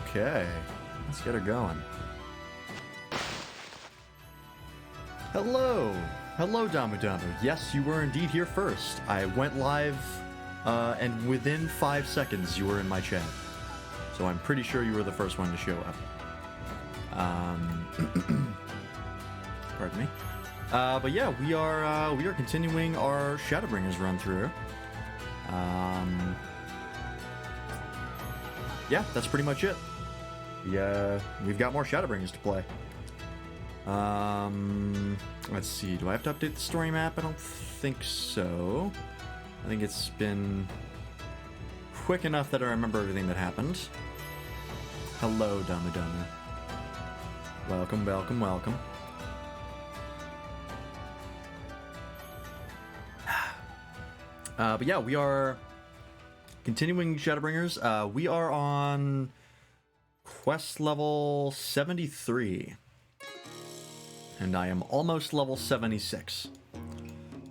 Okay, let's get her going. Hello! Hello, Damu Damu. Yes, you were indeed here first. I went live, and within 5 seconds you were in my chat. So I'm pretty sure you were the first one to show up. Pardon me. But yeah, we are continuing our Shadowbringers run through. Yeah, that's pretty much it. We've got more Shadowbringers to play. Let's see. Do I have to update the story map? I don't think so. I think it's been quick enough that I remember everything that happened. Hello, Damu Damu. Welcome, welcome, welcome. But yeah, we are continuing Shadowbringers. We are on quest level 73. And I am almost level 76.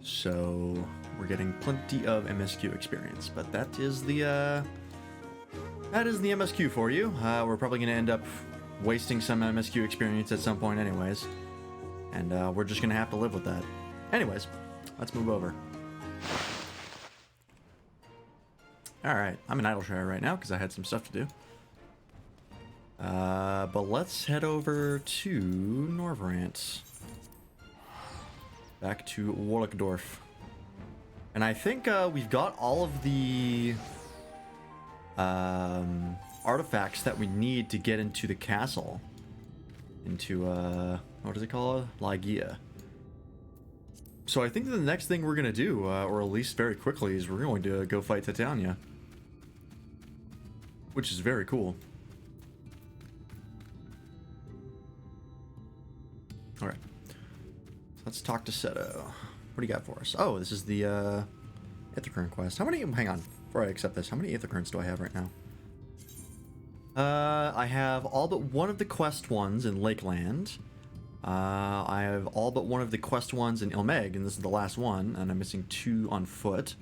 So we're getting plenty of MSQ experience. But that is the MSQ for you. We're probably going to end up wasting some MSQ experience at some point anyways. And we're just going to have to live with that. Anyways, let's move over. Alright, I'm in Idleshire right now because I had some stuff to do. But let's head over to Norvrant. Back to Warlickdorf. And I think we've got all of the artifacts that we need to get into the castle. Into, what is it called? Lygia. So I think that the next thing we're going to do, or at least very quickly, is we're going to go fight Titania. Which is very cool. Alright. So let's talk to Seto. What do you got for us? Oh, this is the Aethercurrent quest. How many... Hang on. Before I accept this, how many Aethercurrents do I have right now? I have all but one of the quest ones in Lakeland. I have all but one of the quest ones in Ilmeg, and this is the last one, and I'm missing 2 on foot.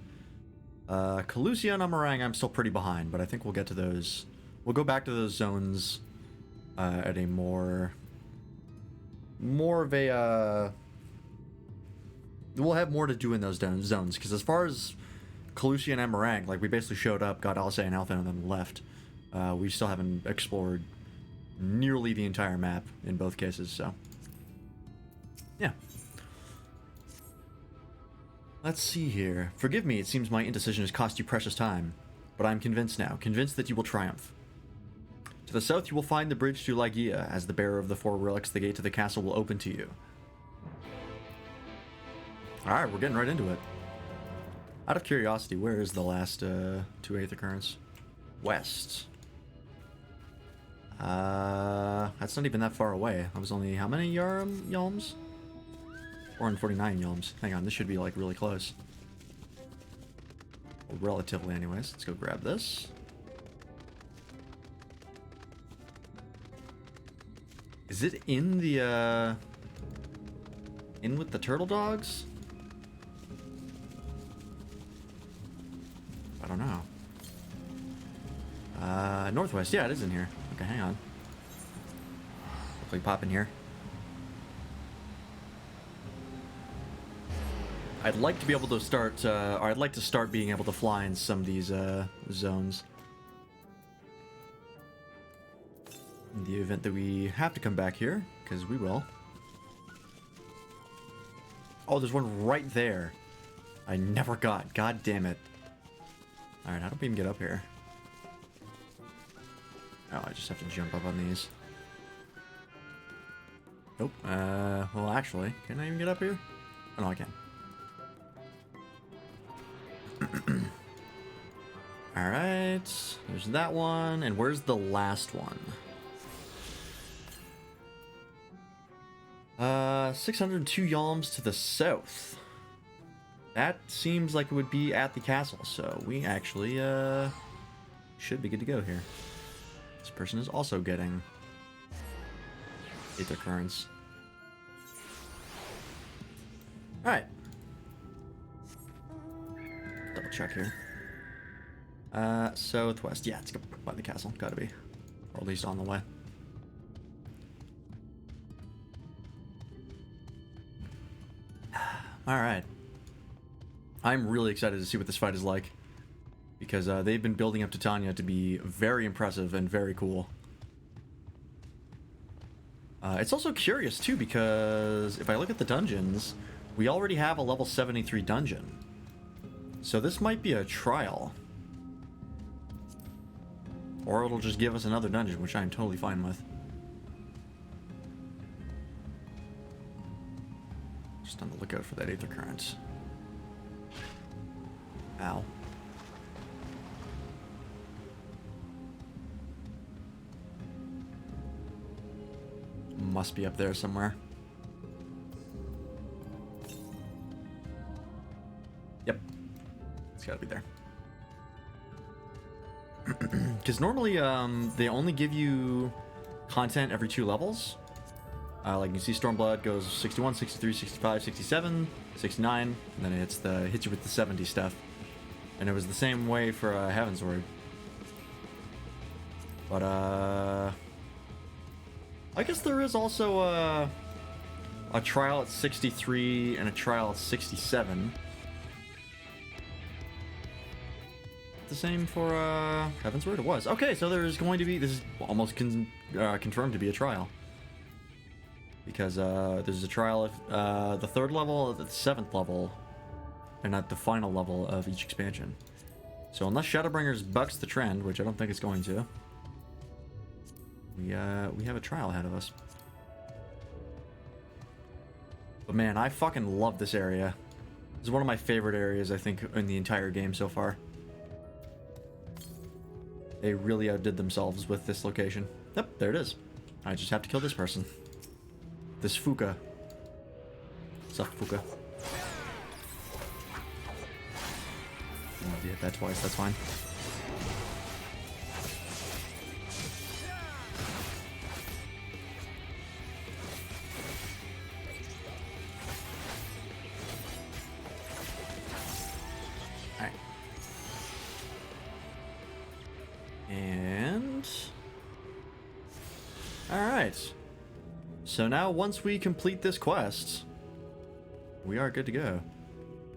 Calusia and Amarang, I'm still pretty behind, but I think we'll get to those. We'll go back to those zones at a more of a... We'll have more to do in those zones, because as far as Calusia and Amarang, like, we basically showed up, got Alcé and Alpha, and then left. We still haven't explored nearly the entire map in both cases, so... Yeah. Let's see here. Forgive me, it seems my indecision has cost you precious time. But I'm convinced now, convinced that you will triumph. To the south you will find the bridge to Lygia. As the bearer of the 4 relics, the gate to the castle will open to you. Alright, we're getting right into it. Out of curiosity, where is the last 2 Aethercurrents? West. That's not even that far away. I was only, how many yalms? 449 yalms. Hang on, this should be like really close. Well, relatively anyways. Let's go grab this. Is it in the, in with the turtle dogs? I don't know. Northwest. Yeah, it is in here. Okay, hang on. Quickly pop in here. I'd like to be able to start, or I'd like to start being able to fly in some of these zones. In the event that we have to come back here, because we will. Oh, there's one right there. I never got. God damn it. Alright, how do we even get up here? Oh, I just have to jump up on these. Nope. Well, actually, can I even get up here? Oh, no, I can. Alright, there's that one, and where's the last one? 602 yalms to the south. That seems like it would be at the castle, so we actually, should be good to go here. This person is also getting Aethercurrents. Alright. Double check here. Southwest. Yeah, let's go by the castle. Gotta be. Or at least on the way. Alright. I'm really excited to see what this fight is like. Because they've been building up Titania to be very impressive and very cool. It's also curious too, because if I look at the dungeons, we already have a level 73 dungeon. So this might be a trial. Or it'll just give us another dungeon, which I'm totally fine with. Just on the lookout for that Aether Current. Ow. Must be up there somewhere. Yep. It's gotta be there. Because normally they only give you content every 2 levels. Like you see Stormblood goes 61, 63, 65, 67, 69, and then it hits you with the 70 stuff. And it was the same way for Heavensward. But I guess there is also a trial at 63 and a trial at 67. The same for Heavensward? It was. Okay, so there's going to be... This is almost confirmed to be a trial. Because there's a trial at the 3rd level, the 7th level, and at the final level of each expansion. So unless Shadowbringers bucks the trend, which I don't think it's going to, we have a trial ahead of us. But man, I fucking love this area. This is one of my favorite areas, I think, in the entire game so far. They really outdid themselves with this location. Yep, there it is. I just have to kill this person. This Fuka. Suck, Fuka. Oh, hit that twice, that's fine. Alright. And... Alright. So now, once we complete this quest, we are good to go.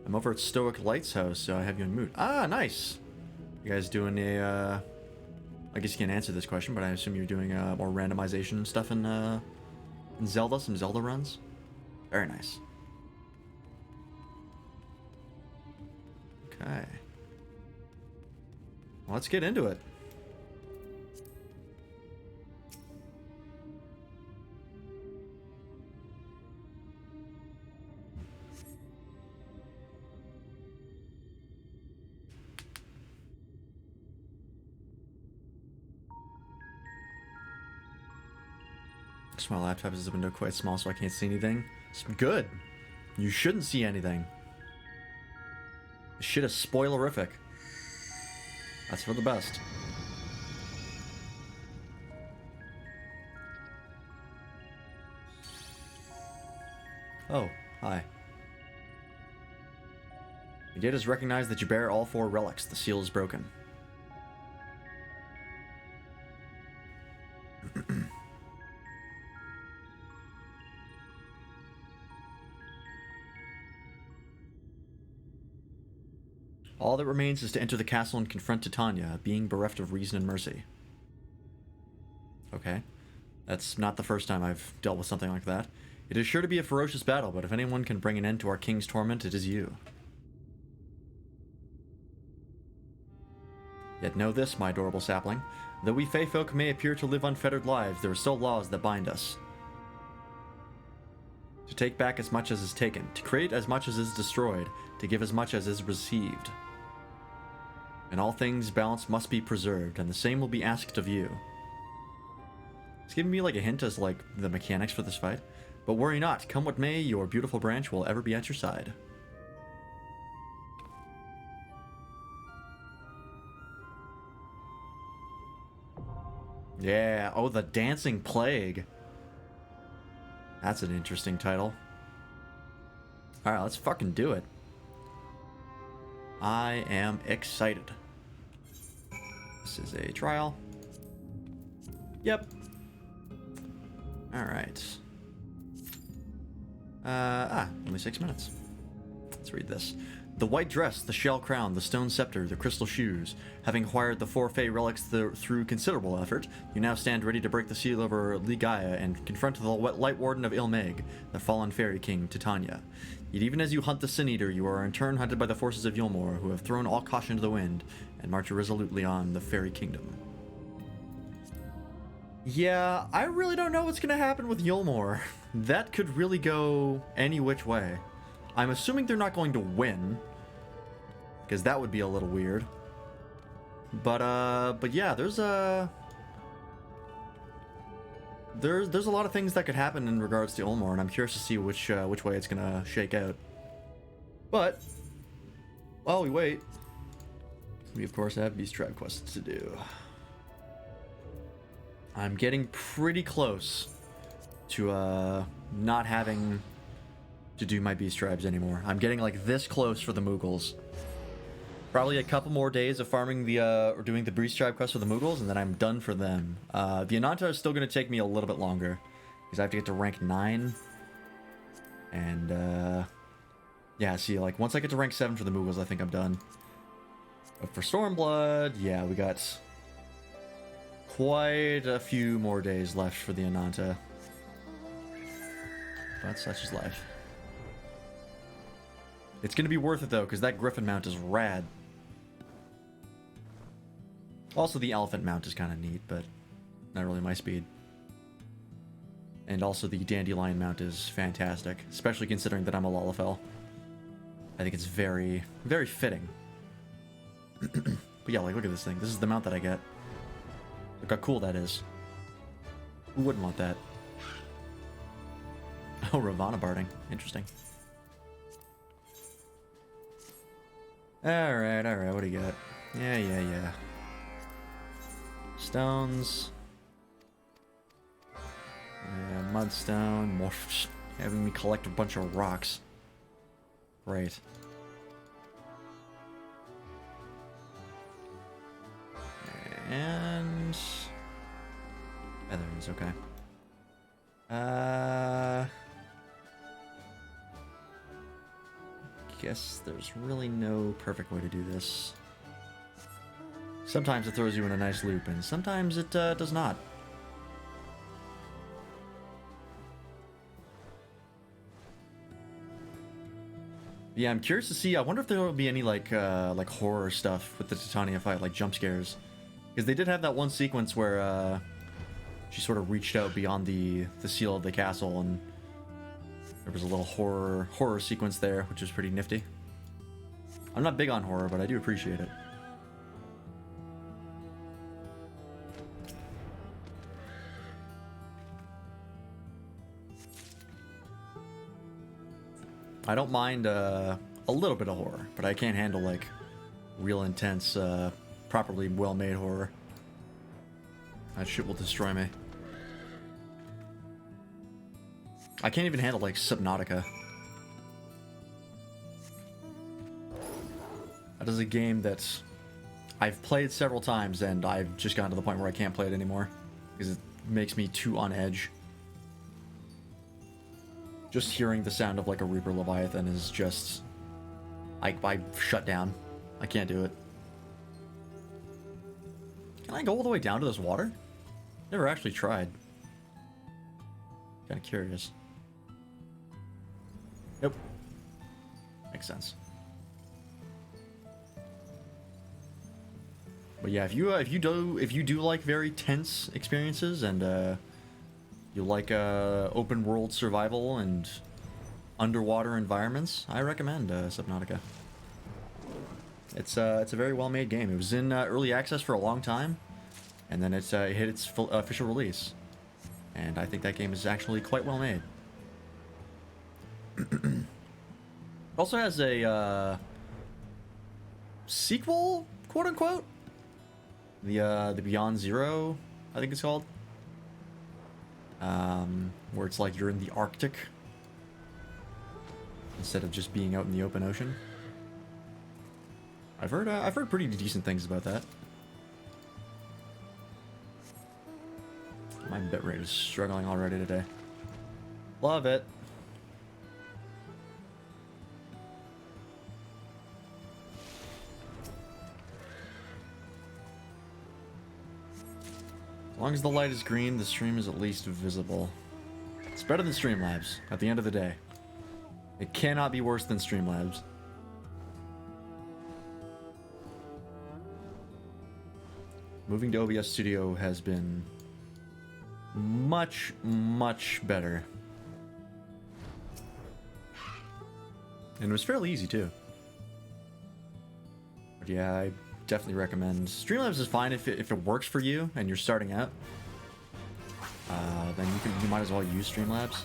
I'm over at Stoic Light's house, so I have you in mood. Ah, nice! You guys doing a, I guess you can't answer this question, but I assume you're doing more randomization stuff in Zelda, some Zelda runs? Very nice. Okay. Well, let's get into it. My laptop is the window quite small, so I can't see anything. It's good. You shouldn't see anything. This shit is spoilerific. That's for the best. Oh, hi. The gate has recognized that you bear all 4 relics. The seal is broken. All that remains is to enter the castle and confront Titania, being bereft of reason and mercy. Okay. That's not the first time I've dealt with something like that. It is sure to be a ferocious battle, but if anyone can bring an end to our king's torment, it is you. Yet know this, my adorable sapling. Though we Fey folk may appear to live unfettered lives, there are still laws that bind us. To take back as much as is taken, to create as much as is destroyed, to give as much as is received. In all things, balance must be preserved, and the same will be asked of you. It's giving me like a hint as like the mechanics for this fight. But worry not, come what may, your beautiful branch will ever be at your side. Yeah, oh, the Dancing Plague. That's an interesting title. Alright, let's fucking do it. I am excited. This is a trial. Yep. Alright. Only 6 minutes. Let's read this. The white dress, the shell crown, the stone scepter, the crystal shoes. Having acquired the 4 Fey relics through considerable effort, you now stand ready to break the seal over Ligaya and confront the Light Warden of Ilmeg, the fallen fairy king, Titania. Yet even as you hunt the Sin Eater, you are in turn hunted by the forces of Ylmor, who have thrown all caution to the wind and march resolutely on the fairy kingdom. Yeah, I really don't know what's going to happen with Ylmor. That could really go any which way. I'm assuming they're not going to win, because that would be a little weird. But yeah, there's a lot of things that could happen in regards to Ylmor, and I'm curious to see which way it's gonna shake out. But while we wait, we of course have Beast Tribe quests to do. I'm getting pretty close to not having to do my Beast Tribes anymore. I'm getting like this close for the Moogles. Probably a couple more days of farming the or doing the Beast Tribe quest for the Moogles, and then I'm done for them. The Ananta is still going to take me a little bit longer because I have to get to rank 9. And yeah, see, like once I get to rank 7 for the Moogles, I think I'm done. But for Stormblood, yeah, we got quite a few more days left for the Ananta. But such is life. It's going to be worth it, though, because that Griffin mount is rad. Also, the Elephant mount is kind of neat, but not really my speed. And also, the Dandelion mount is fantastic, especially considering that I'm a Lalafell. I think it's very, very fitting. But yeah, like, look at this thing. This is the mount that I get. Look how cool that is. Who wouldn't want that? Oh, Ravana barding. Interesting. Alright, what do you got? Yeah. Stones. Mudstone. More having me collect a bunch of rocks. Great. And feathers, okay. Guess there's really no perfect way to do this. Sometimes it throws you in a nice loop, and sometimes it does not. Yeah, I'm curious to see. I wonder if there will be any like horror stuff with the Titania fight, like jump scares, because they did have that one sequence where she sort of reached out beyond the seal of the castle, and there was a little horror sequence there, which is pretty nifty. I'm not big on horror, but I do appreciate it. I don't mind a little bit of horror, but I can't handle like real intense, properly well-made horror. That shit will destroy me. I can't even handle like Subnautica. That is a game that I've played several times, and I've just gotten to the point where I can't play it anymore because it makes me too on edge. Just hearing the sound of like a Reaper Leviathan is just... I shut down. I can't do it. Can I go all the way down to this water? Never actually tried. Kind of curious. Nope. Makes sense. But yeah, if you do like very tense experiences and you like open world survival and underwater environments, I recommend Subnautica. It's a very well made game. It was in early access for a long time, and then it hit its full official release, and I think that game is actually quite well made. It also has a sequel, quote unquote. The Beyond Zero, I think it's called. Where it's like you're in the Arctic instead of just being out in the open ocean. I've heard pretty decent things about that. My bitrate is struggling already today. Love it. As long as the light is green, the stream is at least visible. It's better than Streamlabs at the end of the day. It cannot be worse than Streamlabs. Moving to OBS Studio has been much, much better. And it was fairly easy too. But yeah, I definitely recommend. Streamlabs is fine if it works for you and you're starting out. Then you might as well use Streamlabs.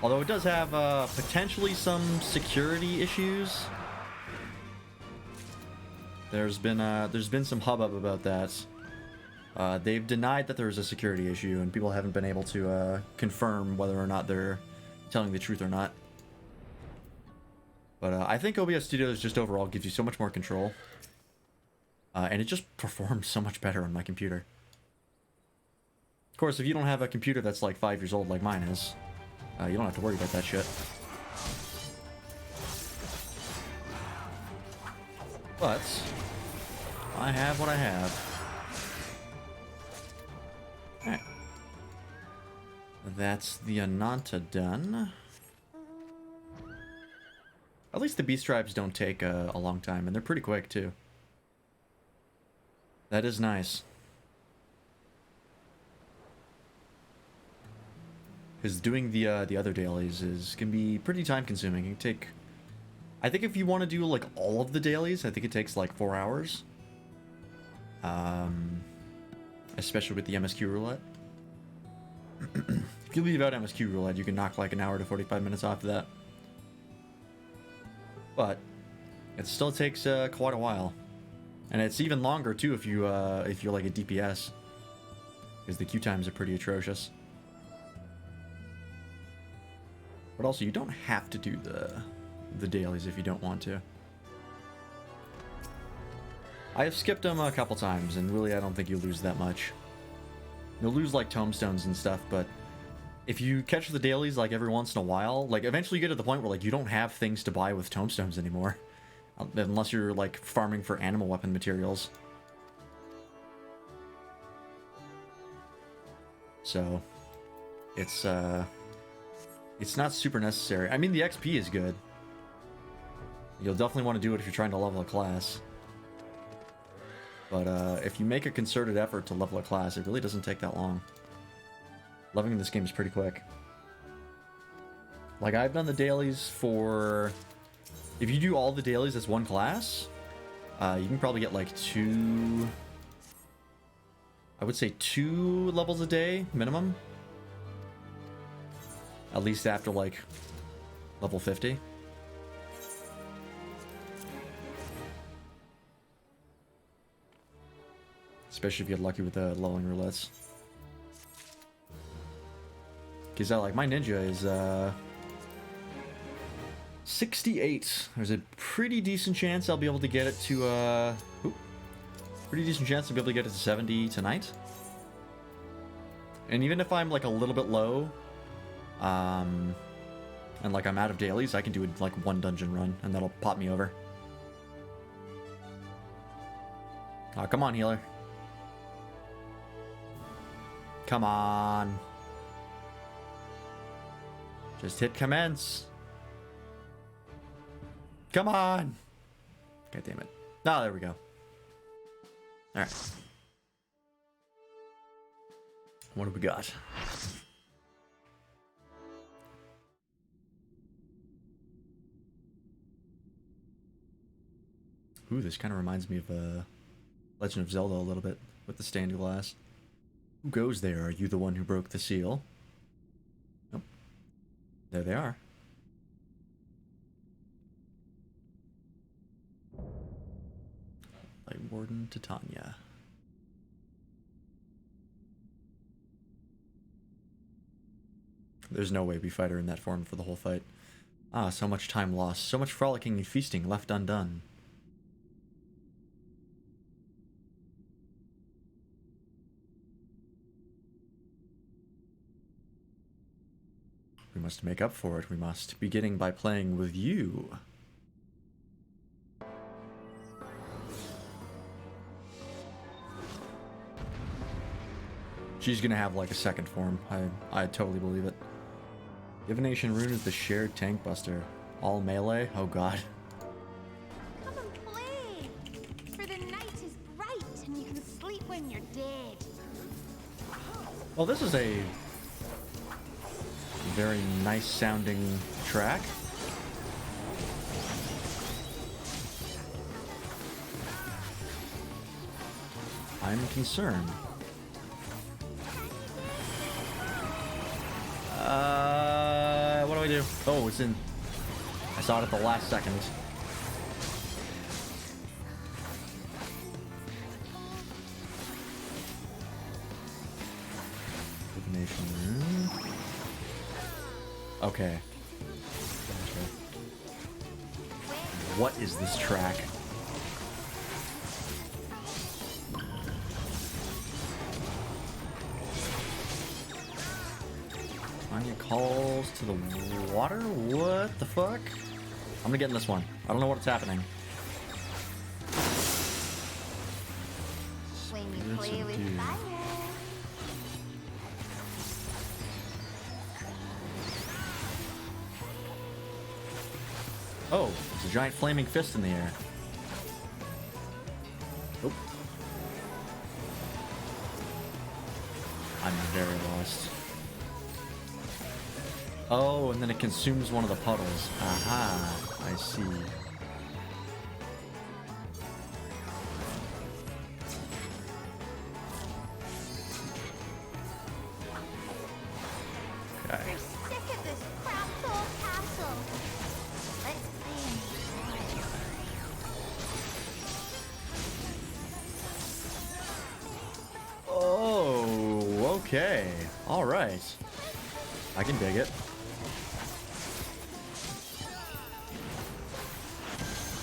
Although it does have potentially some security issues. There's been some hubbub about that. They've denied that there's a security issue, and people haven't been able to confirm whether or not they're telling the truth or not. But I think OBS Studios just overall gives you so much more control. And it just performs so much better on my computer. Of course, if you don't have a computer that's like 5 years old like mine is, you don't have to worry about that shit. But I have what I have. Alright. That's the Ananta done. At least the beast tribes don't take a long time, and they're pretty quick too. That is nice. Because doing the other dailies can be pretty time consuming. It can take, I think if you want to do like all of the dailies, I think it takes like 4 hours. Especially with the MSQ roulette. If you leave out MSQ roulette, you can knock like an hour to 45 minutes off of that. But it still takes quite a while, and it's even longer too if you're like a DPS, because the queue times are pretty atrocious. But also, you don't have to do the dailies if you don't want to. I have skipped them a couple times, and really I don't think you lose that much. You'll lose like tomestones and stuff, but if you catch the dailies like every once in a while, like eventually you get to the point where like you don't have things to buy with tomestones anymore. Unless you're like farming for animal weapon materials. So it's not super necessary. I mean, the XP is good. You'll definitely want to do it if you're trying to level a class. But if you make a concerted effort to level a class, it really doesn't take that long. Leveling this game is pretty quick. Like, I've done the dailies for... If you do all the dailies as one class, you can probably get like 2... I would say 2 levels a day, minimum. At least after, like, level 50. Especially if you get lucky with the leveling roulettes. Because, like, my ninja is, 68. There's a pretty decent chance I'll be able to get it to, pretty decent chance I'll be able to get it to 70 tonight. And even if I'm, like, a little bit low, and, like, I'm out of dailies, I can do, like, 1 dungeon run, and that'll pop me over. Oh, come on, healer. Come on. Just hit commence. Come on. God damn it. Oh, there we go. Alright. What do we got? Ooh, this kind of reminds me of Legend of Zelda a little bit, with the stained glass. Who goes there? Are you the one who broke the seal? Nope. There they are. Light Warden Titania. There's no way we fight her in that form for the whole fight. Ah, so much time lost, so much frolicking and feasting left undone. We must make up for it. We must, beginning by playing with you. She's gonna have like a second form. I totally believe it. Divination Rune is the shared tank buster. All melee? Oh god. Come and play! For the night is bright and you can sleep when you're dead. Well, this is a very nice sounding track. I'm concerned. What do I do? Oh, it's in. I saw it at the last second. Divination Rune. Okay. Gotcha. What is this track? Anya calls to the water? What the fuck? I'm gonna get in this one. I don't know what's happening. When you play with fire. Oh, there's a giant flaming fist in the air. Nope. I'm very lost. Oh, and then it consumes one of the puddles. Aha, I see. Okay. We're sick of this cramped old castle. Let's play. Oh, okay. All right. I can dig it.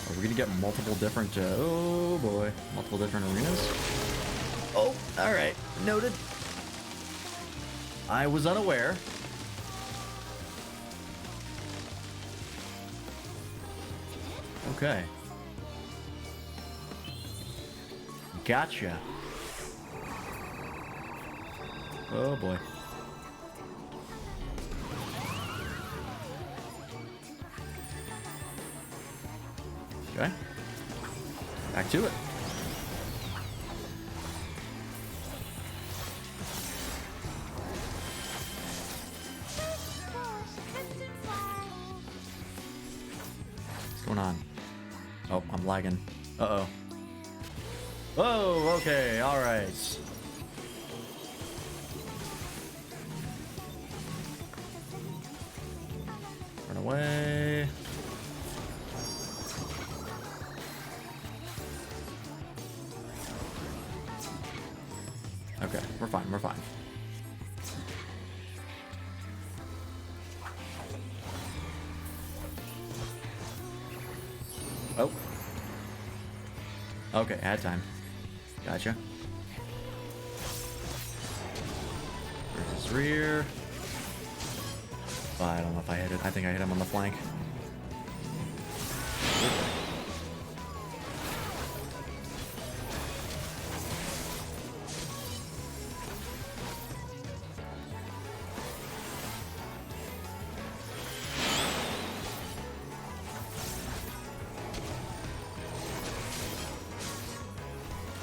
Are we gonna get multiple different, oh boy, multiple different arenas? Oh, all right, noted. I was unaware. Okay. Gotcha. Oh boy. Okay. Back to it. What's going on? Oh, I'm lagging. Uh-oh. Whoa, okay, alright. Run away. Okay, we're fine, we're fine. Oh. Okay, I had time. Gotcha. Where's his rear? Oh, I don't know if I hit it. I think I hit him on the flank.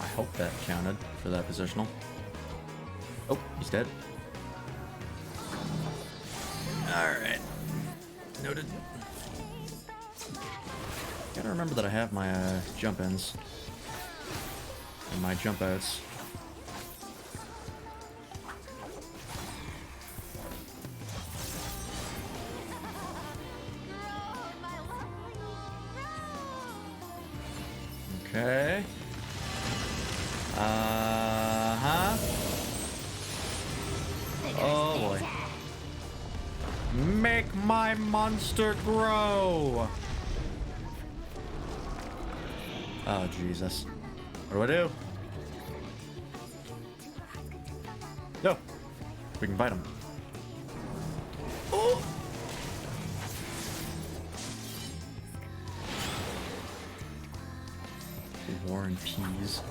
I hope that counted for that positional. Oh, he's dead. Alright. Noted. Gotta remember that I have my jump ins and my jump outs. Okay. Uh-huh. Oh boy. Make my monster grow! Oh, Jesus. What do I do? No. We can bite him. Oh! War and Peas.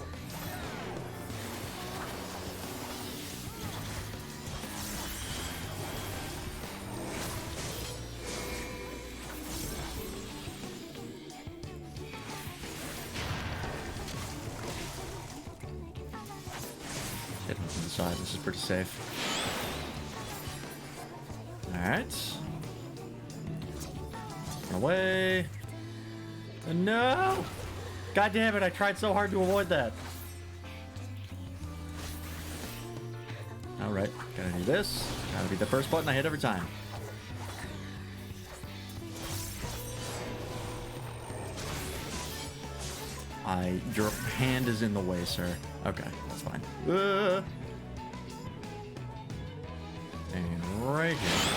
Hit him from the side. This is pretty safe. Alright. Run away. No! God damn it, I tried so hard to avoid that. Alright, gotta do this. Gotta be the first button I hit every time. Your hand is in the way, sir. Okay, that's fine. And right here.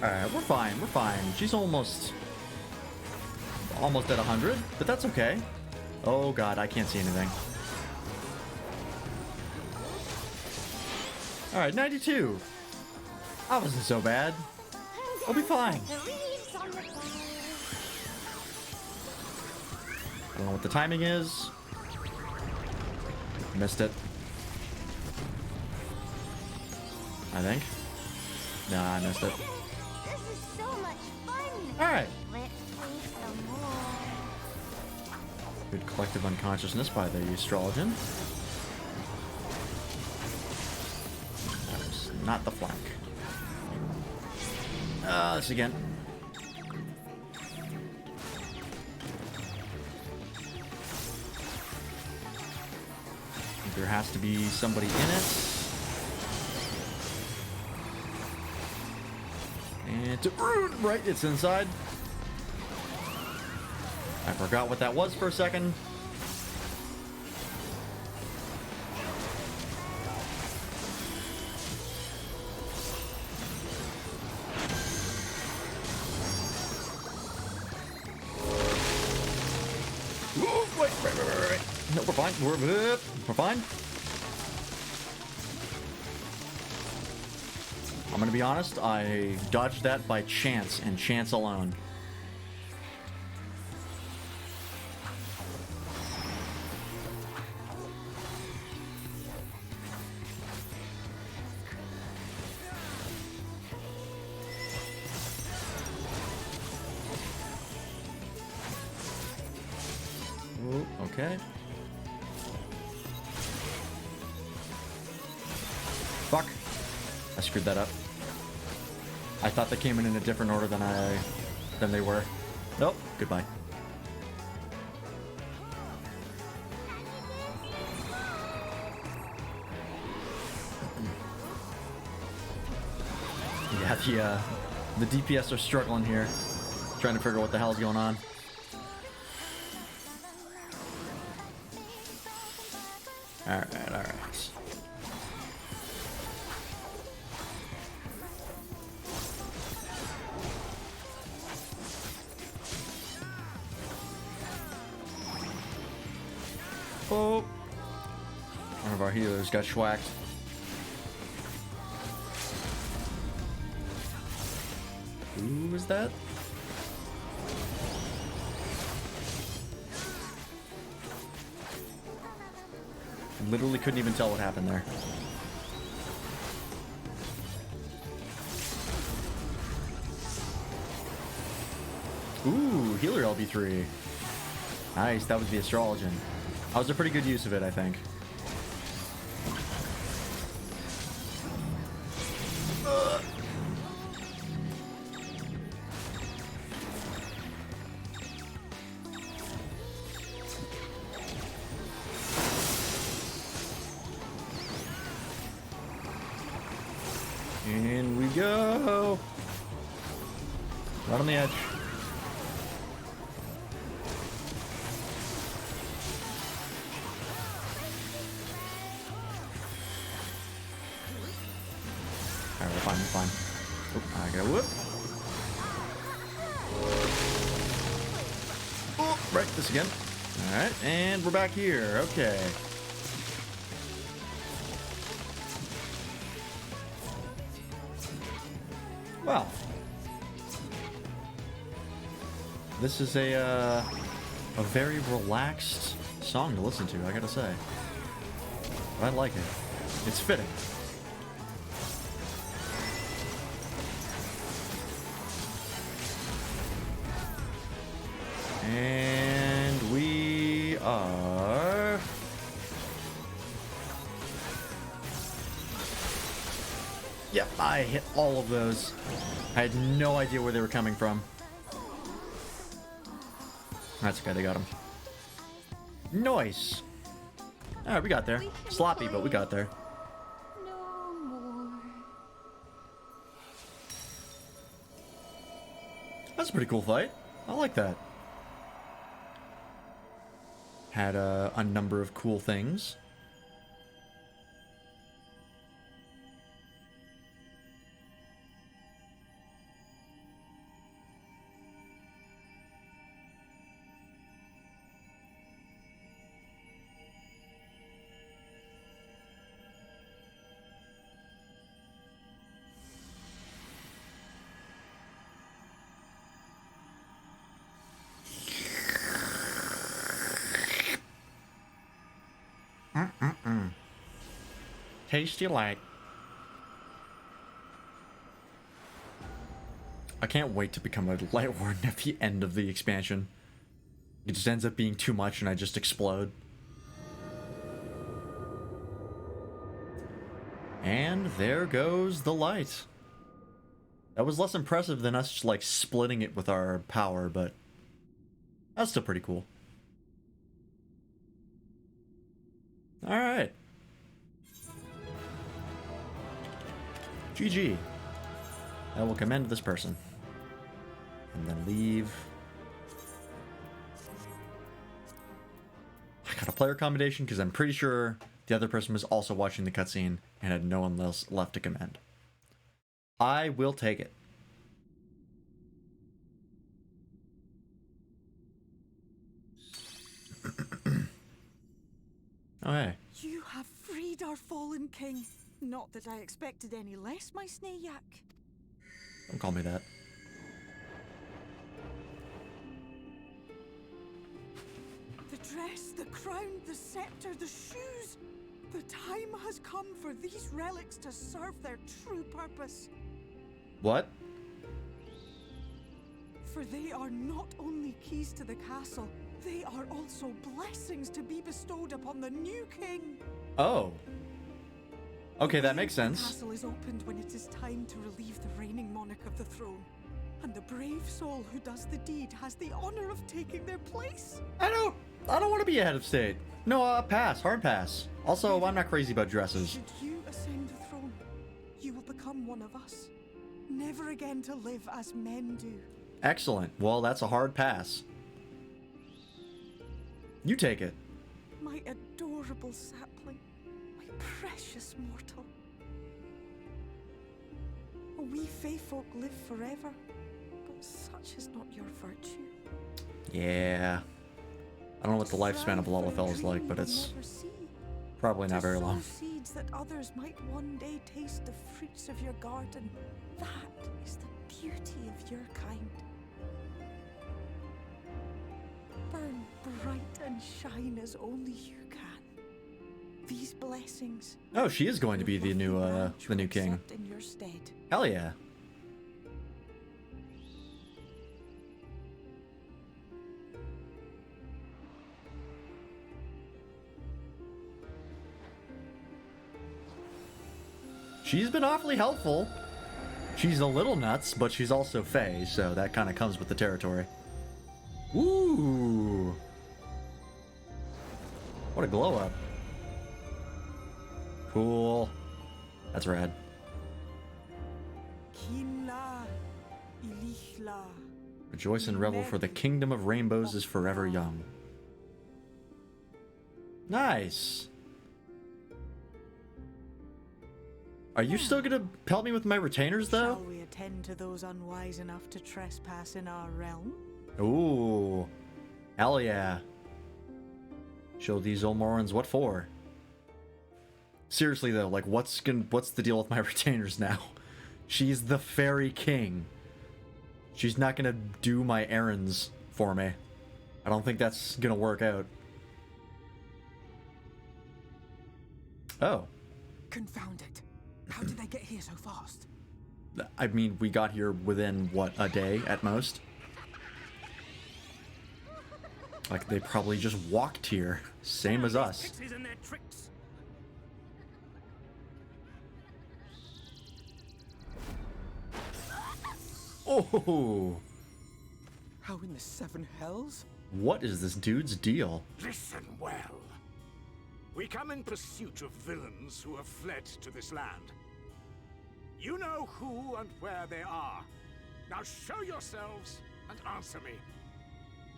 Alright, we're fine, we're fine. She's almost at 100, but that's okay. Oh god, I can't see anything. Alright, 92. That wasn't so bad. We'll be fine. I don't know what the timing is. Missed it. I think. Nah, I missed it. This is so much fun. Alright. Let's play some more. Good collective unconsciousness by the Astrologian. That was not the flank. This again. There has to be somebody in it. And right, it's inside. I forgot what that was for a second. Wait. No, we're fine. We're fine. I'm gonna be honest, I dodged that by chance and chance alone. Ooh, okay. Fuck. I screwed that up. I thought they came in a different order than they were. Nope. Goodbye. Yeah, the DPS are struggling here, trying to figure out what the hell's going on. All right. Oh, one of our healers got schwacked. Who was that? Literally couldn't even tell what happened there. Ooh, healer LB3. Nice, that was the Astrologian. That was a pretty good use of it, I think. In we go. Right on the edge. Alright, we're fine. Oop, I got a whoop. Oh, right, this again. Alright, and we're back here. Okay. Well, this is a very relaxed song to listen to, I gotta say. But I like it. It's fitting. And we are... Yep, I hit all of those. I had no idea where they were coming from. That's okay, they got him. Nice! Alright, we got there. Sloppy, but we got there. No more. That's a pretty cool fight. I like that. Had a number of cool things. Tasty like. I can't wait to become a light warden at the end of the expansion. It just ends up being too much and I just explode. And there goes the light. That was less impressive than us just like splitting it with our power, but that's still pretty cool. Alright. GG. I will commend this person. And then leave. I got a player commendation because I'm pretty sure the other person was also watching the cutscene and had no one else left to commend. I will take it. Oh, hey. You have freed our fallen king. Not that I expected any less, my Snayak. Don't call me that. The dress, the crown, the scepter, the shoes. The time has come for these relics to serve their true purpose. What? For they are not only keys to the castle, they are also blessings to be bestowed upon the new king. Oh. Okay, that makes The sense. castle is opened when it is time to relieve the reigning monarch of the throne. And the brave soul who does the deed has the honor of taking their place. I don't want to be a head of state. No, pass. Hard pass. Also, I'm not crazy about dresses. Should you ascend the throne, you will become one of us. Never again to live as men do. Excellent. Well, that's a hard pass. You take it. My adorable sapling, my precious mortal. We Fae folk live forever, but such is not your virtue. Yeah. I don't know what the lifespan of a Lullafell is like, but it's probably not very long. Seeds that others might one day taste the fruits of your garden. That is the beauty of your kind. Burn bright and shine as only you can. These blessings. Oh, she is going to be the new king. In your stead. Hell yeah. She's been awfully helpful. She's a little nuts, but she's also Fae, so that kind of comes with the territory. Ooh. What a glow up. Cool. That's rad. Kinla, Ilishla. Rejoice and revel, for the kingdom of rainbows is forever young. Nice. Are you still gonna help me with my retainers, though? Shall we attend to those unwise enough to trespass in our realm? Ooh. Hell yeah. Show these Olmorans what for. Seriously though, like what's the deal with my retainers now? She's the fairy king. She's not gonna do my errands for me. I don't think that's gonna work out. Oh. Confound it. How did they get here so fast? I mean, we got here within, what, a day at most? Like, they probably just walked here. Same as us. Pixies and their tricks. Oh! How in the seven hells? What is this dude's deal? Listen well. We come in pursuit of villains who have fled to this land. You know who and where they are. Now show yourselves and answer me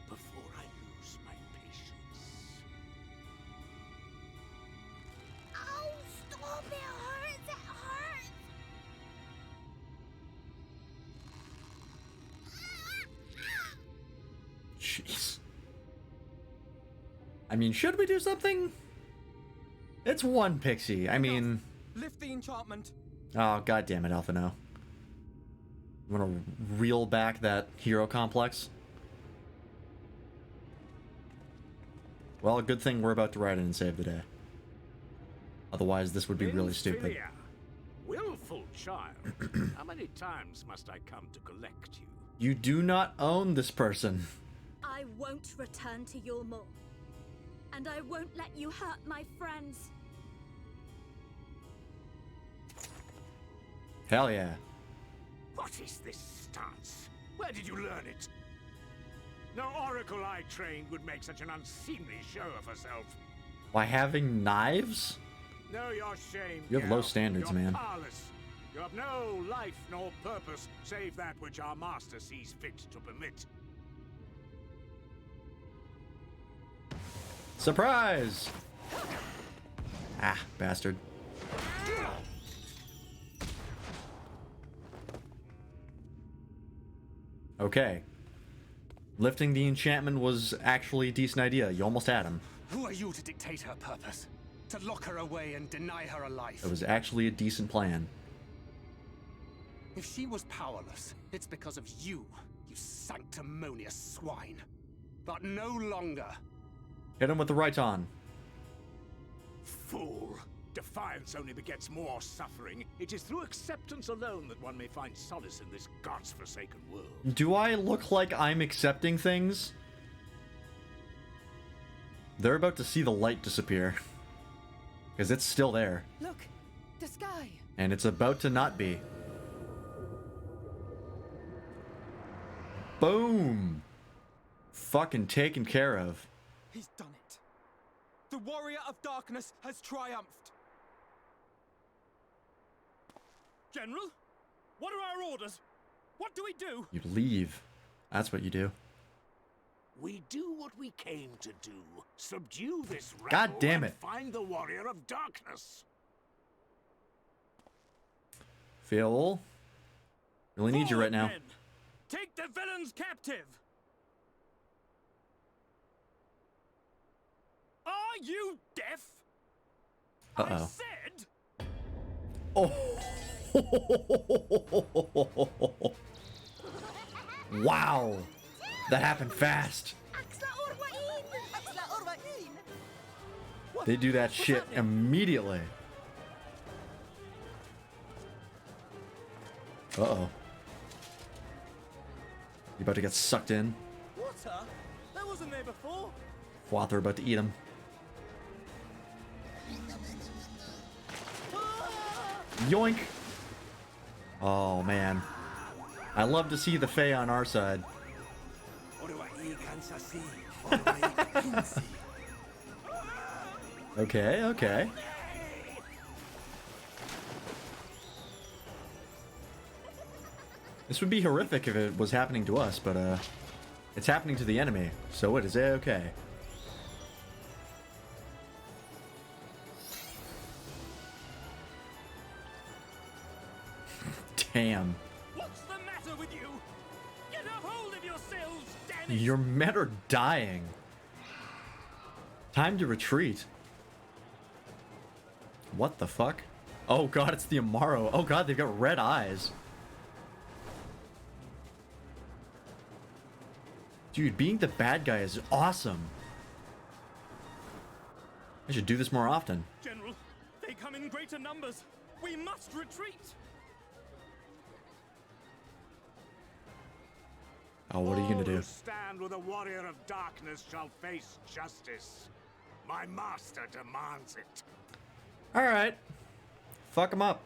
before I lose my patience. Oh, stop! It hurts! It hurts! Jeez. I mean, should we do something? It's one pixie. I mean... Lift the enchantment. Oh, god damn it, Alphino. You wanna reel back that hero complex? Well, a good thing we're about to ride in and save the day. Otherwise, this would be really stupid. Infilia, willful child. How many times must I come to collect you? You do not own this person. I won't return to your maw. And I won't let you hurt my friends. Hell yeah. What is this stance? Where did you learn it? No oracle I trained would make such an unseemly show of herself. By having knives? Know your shame. You have low girl. standards, You're man. Powerless. You have no life nor purpose save that which our master sees fit to permit. Surprise! Ah, bastard. Okay. Lifting the enchantment was actually a decent idea. You almost had him. Who are you to dictate her purpose? To lock her away and deny her a life? It was actually a decent plan. If she was powerless, it's because of you, you sanctimonious swine. But no longer. Hit him with the right on. Fool! Defiance only begets more suffering. It is through acceptance alone that one may find solace in this God's forsaken world. Do I look like I'm accepting things? They're about to see the light disappear. Because it's still there. Look, the sky. And it's about to not be. Boom! Fucking taken care of. He's done it. The warrior of darkness has triumphed. General, what are our orders? What do we do? You leave. That's what you do. We do what we came to do. Subdue this rabble God damn and it. find the warrior of darkness. Phil. Really need you right now. Forward, men. Take the villains captive. Are you deaf? I Uh-oh. said. Oh. Wow. That happened fast. They do that shit immediately. Uh-oh. You about to get sucked in? Water? That wasn't there before. Water about to eat him. Yoink! Oh man. I love to see the Fae on our side. Okay, okay. This would be horrific if it was happening to us, but it's happening to the enemy, so it is okay. Damn. What's the matter with you? Get a hold of yourselves, damn it! Your men are dying. Time to retreat. What the fuck? Oh god, it's the Amaro. Oh god, they've got red eyes. Dude, being the bad guy is awesome. I should do this more often. General, they come in greater numbers. We must retreat. Oh, what are you gonna All do? who stand with a warrior of darkness shall face justice. My master demands it. Alright. Fuck him up.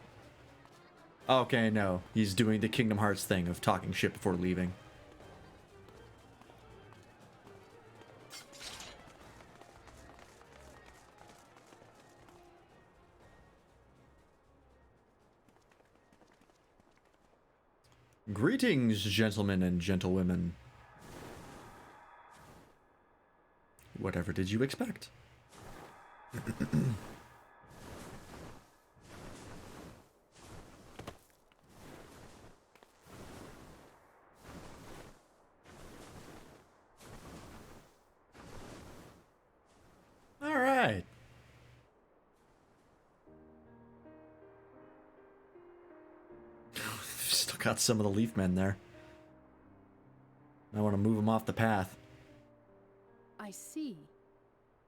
Okay, no. He's doing the Kingdom Hearts thing of talking shit before leaving. Greetings, gentlemen and gentlewomen. Whatever did you expect? All right. Still got some of the leaf men there. I want to move them off the path. I see.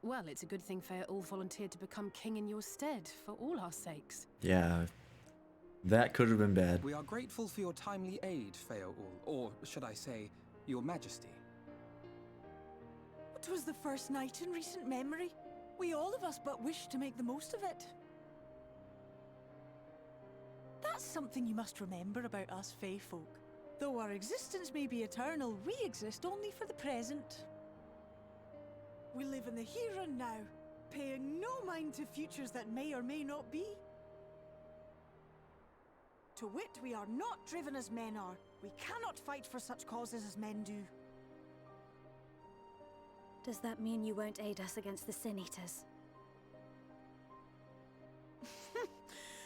Well, it's a good thing Fear-Ul volunteered to become king in your stead, for all our sakes. Yeah, that could have been bad. We are grateful for your timely aid, Fear-Ul, or should I say, your majesty. It was the first night in recent memory. We all of us but wish to make the most of it. That's something you must remember about us Fey folk. Though our existence may be eternal, we exist only for the present. We live in the here and now, paying no mind to futures that may or may not be. To wit, we are not driven as men are. We cannot fight for such causes as men do. Does that mean you won't aid us against the Sin Eaters?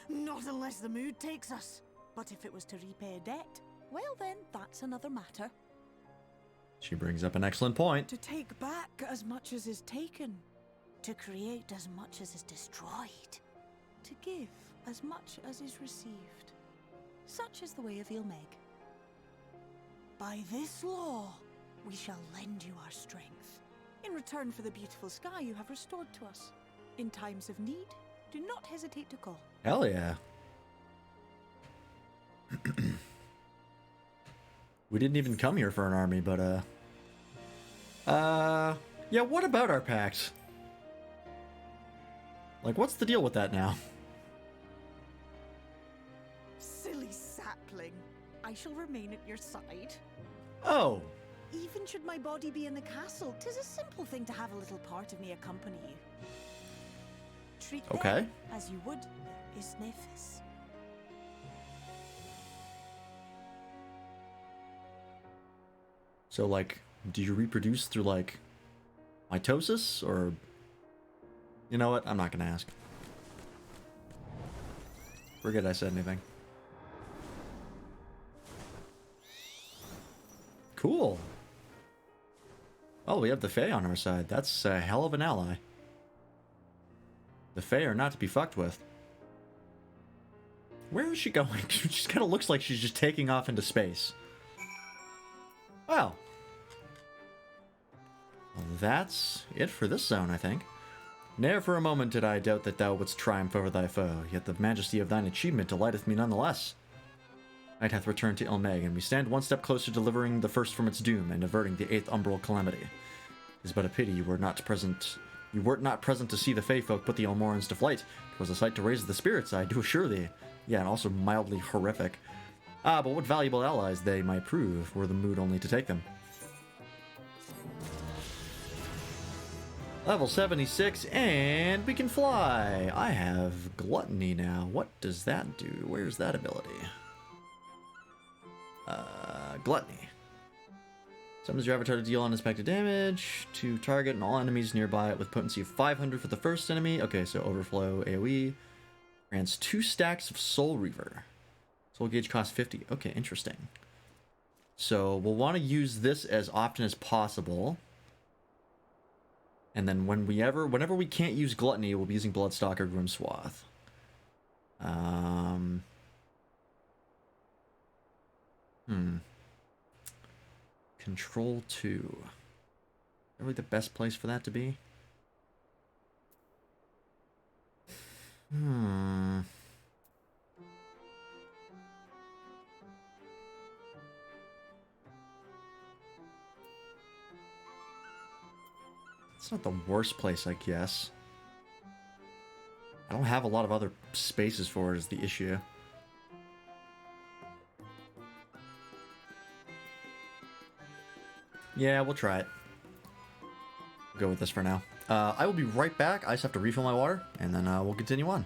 Not unless the mood takes us. But if it was to repay a debt, well then, that's another matter. She brings up an excellent point. To take back as much as is taken. To create as much as is destroyed. To give as much as is received. Such is the way of Ilmeg. By this law, we shall lend you our strength. In return for the beautiful sky you have restored to us. In times of need, do not hesitate to call. Hell yeah. We didn't even come here for an army, but yeah, what about our pact? Like, what's the deal with that now? Silly sapling. I shall remain at your side. Oh, Even should my body be in the castle, 'tis a simple thing to have a little part of me accompany you. Treat Okay. them as you would Isnefis. so like, do you reproduce through like mitosis, or you know what? I'm not gonna ask. Forget I said anything. Cool. Oh, we have the Fae on our side. That's a hell of an ally. The Fae are not to be fucked with. Where is she going? She just kind of looks like she's just taking off into space. Well, that's it for this zone, I think. Ne'er for a moment did I doubt that thou wouldst triumph over thy foe, yet the majesty of thine achievement delighteth me nonetheless. Night hath returned to Ilmeg, and we stand one step closer to delivering the first from its doom and averting the 8th umbral calamity. It is but a pity you were not present. You wert not present to see the Fey folk put the Elmorans to flight. 'Twas a sight to raise the spirits, I do assure thee. Yeah, and also mildly horrific. Ah, but what valuable allies they might prove, were the mood only to take them. Level 76, and we can fly! I have Gluttony now. What does that do? Where's that ability? Gluttony. Summons your avatar to deal unexpected damage to target and all enemies nearby with potency of 500 for the first enemy. Okay, so overflow AoE. Grants 2 stacks of Soul Reaver. Soul gauge costs 50. Okay, interesting. So we'll want to use this as often as possible. And then whenever we can't use Gluttony, we'll be using Bloodstalker, Grimswath. Control 2. Really the best place for that to be? It's not the worst place, I guess. I don't have a lot of other spaces for it is the issue. Yeah, we'll try it. Go with this for now. I will be right back. I just have to refill my water, and then we'll continue on.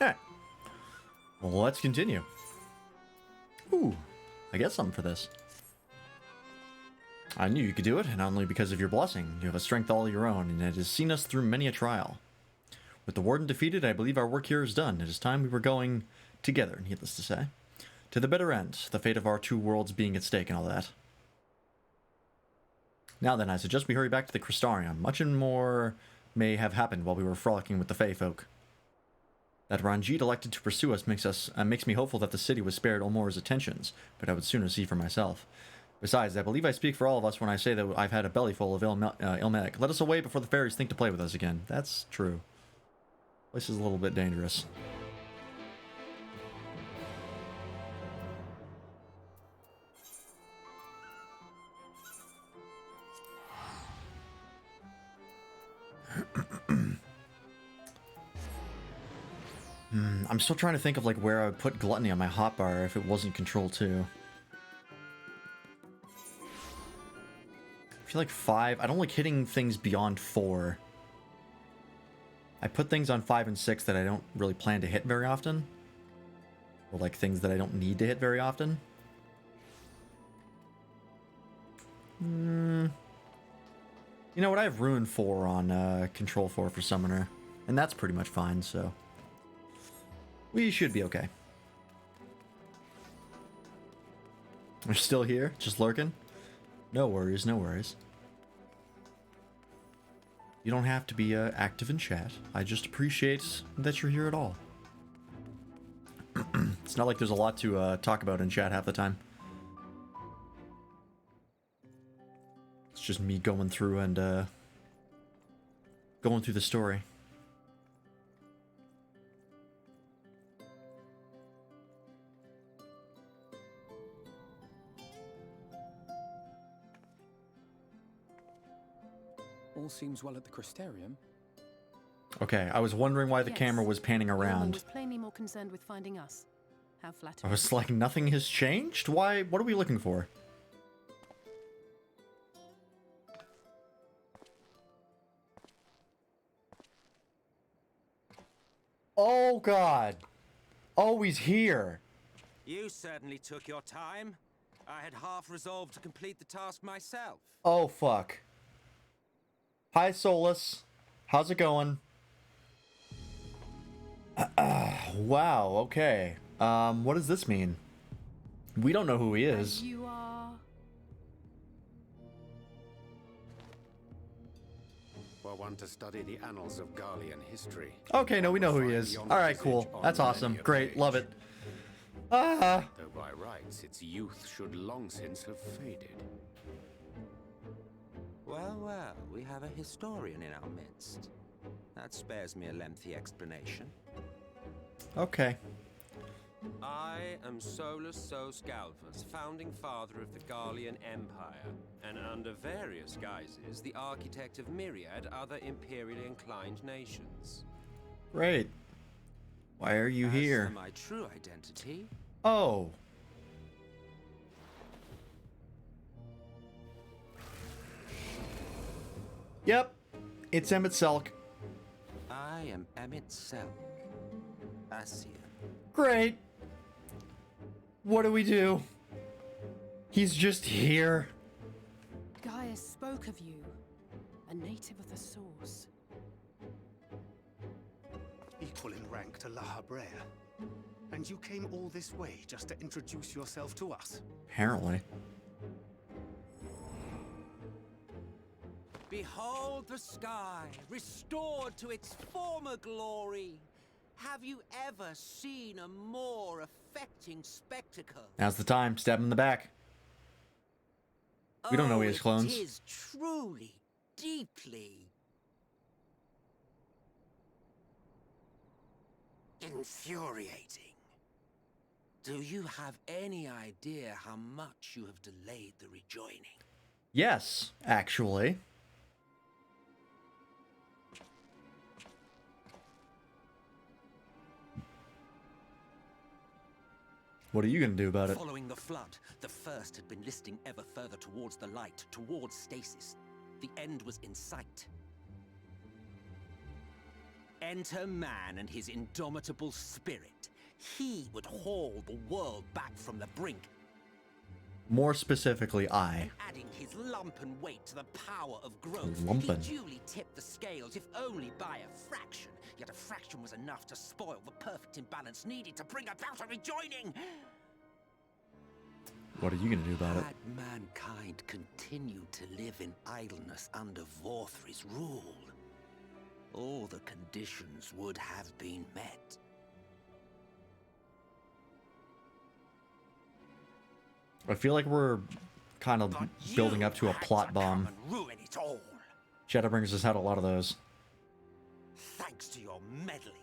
Alright. Well, let's continue. Ooh, I get something for this. I knew you could do it, and not only because of your blessing. You have a strength all your own, and it has seen us through many a trial. With the warden defeated, I believe our work here is done. It is time we were going together, needless to say. To the bitter end, the fate of our two worlds being at stake and all that. Now then, I suggest we hurry back to the Crystarium. Much and more may have happened while we were frolicking with the Fey folk. That Ranjit elected to pursue us makes me hopeful that the city was spared Olmora's attentions, but I would sooner see for myself. Besides, I believe I speak for all of us when I say that I've had a bellyful of Ilmeg. Let us away before the fairies think to play with us again. That's true. This is a little bit dangerous. I'm still trying to think of like where I would put Gluttony on my hotbar if it wasn't Control 2. I feel like 5. I don't like hitting things beyond 4. I put things on 5 and 6 that I don't really plan to hit very often. Or like things that I don't need to hit very often. You know what? I have Ruin 4 on Control 4 for Summoner. And that's pretty much fine, so... we should be okay. We're still here, just lurking. No worries, no worries. You don't have to be active in chat. I just appreciate that you're here at all. It's not like there's a lot to talk about in chat half the time. It's just me going through and going through the story. All seems well at the Crystarium. Okay, I was wondering why the camera was panning around. Was plainly more concerned with finding us. How flattering. I was like, nothing has changed? Why? What are we looking for? Oh God! Oh, he's here. You certainly took your time. I had half resolved to complete the task myself. Oh fuck. Hi, Solus. How's it going? Wow, okay. What does this mean? We don't know who he is. And you are... Were one to study the annals of Garlean history. Okay, no, we know who he is. Alright, cool. That's awesome. Great, love it. Ah! Though by rights, its youth should long since have faded. Well, well, we have a historian in our midst. That spares me a lengthy explanation. Okay. I am Solus Sos Galvus, founding father of the Garlean Empire, and under various guises, the architect of myriad other imperially inclined nations. Great. Why are you As here? for my true identity, Oh. Yep. It's Emmett Selk. I am Emmett Selk. Asir. Great. What do we do? He's just here. Gaia spoke of you, a native of the Source. Equal in rank to La Habrea. And you came all this way just to introduce yourself to us? Apparently. Behold the sky, restored to its former glory. Have you ever seen a more affecting spectacle? Now's the time. Stab him in the back. We don't know he has clones. It is truly, deeply infuriating. Do you have any idea how much you have delayed the rejoining? Yes, actually. What are you gonna do about it? Following the flood, the first had been listing ever further towards the light, towards stasis. The end was in sight. Enter man and his indomitable spirit. He would haul the world back from the brink. More specifically, I. Adding his lumpen weight to the power of growth, Lumpen. he duly tipped the scales, if only by a fraction. Yet a fraction was enough to spoil the perfect imbalance needed to bring about a rejoining. What are you gonna do about it? Had mankind continued to live in idleness under Vorthri's rule, all the conditions would have been met. I feel like we're kind of building up to a plot bomb. Ruin it all. Shadowbringers has had a lot of those. Thanks to your meddling,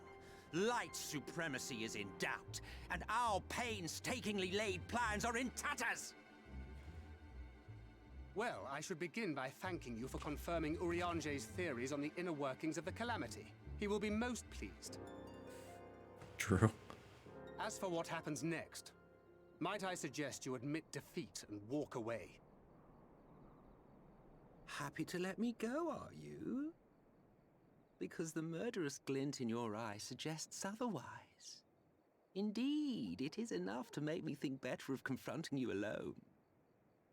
light supremacy is in doubt, and our painstakingly laid plans are in tatters. Well, I should begin by thanking you for confirming Urianger's theories on the inner workings of the Calamity. He will be most pleased. True. As for what happens next, might I suggest you admit defeat and walk away? Happy to let me go, are you? Because the murderous glint in your eye suggests otherwise. Indeed, it is enough to make me think better of confronting you alone.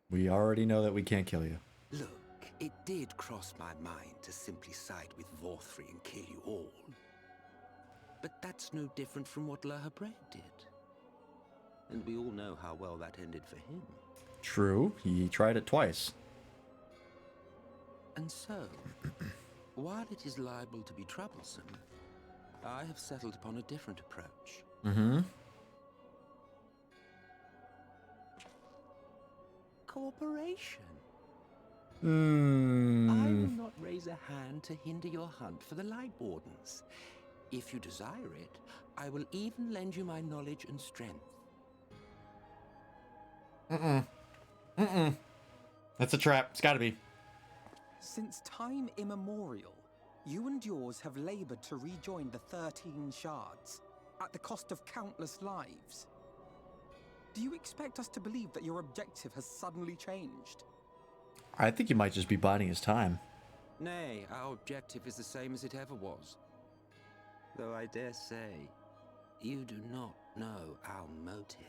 We already know that we can't kill you. Look, it did cross my mind to simply side with Vorthri and kill you all. But that's no different from what La Habrea did. And we all know how well that ended for him. True, he tried it twice. And so, while it is liable to be troublesome, I have settled upon a different approach. Mm-hmm. Cooperation. I Hmm. will not raise a hand to hinder your hunt for the Light Wardens. If you desire it, I will even lend you my knowledge and strength. That's a trap. It's gotta be. Since time immemorial, you and yours have labored to rejoin the 13 shards, at the cost of countless lives. Do you expect us to believe that your objective has suddenly changed? I think he might just be biding his time. Nay, our objective is the same as it ever was. Though I dare say, you do not know our motive.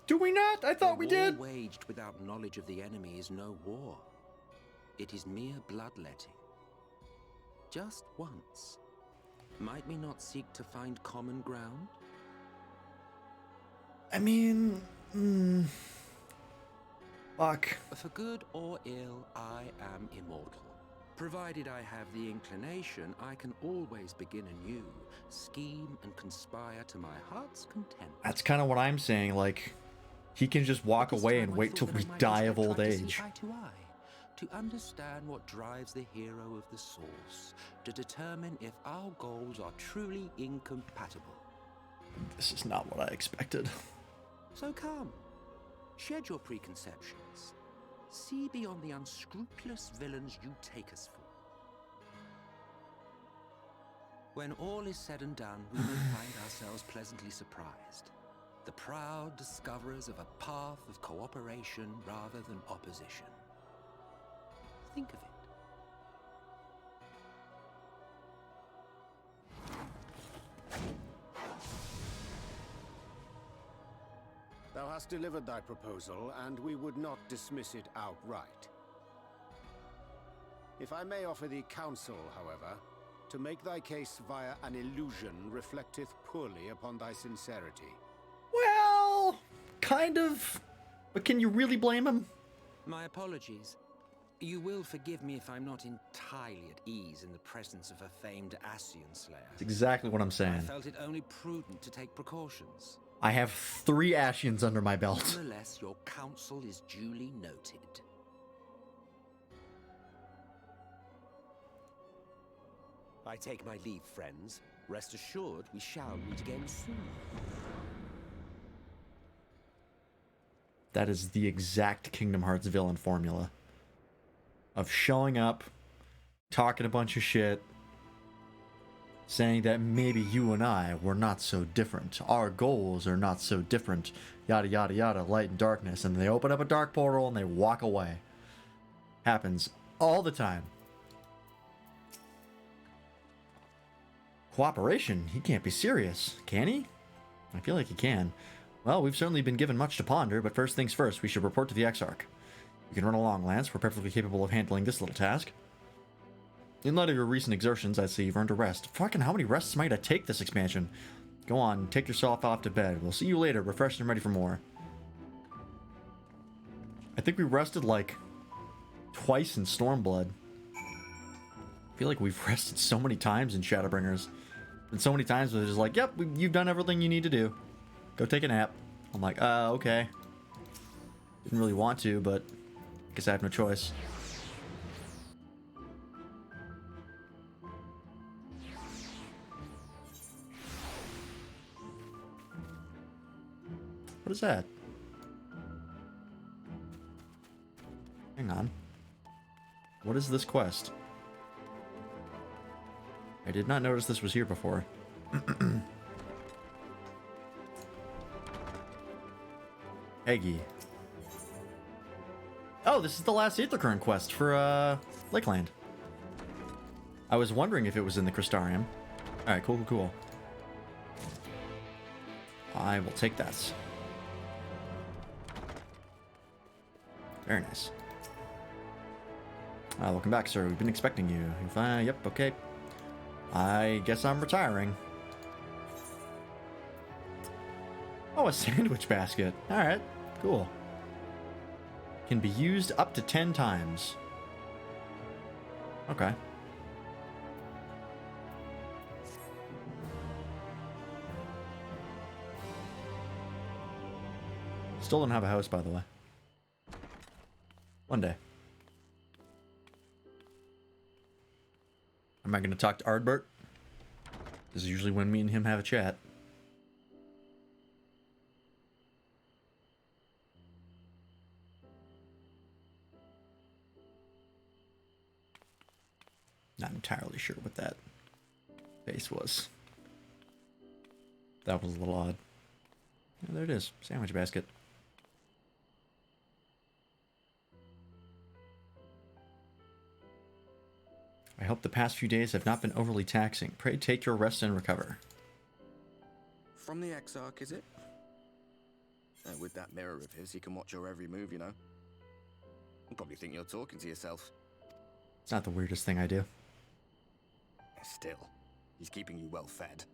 Do we not? I thought we did. A war waged without knowledge of the enemy is no war. It is mere bloodletting. just once. Might we not seek to find common ground? I mean, fuck. For good or ill, I am immortal. Provided I have the inclination, I can always begin anew, scheme and conspire to my heart's content. That's kind of what I'm saying. Like, he can just walk away and wait till we die of old age. Eye to eye, to understand what drives the hero of the source, to determine if our goals are truly incompatible. This is not what I expected. So come, shed your preconceptions. See beyond the unscrupulous villains you take us for. When all is said and done, we may find ourselves pleasantly surprised. The proud discoverers of a path of cooperation rather than opposition. Think of it. Thou hast delivered thy proposal, and we would not dismiss it outright. If I may offer thee counsel, however, to make thy case via an illusion reflecteth poorly upon thy sincerity. Well, kind of. But can you really blame him? My apologies. You will forgive me if I'm not entirely at ease in the presence of a famed Ascian slayer. That's exactly what I'm I saying. felt it only prudent to take precautions. I have 3 Ascians under my belt. Nonetheless, your counsel is duly noted. I take my leave, friends. Rest assured, we shall meet again soon. That is the exact Kingdom Hearts villain formula. Of showing up, talking a bunch of shit, saying that maybe you and I were not so different. Our goals are not so different. Yada, yada, yada, light and darkness. And they open up a dark portal and they walk away. Happens all the time. Cooperation? He can't be serious, can he? I feel like he can. Well, we've certainly been given much to ponder, but first things first, we should report to the Exarch. You can run along, Lance. We're perfectly capable of handling this little task. In light of your recent exertions, I'd say you've earned a rest. Fucking how many rests might I take this expansion? Go on, take yourself off to bed. We'll see you later, refreshed and ready for more. I think we rested like twice in Stormblood. I feel like we've rested so many times in Shadowbringers. And so many times where they're just like, yep, you've done everything you need to do. Go take a nap. I'm like, okay. Didn't really want to, but I guess I have no choice. What is that? Hang on. What is this quest? I did not notice this was here before. Peggy. Oh, this is the last Aethercurrent quest for Lakeland. I was wondering if it was in the Crystarium. Alright, cool. I will take that. Very nice. Welcome back, sir. We've been expecting you. Yep, okay. I guess I'm retiring. Oh, a sandwich basket. Alright, cool. Can be used up to 10 times. Okay. Still don't have a house, by the way. One day. Am I going to talk to Ardbert? This is usually when me and him have a chat. Not entirely sure what that face was. That was a little odd. Yeah, there it is. Sandwich basket. I hope the past few days have not been overly taxing. Pray take your rest and recover. From the Exarch, is it? With that mirror of his, he can watch your every move, you know. You'll probably think you're talking to yourself. It's not the weirdest thing I do. Still, he's keeping you well fed.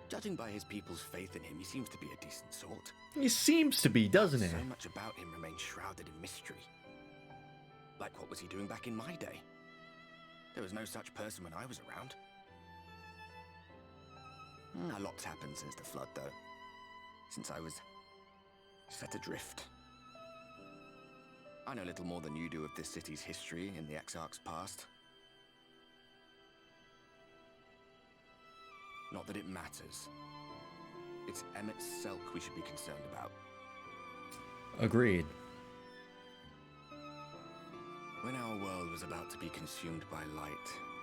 Judging by his people's faith in him, he seems to be a decent sort. He seems to be, doesn't he? So much about him remains shrouded in mystery. Like, what was he doing back in my day? There was no such person when I was around. A lot's happened since the flood, though. Since I was set adrift. I know little more than you do of this city's history in the Exarch's past. Not that it matters. It's Emmett Selk we should be concerned about. Agreed. When our world was about to be consumed by light,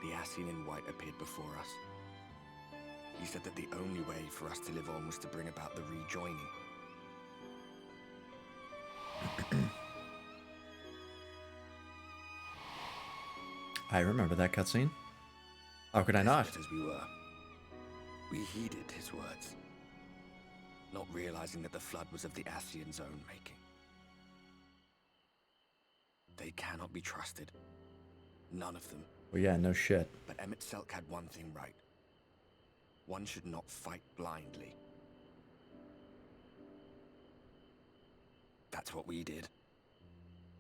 the Ascian in white appeared before us. He said that the only way for us to live on was to bring about the rejoining. I remember that cutscene. How could I not? Desperate as we were, we heeded his words, not realizing that the flood was of the Ascian's own making. They cannot be trusted. None of them. Well, yeah, no shit. But Emmett Selk had one thing right. One should not fight blindly. That's what we did.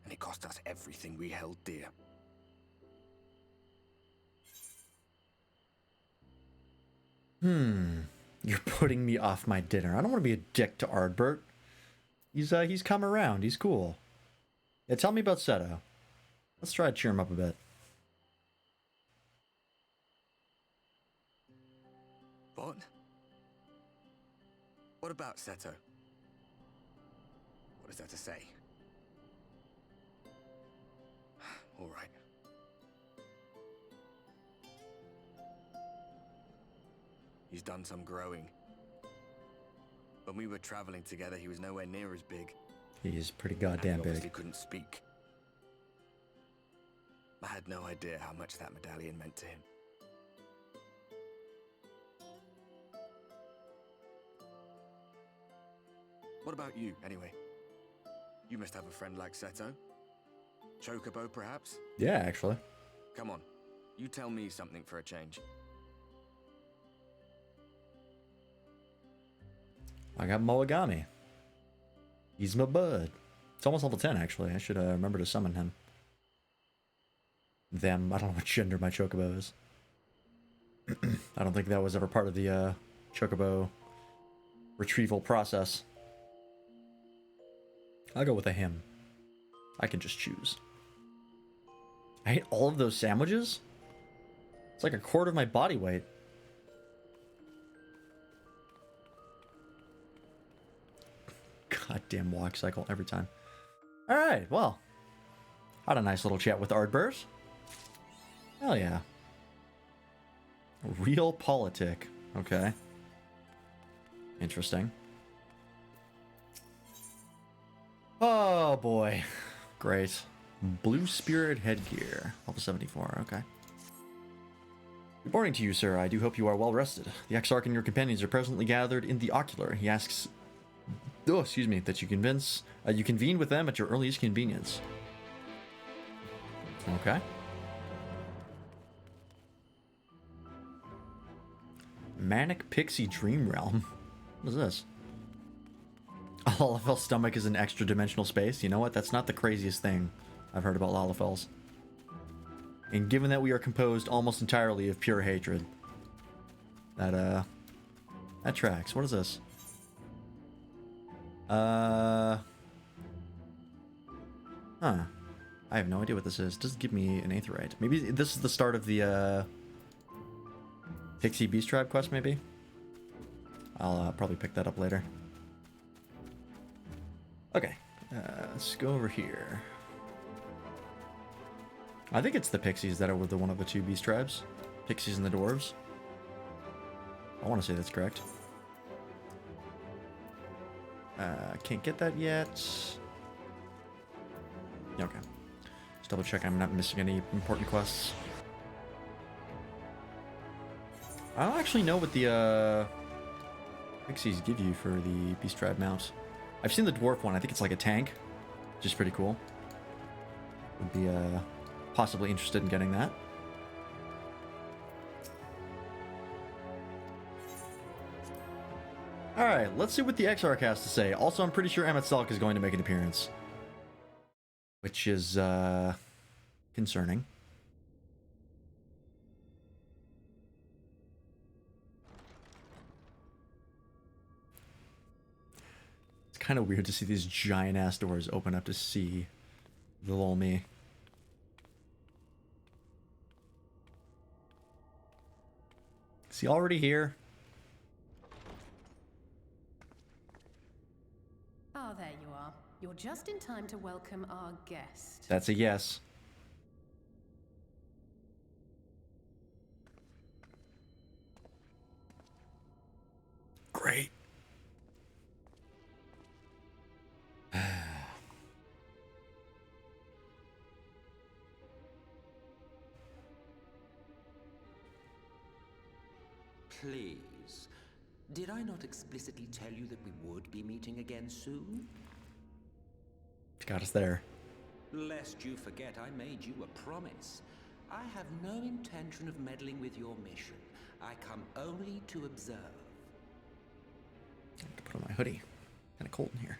And it cost us everything we held dear. You're putting me off my dinner. I don't want to be a dick to Ardbert. He's come around. He's cool. Yeah, tell me about Seto. Let's try to cheer him up a bit. What? What about Seto? What is there to say? All right. He's done some growing. When we were traveling together, he was nowhere near as big. He's pretty goddamn He obviously big. couldn't speak. I had no idea how much that medallion meant to him. What about you, anyway? You must have a friend like Seto. Chocobo, perhaps? Yeah, actually. Come on, you tell me something for a change. I got Moagami. He's my bud. It's almost level 10, actually. I should remember to summon him. Them. I don't know what gender my Chocobo is. I don't think that was ever part of the Chocobo retrieval process. I'll go with a him. I can just choose. I ate all of those sandwiches? It's like a quarter of my body weight. Goddamn walk cycle every time. Alright, well. Had a nice little chat with Ardbert. Hell yeah. Real politic. Okay. Interesting. Oh boy. Great. Blue Spirit headgear. Level 74, okay. Good morning to you, sir. I do hope you are well rested. The Exarch and your companions are presently gathered in the Ocular. He asks... Oh, excuse me, that you convene with them at your earliest convenience. Okay. Manic Pixie Dream Realm. What is this? Lalafel's stomach is an extra dimensional space. You know what? That's not the craziest thing I've heard about Lalafels. And given that we are composed almost entirely of pure hatred, that tracks. What is this? Huh. I have no idea what this is. It doesn't give me an aetheryte. Maybe this is the start of the, Pixie Beast Tribe quest, maybe? I'll probably pick that up later. Okay. Let's go over here. I think it's the Pixies that are with one of the two Beast Tribes. Pixies and the Dwarves. I want to say that's correct. Can't get that yet. Okay. Just double check I'm not missing any important quests. I don't actually know what the Pixies give you for the Beast Tribe mount. I've seen the Dwarf one. I think it's like a tank, which is pretty cool. Would be possibly interested in getting that. Alright, let's see what the Exarch has to say. Also, I'm pretty sure Emmett Selk is going to make an appearance. Which is, concerning. It's kind of weird to see these giant-ass doors open up to see the little me. Is he already here? Ah, there you are. You're just in time to welcome our guest. That's a yes. Great. Please. Did I not explicitly tell you that we would be meeting again soon? Got us there. Lest you forget, I made you a promise. I have no intention of meddling with your mission. I come only to observe. I have to put on my hoodie. Kind of cold in here.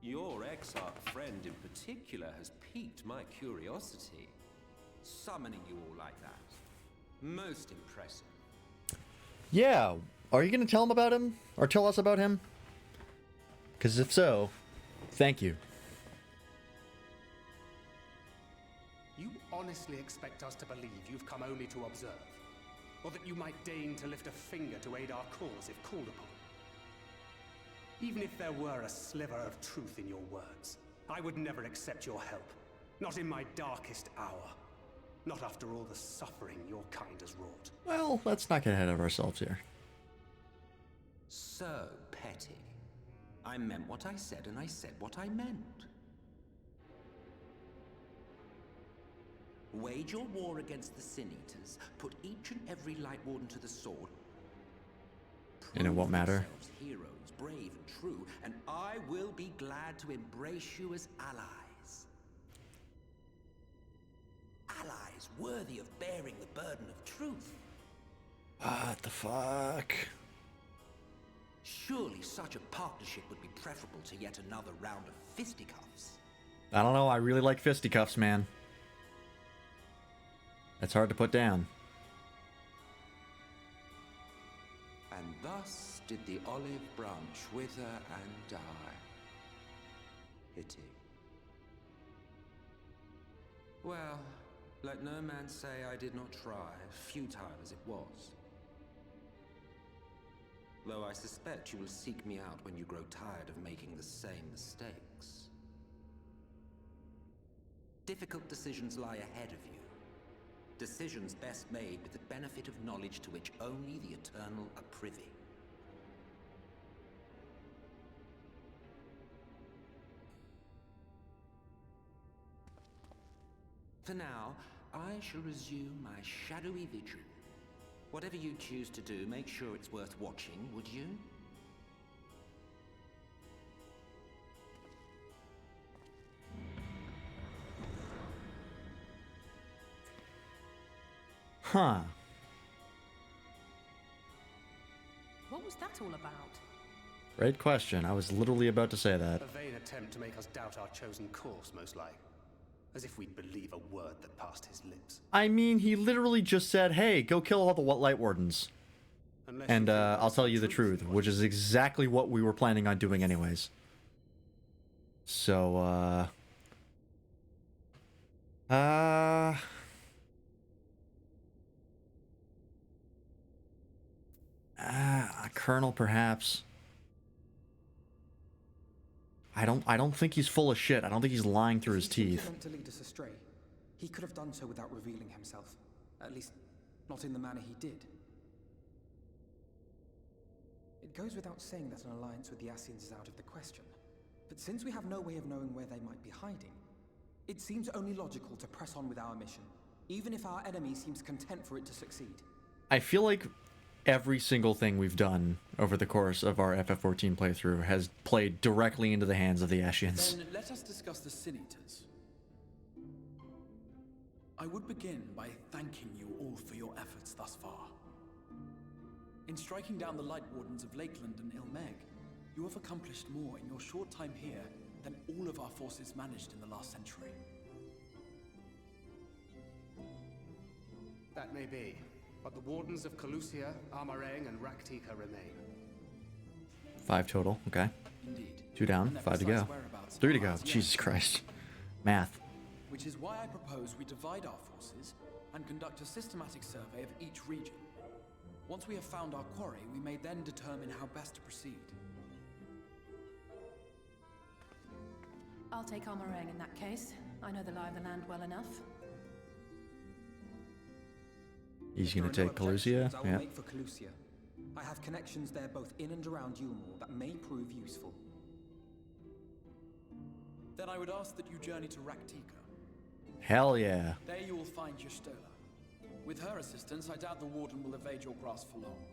Your Exarch friend in particular has piqued my curiosity. Summoning you all like that. Most impressive. Yeah. Are you going to tell him about him? Or tell us about him? Because if so, thank you. You honestly expect us to believe you've come only to observe? Or that you might deign to lift a finger to aid our cause if called upon? Even if there were a sliver of truth in your words, I would never accept your help. Not in my darkest hour. Not after all the suffering your kind has wrought. Well, let's not get ahead of ourselves here. So petty. I meant what I said, and I said what I meant. Wage your war against the Sin Eaters, put each and every Light Warden to the sword. And it won't matter. Heroes, brave and true, and I will be glad to embrace you as allies. Allies worthy of bearing the burden of truth. What the fuck? Surely such a partnership would be preferable to yet another round of fisticuffs. I don't know, I really like fisticuffs, man. That's hard to put down. And thus did the olive branch wither and die. Pity. Well, let no man say I did not try, futile as it was. Though I suspect you will seek me out when you grow tired of making the same mistakes. Difficult decisions lie ahead of you. Decisions best made with the benefit of knowledge to which only the Eternal are privy. For now, I shall resume my shadowy vigil. Whatever you choose to do, make sure it's worth watching, would you? Huh. What was that all about? Great question. I was literally about to say that. A vain attempt to make us doubt our chosen course, most like. As if we'd believe a word that passed his lips. I mean, he literally just said, hey, go kill all the Light Wardens. And I'll tell you the truth, which is exactly what we were planning on doing anyways. So, a colonel, perhaps. I don't think he's full of shit. I don't think he's lying through his teeth. To lead us astray. He could have done so without revealing himself. At least, not in the manner he did. It goes without saying that an alliance with the Ascians is out of the question. But since we have no way of knowing where they might be hiding, it seems only logical to press on with our mission, even if our enemy seems content for it to succeed. I feel like every single thing we've done over the course of our FF14 playthrough has played directly into the hands of the Ascians. Then let us discuss the Sin Eaters. I would begin by thanking you all for your efforts thus far. In striking down the Light Wardens of Lakeland and Ilmeg, you have accomplished more in your short time here than all of our forces managed in the last century. That may be, but the Wardens of Calusia, Armarang, and Raktika remain. 5 total, okay. Indeed. 2 down, 5 to go. 3 to go, Jesus Christ. Math. Which is why I propose we divide our forces and conduct a systematic survey of each region. Once we have found our quarry, we may then determine how best to proceed. I'll take Armarang in that case. I know the lie of the land well enough. He's gonna take Calusia? I will Yeah. make for Calusia. I have connections there both in and around Yulmore that may prove useful. Then I would ask that you journey to Raktika. Hell yeah. There you will find Y'shtola. With her assistance, I doubt the Warden will evade your grasp for long.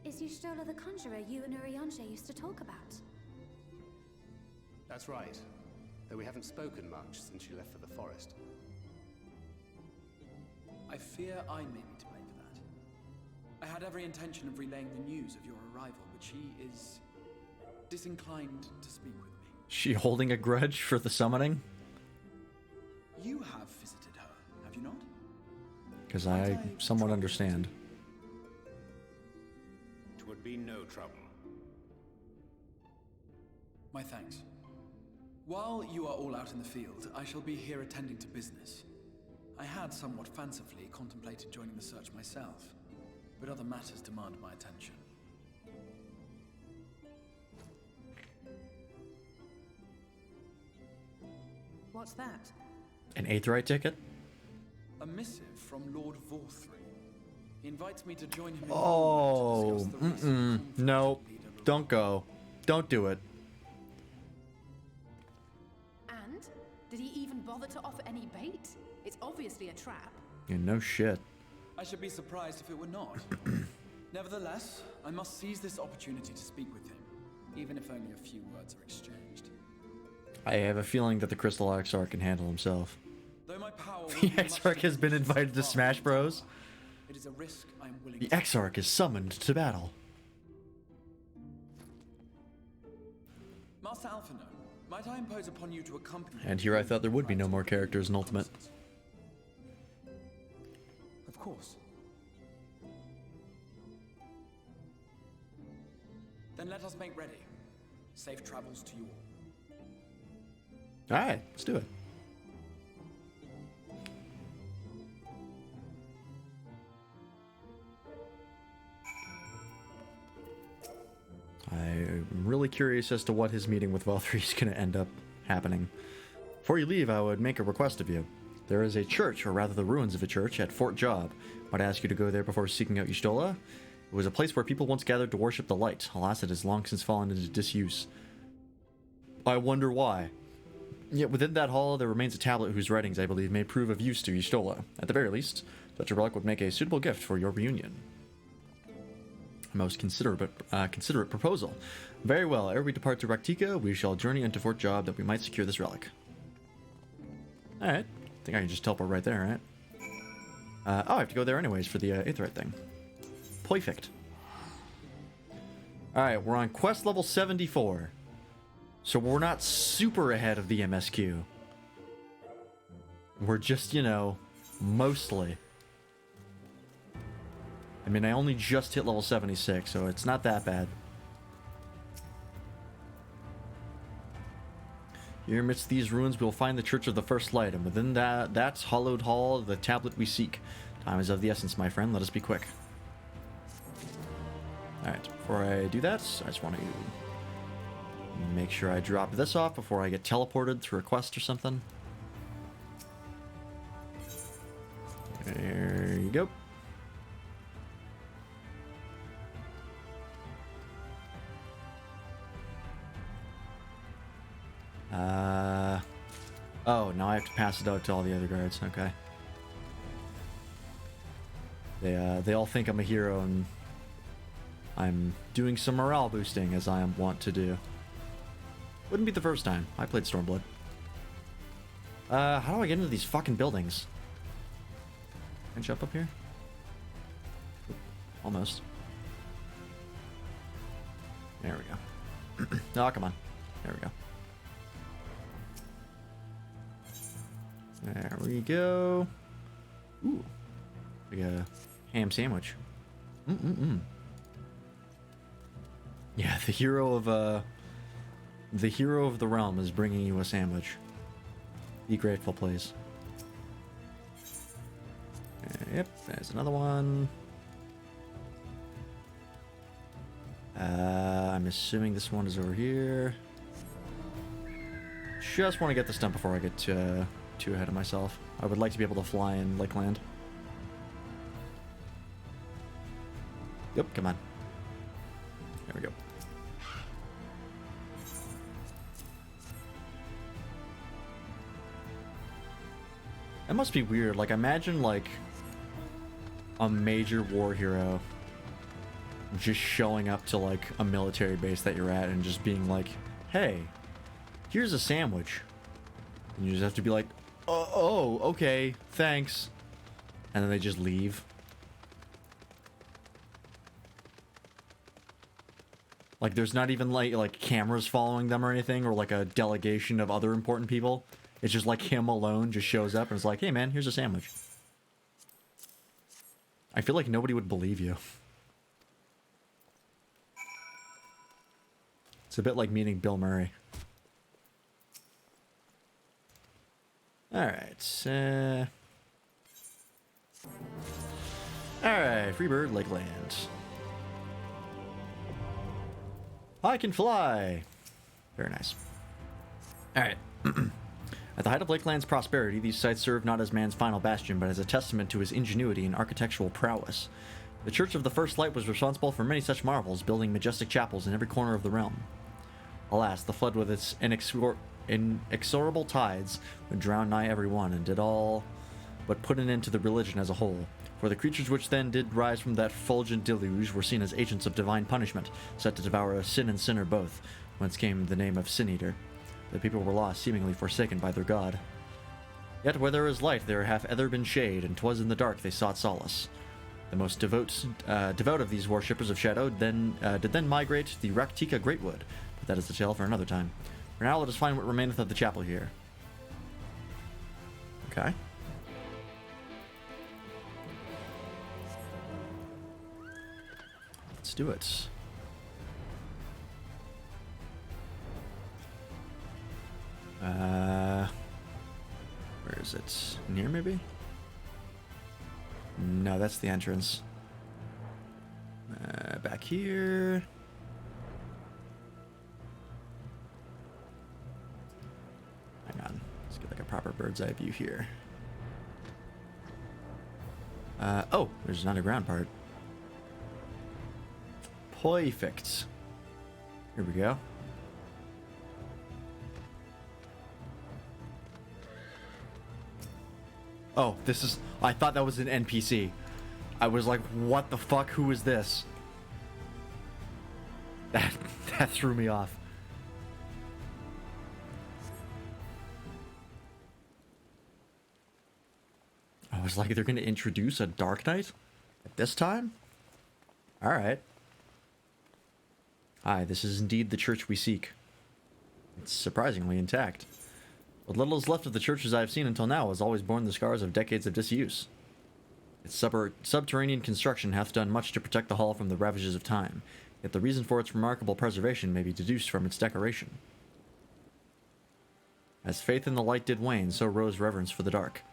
Is Y'shtola the conjurer you and Urianger used to talk about? That's right, though we haven't spoken much since she left for the forest. I fear I may be to blame for that. I had every intention of relaying the news of your arrival, but she is disinclined to speak with me. She holding a grudge for the summoning? You have visited her, have you not? Because I somewhat understand. Twould be no trouble. My thanks. While you are all out in the field, I shall be here attending to business. I had somewhat fancifully contemplated joining the search myself, but other matters demand my attention. What's that? An Aetheryte ticket? A missive from Lord Vorthry. He invites me to join him in Oh, to discuss the recent no. Don't go. Don't do it. And? Did he even bother to offer any bait? It's obviously a trap. Yeah, no shit. I should be surprised if it were not. Nevertheless, I must seize this opportunity to speak with him, even if only a few words are exchanged. I have a feeling that the Crystal Exarch can handle himself. Though my power The Exarch has been invited to Smash Bros. It is a risk I am willing The to Exarch is summoned to battle. Master Alphino, might I impose upon you to accompany me? And here I thought there would be no more characters in Ultimate. Of course. Then let us make ready. Safe travels to you all. Alright, let's do it. I'm really curious as to what his meeting with Valkyrie is going to end up happening. Before you leave, I would make a request of you. There is a church, or rather the ruins of a church, at Fort Job. I'd ask you to go there before seeking out Y'shtola. It was a place where people once gathered to worship the light. Alas, it has long since fallen into disuse. I wonder why. Yet within that hall there remains a tablet whose writings, I believe, may prove of use to Y'shtola. At the very least, such a relic would make a suitable gift for your reunion. A most considerate proposal. Very well, ere we depart to Raktika, we shall journey into Fort Job that we might secure this relic. Alright, I think I can just teleport right there, right? Oh, I have to go there anyways for the Aetheryte thing. Perfect. Alright, we're on quest level 74. So we're not super ahead of the MSQ. We're just, you know, mostly. I mean, I only just hit level 76, so it's not that bad. Here amidst these ruins, we will find the Church of the First Light, and within that's hallowed hall, the tablet we seek. Time is of the essence, my friend. Let us be quick. Alright, before I do that, I just want to make sure I drop this off before I get teleported through a quest or something. There you go. Oh, now I have to pass it out to all the other guards. Okay. They all think I'm a hero and I'm doing some morale boosting as I am wont to do. Wouldn't be the first time. I played Stormblood. How do I get into these fucking buildings? Can I jump up here? Almost. There we go. Oh, come on. There we go. There we go. Ooh. We got a ham sandwich. Yeah, the hero of the realm is bringing you a sandwich. Be grateful, please. Yep, there's another one. I'm assuming this one is over here. Just want to get this done before I get too ahead of myself. I would like to be able to fly in Lakeland. Yep, come on. There we go. That must be weird. Like, imagine, like, a major war hero just showing up to, like, a military base that you're at and just being like, hey, here's a sandwich. And you just have to be like, oh, okay, thanks. And then they just leave. Like, there's not even, like cameras following them or anything, or, like, a delegation of other important people. It's just, like, him alone just shows up and is like, hey, man, here's a sandwich. I feel like nobody would believe you. It's a bit like meeting Bill Murray. Alright, Alright, Freebird Lakeland. I can fly! Very nice. Alright. At the height of Lakeland's prosperity, these sites served not as man's final bastion, but as a testament to his ingenuity and architectural prowess. The Church of the First Light was responsible for many such marvels, building majestic chapels in every corner of the realm. Alas, the flood with its inexorable tides would drown nigh every one, and did all but put an end to the religion as a whole. For the creatures which then did rise from that fulgent deluge were seen as agents of divine punishment, set to devour sin and sinner both, whence came the name of Sin-Eater. The people were lost, seemingly forsaken by their god. Yet where there is light, there hath ever been shade, and 'twas in the dark they sought solace. The most devout of these worshippers of shadow did then migrate to the Raktika Greatwood, but that is a tale for another time. For now, let us find what remaineth of the chapel here. Okay. Let's do it. Where is it? In here, maybe? No, that's the entrance. Back here. Hang on. Let's get like a proper bird's eye view here. Oh, there's an underground part. Perfect. Here we go. Oh, this is... I thought that was an NPC. I was like, what the fuck? Who is this? That threw me off. I was like, they're going to introduce a Dark Knight? At this time? Alright. Aye, this is indeed the church we seek. It's surprisingly intact. What little is left of the churches I have seen until now has always borne the scars of decades of disuse. Its subterranean construction hath done much to protect the hall from the ravages of time, yet the reason for its remarkable preservation may be deduced from its decoration. As faith in the light did wane, so rose reverence for the dark,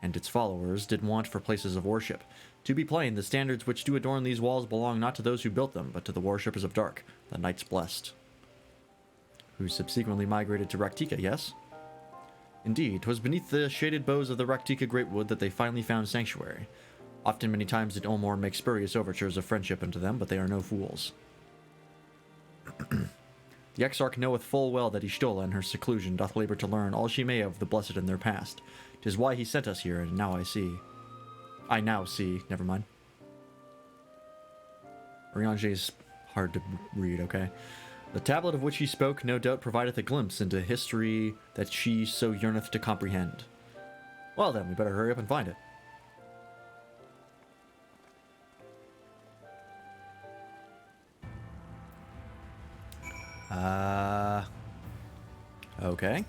and its followers did want for places of worship. To be plain, the standards which do adorn these walls belong not to those who built them, but to the worshippers of dark, the knights blessed, who subsequently migrated to Raktika, yes? Indeed, 'twas beneath the shaded boughs of the Raktika Greatwood that they finally found sanctuary. Often many times did Ulmor make spurious overtures of friendship unto them, but they are no fools. The Exarch knoweth full well that Y'shtola in her seclusion doth labor to learn all she may of the blessed in their past. 'Tis why he sent us here, and now I now see, never mind. Oriange's hard to read, okay? The tablet of which he spoke no doubt provideth a glimpse into history that she so yearneth to comprehend. Well then, we better hurry up and find it. Okay.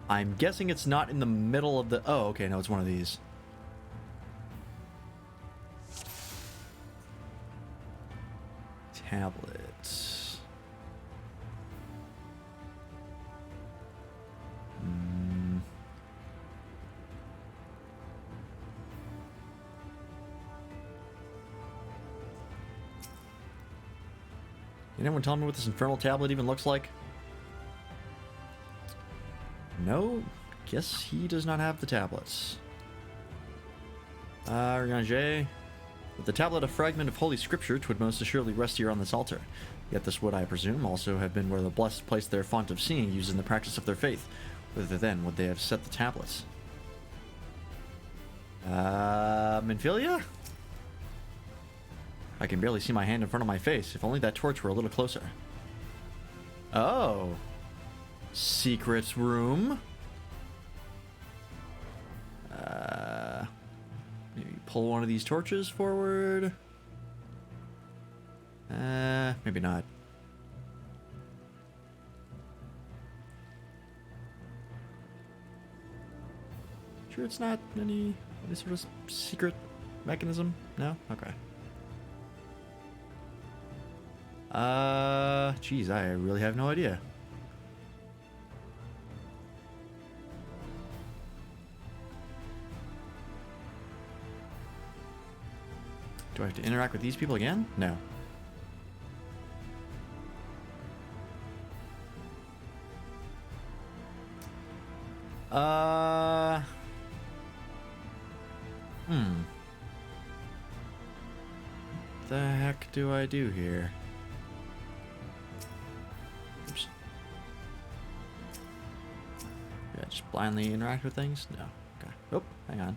I'm guessing it's not in the middle of the... Oh, okay, no, it's one of these. Tablets. Can anyone tell me what this infernal tablet even looks like? No, guess he does not have the tablets. Rianger. With the tablet, a fragment of holy scripture, 'twould most assuredly rest here on this altar. Yet this would, I presume, also have been where the blessed placed their font of seeing used in the practice of their faith. Whither then would they have set the tablets? Minfilia? I can barely see my hand in front of my face. If only that torch were a little closer. Oh. Secret room. Maybe pull one of these torches forward. Maybe not. Sure it's not any sort of secret mechanism? No? Okay. Geez, I really have no idea. Do I have to interact with these people again? No. What the heck do I do here? Oops. Yeah, just blindly interact with things? No. Okay. Oh, hang on.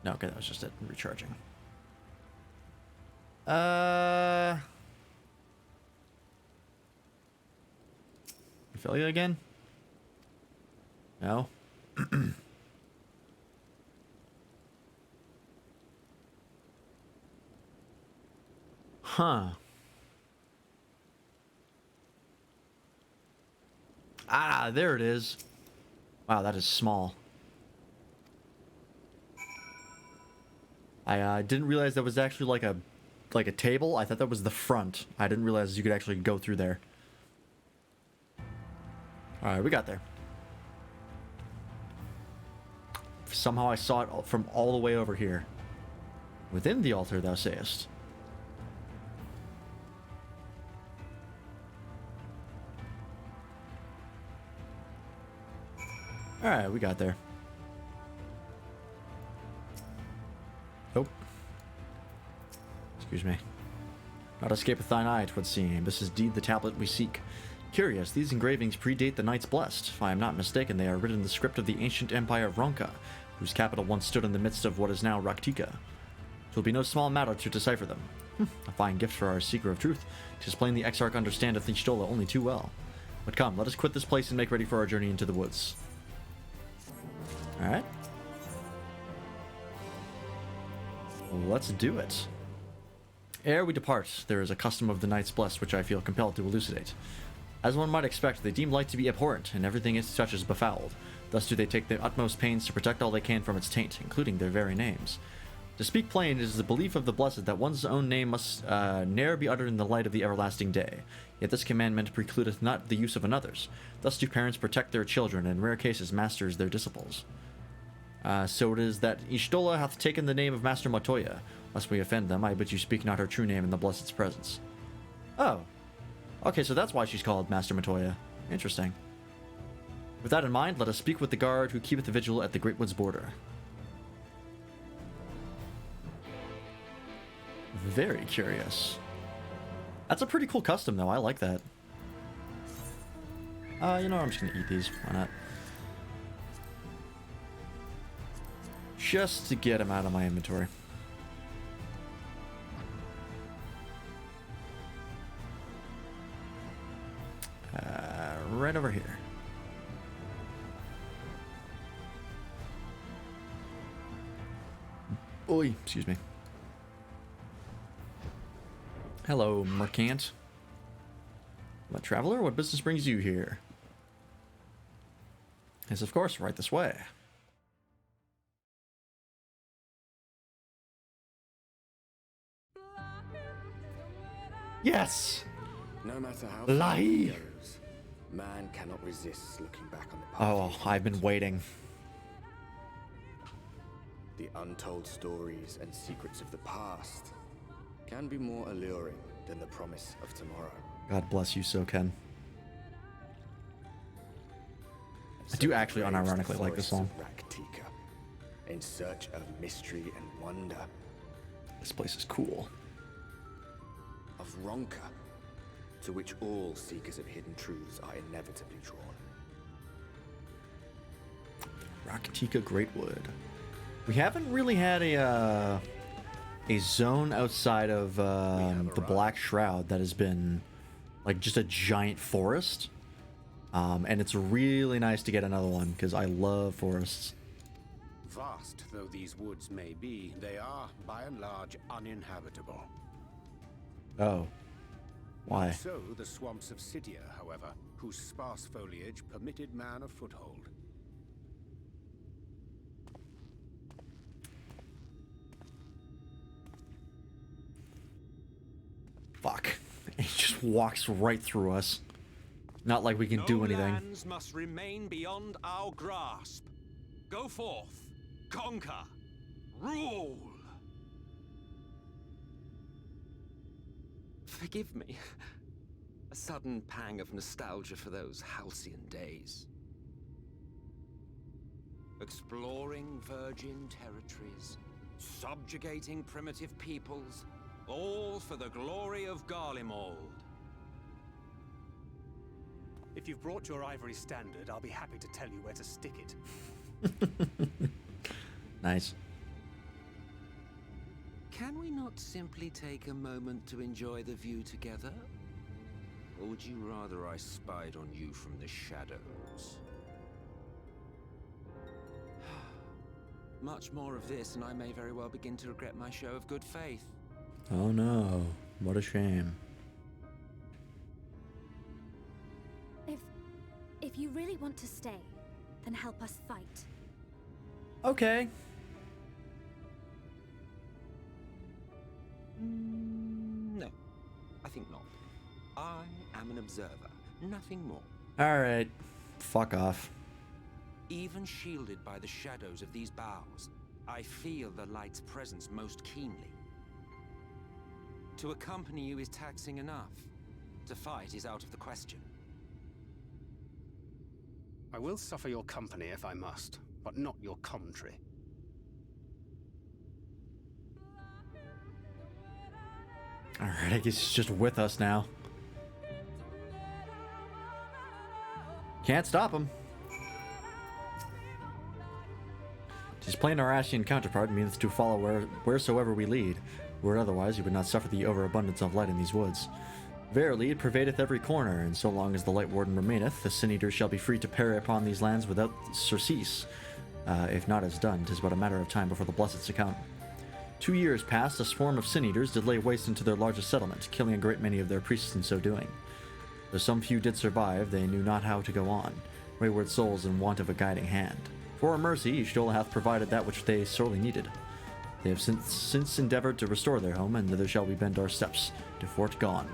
No, okay, that was just it. Recharging. Ophelia again? No. Huh. Ah, there it is. Wow, that is small. I didn't realize that was actually like a table. I thought that was the front. I didn't realize you could actually go through there. Alright, we got there. Somehow I saw it from all the way over here. Within the altar, thou sayest. Alright, we got there. Oh. Excuse me. Not escapeth thine eye, 'twould seem. This is indeed the tablet we seek. Curious, these engravings predate the Knights Blessed. If I am not mistaken, they are written in the script of the ancient empire of Ronka, whose capital once stood in the midst of what is now Raktika. 'Twill be no small matter to decipher them. A fine gift for our seeker of truth. 'Tis plain the Exarch understandeth Y'shtola only too well. But come, let us quit this place and make ready for our journey into the woods. Alright. Let's do it. Ere we depart, there is a custom of the Knights Blessed which I feel compelled to elucidate. As one might expect, they deem light to be abhorrent, and everything it touches befouled. Thus do they take the utmost pains to protect all they can from its taint, including their very names. To speak plain, it is the belief of the Blessed that one's own name must ne'er be uttered in the light of the everlasting day. Yet this commandment precludeth not the use of another's. Thus do parents protect their children, and in rare cases masters their disciples. So it is that Y'shtola hath taken the name of Master Matoya. Lest we offend them, I bid you speak not her true name in the Blessed's presence. Oh. Okay, so that's why she's called Master Matoya. Interesting. With that in mind, let us speak with the guard who keepeth the vigil at the Great Wood's border. Very curious. That's a pretty cool custom, though. I like that. You know what? I'm just gonna eat these. Why not? Just to get them out of my inventory. right over here. Oi, excuse me. Hello, merchant. What traveler? What business brings you here? Yes, of course, right this way. Yes! No matter how Lie. far it goes, man cannot resist looking back on the path. Oh, I've been waiting. The untold stories and secrets of the past can be more alluring than the promise of tomorrow. God bless you, Soken. I do actually unironically like this song. In search of mystery and wonder. This place is cool. Of Ronka, to which all seekers of hidden truths are inevitably drawn. Rakatika Greatwood. We haven't really had a zone outside of the Black Shroud that has been like just a giant forest. And it's really nice to get another one because I love forests. Vast though these woods may be, they are, by and large, uninhabitable. Oh. Why? So the swamps of Cydia, however, whose sparse foliage permitted man a foothold. Fuck. He just walks right through us. Not like we can do anything. Lands must remain beyond our grasp. Go forth, conquer, rule. Forgive me. A sudden pang of nostalgia for those halcyon days. Exploring virgin territories, subjugating primitive peoples, all for the glory of Garlemald. If you've brought your ivory standard, I'll be happy to tell you where to stick it. Nice. Can we not simply take a moment to enjoy the view together? Or would you rather I spied on you from the shadows? Much more of this, and I may very well begin to regret my show of good faith. Oh no, what a shame. If you really want to stay, then help us fight. Okay. No, I think not. I am an observer, nothing more. Alright, fuck off. Even shielded by the shadows of these boughs, I feel the light's presence most keenly. To accompany you is taxing enough. To fight is out of the question. I will suffer your company if I must, but not your commentary. Alright, I guess he's just with us now. Can't stop him. His plain Arashian counterpart means to follow wheresoever we lead, were otherwise he would not suffer the overabundance of light in these woods. Verily, it pervadeth every corner, and so long as the Light Warden remaineth, the Sin-Eaters shall be free to parry upon these lands without surcease. If not as done, 'tis but a matter of time before the Blessed succumb. 2 years past, a swarm of Sin-Eaters did lay waste into their largest settlement, killing a great many of their priests in so doing. Though some few did survive, they knew not how to go on, wayward souls in want of a guiding hand. For our mercy, Y'shtola hath provided that which they sorely needed. They have since endeavored to restore their home, and thither shall we bend our steps, to Fort Gone.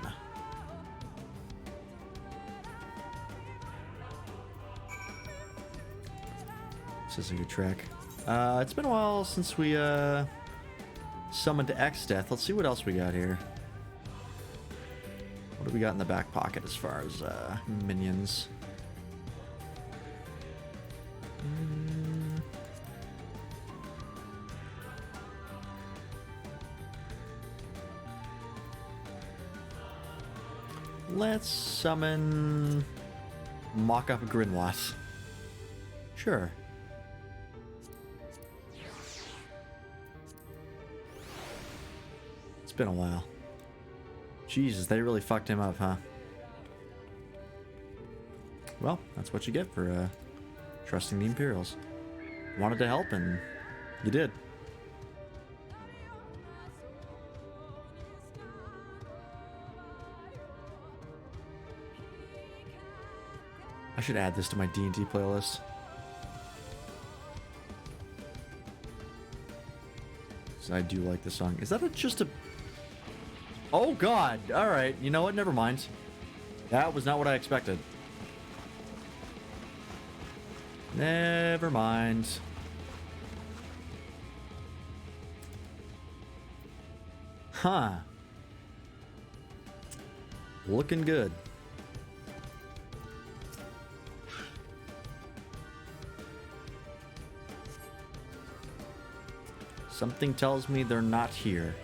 This is a good track. It's been a while since we summoned to X-Death. Let's see what else we got here. What do we got in the back pocket as far as minions? Let's summon mock-up Grinwat. Sure. It's been a while. Jesus, they really fucked him up, huh? Well, that's what you get for trusting the Imperials. Wanted to help, and you did. I should add this to my D&D playlist. I do like the song. Is that just a... Oh god! Alright, you know what? Never mind. That was not what I expected. Never mind. Huh. Looking good. Something tells me they're not here.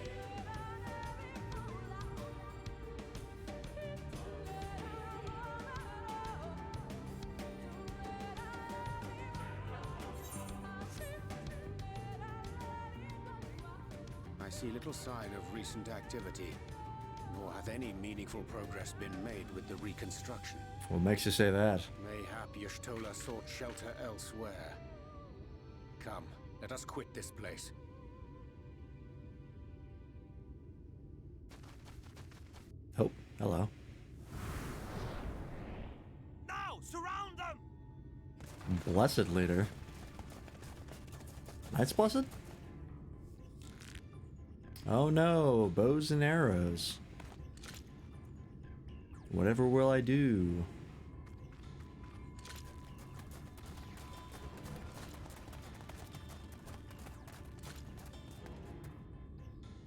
I see little sign of recent activity, nor hath any meaningful progress been made with the reconstruction. What makes you say that? Mayhap Y'shtola sought shelter elsewhere. Come, let us quit this place. Oh, hello. Now, surround them! Blessed leader. Knights Blessed? Oh no, bows and arrows. Whatever will I do?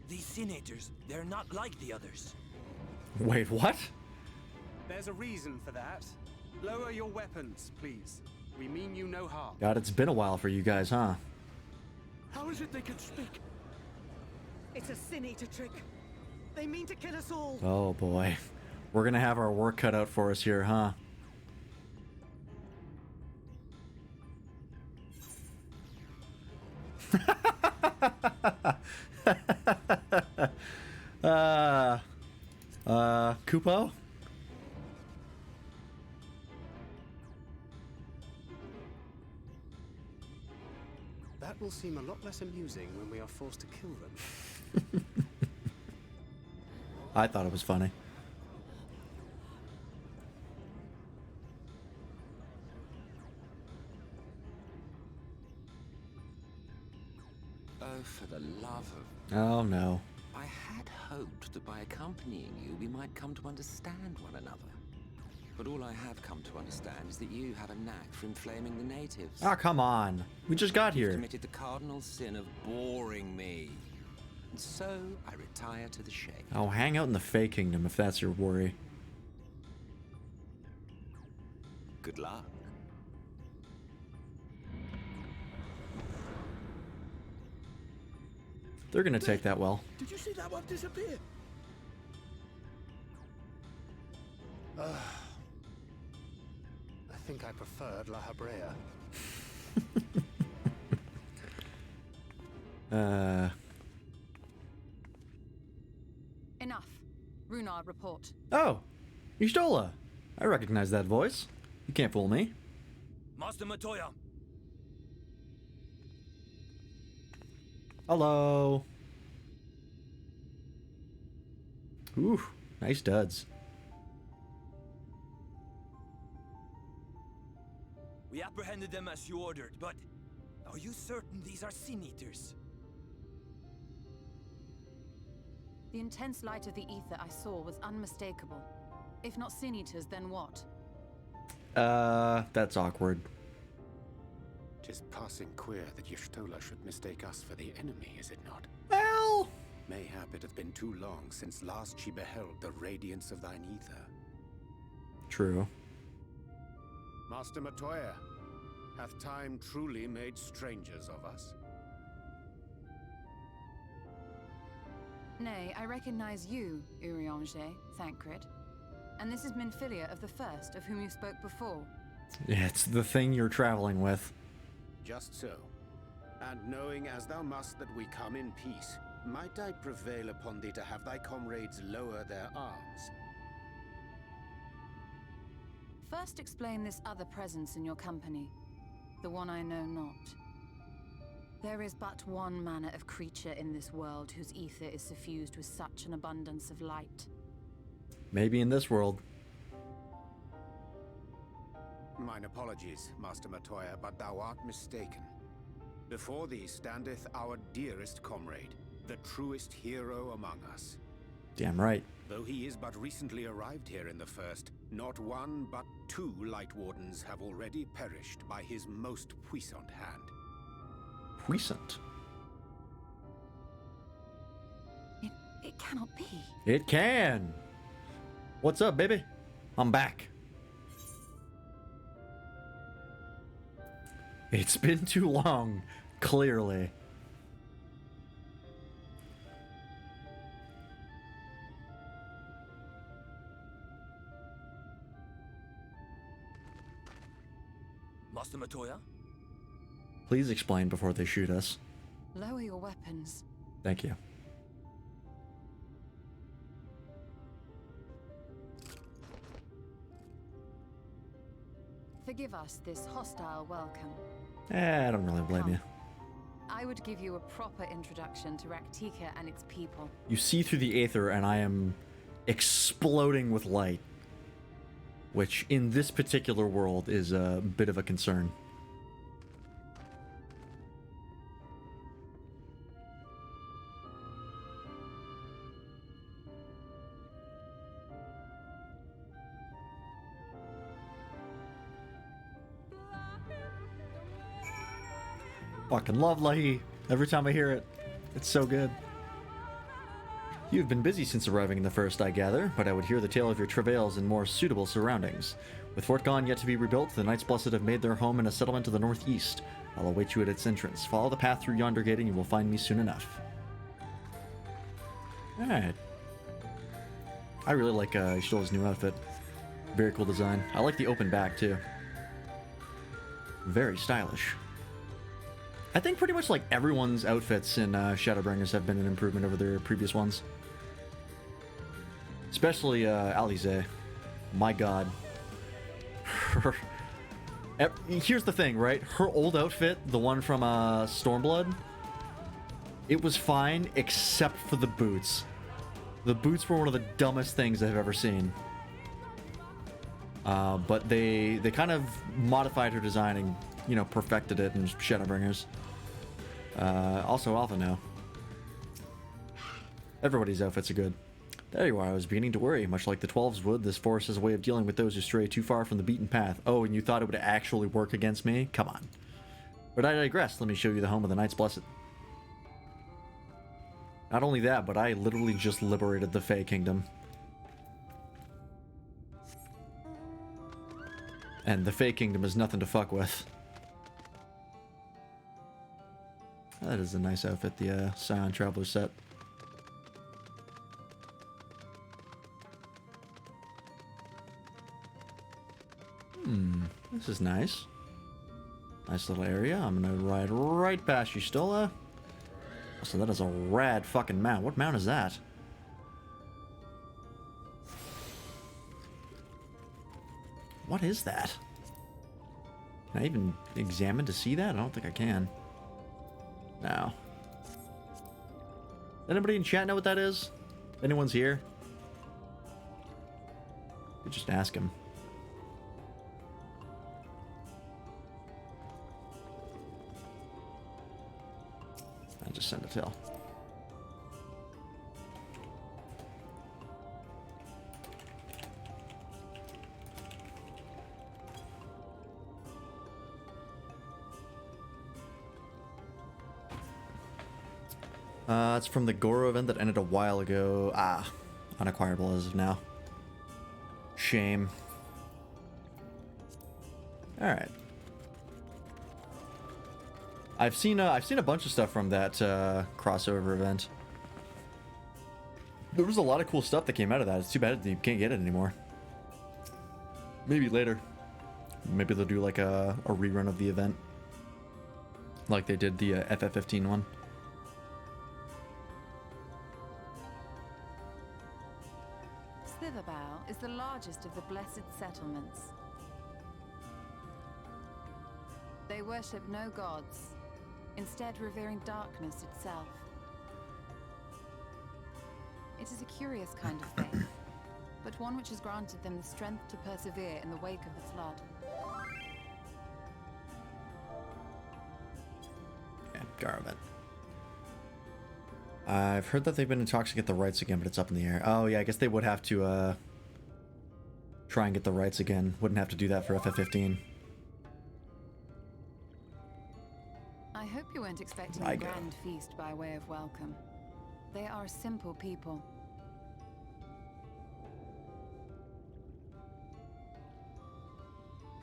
These senators, they're not like the others. Wait, what? There's a reason for that. Lower your weapons, please. We mean you no harm. God, it's been a while for you guys, huh? How is it they can speak? It's a sin eater trick. They mean to kill us all. Oh boy. We're gonna have our work cut out for us here, huh? Kupo? That will seem a lot less amusing when we are forced to kill them. I thought it was funny. Oh, for the love of... Oh no. I had hoped that by accompanying you, we might come to understand one another. But all I have come to understand is that you have a knack for inflaming the natives. Ah, come on. We just got You've here. committed the cardinal sin of boring me. And so, I retire to the shade. Oh, hang out in the Fey Kingdom if that's your worry. Good luck. They're gonna take that well. Did you see that one disappear? I think I preferred La Habrea. Enough. Runar, report. Oh, Y'shtola. I recognize that voice. You can't fool me. Master Matoya. Hello. Ooh, nice duds. We apprehended them as you ordered, but are you certain these are sin eaters? The intense light of the ether I saw was unmistakable. If not sin eaters, then what? That's awkward. 'Tis passing queer that Y'shtola should mistake us for the enemy, is it not? Well... Mayhap it hath been too long since last she beheld the radiance of thine ether. True. Master Matoya, hath time truly made strangers of us? Nay, I recognize you, Urianger, Thancred. And this is Minfilia of the First, of whom you spoke before. Yeah, it's the thing you're traveling with. Just so. And knowing as thou must that we come in peace, might I prevail upon thee to have thy comrades lower their arms? First explain this other presence in your company, the one I know not. There is but one manner of creature in this world whose ether is suffused with such an abundance of light. Maybe in this world. Mine apologies, Master Matoya, but thou art mistaken. Before thee standeth our dearest comrade, the truest hero among us. Damn right. Though he is but recently arrived here in the First, not one but two Light Wardens have already perished by his most puissant hand. Puissant? It cannot be. It can! What's up, baby? I'm back. It's been too long, clearly. Master Matoya? Please explain before they shoot us. Lower your weapons. Thank you. Forgive us this hostile welcome. I don't really blame you. I would give you a proper introduction to Raktika and its people. You see through the aether and I am exploding with light, which in this particular world is a bit of a concern. Fucking love Lahi. Every time I hear it, it's so good. You've been busy since arriving in the First, I gather, but I would hear the tale of your travails in more suitable surroundings. With Fort Gone yet to be rebuilt, the Knights Blessed have made their home in a settlement to the northeast. I'll await you at its entrance. Follow the path through yonder gate and you will find me soon enough. Alright. I really like Yshtila's new outfit. Very cool design. I like the open back, too. Very stylish. I think pretty much like everyone's outfits in Shadowbringers have been an improvement over their previous ones. Especially Alize. My god. Here's the thing, right? Her old outfit, the one from Stormblood, it was fine except for the boots. The boots were one of the dumbest things I've ever seen. But they kind of modified her design and, you know, perfected it in Shadowbringers. Also Alpha now. Everybody's outfits are good. There you are, I was beginning to worry. Much like the 12s would, this forest has a way of dealing with those who stray too far from the beaten path. Oh, and you thought it would actually work against me? Come on. But I digress. Let me show you the home of the Knights Blessed. Not only that, but I literally just liberated the Fey Kingdom. And the Fey Kingdom is nothing to fuck with. That is a nice outfit, the Scion Traveler set. This is nice. Nice little area. I'm gonna ride right past you, Stola. So that is a rad fucking mount. What mount is that? What is that? Can I even examine to see that? I don't think I can. No. Anybody in chat know what that is? If anyone's here? You just ask him. I just send a tell. It's from the Goro event that ended a while ago. Unacquirable as of now. Shame. All right. I've seen a bunch of stuff from that crossover event. There was a lot of cool stuff that came out of that. It's too bad you can't get it anymore. Maybe later. Maybe they'll do like a rerun of the event, like they did the FF15 one. Slitherbow is the largest of the blessed settlements. They worship no gods, instead revering darkness itself. It is a curious kind of faith, but one which has granted them the strength to persevere in the wake of the flood. Yeah, Garavan. I've heard that they've been in talks to get the rights again, but it's up in the air. Oh yeah, I guess they would have to try and get the rights again. Wouldn't have to do that for FF15. I hope you weren't expecting a grand feast by way of welcome. They are a simple people.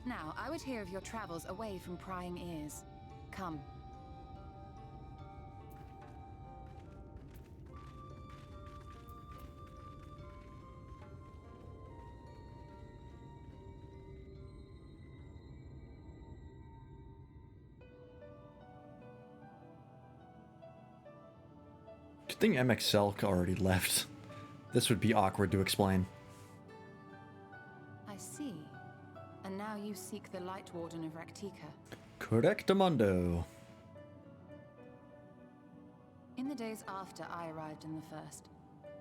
Now, I would hear of your travels away from prying ears. Come. Good thing MXL already left. This would be awkward to explain. I see. And now you seek the Light Warden of Raktika. Correctamundo. In the days after I arrived in the First,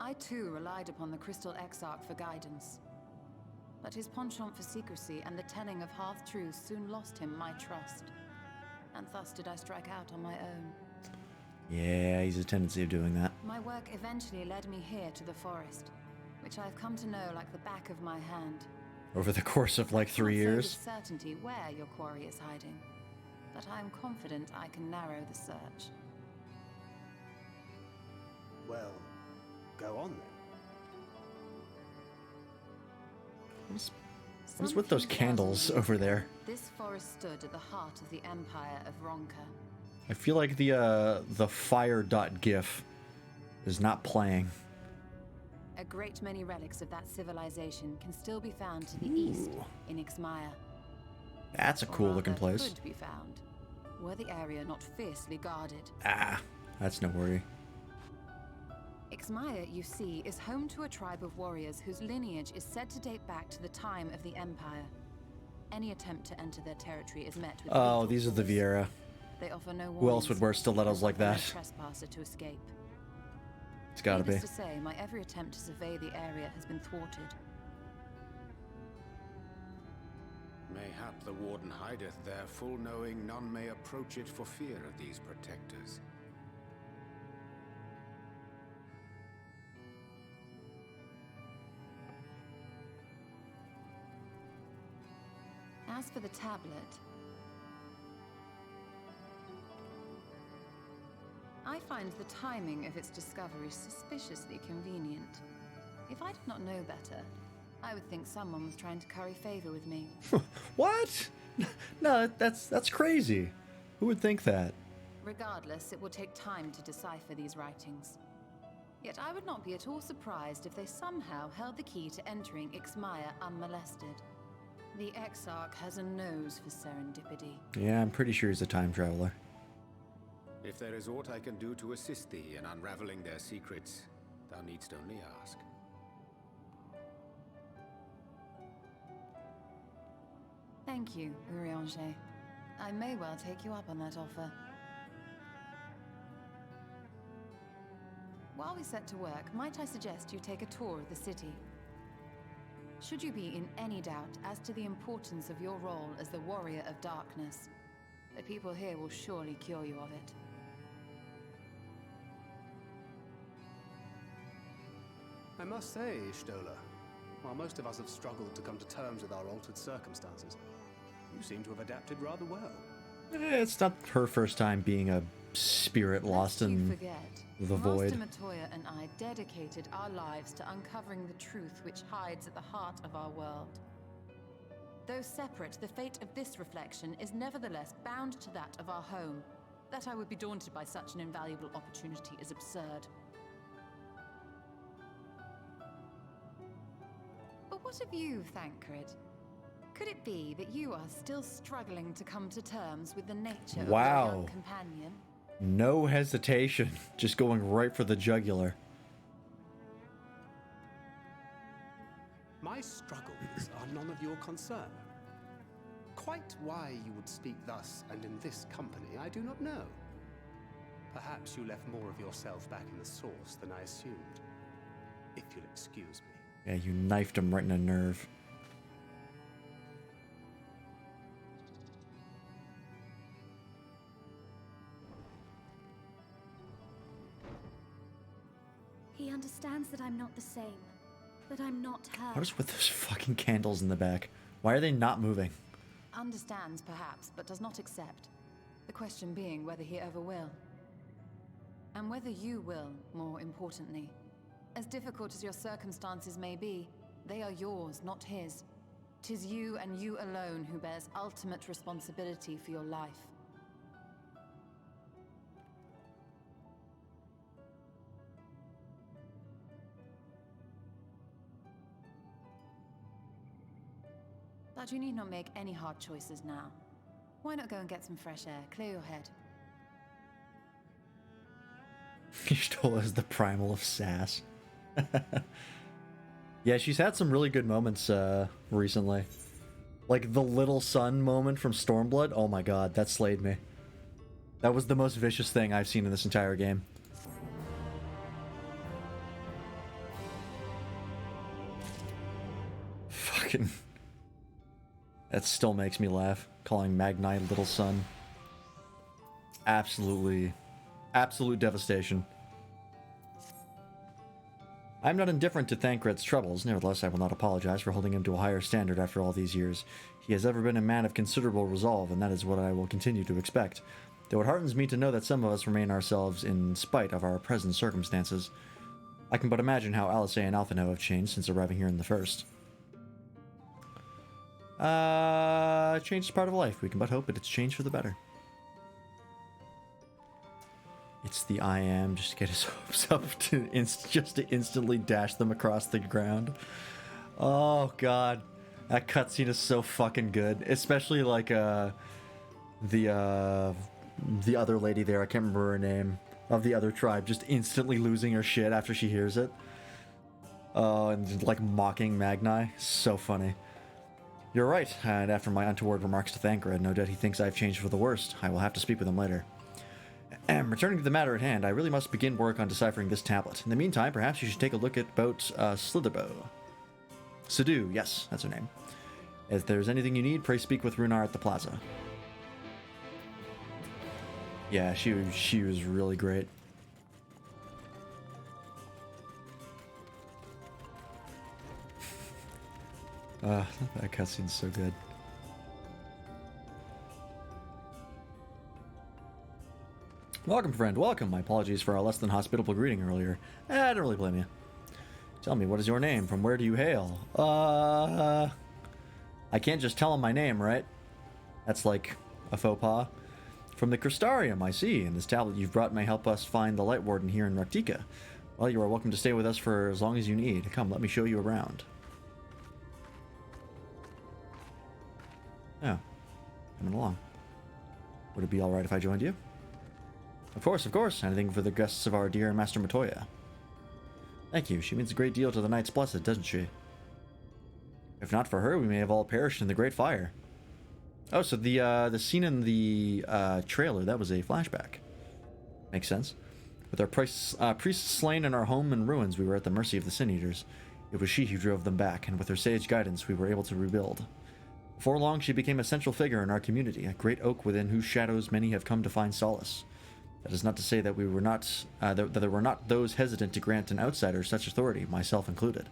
I too relied upon the Crystal Exarch for guidance. But his penchant for secrecy and the telling of half-truths soon lost him my trust. And thus did I strike out on my own. Yeah, he's a tendency of doing that. My work eventually led me here to the forest, which I've come to know like the back of my hand. Over the course of like 3 years. I can't say with certainty where your quarry is hiding, but I am confident I can narrow the search. Well, go on then. What's with those candles over there? This forest stood at the heart of the Empire of Ronka. I feel like the fire.gif is not playing. A great many relics of that civilization can still be found to the east in Ixmaya. That's a cool looking place. Could be found, were the area not fiercely guarded. Ah, that's no worry. Ixmaya, you see, is home to a tribe of warriors whose lineage is said to date back to the time of the Empire. Any attempt to enter their territory is met with Oh, these are the Vieira. They offer no Who else would wear stilettos like that? Trespasser to escape. It's gotta be. Needless to say, my every attempt to survey the area has been thwarted. Mayhap the Warden hideth there, full knowing none may approach it for fear of these protectors. As for the tablet, I find the timing of its discovery suspiciously convenient. If I did not know better, I would think someone was trying to curry favor with me. What? No, that's crazy. Who would think that? Regardless, it will take time to decipher these writings. Yet I would not be at all surprised if they somehow held the key to entering Ixmaya unmolested. The Exarch has a nose for serendipity. Yeah, I'm pretty sure he's a time traveler. If there is aught I can do to assist thee in unraveling their secrets, thou needst only ask. Thank you, Urianger. I may well take you up on that offer. While we set to work, might I suggest you take a tour of the city? Should you be in any doubt as to the importance of your role as the Warrior of Darkness, the people here will surely cure you of it. I must say, Ishtola, while most of us have struggled to come to terms with our altered circumstances, you seem to have adapted rather well. It's not her first time being a spirit lost in the void. Master Matoya and I dedicated our lives to uncovering the truth which hides at the heart of our world. Though separate, the fate of this reflection is nevertheless bound to that of our home. That I would be daunted by such an invaluable opportunity is absurd. But what of you, Thancred? Could it be that you are still struggling to come to terms with the nature of your young companion? No hesitation. Just going right for the jugular. My struggles are none of your concern. Quite why you would speak thus and in this company, I do not know. Perhaps you left more of yourself back in the source than I assumed. If you'll excuse me. Yeah, you knifed him right in the nerve. He understands that I'm not the same. That I'm not her. What is with those fucking candles in the back? Why are they not moving? Understands, perhaps, but does not accept. The question being whether he ever will. And whether you will, more importantly. As difficult as your circumstances may be, they are yours, not his. 'Tis you and you alone who bears ultimate responsibility for your life. But you need not make any hard choices now. Why not go and get some fresh air, clear your head? Y'shtola is the primal of sass. Yeah, she's had some really good moments recently. Like the little sun moment from Stormblood. Oh my god, that slayed me. That was the most vicious thing I've seen in this entire game. Fucking... That still makes me laugh, calling Magni Little Sun. Absolute devastation. I am not indifferent to Thancred's troubles, nevertheless I will not apologize for holding him to a higher standard after all these years. He has ever been a man of considerable resolve, and that is what I will continue to expect. Though it heartens me to know that some of us remain ourselves in spite of our present circumstances. I can but imagine how Alisei and Alphino have changed since arriving here in the first. Change is part of life. We can but hope that it's changed for the better. It's the I am, just to get his hopes up to just to instantly dash them across the ground. Oh god, that cutscene is so fucking good. Especially like the other lady there. I can't remember her name, of the other tribe, just instantly losing her shit after she hears it. And like mocking Magni. So funny. You're right, and after my untoward remarks to Thancred, no doubt he thinks I've changed for the worst. I will have to speak with him later. Returning to the matter at hand, I really must begin work on deciphering this tablet. In the meantime, perhaps you should take a look at about Slitherbow. Sidhu, yes, that's her name. If there's anything you need, pray speak with Runar at the plaza. Yeah, she was really great. That cutscene's so good. Welcome, friend, welcome. My apologies for our less than hospitable greeting earlier. I don't really blame you. Tell me, what is your name? From where do you hail? I can't just tell him my name, right? That's like a faux pas. From the Crystarium, I see, and this tablet you've brought may help us find the Light Warden here in Raktika. Well, you are welcome to stay with us for as long as you need. Come, let me show you around. Oh, coming along. Would it be alright if I joined you? Of course. Anything for the guests of our dear Master Matoya. Thank you. She means a great deal to the Knights Blessed, doesn't she? If not for her, we may have all perished in the Great Fire. Oh, so the scene in the trailer, that was a flashback. Makes sense. With our priests slain and our home in ruins, we were at the mercy of the Sin Eaters. It was she who drove them back, and with her sage guidance, we were able to rebuild. Before long, she became a central figure in our community, a great oak within whose shadows many have come to find solace. That is not to say that we were not that there were not those hesitant to grant an outsider such authority, myself included.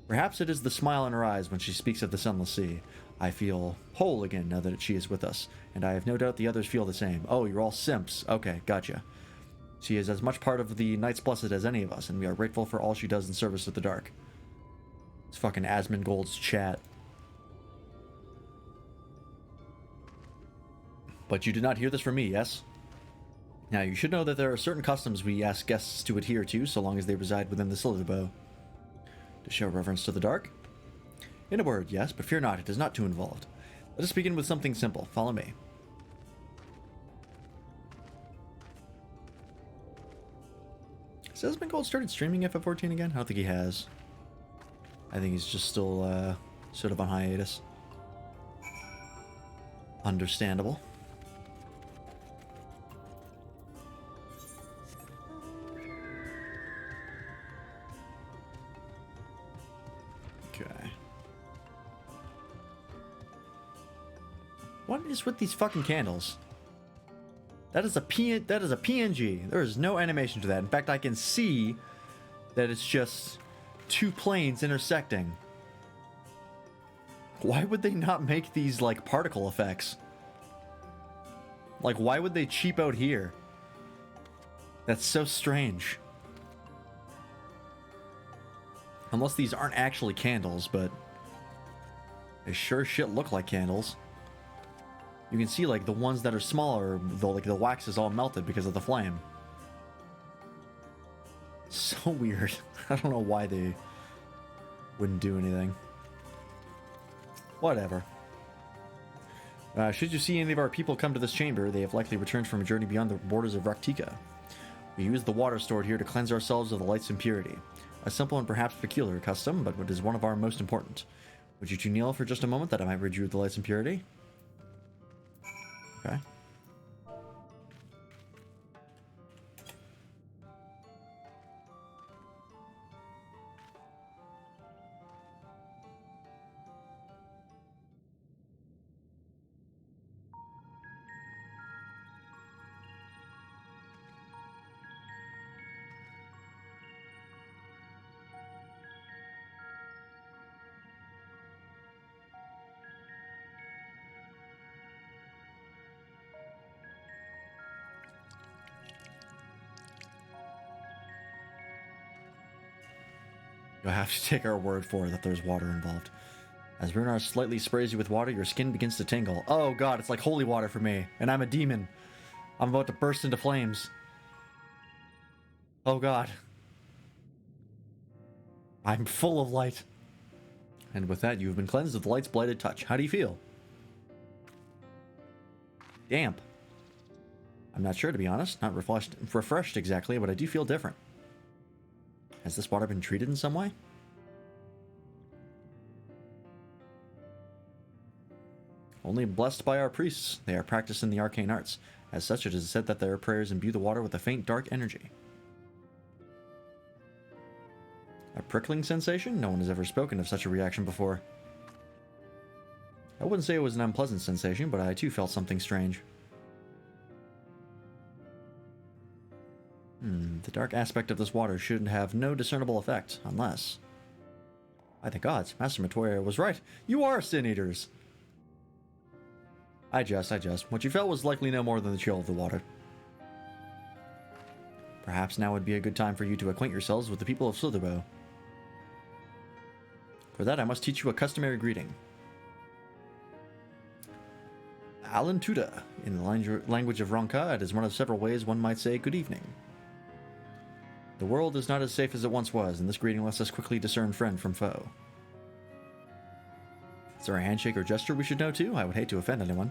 Perhaps it is the smile in her eyes when she speaks of the Sunless Sea. I feel whole again now that she is with us, and I have no doubt the others feel the same. Oh, you're all simps. Okay, gotcha. She is as much part of the Knights Blessed as any of us, and we are grateful for all she does in service of the dark. It's fucking Asmongold's chat. But you did not hear this from me, yes? Now, you should know that there are certain customs we ask guests to adhere to, so long as they reside within the Slitherbow. To show reverence to the dark? In a word, yes, but fear not, it is not too involved. Let us begin with something simple. Follow me. Has Asmongold started streaming FF14 again? I don't think he has. I think he's just still, sort of on hiatus. Understandable. Okay. What is with these fucking candles? That is a PNG. There is no animation to that. In fact, I can see that it's just two planes intersecting. Why would they not make these like particle effects? Like, why would they cheap out here? That's so strange. Unless these aren't actually candles, but they sure shit look like candles. You can see like the ones that are smaller, the wax is all melted because of the flame. So weird. I don't know why they wouldn't do anything. Whatever. Should you see any of our people come to this chamber, they have likely returned from a journey beyond the borders of Raktika. We use the water stored here to cleanse ourselves of the light's impurity. A simple and perhaps peculiar custom, but what is one of our most important. Would you two kneel for just a moment that I might rid you of the light's impurity? Okay. You'll have to take our word for it that there's water involved. As Runar slightly sprays you with water, your skin begins to tingle. Oh god, it's like holy water for me, and I'm a demon. I'm about to burst into flames. Oh god. I'm full of light. And with that, you have been cleansed of the light's blighted touch. How do you feel? Damp. I'm not sure, to be honest. Not refreshed exactly, but I do feel different. Has this water been treated in some way? Only blessed by our priests. They are practiced in the arcane arts. As such, it is said that their prayers imbue the water with a faint, dark energy. A prickling sensation? No one has ever spoken of such a reaction before. I wouldn't say it was an unpleasant sensation, but I too felt something strange. The dark aspect of this water should have no discernible effect, unless... By the gods, Master Matoya was right. You are sin eaters! I jest. What you felt was likely no more than the chill of the water. Perhaps now would be a good time for you to acquaint yourselves with the people of Slitherbow. For that, I must teach you a customary greeting. Alan Tuda. In the language of Ronka, it is one of several ways one might say good evening. The world is not as safe as it once was, and this greeting lets us quickly discern friend from foe. Is there a handshake or gesture we should know too? I would hate to offend anyone.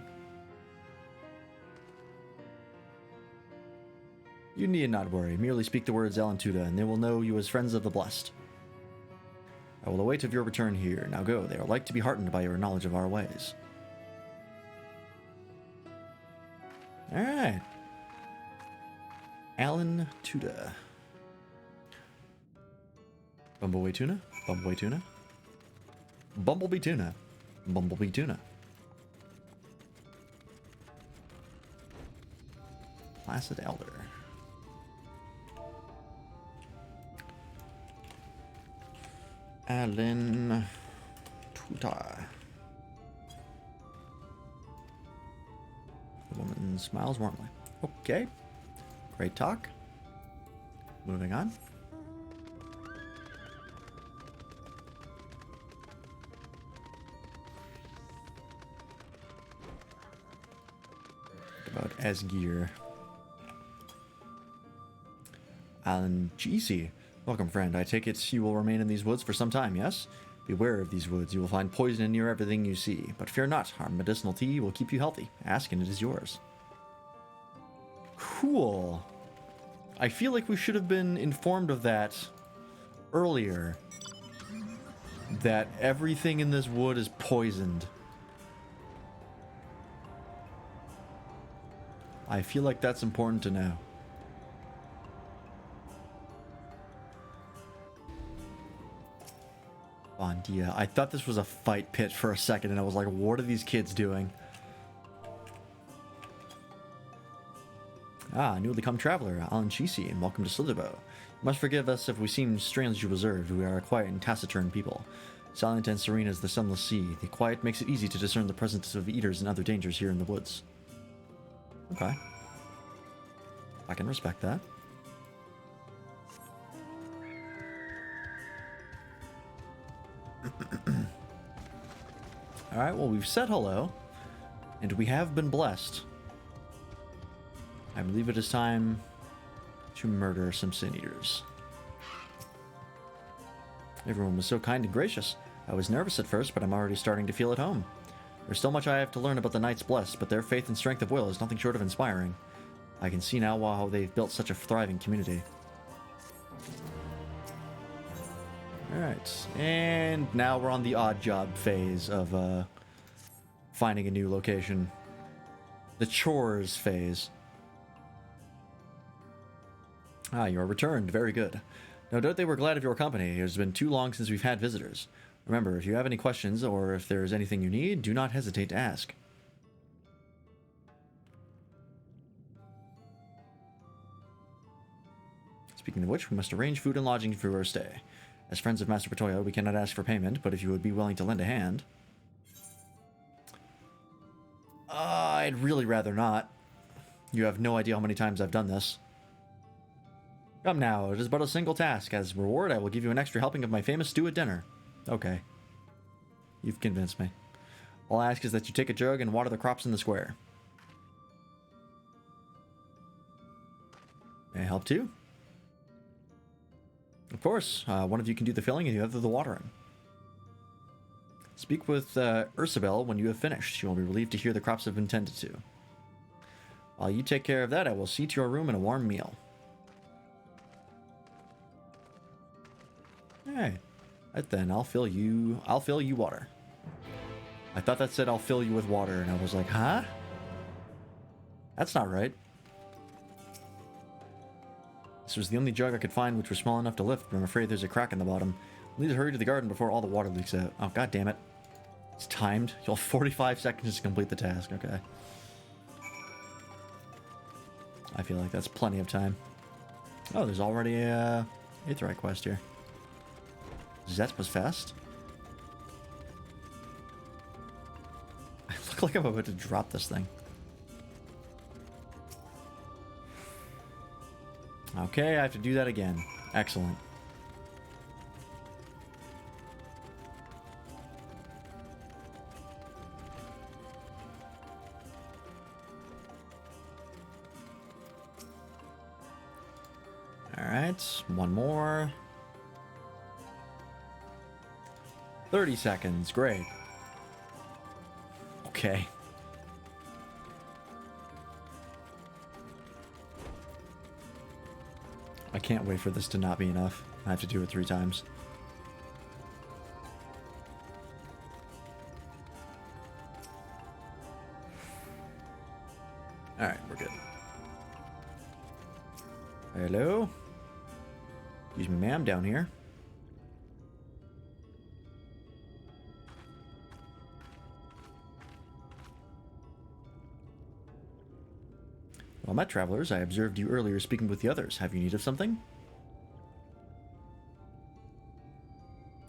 You need not worry. Merely speak the words Alantuda, and they will know you as friends of the blessed. I will await of your return here. Now go. They are like to be heartened by your knowledge of our ways. Alright. Alantuda. Bumblebee tuna? Bumblebee tuna? Bumblebee tuna. Bumblebee tuna. Placid Elder. Alan Tuta. The woman smiles warmly. Okay. Great talk. Moving on. About Asgeir. Alan GC. Welcome, friend. I take it you will remain in these woods for some time, yes? Beware of these woods. You will find poison near everything you see. But fear not. Our medicinal tea will keep you healthy. Ask and it is yours. Cool. I feel like we should have been informed of that earlier. That everything in this wood is poisoned. I feel like that's important to know. Bondia. I thought this was a fight pit for a second, and I was like, what are these kids doing? Ah, newly come traveler, Alan Chisi, and welcome to Slitherbow. You must forgive us if we seem strangely reserved. We are a quiet and taciturn people. Silent and serene as the sunless sea, the quiet makes it easy to discern the presence of eaters and other dangers here in the woods. Okay. I can respect that. Alright, well, we've said hello, and we have been blessed. I believe it is time to murder some sin eaters. Everyone was so kind and gracious. I was nervous at first, but I'm already starting to feel at home. There's still much I have to learn about the Knights Blessed, but their faith and strength of will is nothing short of inspiring. I can see now how they've built such a thriving community. Alright, and now we're on the odd job phase of finding a new location. The chores phase. Ah, you are returned. Very good. No doubt they were glad of your company. It has been too long since we've had visitors. Remember, if you have any questions or if there is anything you need, do not hesitate to ask. Speaking of which, we must arrange food and lodging for your stay. As friends of Master Patoya, we cannot ask for payment, but if you would be willing to lend a hand... I'd really rather not. You have no idea how many times I've done this. Come now, it is but a single task. As a reward, I will give you an extra helping of my famous stew at dinner. Okay. You've convinced me. All I ask is that you take a jug and water the crops in the square. May I help too? Of course, one of you can do the filling and the other the watering. Speak with Ursabel when you have finished. You will be relieved to hear the crops have been tended to. While you take care of that, I will see to your room and a warm meal. Alright. Right then, I'll fill you water. I thought that said I'll fill you with water, and I was like, huh? That's not right. This was the only jug I could find which was small enough to lift, but I'm afraid there's a crack in the bottom. I need to hurry to the garden before all the water leaks out. Oh, god damn it. It's timed. You'll have 45 seconds to complete the task. Okay. I feel like that's plenty of time. Oh, there's already a Aetheryte quest here. That was fast. I look like I'm about to drop this thing. Okay, I have to do that again. Excellent. Alright, one more. 30 seconds, great. Okay. I can't wait for this to not be enough. I have to do it 3 times. Alright, we're good. Hello? Excuse me, ma'am, down here. Well met, travelers. I observed you earlier speaking with the others. Have you need of something?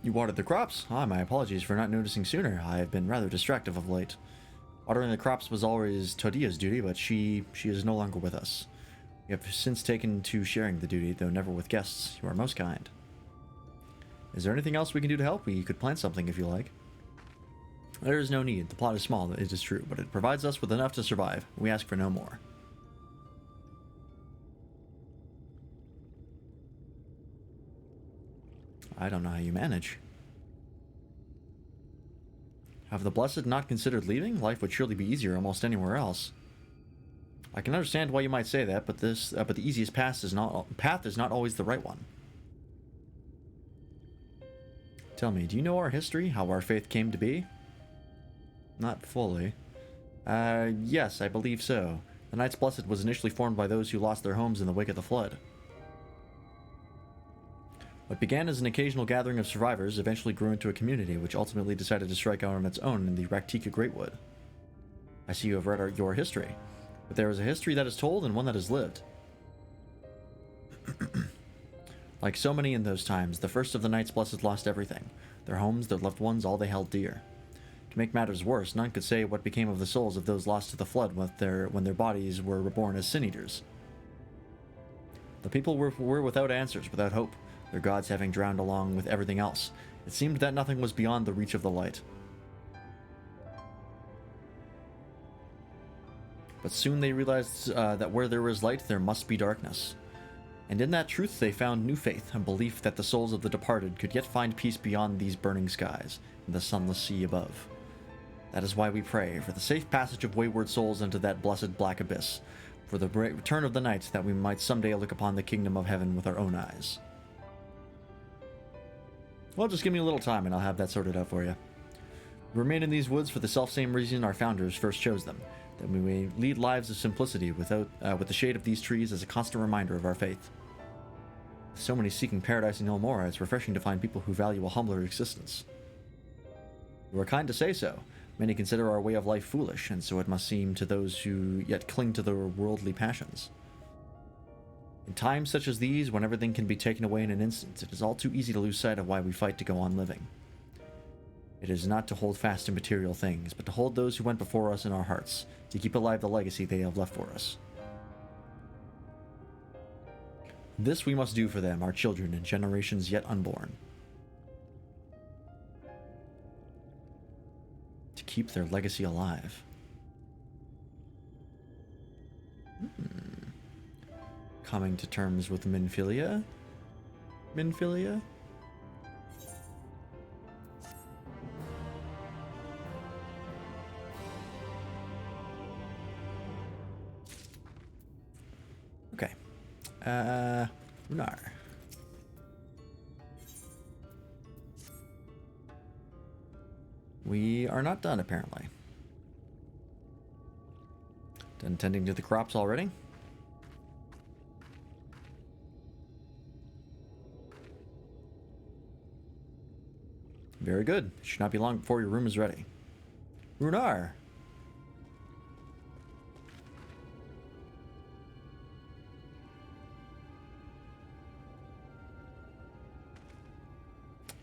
You watered the crops? Ah, my apologies for not noticing sooner. I have been rather distracted of late. Watering the crops was always Todia's duty, but she is no longer with us. We have since taken to sharing the duty, though never with guests. You are most kind. Is there anything else we can do to help? We could plant something if you like. There is no need. The plot is small, it is true, but it provides us with enough to survive. We ask for no more. I don't know how you manage. Have the Blessed not considered leaving? Life would surely be easier almost anywhere else. I can understand why you might say that, but the easiest path is not always the right one. Tell me, do you know our history? How our faith came to be? Not fully. Yes, I believe so. The Knights Blessed was initially formed by those who lost their homes in the wake of the flood. What began as an occasional gathering of survivors eventually grew into a community which ultimately decided to strike out on its own in the Raktika Greatwood. I see you have read your history, but there is a history that is told and one that is lived. Like so many in those times, the first of the Knights Blessed lost everything. Their homes, their loved ones, all they held dear. To make matters worse, none could say what became of the souls of those lost to the flood when their bodies were reborn as Sin Eaters. The people were without answers, without hope, their gods having drowned along with everything else. It seemed that nothing was beyond the reach of the light. But soon they realized that where there is light, there must be darkness. And in that truth they found new faith and belief that the souls of the departed could yet find peace beyond these burning skies and the sunless sea above. That is why we pray for the safe passage of wayward souls into that blessed black abyss, for the return of the night, that we might someday look upon the kingdom of heaven with our own eyes. Well, just give me a little time and I'll have that sorted out for you. We remain in these woods for the selfsame reason our founders first chose them, that we may lead lives of simplicity with the shade of these trees as a constant reminder of our faith. With so many seeking paradise in Ilmora, it's refreshing to find people who value a humbler existence. You are kind to say so. Many consider our way of life foolish, and so it must seem to those who yet cling to their worldly passions. In times such as these, when everything can be taken away in an instant, it is all too easy to lose sight of why we fight to go on living. It is not to hold fast to material things, but to hold those who went before us in our hearts, to keep alive the legacy they have left for us. This we must do for them, our children, and generations yet unborn. To keep their legacy alive. Coming to terms with Minfilia? Minfilia? Okay. Runar. We are not done, apparently. Done tending to the crops already? Very good. It should not be long before your room is ready. Runar!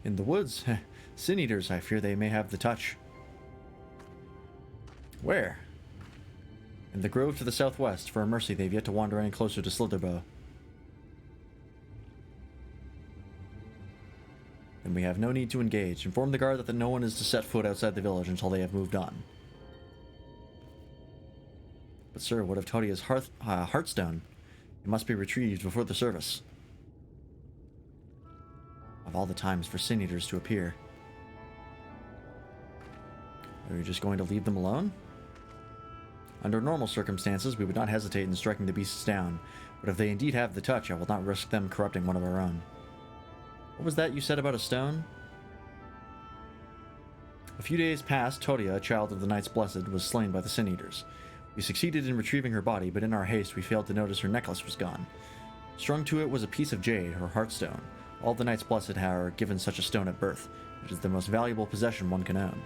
In the woods. Sin Eaters, I fear they may have the touch. Where? In the grove to the southwest. For a mercy, they've yet to wander any closer to Slitherbow. Then we have no need to engage. Inform the guard that no one is to set foot outside the village until they have moved on. But sir, what of Todia's heartstone? It must be retrieved before the service. Of all the times for Sin Eaters to appear. Are you just going to leave them alone? Under normal circumstances, we would not hesitate in striking the beasts down, but if they indeed have the touch, I will not risk them corrupting one of our own. What was that you said about a stone? A few days past, Todia, a child of the Knights Blessed, was slain by the Sin Eaters. We succeeded in retrieving her body, but in our haste we failed to notice her necklace was gone. Strung to it was a piece of jade, her heartstone. All the Knights Blessed are given such a stone at birth. It is the most valuable possession one can own.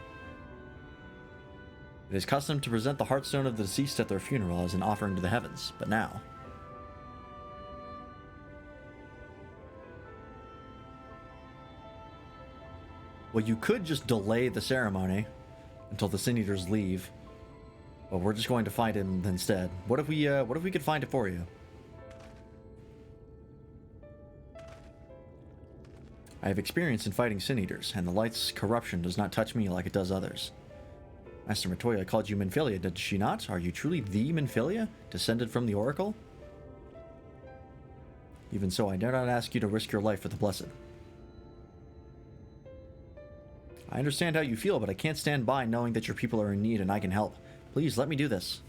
It is custom to present the heartstone of the deceased at their funeral as an offering to the heavens, but now... Well, you could just delay the ceremony until the Sin Eaters leave, but we're just going to find it instead. What if we could find it for you? I have experience in fighting Sin Eaters, and the light's corruption does not touch me like it does others. Master Matoya called you Minfilia, did she not? Are you truly the Minfilia, descended from the Oracle? Even so, I dare not ask you to risk your life for the Blessed. I understand how you feel, but I can't stand by knowing that your people are in need and I can help. Please, let me do this.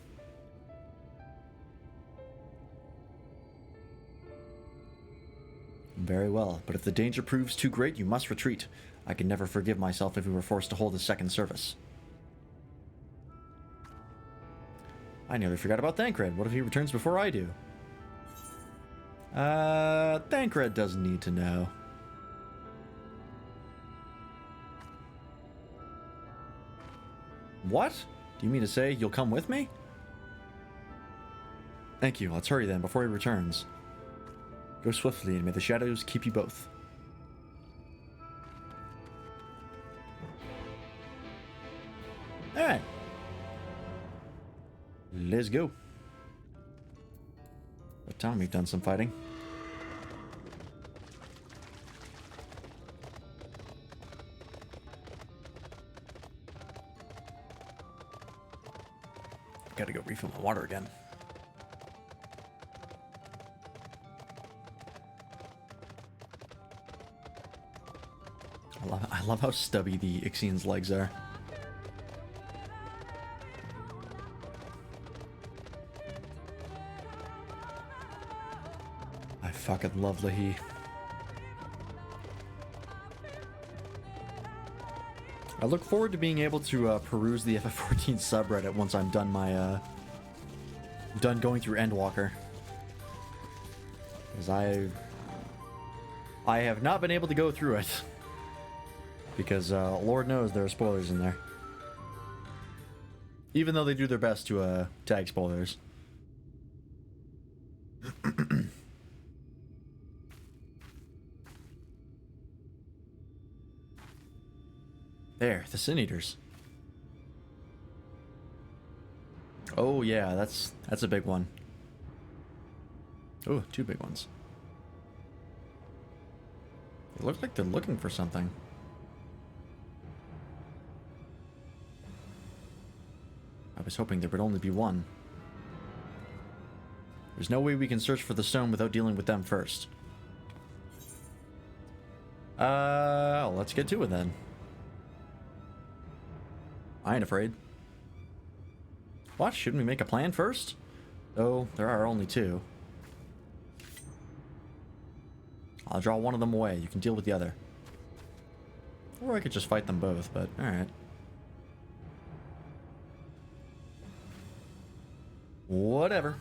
Very well, but if the danger proves too great, you must retreat. I can never forgive myself if we were forced to hold a second service. I nearly forgot about Thancred. What if he returns before I do? Thancred doesn't need to know. What? Do you mean to say you'll come with me? Thank you. Let's hurry then, before he returns. Go swiftly, and may the shadows keep you both. Alright. Let's go. About time we've done some fighting. Gotta go refill my water again. I love how stubby the Ixian's legs are. I fucking love Lahi. I look forward to being able to peruse the FF14 subreddit once I'm done my done going through Endwalker, because I have not been able to go through it because Lord knows there are spoilers in there, even though they do their best to tag spoilers. There, the Sin Eaters. Oh yeah, that's a big one. Oh, two big ones. They look like they're looking for something. I was hoping there would only be one. There's no way we can search for the stone without dealing with them first. Let's get to it then. I ain't afraid. What? Shouldn't we make a plan first? Oh, there are only two. I'll draw one of them away. You can deal with the other. Or I could just fight them both, but alright. Whatever.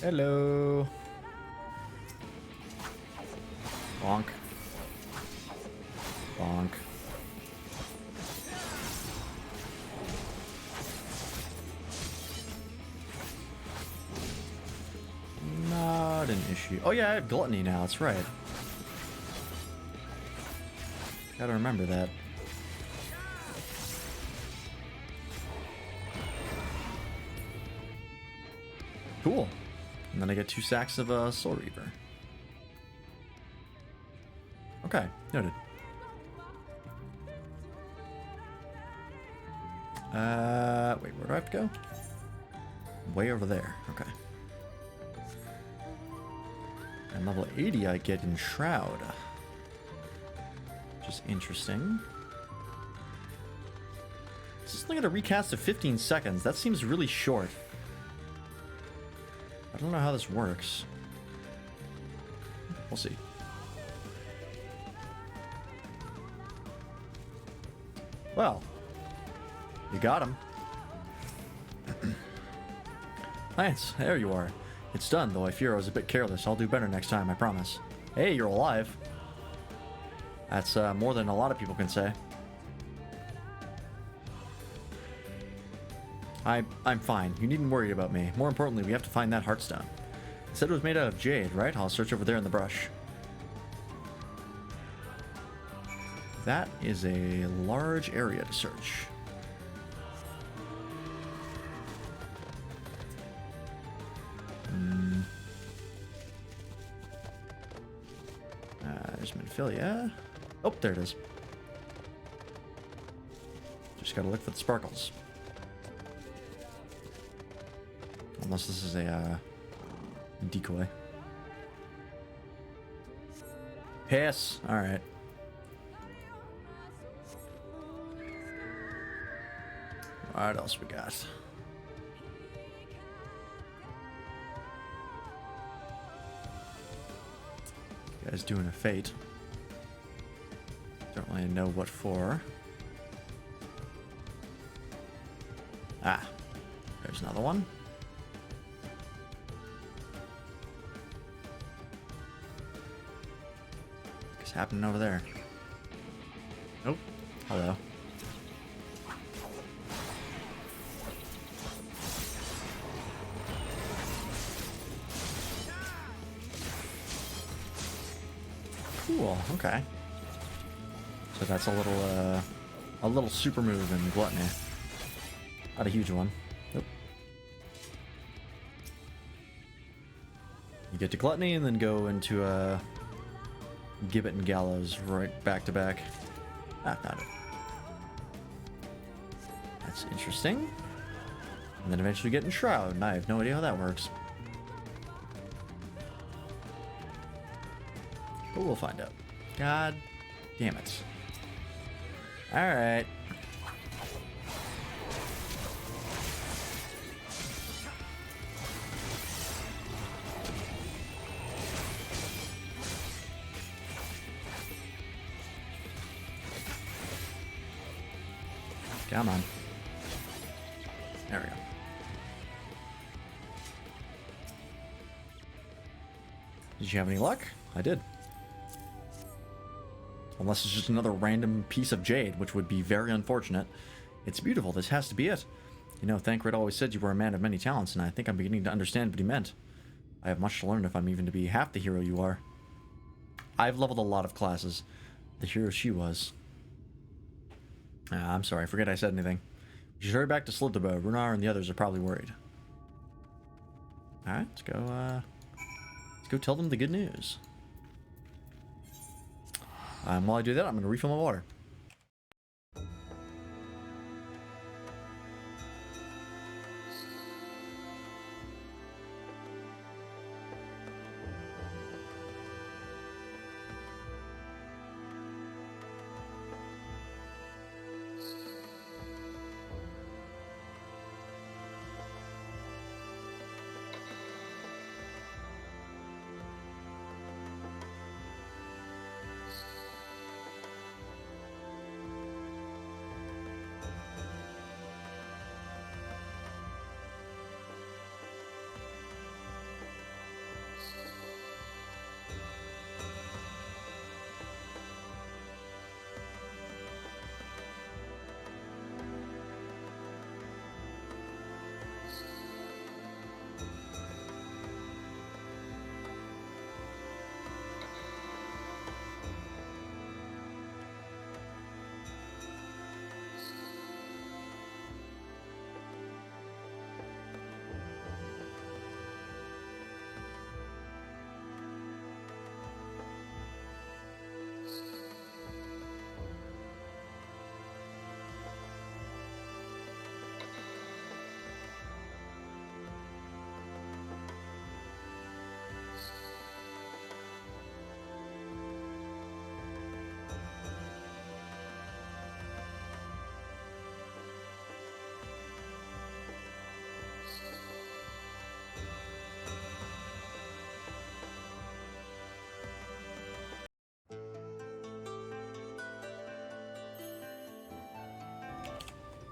Hello. Bonk. Bonk. Not an issue. Oh yeah, I have gluttony now, that's right. Gotta remember that. Cool. And then I get 2 sacks of Soul Reaver. Okay, noted. Wait, where do I have to go? Way over there, okay. And level 80 I get in Shroud. Which is interesting. This is looking at a recast of 15 seconds. That seems really short. I don't know how this works. We'll see. Well, you got him. Lance, there you are. It's done, though I fear I was a bit careless. I'll do better next time, I promise. Hey, you're alive. That's more than a lot of people can say. I'm fine. You needn't worry about me. More importantly, we have to find that Heartstone. It said it was made out of jade, right? I'll search over there in the brush. That is a large area to search. There's Minfilia. Oh, there it is. Just gotta look for the sparkles. Unless this is a decoy. Piss. All right. What else we got? You guys doing a fate. Don't really know what for. Ah, there's another one. What's happening over there? Nope. Hello. Cool. Okay. So that's a little super move in Gluttony. Not a huge one. Nope. You get to Gluttony and then go into Gibbet and Gallows right back to back. Ah, found it. That's interesting. And then eventually get in Shroud, and I have no idea how that works. But we'll find out. God damn it. Alright. Come on. There we go. Did you have any luck? I did. Unless it's just another random piece of jade, which would be very unfortunate. It's beautiful. This has to be it. You know, Thancred always said you were a man of many talents, and I think I'm beginning to understand what he meant. I have much to learn if I'm even to be half the hero you are. I've leveled a lot of classes. The hero she was. I'm sorry, I forget I said anything. You should hurry back to Slitherbow. Runar and the others are probably worried. Alright, let's go tell them the good news. While I do that, I'm going to refill my water.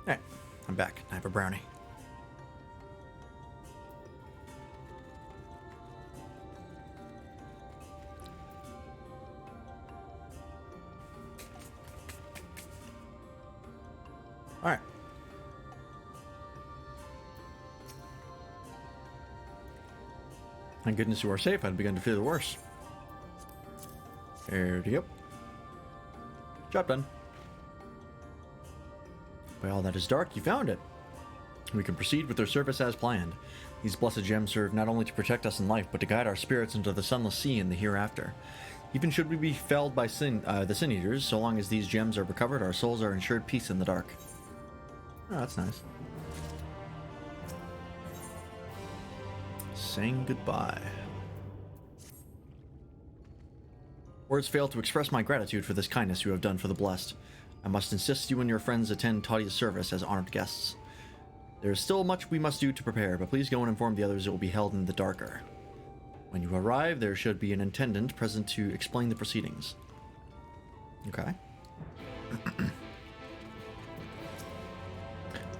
Alright, I'm back. I have a brownie. Alright. Thank goodness you are safe. I'd begun to fear the worst. There you go. Job done. Well, that is dark. You found it. We can proceed with their service as planned. These blessed gems serve not only to protect us in life, but to guide our spirits into the sunless sea in the hereafter. Even should we be felled by the Sin Eaters, so long as these gems are recovered, our souls are ensured peace in the dark. Oh, that's nice. Saying goodbye. Words fail to express my gratitude for this kindness you have done for the blessed. I must insist you and your friends attend Tadia's service as honored guests. There is still much we must do to prepare, but please go and inform the others it will be held in the darker. When you arrive, there should be an attendant present to explain the proceedings. Okay.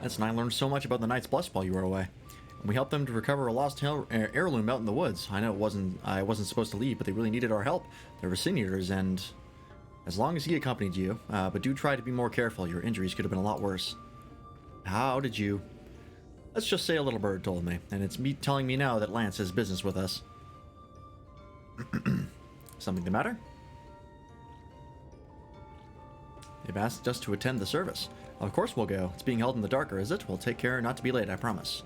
Lance and I learned so much about the Knight's Blessed while you were away. And we helped them to recover a lost heirloom out in the woods. I know I wasn't supposed to leave, but they really needed our help. They were seniors, and as long as he accompanied you, but do try to be more careful. Your injuries could have been a lot worse. How did you? Let's just say a little bird told me, and it's me telling me now that Lance has business with us. Something the matter? They've asked us to attend the service. Of course we'll go. It's being held in the darker, is it? We'll take care not to be late, I promise.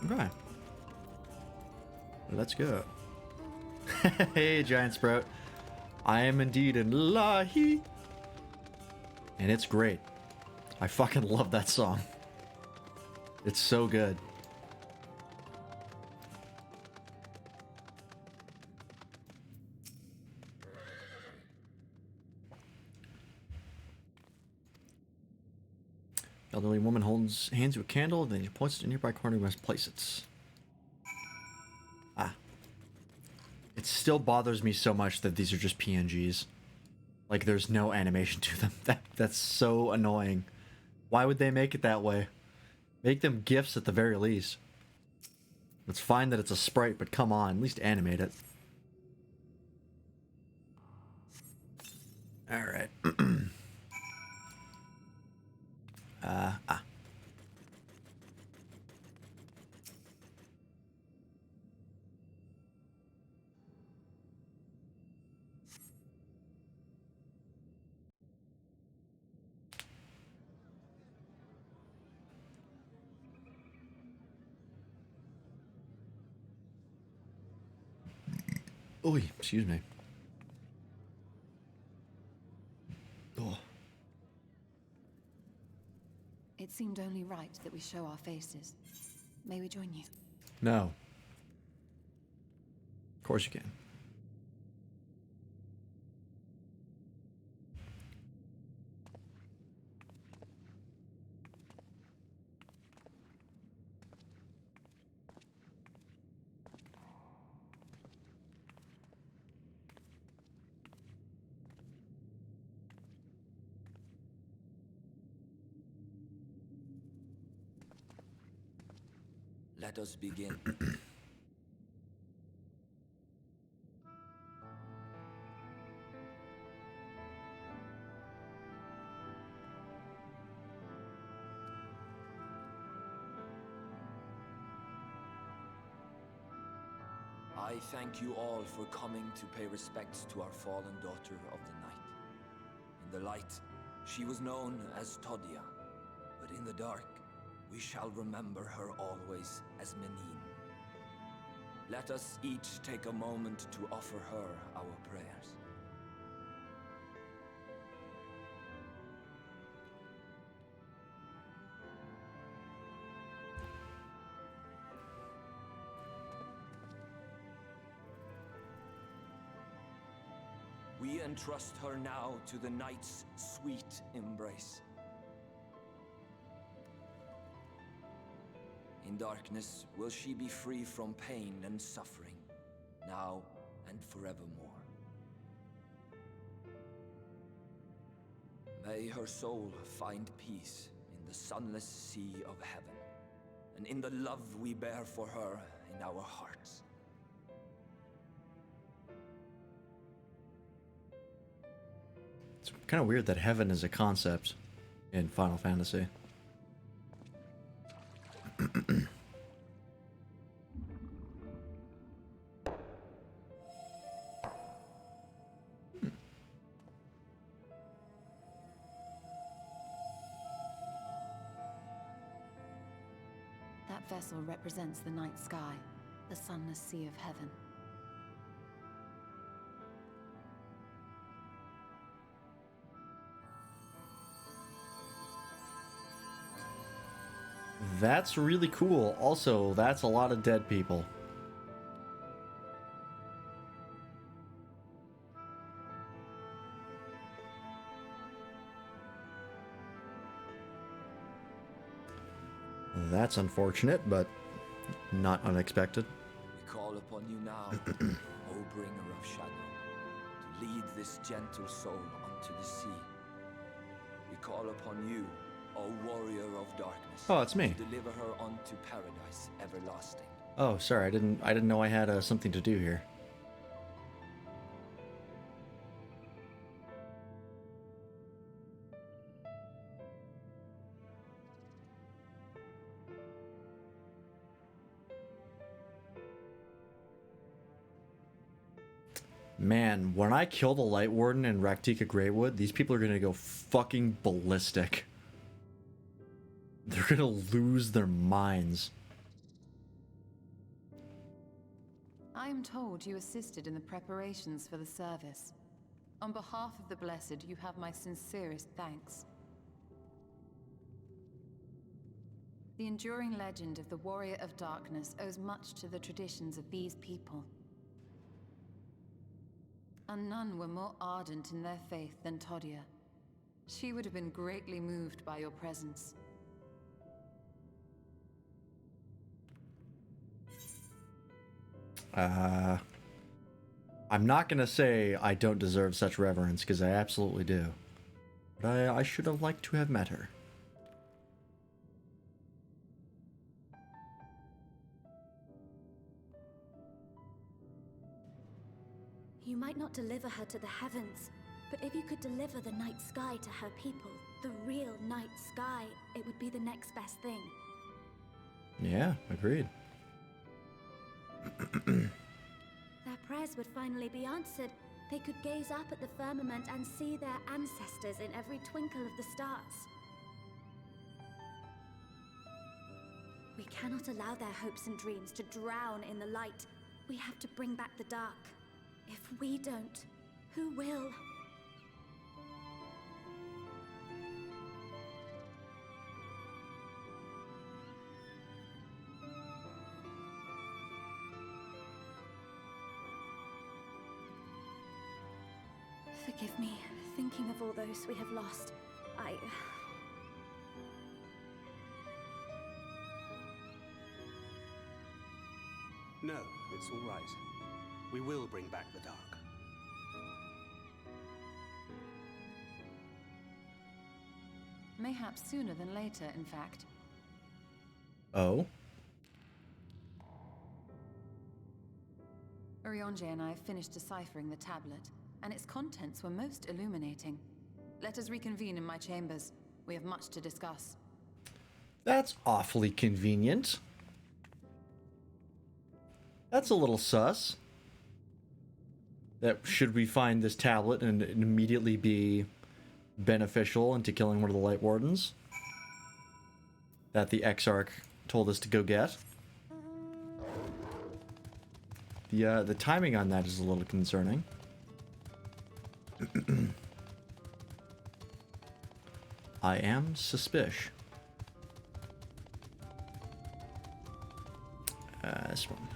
Okay. Let's go. Hey, Giant Sprout. I am indeed in Lahi. And it's great. I fucking love that song. It's so good. Elderly woman hands you a candle, then you points to a nearby corner where you must place it. Ah. It still bothers me so much that these are just PNGs. Like, there's no animation to them. That's so annoying. Why would they make it that way? Make them GIFs at the very least. It's fine that it's a sprite, but come on, at least animate it. Alright. Oh, excuse me. Oh. It seemed only right that we show our faces. May we join you? No. Of course you can. Let us begin. I thank you all for coming to pay respects to our fallen daughter of the night. In the light, she was known as Todia, but in the dark, we shall remember her always as Menine. Let us each take a moment to offer her our prayers. We entrust her now to the night's sweet embrace. In darkness will she be free from pain and suffering, now and forevermore. May her soul find peace in the sunless sea of heaven, and in the love we bear for her in our hearts. It's kind of weird that heaven is a concept in Final Fantasy. That vessel represents the night sky, the sunless sea of heaven. That's really cool. Also, that's a lot of dead people. That's unfortunate, but not unexpected. We call upon you now, O bringer of shadow, to lead this gentle soul unto the sea. We call upon you, O warrior of darkness. Oh, it's me. To deliver her unto paradise everlasting. Oh, sorry, I didn't know I had something to do here. Man, when I kill the Light Warden and Raktika Greatwood, these people are gonna go fucking ballistic. They're gonna lose their minds. I am told you assisted in the preparations for the service. On behalf of the Blessed, you have my sincerest thanks. The enduring legend of the Warrior of Darkness owes much to the traditions of these people. And none were more ardent in their faith than Todia. She would have been greatly moved by your presence. I'm not gonna say I don't deserve such reverence, because I absolutely do. But I should have liked to have met her. You might not deliver her to the heavens, but if you could deliver the night sky to her people, the real night sky, it would be the next best thing. Yeah, agreed. Their prayers would finally be answered. They could gaze up at the firmament and see their ancestors in every twinkle of the stars. We cannot allow their hopes and dreams to drown in the light. We have to bring back the dark. If we don't, who will? Forgive me, thinking of all those we have lost. No, it's all right. We will bring back the dark. Mayhaps sooner than later, in fact. Oh? Urianger and I have finished deciphering the tablet, and its contents were most illuminating. Let us reconvene in my chambers. We have much to discuss. That's awfully convenient. That's a little sus. That should we find this tablet and immediately be beneficial into killing one of the Light Wardens that the Exarch told us to go get. The timing on that is a little concerning. I am suspicious. This one.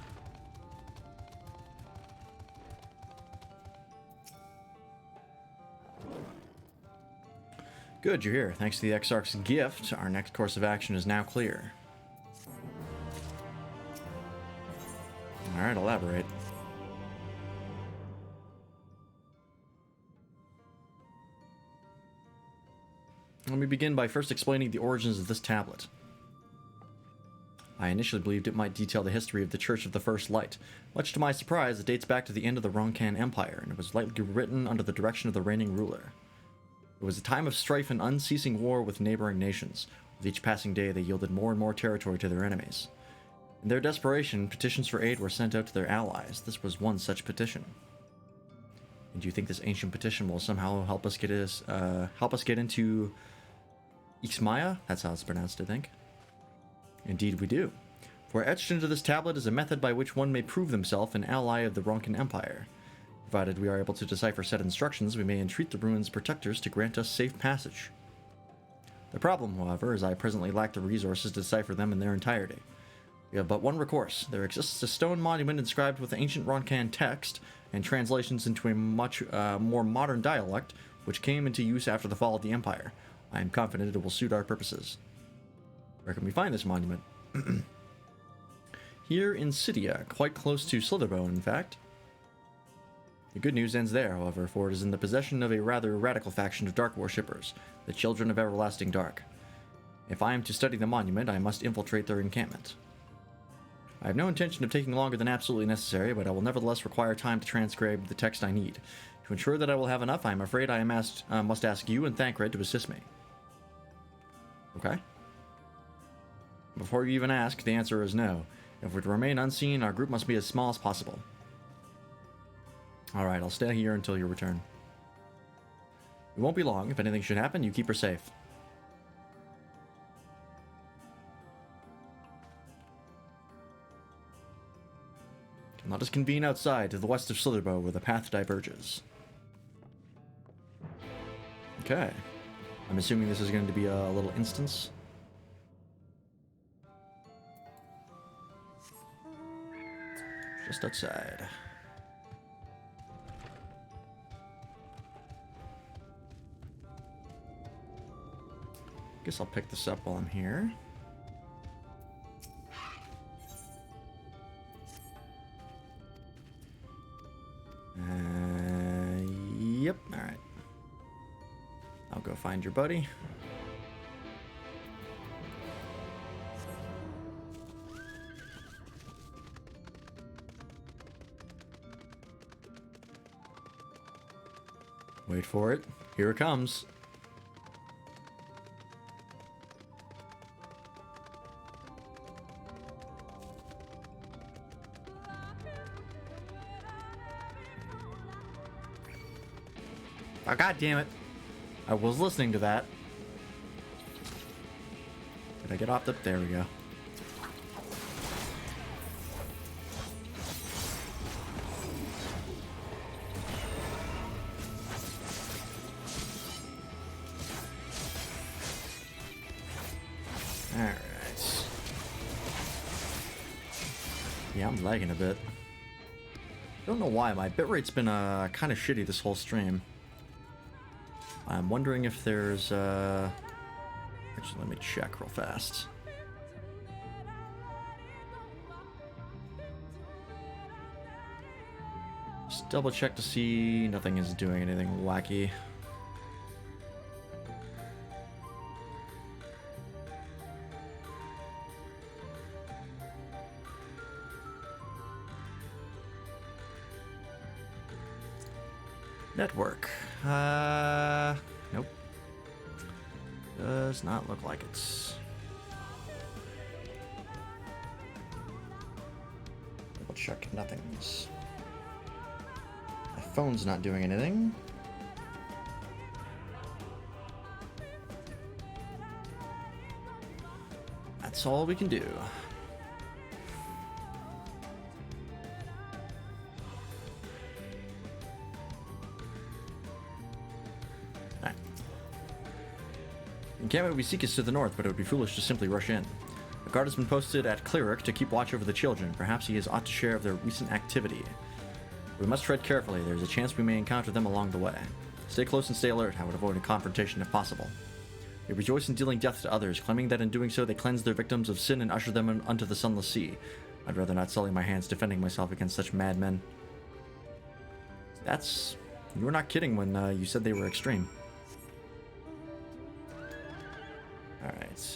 Good, you're here. Thanks to the Exarch's gift, our next course of action is now clear. Alright, elaborate. Let me begin by first explaining the origins of this tablet. I initially believed it might detail the history of the Church of the First Light. Much to my surprise, it dates back to the end of the Ronkan Empire, and it was likely written under the direction of the reigning ruler. It was a time of strife and unceasing war with neighboring nations. With each passing day, they yielded more and more territory to their enemies. In their desperation, petitions for aid were sent out to their allies. This was one such petition. And do you think this ancient petition will somehow help us get into Ixmaya? That's how it's pronounced, I think. Indeed we do. For etched into this tablet is a method by which one may prove themselves an ally of the Ronkan Empire. Provided we are able to decipher said instructions, we may entreat the ruins' protectors to grant us safe passage. The problem, however, is I presently lack the resources to decipher them in their entirety. We have but one recourse. There exists a stone monument inscribed with ancient Ronkan text and translations into a much more modern dialect, which came into use after the fall of the Empire. I am confident it will suit our purposes. Where can we find this monument? Here in Cydia, quite close to Slitherbone, in fact. The good news ends there, however, for it is in the possession of a rather radical faction of Dark Worshippers, the Children of Everlasting Dark. If I am to study the monument, I must infiltrate their encampment. I have no intention of taking longer than absolutely necessary, but I will nevertheless require time to transcribe the text I need. To ensure that I will have enough, I am afraid I must ask you and Thancred to assist me. Okay. Before you even ask, the answer is no. If we're to remain unseen, our group must be as small as possible. Alright, I'll stay here until your return. It won't be long. If anything should happen, you keep her safe. Let us convene outside to the west of Slitherbow, where the path diverges. Okay. I'm assuming this is going to be a little instance. Just outside. Guess I'll pick this up while I'm here. Yep, alright. I'll go find your buddy. Wait for it. Here it comes. Oh, God damn it. I was listening to that. Did I get off the... There we go. Alright. Yeah, I'm lagging a bit. Don't know why. My bitrate's been kind of shitty this whole stream. I'm wondering if there's, actually, let me check real fast. Just double check to see nothing is doing anything wacky. Network. Nope. Does not look like it's... Double check, nothing's... My phone's not doing anything. That's all we can do. The encampment we seek is to the north, but it would be foolish to simply rush in. A guard has been posted at Cleric to keep watch over the children. Perhaps he has aught to share of their recent activity. We must tread carefully. There is a chance we may encounter them along the way. Stay close and stay alert. I would avoid a confrontation if possible. They rejoice in dealing death to others, claiming that in doing so they cleanse their victims of sin and usher them unto the sunless sea. I'd rather not sully my hands defending myself against such madmen. That's... You were not kidding when you said they were extreme. Alright, let's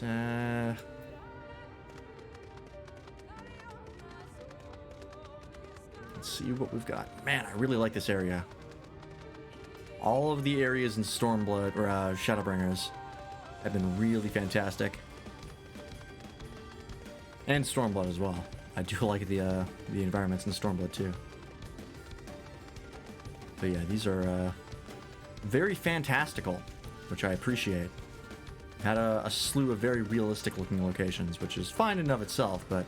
see what we've got. Man, I really like this area. All of the areas in Stormblood, or Shadowbringers, have been really fantastic. And Stormblood as well. I do like the environments in Stormblood too. But yeah, these are very fantastical, which I appreciate. Had a slew of very realistic looking locations, which is fine in and of itself, but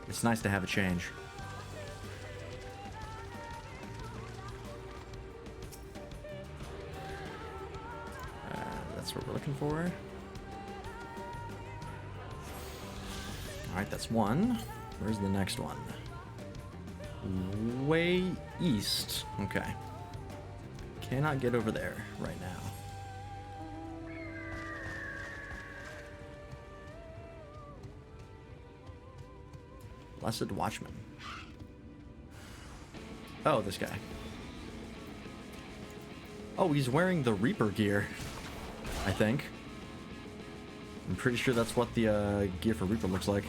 it's nice to have a change. That's what we're looking for. Alright, that's one. Where's the next one? Way east. Okay. Cannot get over there right now. Blessed Watchman. Oh, this guy. Oh, he's wearing the Reaper gear, I think. I'm pretty sure that's what the gear for Reaper looks like.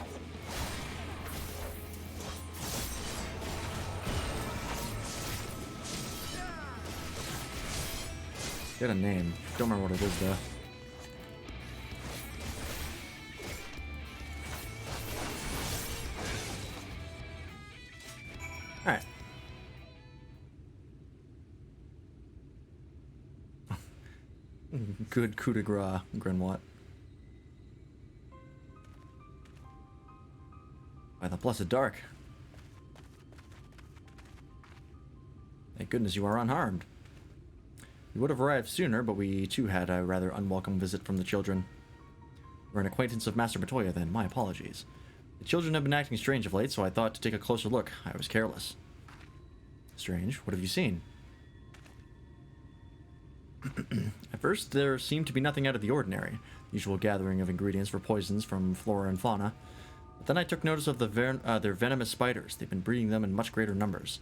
Get a name. Don't remember what it is though. Alright. Good coup de grace, Grenwatt. By the blessed dark. Thank goodness you are unharmed. We would have arrived sooner, but we too had a rather unwelcome visit from the children. We're an acquaintance of Master Matoya then, my apologies. The children have been acting strange of late, so I thought to take a closer look. I was careless. Strange? What have you seen? At first, there seemed to be nothing out of the ordinary. Usual gathering of ingredients for poisons from flora and fauna. But then I took notice of their venomous spiders. They've been breeding them in much greater numbers.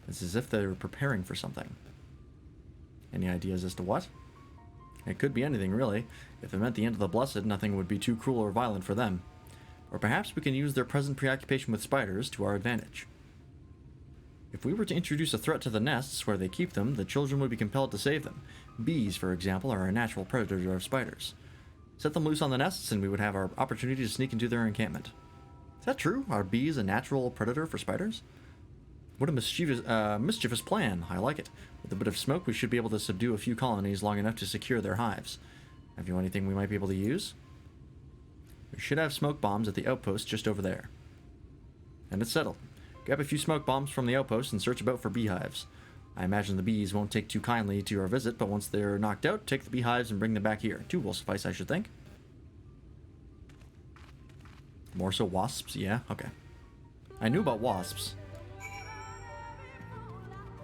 It's as if they were preparing for something. Any ideas as to what? It could be anything, really. If it meant the end of the Blessed, nothing would be too cruel or violent for them. Or perhaps we can use their present preoccupation with spiders to our advantage. If we were to introduce a threat to the nests where they keep them, the children would be compelled to save them. Bees, for example, are a natural predator of spiders. Set them loose on the nests and we would have our opportunity to sneak into their encampment. Is that true? Are bees a natural predator for spiders? What a mischievous plan. I like it. With a bit of smoke, we should be able to subdue a few colonies long enough to secure their hives. Have you anything we might be able to use? We should have smoke bombs at the outpost just over there. And it's settled. Grab a few smoke bombs from the outpost and search about for beehives. I imagine the bees won't take too kindly to your visit, but once they're knocked out, take the beehives and bring them back here. 2 will suffice, I should think. More so wasps? Yeah, okay. I knew about wasps.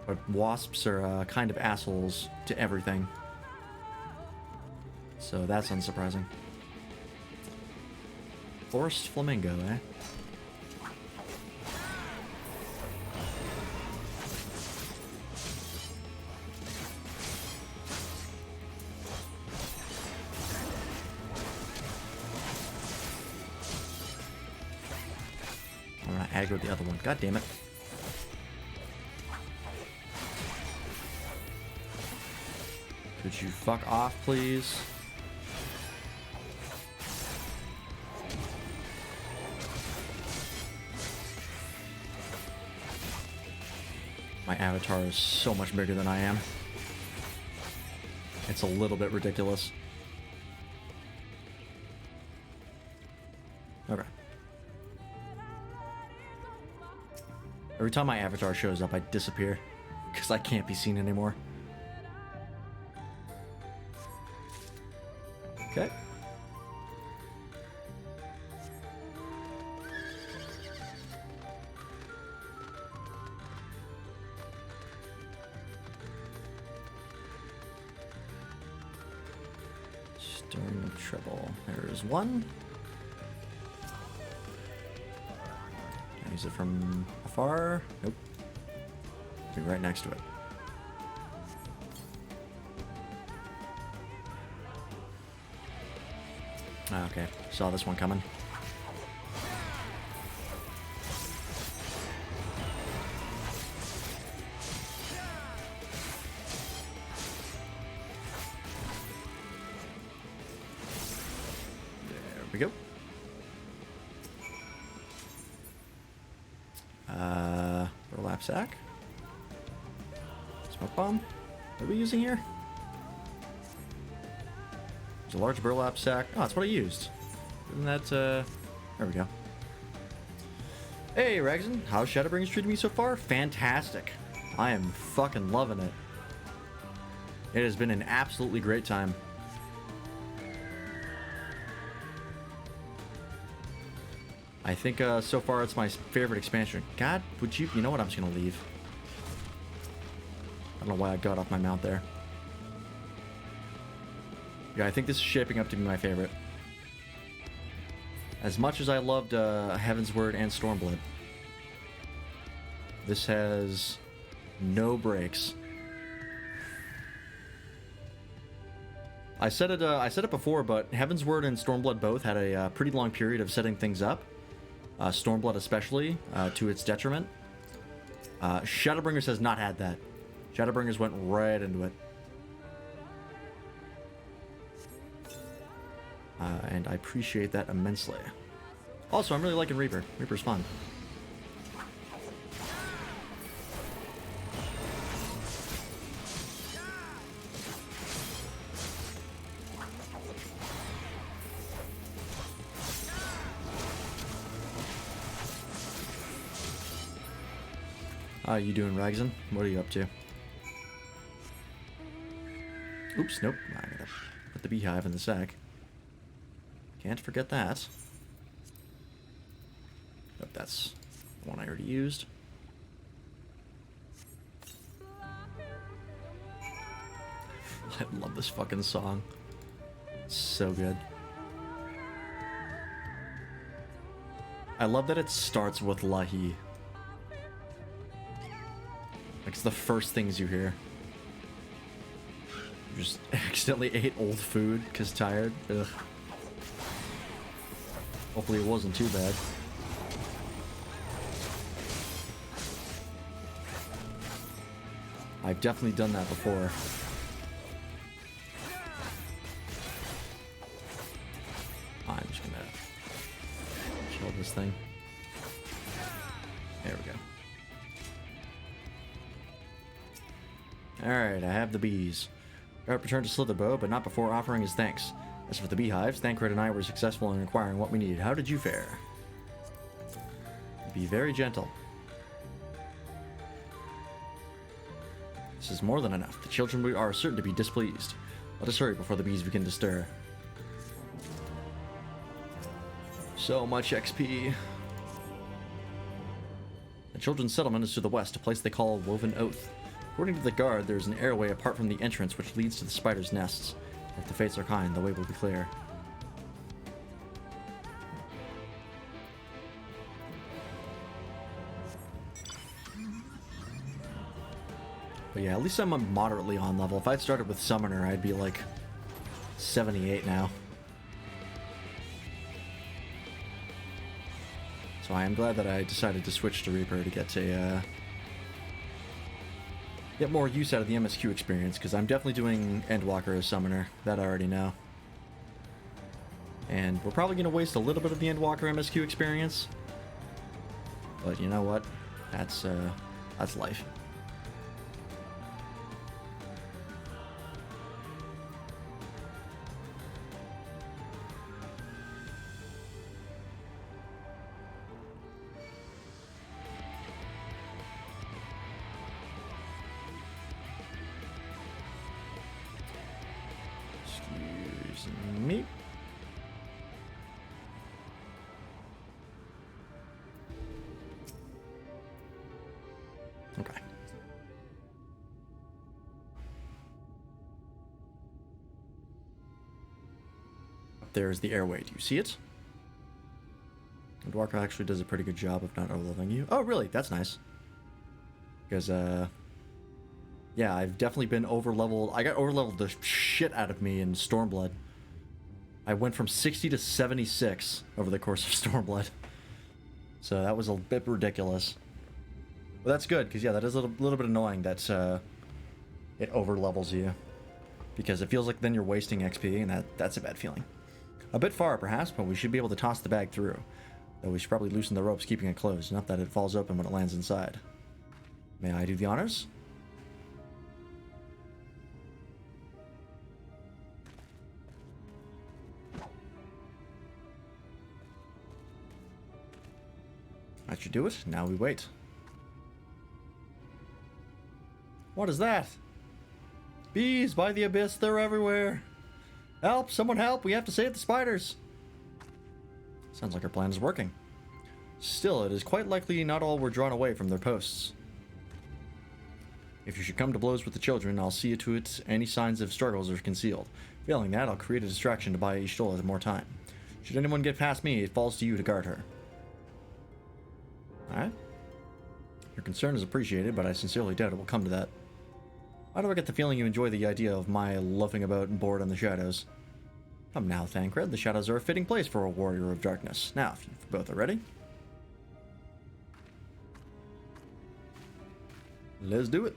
But wasps are kind of assholes to everything. So that's unsurprising. Forest flamingo, eh? I'm gonna aggro the other one. God damn it. Could you fuck off, please? My avatar is so much bigger than I am. It's a little bit ridiculous. Okay. Every time my avatar shows up, I disappear. Because I can't be seen anymore. Okay. Stirring of trouble. There's one. Can I use it from afar? Nope. Be right next to it. Okay, saw this one coming. There we go. Burlap sack. Smoke bomb. What are we using here? A large burlap sack. Oh, that's what I used. Isn't that, there we go. Hey, Ragzin. How's Shadowbringers treating me so far? Fantastic. I am fucking loving it. It has been an absolutely great time. I think, so far it's my favorite expansion. God, would you know what? I'm just gonna leave. I don't know why I got off my mount there. Yeah, I think this is shaping up to be my favorite. As much as I loved Heaven's Word and Stormblood, this has no breaks. I said it before, but Heaven's Word and Stormblood both had a pretty long period of setting things up. Stormblood especially, to its detriment. Shadowbringers has not had that. Shadowbringers went right into it. And I appreciate that immensely. Also, I'm really liking Reaper. Reaper's fun. How you doing, Ragzin? What are you up to? Oops, nope. I gotta put the beehive in the sack. Can't forget that. Nope, that's the one I already used. I love this fucking song. It's so good. I love that it starts with Lahi. Like, it's the first things you hear. You just accidentally ate old food because tired. Ugh. Hopefully it wasn't too bad. I've definitely done that before. I'm just gonna kill this thing. There we go. Alright, I have the bees. Garrett returned to Slitherbow, but not before offering his thanks. As for the beehives, Thancred and I were successful in acquiring what we needed. How did you fare? Be very gentle. This is more than enough. The children are certain to be displeased. Let us hurry before the bees begin to stir. So much XP. The children's settlement is to the west, a place they call Woven Oath. According to the guard, there is an airway apart from the entrance which leads to the spiders' nests. If the fates are kind, the way will be clear. But yeah, at least I'm moderately on level. If I'd started with Summoner, I'd be like 78 now. So I am glad that I decided to switch to Reaper to get more use out of the MSQ experience, because I'm definitely doing Endwalker as Summoner. That I already know. And we're probably going to waste a little bit of the Endwalker MSQ experience. But you know what? That's life. Me. Okay. Up there is the airway. Do you see it? Dwarka actually does a pretty good job of not overleveling you. Oh, really? That's nice. Because, yeah, I've definitely been overleveled. I got overleveled the shit out of me in Stormblood. I went from 60 to 76 over the course of Stormblood. So that was a bit ridiculous. But that's good, because yeah, that is a little bit annoying that it overlevels you. Because it feels like then you're wasting XP, and that's a bad feeling. A bit far, perhaps, but we should be able to toss the bag through. Though we should probably loosen the ropes, keeping it closed, enough that it falls open when it lands inside. May I do the honors? That should do it. Now we wait. What is that? Bees by the abyss, they're everywhere. Help, someone help, we have to save the spiders. Sounds like our plan is working. Still, it is quite likely not all were drawn away from their posts. If you should come to blows with the children, I'll see to it any signs of struggles are concealed. Failing that, I'll create a distraction to buy Ishtola more time. Should anyone get past me, it falls to you to guard her. Alright. Your concern is appreciated, but I sincerely doubt it will come to that. Why do I get the feeling you enjoy the idea of my loafing about and bored in the shadows? Come now, Thancred. The shadows are a fitting place for a warrior of darkness. Now, if you both are ready, let's do it.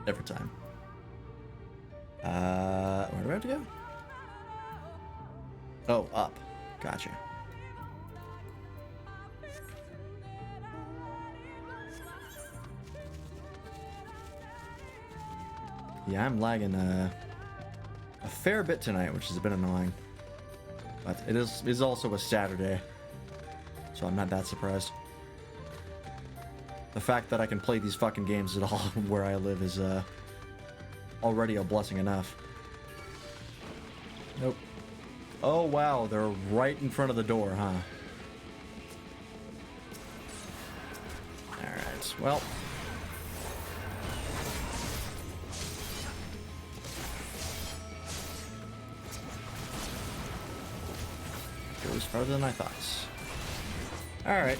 Every time. Where do I have to go? Oh, up. Gotcha. Yeah, I'm lagging a fair bit tonight, which is a bit annoying. But it is also a Saturday, so I'm not that surprised. The fact that I can play these fucking games at all where I live is already a blessing enough. Nope. Oh wow, they're right in front of the door, huh? Alright, well. Goes farther than I thought. Alright,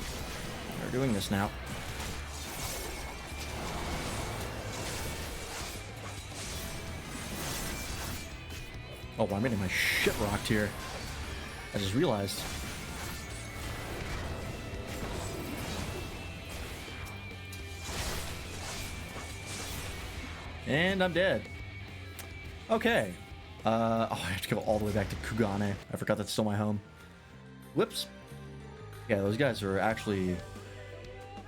we're doing this now. Oh, I'm getting my shit rocked here. I just realized. And I'm dead. Okay. Oh, I have to go all the way back to Kugane. I forgot that's still my home. Whoops. Yeah, those guys are actually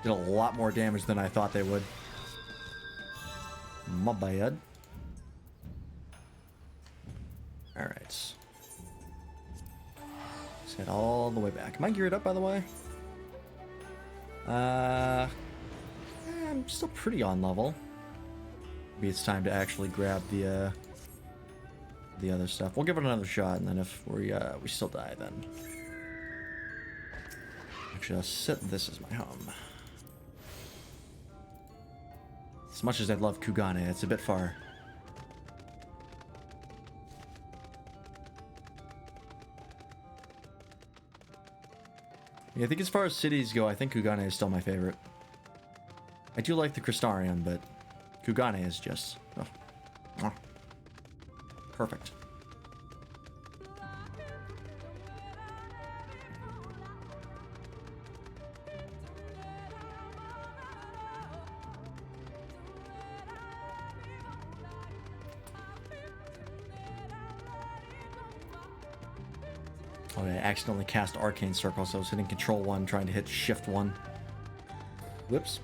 did a lot more damage than I thought they would. My bad. Alright. Let's head all the way back. Am I geared up, by the way? I'm still pretty on level. Maybe it's time to actually grab the other stuff. We'll give it another shot, and then if we still die, then... Actually, I'll set this as my home. As much as I'd love Kugane, it's a bit far. Yeah, I think as far as cities go, I think Kugane is still my favorite. I do like the Crystarium, but Kugane is just... Oh, perfect. Oh, I accidentally cast Arcane Circle, so I was hitting Control 1, trying to hit Shift 1. Whoops.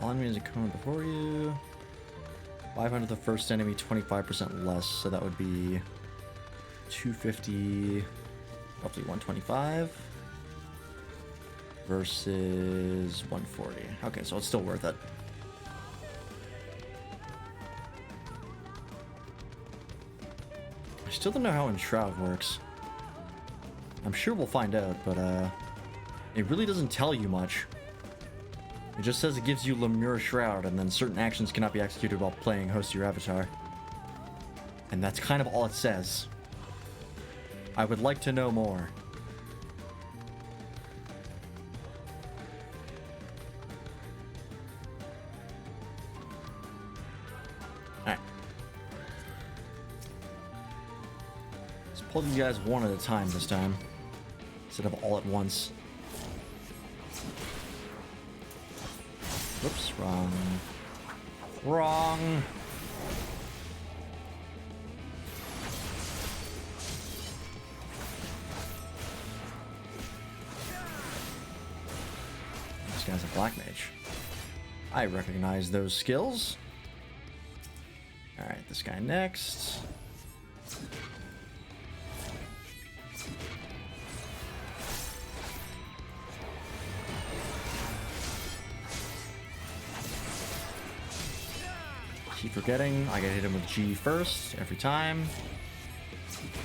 All enemies are coming before you. 500 the first enemy, 25% less, so that would be 250, roughly 125 versus 140. Okay, so it's still worth it. I still don't know how Enshroud works. I'm sure we'll find out, but it really doesn't tell you much. It just says it gives you Lemure Shroud, and then certain actions cannot be executed while playing host to your avatar. And that's kind of all it says. I would like to know more. Alright. Let's pull these guys one at a time this time, instead of all at once. Whoops, wrong. Wrong. This guy's a black mage. I recognize those skills. Alright, this guy next. Keep forgetting, I gotta hit him with G first, every time.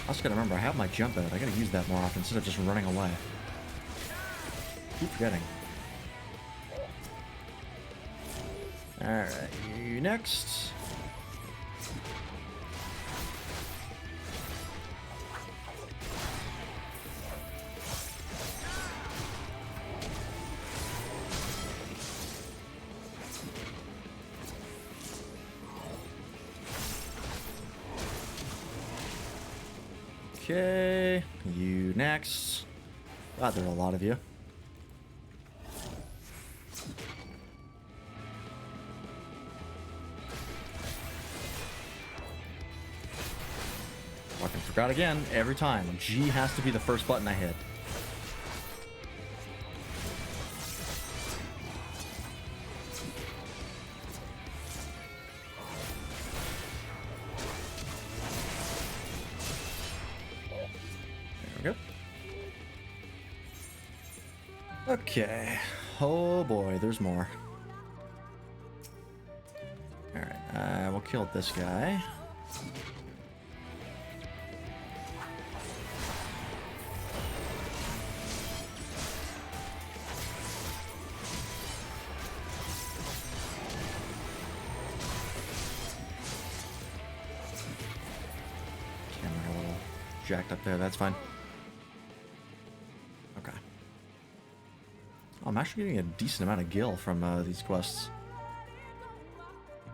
I also gotta remember, I have my jump out. I gotta use that more often instead of just running away. Keep forgetting. Alright, you next. Okay, you next. God, there are a lot of you. Fucking forgot again, every time. G has to be the first button I hit. There we go. Okay. Oh boy, there's more. Alright, we'll kill this guy. Jacked up there, that's fine. Okay. Oh, I'm actually getting a decent amount of gil from these quests.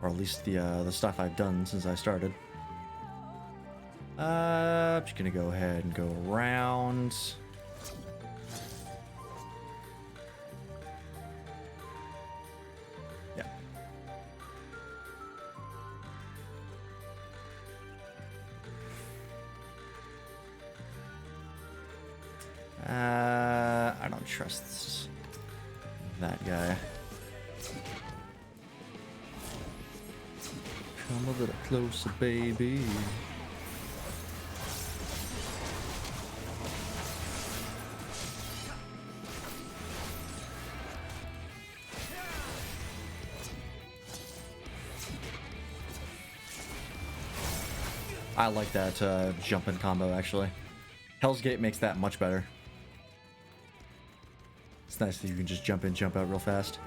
Or at least the stuff I've done since I started. I'm just gonna go ahead and go around. Yeah. I don't trust that guy. Come a little closer, baby. I like that jump-in combo, actually. Hell's Gate makes that much better. It's nice that you can just jump in, jump out real fast.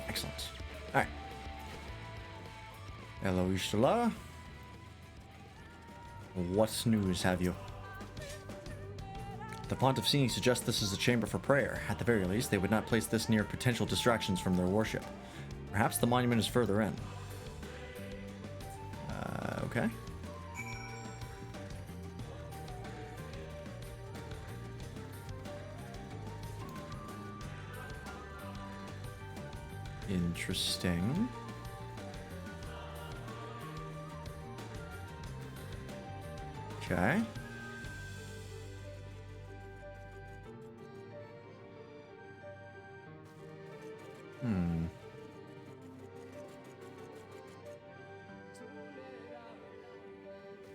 Excellent. Alright. Hello, Ishtala. What news have you? The font of seeing suggests this is a chamber for prayer. At the very least, they would not place this near potential distractions from their worship. Perhaps the monument is further in. Okay. Interesting. Okay.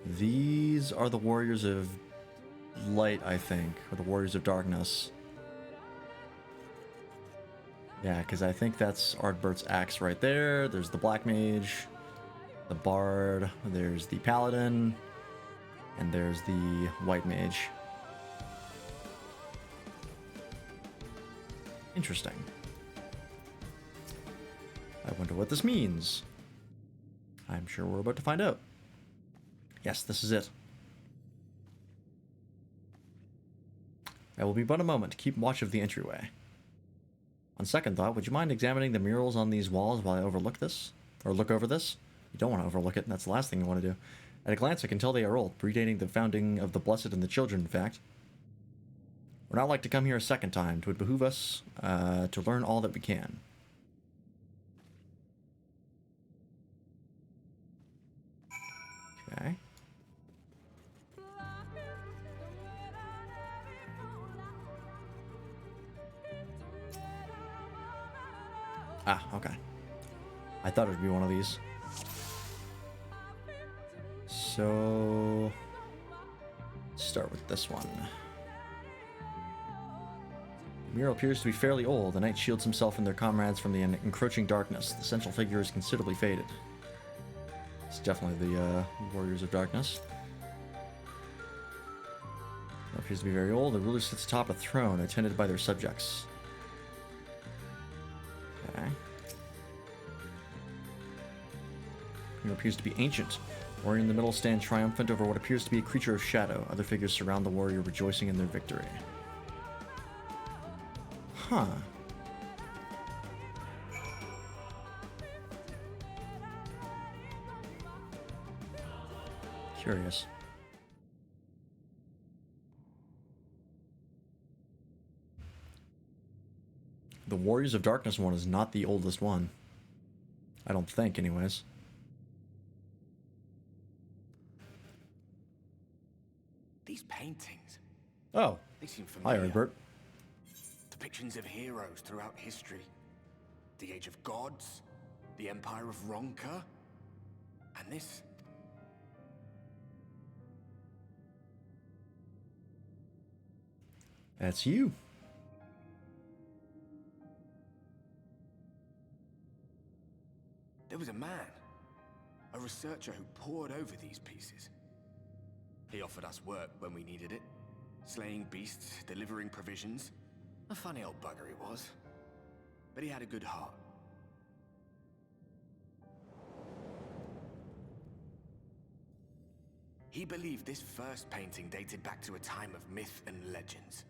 These are the Warriors of Light, I think, or the Warriors of Darkness. Yeah, because I think that's Ardbert's axe right there. There's the Black Mage, the Bard, there's the Paladin, and there's the White Mage. Interesting. I wonder what this means. I'm sure we're about to find out. Yes, this is it. I will be but a moment. Keep watch of the entryway. On second thought, would you mind examining the murals on these walls while I overlook this? Or look over this? You don't want to overlook it, and that's the last thing you want to do. At a glance, I can tell they are old, predating the founding of the Blessed and the Children, in fact. We're not like to come here a second time. It would behoove us to learn all that we can. Okay. Ah, okay. I thought it would be one of these. So, start with this one. The mural appears to be fairly old. The knight shields himself and their comrades from the encroaching darkness. The central figure is considerably faded. It's definitely the Warriors of Darkness. It appears to be very old. The ruler sits atop a throne, attended by their subjects. Okay. It appears to be ancient. Warrior in the middle stand triumphant over what appears to be a creature of shadow. Other figures surround the warrior, rejoicing in their victory. Huh. Curious. The Warriors of Darkness one is not the oldest one. I don't think, anyways. These paintings. Oh. They seem Hi, familiar. Egbert. Depictions of heroes throughout history. The Age of Gods, the Empire of Ronka, and this. That's you. There was a man, a researcher who pored over these pieces. He offered us work when we needed it, slaying beasts, delivering provisions. A funny old bugger he was, but he had a good heart. He believed this first painting dated back to a time of myth and legends,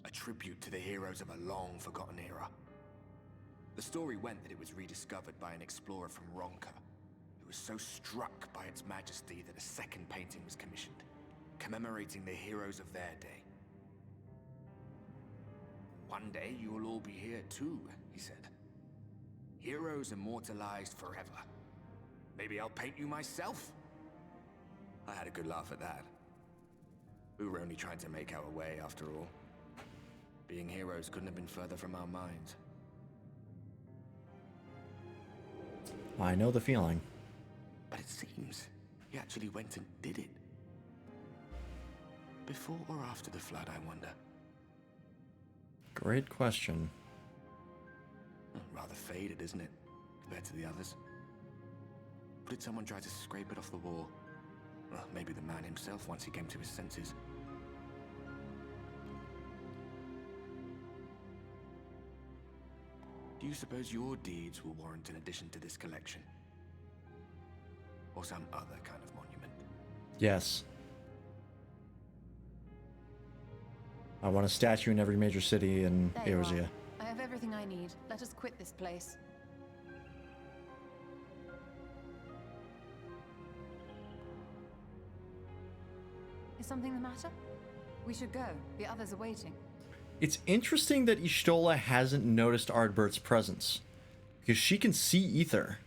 a tribute to the heroes of a long-forgotten era. The story went that it was rediscovered by an explorer from Ronka, who was so struck by its majesty that a second painting was commissioned, commemorating the heroes of their day. One day you will all be here too, he said. Heroes immortalized forever. Maybe I'll paint you myself? I had a good laugh at that. We were only trying to make our way after all. Being heroes couldn't have been further from our minds. I know the feeling. But it seems he actually went and did it. Before or after the flood, I wonder. Great question. Rather faded, isn't it, compared to the others? Or did someone try to scrape it off the wall? Well, maybe the man himself once he came to his senses. Do you suppose your deeds will warrant an addition to this collection? Or some other kind of monument? Yes. I want a statue in every major city in There you are. Eorzea. I have everything I need. Let us quit this place. Is something the matter? We should go. The others are waiting. It's interesting that Y'shtola hasn't noticed Ardbert's presence, because she can see Ether.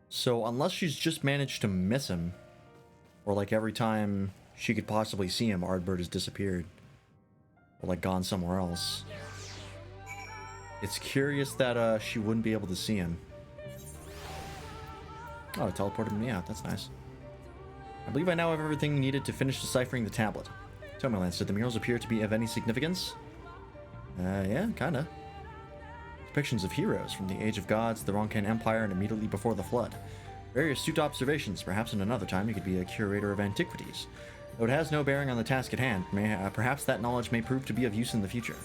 So unless she's just managed to miss him, or like every time she could possibly see him, Ardbert has disappeared, or like gone somewhere else. It's curious that she wouldn't be able to see him. Oh, it teleported me out. That's nice. I believe I now have everything needed to finish deciphering the tablet. Tell me, Lance, did the murals appear to be of any significance? Yeah, kinda. Depictions of heroes from the Age of Gods, the Ronkan Empire, and immediately before the Flood. Very astute observations. Perhaps in another time you could be a curator of antiquities. Though it has no bearing on the task at hand, perhaps that knowledge may prove to be of use in the future.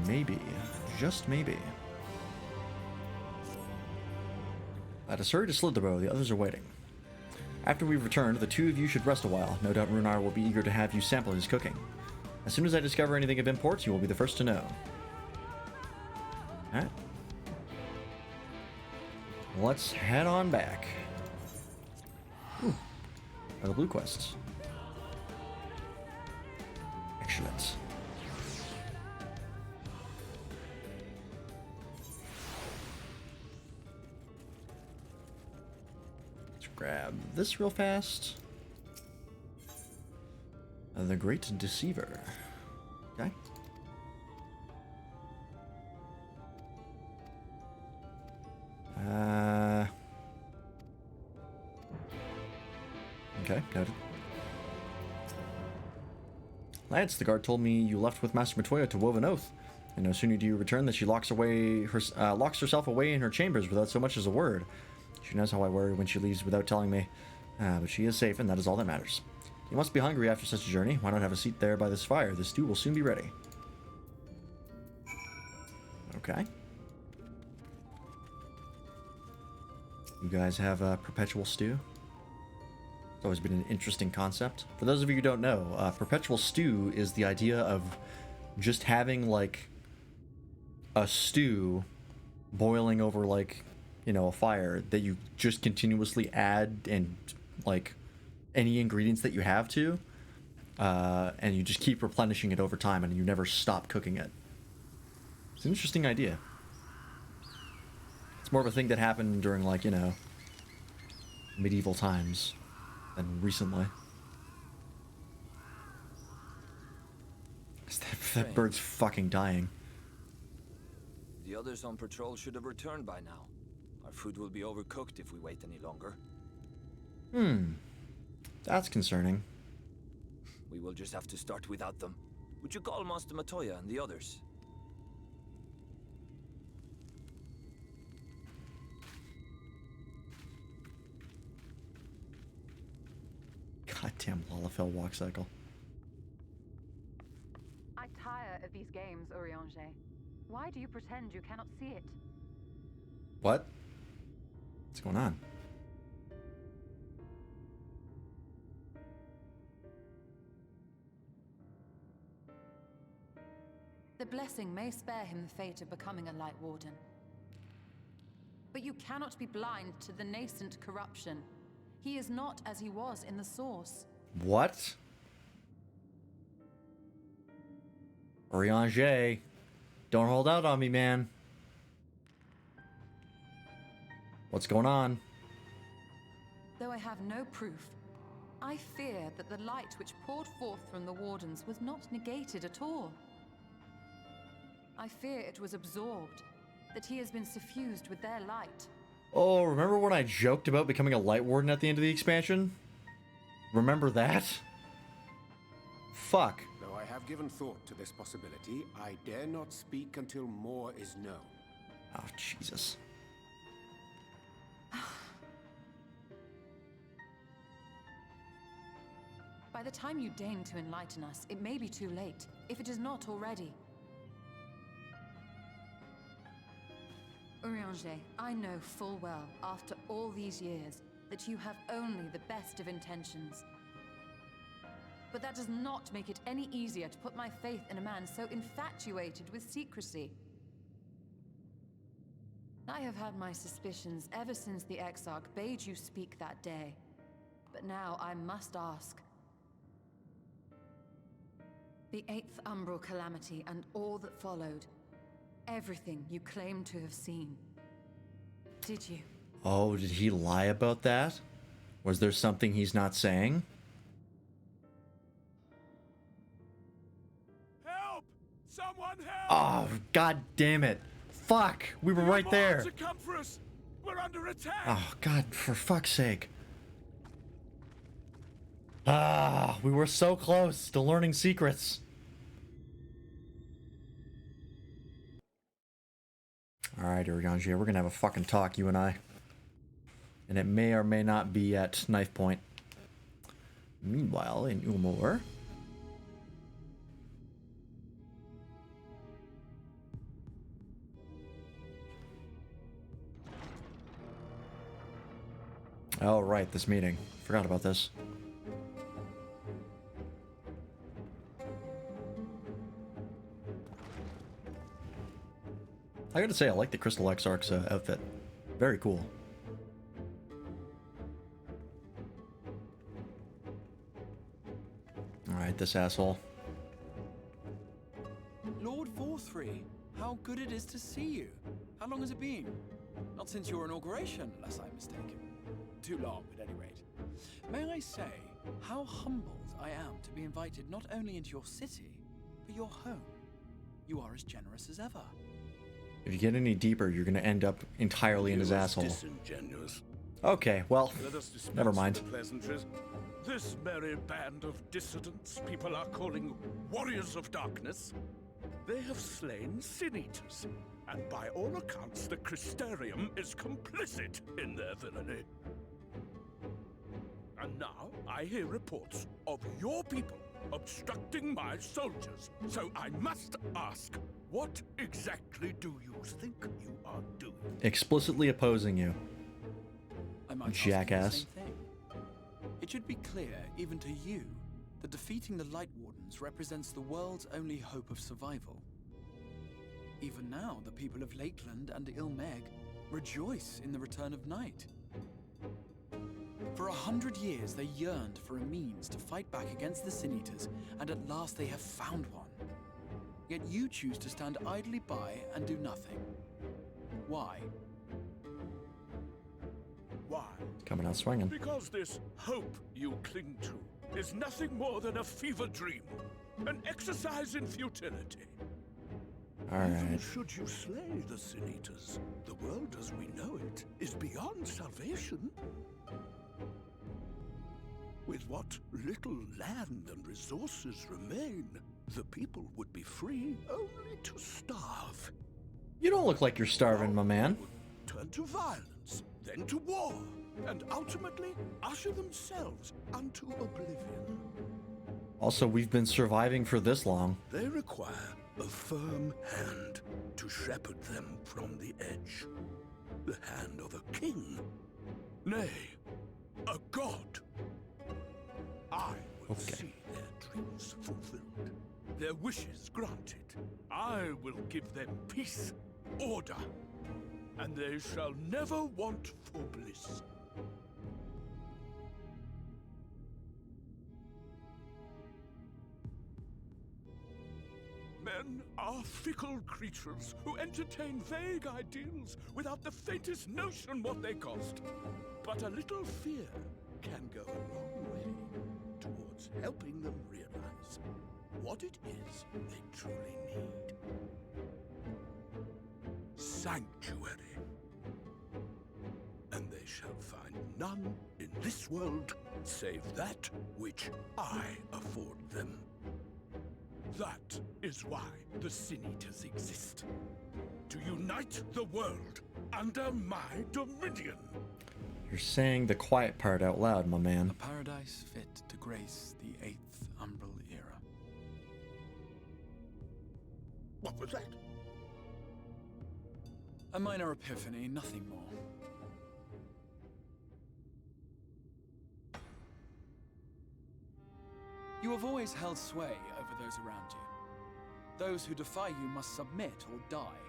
Maybe. Just maybe. Let us hurry to Slitherbow. The others are waiting. After we've returned, the two of you should rest a while. No doubt Runar will be eager to have you sample his cooking. As soon as I discover anything of import, you will be the first to know. Alright. Let's head on back. Ooh. Are the blue quests. Excellent. Let's grab this real fast. The Great Deceiver. Okay. Okay, noted. Lance, the guard told me you left with Master Matoya to Woven Oath, and no sooner do you return than she locks herself away in her chambers without so much as a word. She knows how I worry when she leaves without telling me, but she is safe, and that is all that matters. You must be hungry after such a journey. Why not have a seat there by this fire? The stew will soon be ready. Okay. You guys have a perpetual stew? It's always been an interesting concept. For those of you who don't know, perpetual stew is the idea of just having like a stew boiling over like, you know, a fire that you just continuously add and like any ingredients that you have to, and you just keep replenishing it over time and you never stop cooking it. It's an interesting idea. It's more of a thing that happened during like, you know, medieval times than recently. That bird's fucking dying. The others on patrol should have returned by now. Our food will be overcooked if we wait any longer. That's concerning. We will just have to start without them. Would you call Master Matoya and the others? Goddamn Lalafell walk cycle. I tire of these games, Urianger. Why do you pretend you cannot see it? What? What's going on? The blessing may spare him the fate of becoming a Light Warden. But you cannot be blind to the nascent corruption. He is not as he was in the Source. What? Urianger, don't hold out on me, man. What's going on? Though I have no proof, I fear that the light which poured forth from the Wardens was not negated at all. I fear it was absorbed, that he has been suffused with their light. Oh, remember when I joked about becoming a Light Warden at the end of the expansion? Remember that? Fuck. Though I have given thought to this possibility, I dare not speak until more is known. Oh, Jesus. By the time you deign to enlighten us, it may be too late, if it is not already. Urianger, I know full well, after all these years, that you have only the best of intentions. But that does not make it any easier to put my faith in a man so infatuated with secrecy. I have had my suspicions ever since the Exarch bade you speak that day. But now I must ask. The 8th Umbral Calamity and all that followed. Everything you claim to have seen. Did you? Oh, did he lie about that? Was there something he's not saying? Help! Someone help! Oh, god damn it. Fuck, we were right there. To come for us. We're under attack. Oh, god, for fuck's sake. Ah, we were so close to learning secrets. Alright, Urianger, we're gonna have a fucking talk, you and I. And it may or may not be at knife point. Meanwhile, in Umor... Oh, right, this meeting. Forgot about this. I gotta say, I like the Crystal Exarch's outfit. Very cool. Alright, this asshole. Lord Vorthry, how good it is to see you. How long has it been? Not since your inauguration, unless I'm mistaken. Too long, at any rate. May I say, how humbled I am to be invited not only into your city, but your home. You are as generous as ever. If you get any deeper, you're gonna end up entirely in his asshole. Disingenuous. Okay, well, never mind. This merry band of dissidents people are calling Warriors of Darkness, they have slain Sin-Eaters, and by all accounts the Crystarium is complicit in their villainy. And now I hear reports of your people obstructing my soldiers, so I must ask, what exactly do you think you are doing? Explicitly opposing you. I might Jackass. ask you the same thing. It should be clear, even to you, that defeating the Light Wardens represents the world's only hope of survival. Even now, the people of Lakeland and Ilmeg rejoice in the return of night. For 100 years, they yearned for a means to fight back against the Sin Eaters, and at last they have found one. Yet you choose to stand idly by and do nothing. Why? Why? Coming out swinging. Because this hope you cling to is nothing more than a fever dream, an exercise in futility. All Even right. should you slay the Sin Eaters, the world as we know it is beyond salvation. With what little land and resources remain, the people would be free only to starve. You don't look like you're starving, my man. Turn to violence, then to war, and ultimately usher themselves unto oblivion. Also, we've been surviving for this long. They require a firm hand to shepherd them from the edge. The hand of a king. Nay, a god. I will see their dreams fulfilled, their wishes granted. I will give them peace, order, and they shall never want for bliss. Men are fickle creatures who entertain vague ideals without the faintest notion what they cost. But a little fear can go a long way towards helping them realize what it is they truly need. Sanctuary. And they shall find none in this world save that which I afford them. That is why the Sin Eaters exist. To unite the world under my dominion. You're saying the quiet part out loud, my man. A paradise fit to grace the 8th Umbral era. What was that? A minor epiphany, nothing more. You have always held sway over those around you. Those who defy you must submit or die.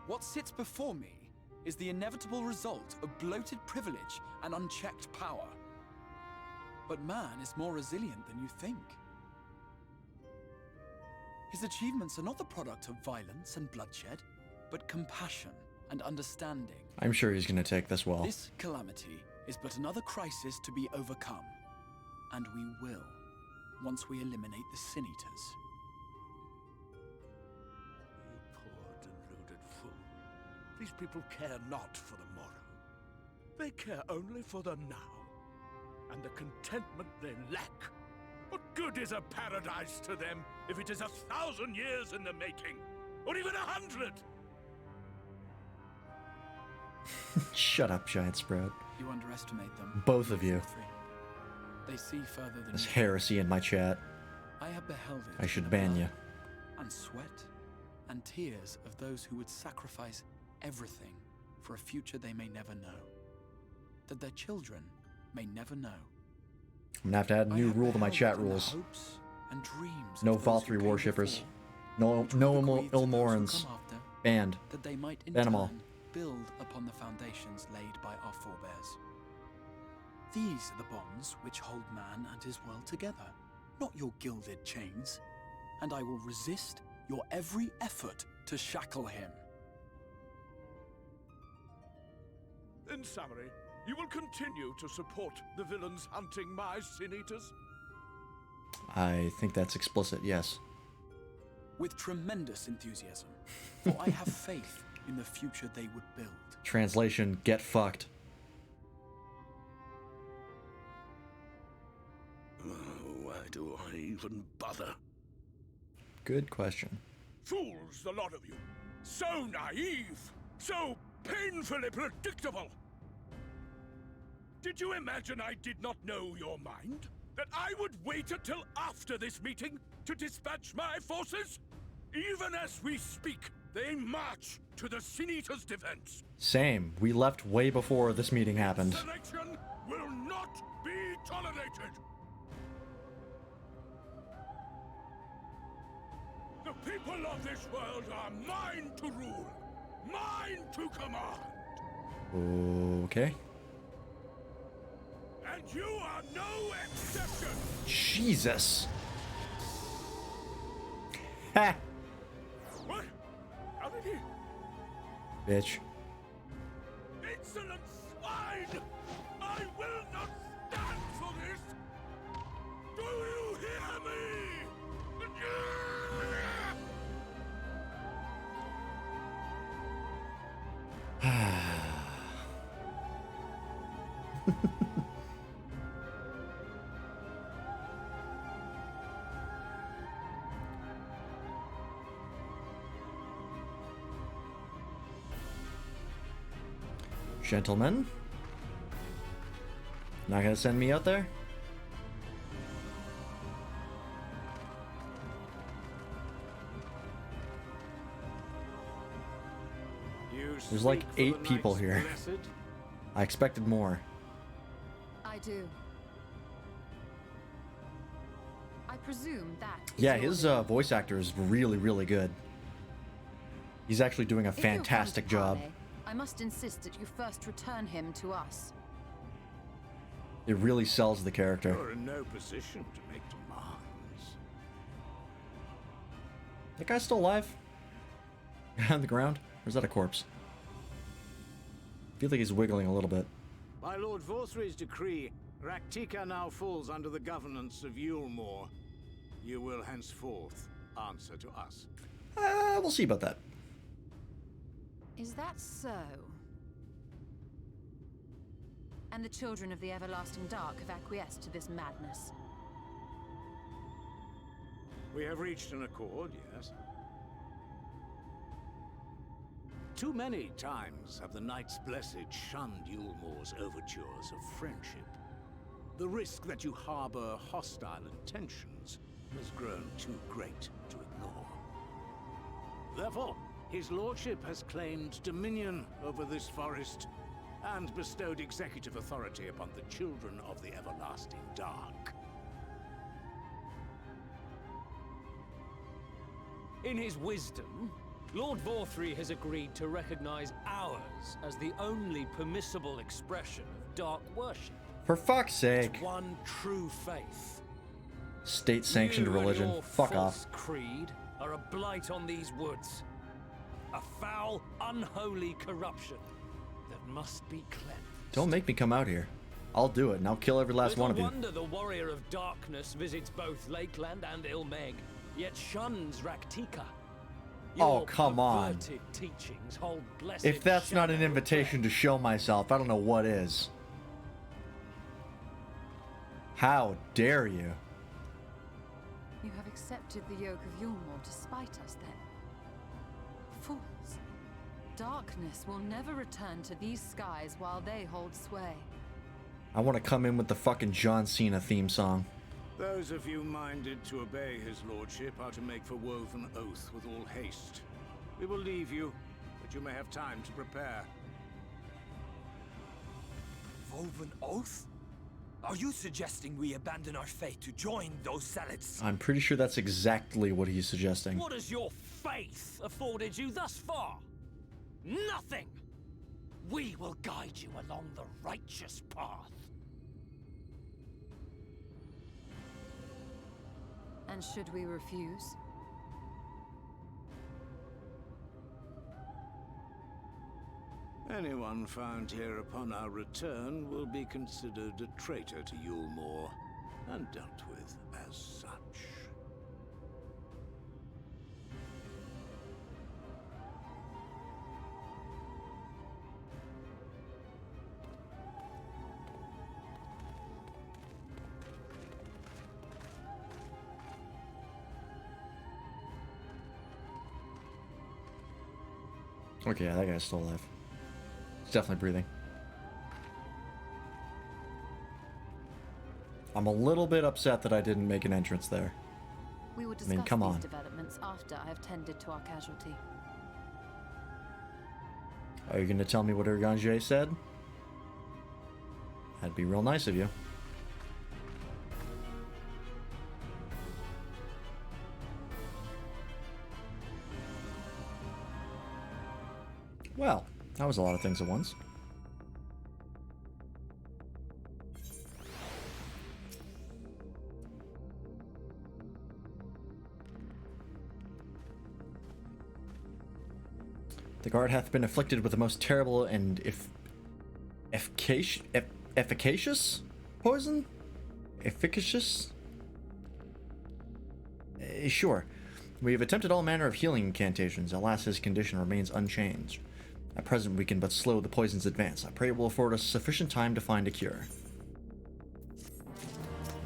What sits before me is the inevitable result of bloated privilege and unchecked power. But man is more resilient than you think. His achievements are not the product of violence and bloodshed, but compassion and understanding. I'm sure he's gonna take this well. This calamity is but another crisis to be overcome. And we will, once we eliminate the Sin Eaters. You poor deluded fool. These people care not for the morrow. They care only for the now, and the contentment they lack. What good is a paradise to them if it is 1,000 years in the making, or even 100? Shut up, Giant Sprout. You underestimate them. Both of you. They see further than This you. heresy in my chat. I have beheld it. I should in the ban blood you. And sweat and tears of those who would sacrifice everything for a future they may never know. That their children may never know. I'm gonna have to add a new rule to my chat rules. And dreams No of those who Valkyrie came worshippers. before, No bequeathed to those who Ilmorans. come after, Banned. that they might in Ban 'em all. turn build upon the foundations laid by our forebears. These are the bonds which hold man and his world together, not your gilded chains. And I will resist your every effort to shackle him. In summary, you will continue to support the villains hunting my Sin Eaters? I think that's explicit, yes. With tremendous enthusiasm, for I have faith in the future they would build. Translation, get fucked. Why do I even bother? Good question. Fools, the lot of you. So naive. So painfully predictable. Did you imagine I did not know your mind? That I would wait until after this meeting to dispatch my forces? Even as we speak, They march to the Sin Eater's defense. Same. We left way before this meeting happened. Selection will not be tolerated. The people of this world are mine to rule, mine to command. Okay. And you are no exception. Jesus. Ha! What? How did he? Bitch. Insolent swine! I will not stand for this! Do you hear me? Gentlemen, not gonna send me out there? There's like 8 people here. I expected more. I do. I presume that. Yeah, his voice actor is really, really good. He's actually doing a fantastic job. I must insist that you first return him to us. It really sells the character. You're in no position to make demands. That guy's still alive? On the ground? Or is that a corpse? I feel like he's wiggling a little bit. By Lord Vorthry's decree, Raktika now falls under the governance of Yulmore. You will henceforth answer to us. We'll see about that. Is that so? And the children of the Everlasting Dark have acquiesced to this madness? We have reached an accord, yes. Too many times have the Knights Blessed shunned Yulmore's overtures of friendship. The risk that you harbor hostile intentions has grown too great to ignore. Therefore, his lordship has claimed dominion over this forest and bestowed executive authority upon the children of the Everlasting Dark. In his wisdom, Lord Vorthry has agreed to recognize ours as the only permissible expression of dark worship. For fuck's sake. It's one true faith. State-sanctioned religion. And your Fuck false off. creed are a blight on these woods. A foul, unholy corruption that must be cleansed. Don't make me come out here. I'll do it, and I'll kill every last one of you. No wonder the warrior of darkness visits both Lakeland and Ilmeg, yet shuns Raktika. Oh, come on. Teachings hold blessed If that's not an shadow invitation to show myself, I don't know what is. How dare you? You have accepted the yoke of Yulmore to spite us, then? Fools. Darkness will never return to these skies while they hold sway. I want to come in with the fucking John Cena theme song. Those of you minded to obey his lordship are to make for Woven Oath with all haste. We will leave you, but you may have time to prepare. Woven Oath? Are you suggesting we abandon our faith to join those zealots? I'm pretty sure that's exactly what he's suggesting. What has your faith afforded you thus far? Nothing! We will guide you along the righteous path. And should we refuse? Anyone found here upon our return will be considered a traitor to Yulmore and dealt with as such. Okay, yeah, that guy's still alive. He's definitely breathing. I'm a little bit upset that I didn't make an entrance there. We will discuss come these on. developments after I have tended to our casualty. Are you going to tell me what Urianger said? That'd be real nice of you. Well, that was a lot of things at once. The guard hath been afflicted with the most terrible and efficacious poison? Efficacious? Sure. We have attempted all manner of healing incantations. Alas, his condition remains unchanged. At present, we can but slow the poison's advance. I pray it will afford us sufficient time to find a cure.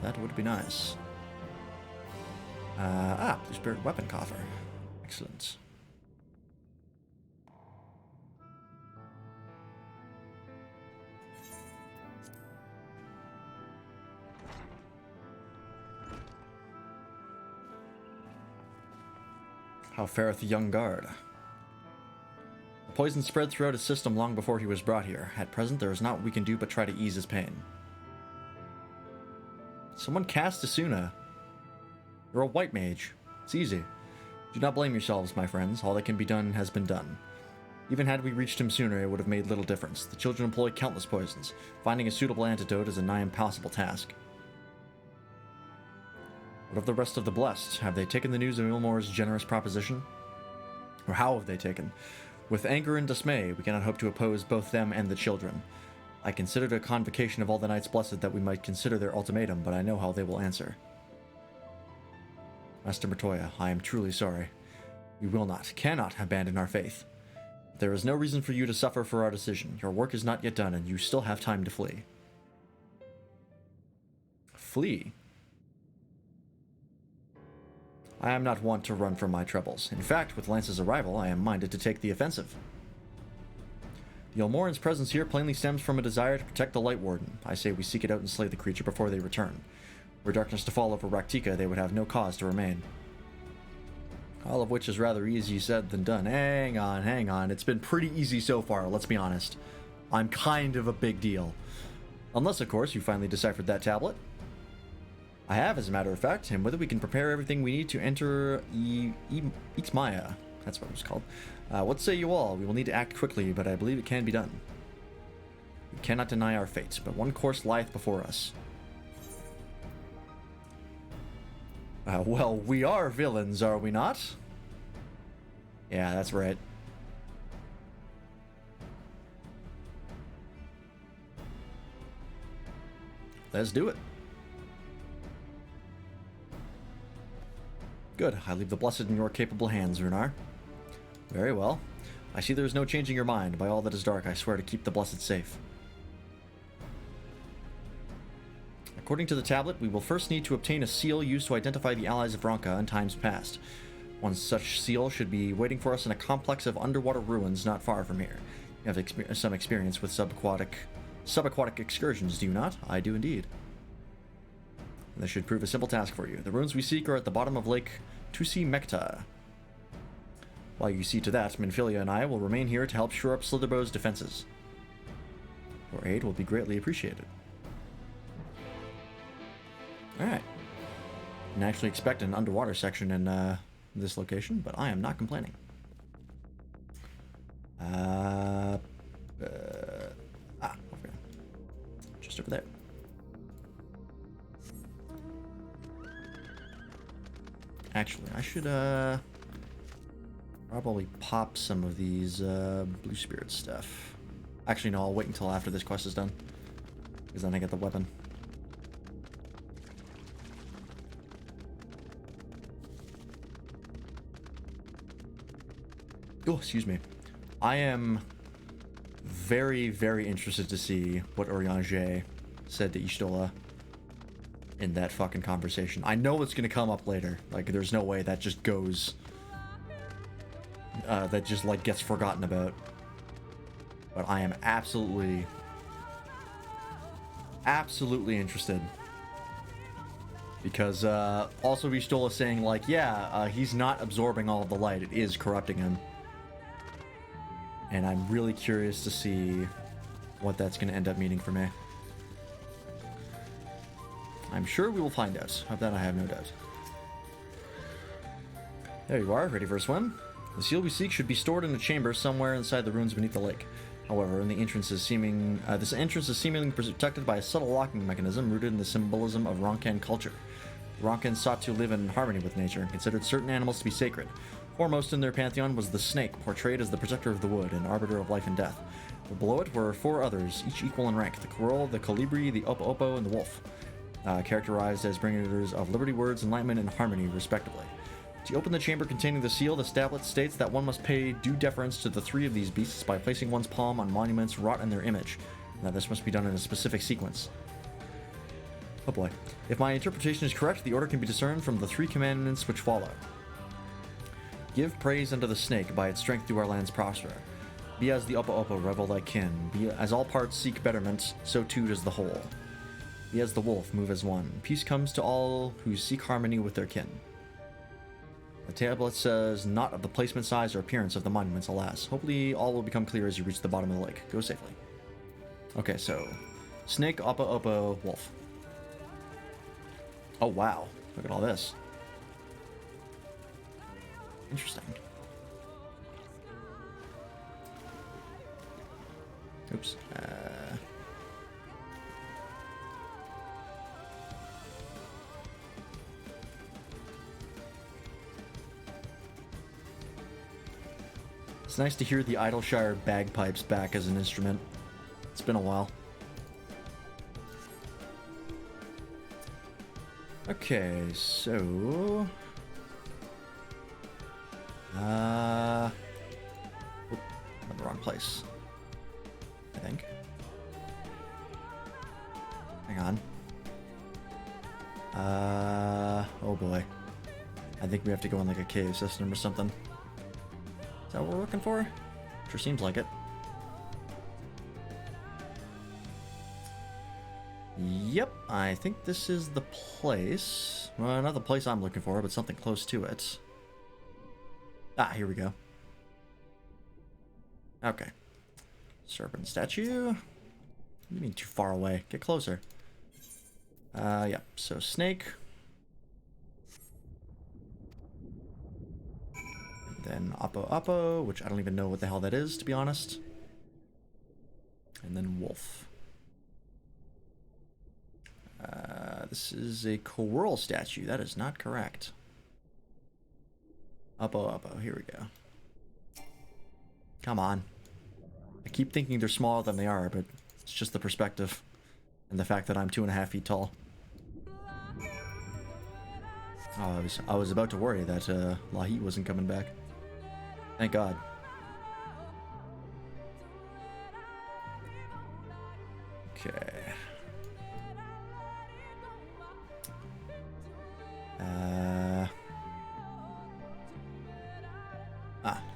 That would be nice. Blue Spirit Weapon Coffer. Excellent. How fareth the young guard? The poison spread throughout his system long before he was brought here. At present, there is naught we can do but try to ease his pain. Someone cast Asuna. You're a white mage. It's easy. Do not blame yourselves, my friends. All that can be done has been done. Even had we reached him sooner, it would have made little difference. The children employ countless poisons. Finding a suitable antidote is a nigh impossible task. What of the rest of the blessed? Have they taken the news of Ilmore's generous proposition? Or how have they taken? With anger and dismay, we cannot hope to oppose both them and the children. I considered a convocation of all the knights blessed that we might consider their ultimatum, but I know how they will answer. Master Matoya, I am truly sorry. We will not, cannot abandon our faith. There is no reason for you to suffer for our decision. Your work is not yet done, and you still have time to flee. Flee? I am not wont to run from my troubles. In fact, with Lance's arrival, I am minded to take the offensive. The Ilmoran's presence here plainly stems from a desire to protect the Light Warden. I say we seek it out and slay the creature before they return. Were darkness to fall over Raktika, they would have no cause to remain. All of which is rather easy said than done. Hang on. It's been pretty easy so far, let's be honest. I'm kind of a big deal. Unless, of course, you finally deciphered that tablet. I have, as a matter of fact, and whether we can prepare everything we need to enter Ixmaya. That's what it was called. What say you all? We will need to act quickly, but I believe it can be done. We cannot deny our fate, but one course lieth before us. Well, we are villains, are we not? Yeah, that's right. Let's do it. Good. I leave the blessed in your capable hands, Runar. Very well. I see there is no changing your mind. By all that is dark, I swear to keep the blessed safe. According to the tablet, we will first need to obtain a seal used to identify the allies of Ronka in times past. One such seal should be waiting for us in a complex of underwater ruins not far from here. You have some experience with subaquatic excursions, do you not? I do indeed. This should prove a simple task for you. The ruins we seek are at the bottom of Lake Tusi Mekta. While you see to that, Minfilia and I will remain here to help shore up Slitherbow's defenses. Your aid will be greatly appreciated. Alright. Didn't actually expect an underwater section in this location, but I am not complaining. Over here. Just over there. Actually, I should probably pop some of these blue spirit stuff. Actually, no, I'll wait until after this quest is done, because then I get the weapon. Oh, excuse me. I am very, very interested to see what Urianger said to Y'shtola in that fucking conversation. I know it's gonna come up later. Like, there's no way that just goes... that just, like, gets forgotten about. But I am absolutely interested. Because, also Y'shtola saying, like, yeah, he's not absorbing all of the light. It is corrupting him. And I'm really curious to see what that's going to end up meaning for me. I'm sure we will find out. Of that I have no doubt. There you are, ready for a swim. The seal we seek should be stored in a chamber somewhere inside the ruins beneath the lake. However, this entrance is seemingly protected by a subtle locking mechanism rooted in the symbolism of Ronkan culture. The Ronkans sought to live in harmony with nature and considered certain animals to be sacred. Foremost in their pantheon was the snake, portrayed as the protector of the wood and arbiter of life and death. But below it were 4 others, each equal in rank: the squirrel, the colibri, the opo-opo, and the wolf, characterized as bringers of liberty, words, enlightenment, and harmony, respectively. To open the chamber containing the seal, the tablet states that one must pay due deference to the 3 of these beasts by placing one's palm on monuments wrought in their image. Now, this must be done in a specific sequence. Oh boy. If my interpretation is correct, the order can be discerned from the 3 commandments which follow. Give praise unto the snake, by its strength do our lands prosper. Be as the opo-opo, revel thy kin. Be as all parts seek betterment, so too does the whole. Be as the wolf, move as one. Peace comes to all who seek harmony with their kin. The tablet says not of the placement, size, or appearance of the monuments, alas. Hopefully all will become clear as you reach the bottom of the lake. Go safely. Okay, so snake, opo-opo, wolf. Oh wow, look at all this. Interesting. Oops. It's nice to hear the Idleshire bagpipes back as an instrument. It's been a while. Okay, so... I'm in the wrong place, I think. Hang on. Oh boy. I think we have to go in like a cave system or something. Is that what we're looking for? Sure seems like it. Yep, I think this is the place. Well, not the place I'm looking for, but something close to it. Ah, here we go. Okay. Serpent statue. What do you mean too far away? Get closer. Yeah, so snake. And then opo-opo, which I don't even know what the hell that is, to be honest. And then wolf. This is a coral statue. That is not correct. Opo-opo, here we go. Come on. I keep thinking they're smaller than they are, but it's just the perspective. And the fact that I'm 2.5 feet tall. Oh, I was about to worry that Lahi wasn't coming back. Thank God. Okay.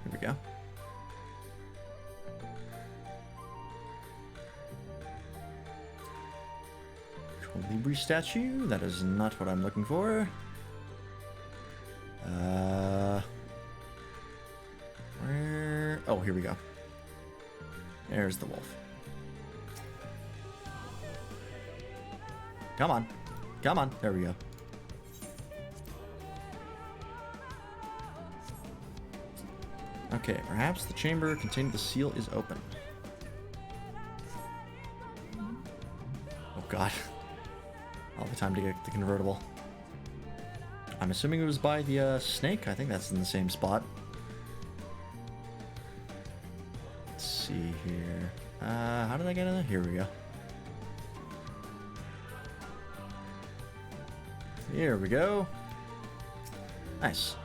Here we go. Colibri statue? That is not what I'm looking for. Where? Oh, here we go. There's the wolf. Come on. Come on. There we go. Okay, perhaps the chamber containing the seal is open. Oh god. All the time to get the convertible. I'm assuming it was by the snake. I think that's in the same spot. Let's see here. How did I get in there? Here we go. Here we go. Nice.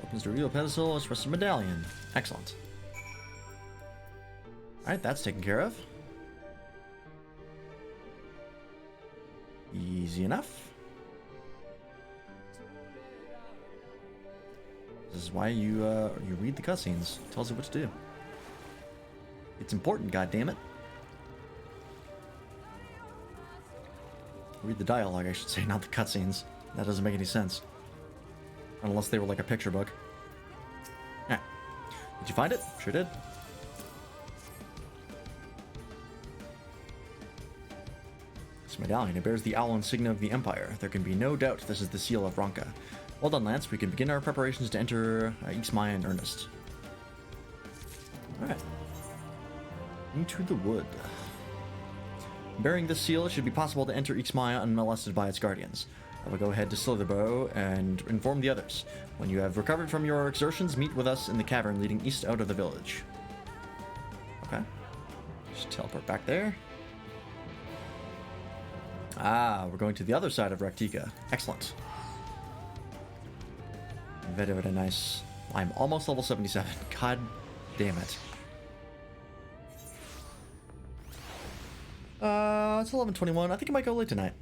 Opens the reveal pedestal, express a medallion. Excellent. Alright, that's taken care of. Easy enough. This is why you read the cutscenes. It tells you what to do. It's important, goddammit. Read the dialogue, I should say, not the cutscenes. That doesn't make any sense. Unless they were like a picture book. Alright. Did you find it? Sure did. This medallion, it bears the owl insignia of the Empire. There can be no doubt this is the seal of Ronka. Well done, Lance. We can begin our preparations to enter Ixmaya in earnest. Alright. Into the wood. Bearing this seal, it should be possible to enter Ixmaya unmolested by its guardians. I will go ahead to Slitherbow and inform the others. When you have recovered from your exertions, meet with us in the cavern leading east out of the village. Okay. Just teleport back there. Ah, we're going to the other side of Raktika. Excellent. Very, very nice. I'm almost level 77. God damn it. It's 11:21. I think I might go late tonight.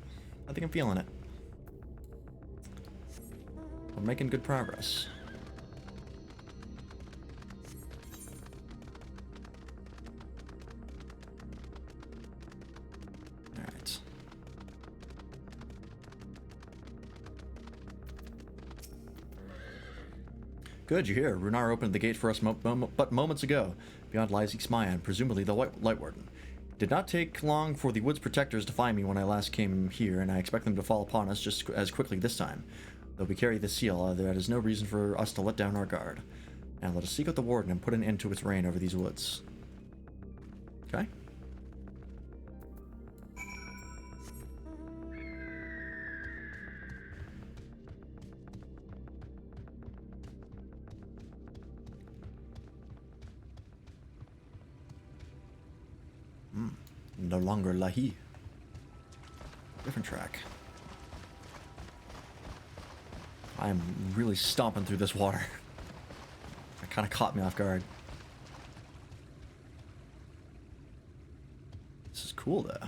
I think I'm feeling it. We're making good progress. Alright. Good, you hear. Runar opened the gate for us but moments ago. Beyond lies Ixmaya and presumably the Light Warden. It did not take long for the Woods Protectors to find me when I last came here, and I expect them to fall upon us just as quickly this time. Though we carry the seal, there is no reason for us to let down our guard. Now let us seek out the Warden and put an end to its reign over these woods. Okay. No longer Lahi. Different track. I am really stomping through this water. It kind of caught me off guard. This is cool though.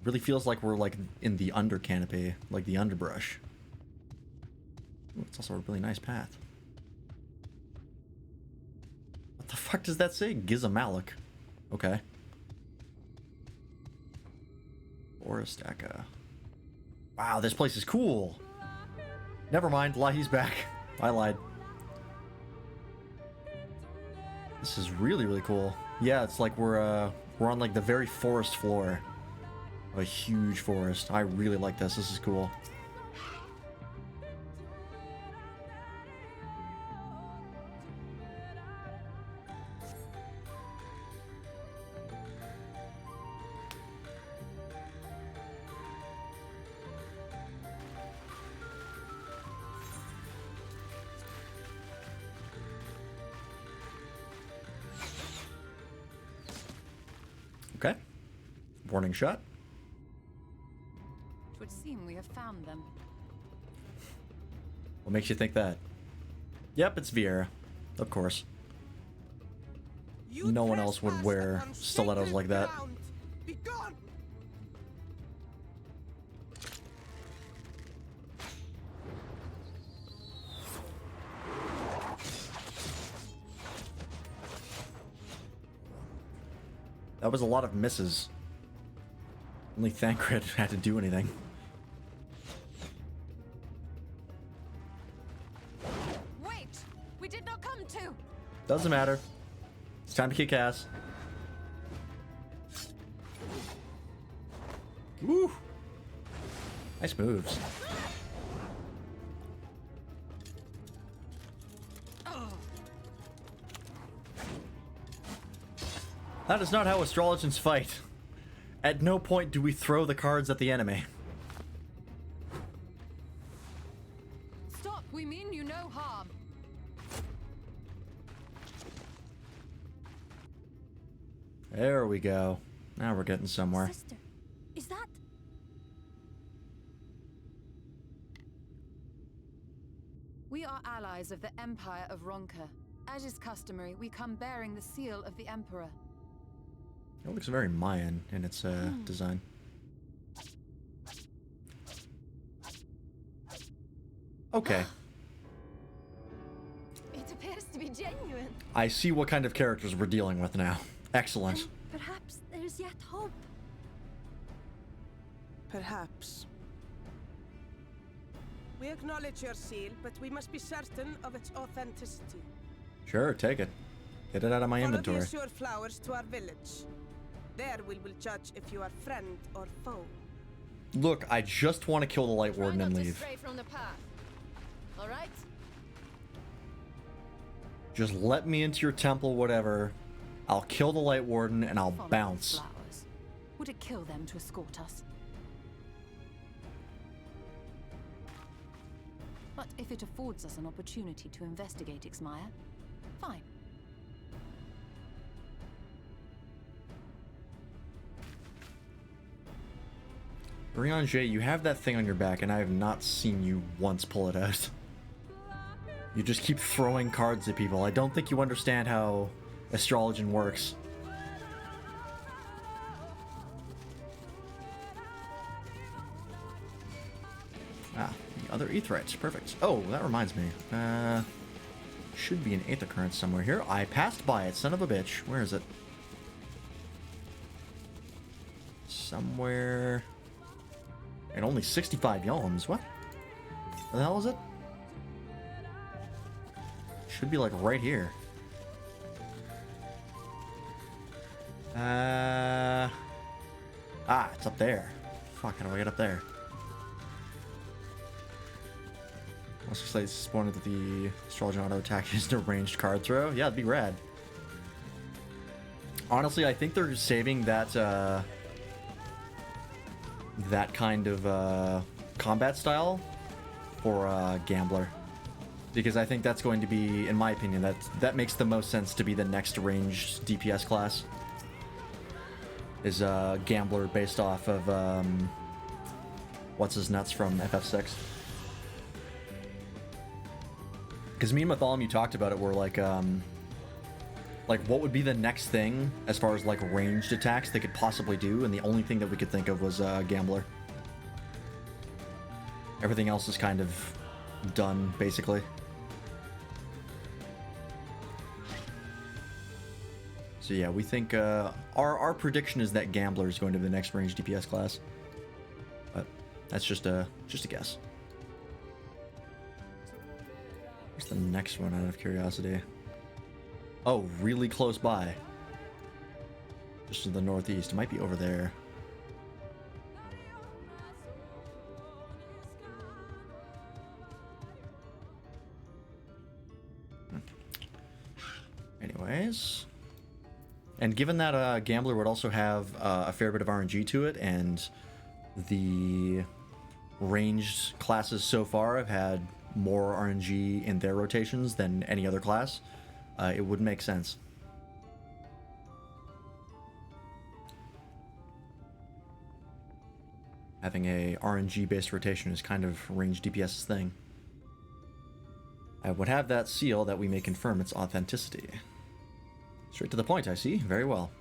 Really feels like we're like in the under canopy, like the underbrush. Ooh, it's also a really nice path. What the fuck does that say? Gizamalik. Okay. Forest Echo. Wow, this place is cool. Never mind, Lahi's back. I lied. This is really, really cool. Yeah, it's like we're on like the very forest floor of a huge forest. I really like this. This is cool. Okay. Warning shot. It would seem we have found them. What makes you think that? Yep, it's Vieira. Of course. No one else would wear stilettos like that. Be gone! That was a lot of misses. Only Thancred had to do anything. Wait! We did not come to! Doesn't matter. It's time to kick ass. Woo! Nice moves. That is not how astrologians fight. At no point do we throw the cards at the enemy. Stop! We mean you no harm. There we go. Now we're getting somewhere. Sister, is that... We are allies of the Empire of Ronka. As is customary, we come bearing the seal of the Emperor. It looks very Mayan in its design. Okay. It appears to be genuine. I see what kind of characters we're dealing with now. Excellent. And perhaps there's yet hope. Perhaps. We acknowledge your seal, but we must be certain of its authenticity. Sure, take it. Get it out of my inventory. Follow the assured flowers to our village. There we will judge if you are friend or foe. Look, I just want to kill the Light Warden and leave. Stray from the path. All right? Just let me into your temple, whatever. I'll kill the Light Warden and I'll bounce. Flowers. Would it kill them to escort us? But if it affords us an opportunity to investigate Ixmaya, fine. Riange, you have that thing on your back and I have not seen you once pull it out. You just keep throwing cards at people. I don't think you understand how astrology works. Ah, the other aetheryte. Perfect. Oh, that reminds me. Should be an aether current somewhere here. I passed by it, son of a bitch. Where is it? Somewhere... And only 65 yalms. What? What the hell is it? Should be like right here. It's up there. Fuck, how do I get up there? Also say it's spawned that the astrology auto attack is a ranged card throw. Yeah, it'd be rad. Honestly, I think they're saving that that kind of combat style for Gambler, because I think that's going to be, in my opinion, that makes the most sense to be the next ranged DPS class. Is Gambler based off of what's his nuts from FF6? Because me and Bartholomew talked about it, where like what would be the next thing as far as like ranged attacks they could possibly do, and the only thing that we could think of was Gambler. Everything else is kind of done, basically. So yeah, we think our prediction is that Gambler is going to be the next ranged DPS class, but that's just a guess. Where's the next one, out of curiosity? Oh, really close by. Just to the northeast. It might be over there. Anyways. And given that Gambler would also have a fair bit of RNG to it, and the ranged classes so far have had more RNG in their rotations than any other class, it would make sense. Having a RNG-based rotation is kind of ranged DPS's thing. I would have that seal that we may confirm its authenticity. Straight to the point, I see. Very well.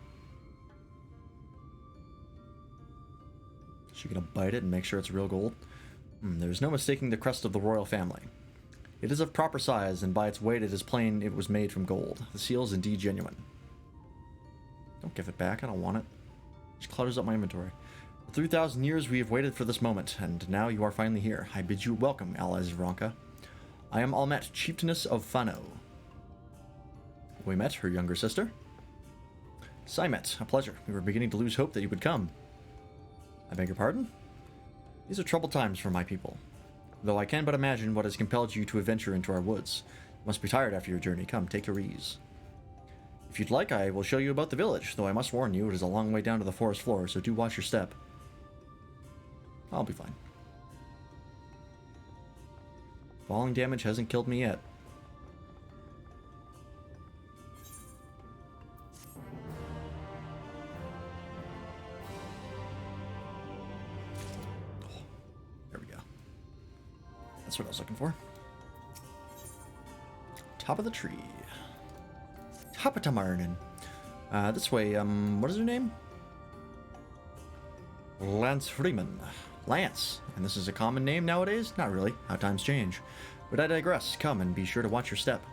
Is she gonna bite it and make sure it's real gold? There's no mistaking the crest of the royal family. It is of proper size, and by its weight it is plain it was made from gold. The seal is indeed genuine. Don't give it back, I don't want it. It clutters up my inventory. For 3,000 years we have waited for this moment, and now you are finally here. I bid you welcome, allies of Ronka. I am Almet, chieftainess of Fano. We met her younger sister. Simet, a pleasure. We were beginning to lose hope that you would come. I beg your pardon? These are troubled times for my people. Though I can but imagine what has compelled you to adventure into our woods. You must be tired after your journey. Come, take your ease. If you'd like, I will show you about the village, though I must warn you, it is a long way down to the forest floor, so do watch your step. I'll be fine. Falling damage hasn't killed me yet. That's what I was looking for. Top of the tree. Top of Tamarnin. This way, what is her name? Lance Freeman. Lance. And this is a common name nowadays? Not really. How times change. But I digress. Come and be sure to watch your step.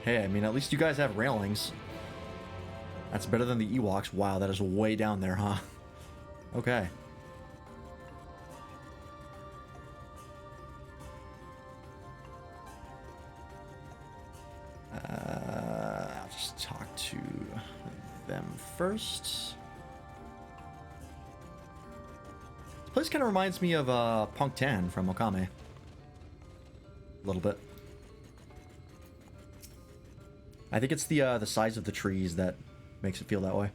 Hey, I mean, at least you guys have railings. That's better than the Ewoks. Wow, that is way down there, huh? Okay. them first. This place kind of reminds me of Punk Tan from Okame. A little bit. I think it's the size of the trees that makes it feel that way.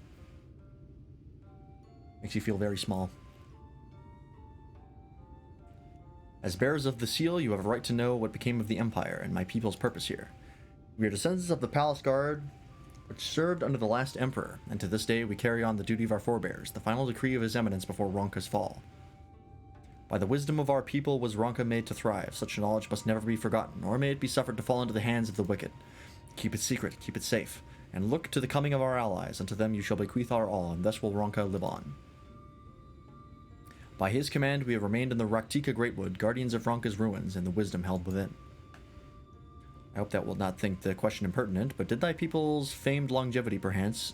Makes you feel very small. As bearers of the seal, you have a right to know what became of the Empire and my people's purpose here. We are descendants of the palace guard, which served under the last emperor, and to this day we carry on the duty of our forebears, the final decree of his eminence before Ronka's fall. By the wisdom of our people was Ronka made to thrive. Such knowledge must never be forgotten, nor may it be suffered to fall into the hands of the wicked. Keep it secret, keep it safe, and look to the coming of our allies. Unto them you shall bequeath our all, and thus will Ronka live on. By his command we have remained in the Raktika Greatwood, guardians of Ronka's ruins and the wisdom held within. I hope that will not think the question impertinent, but did thy people's famed longevity perchance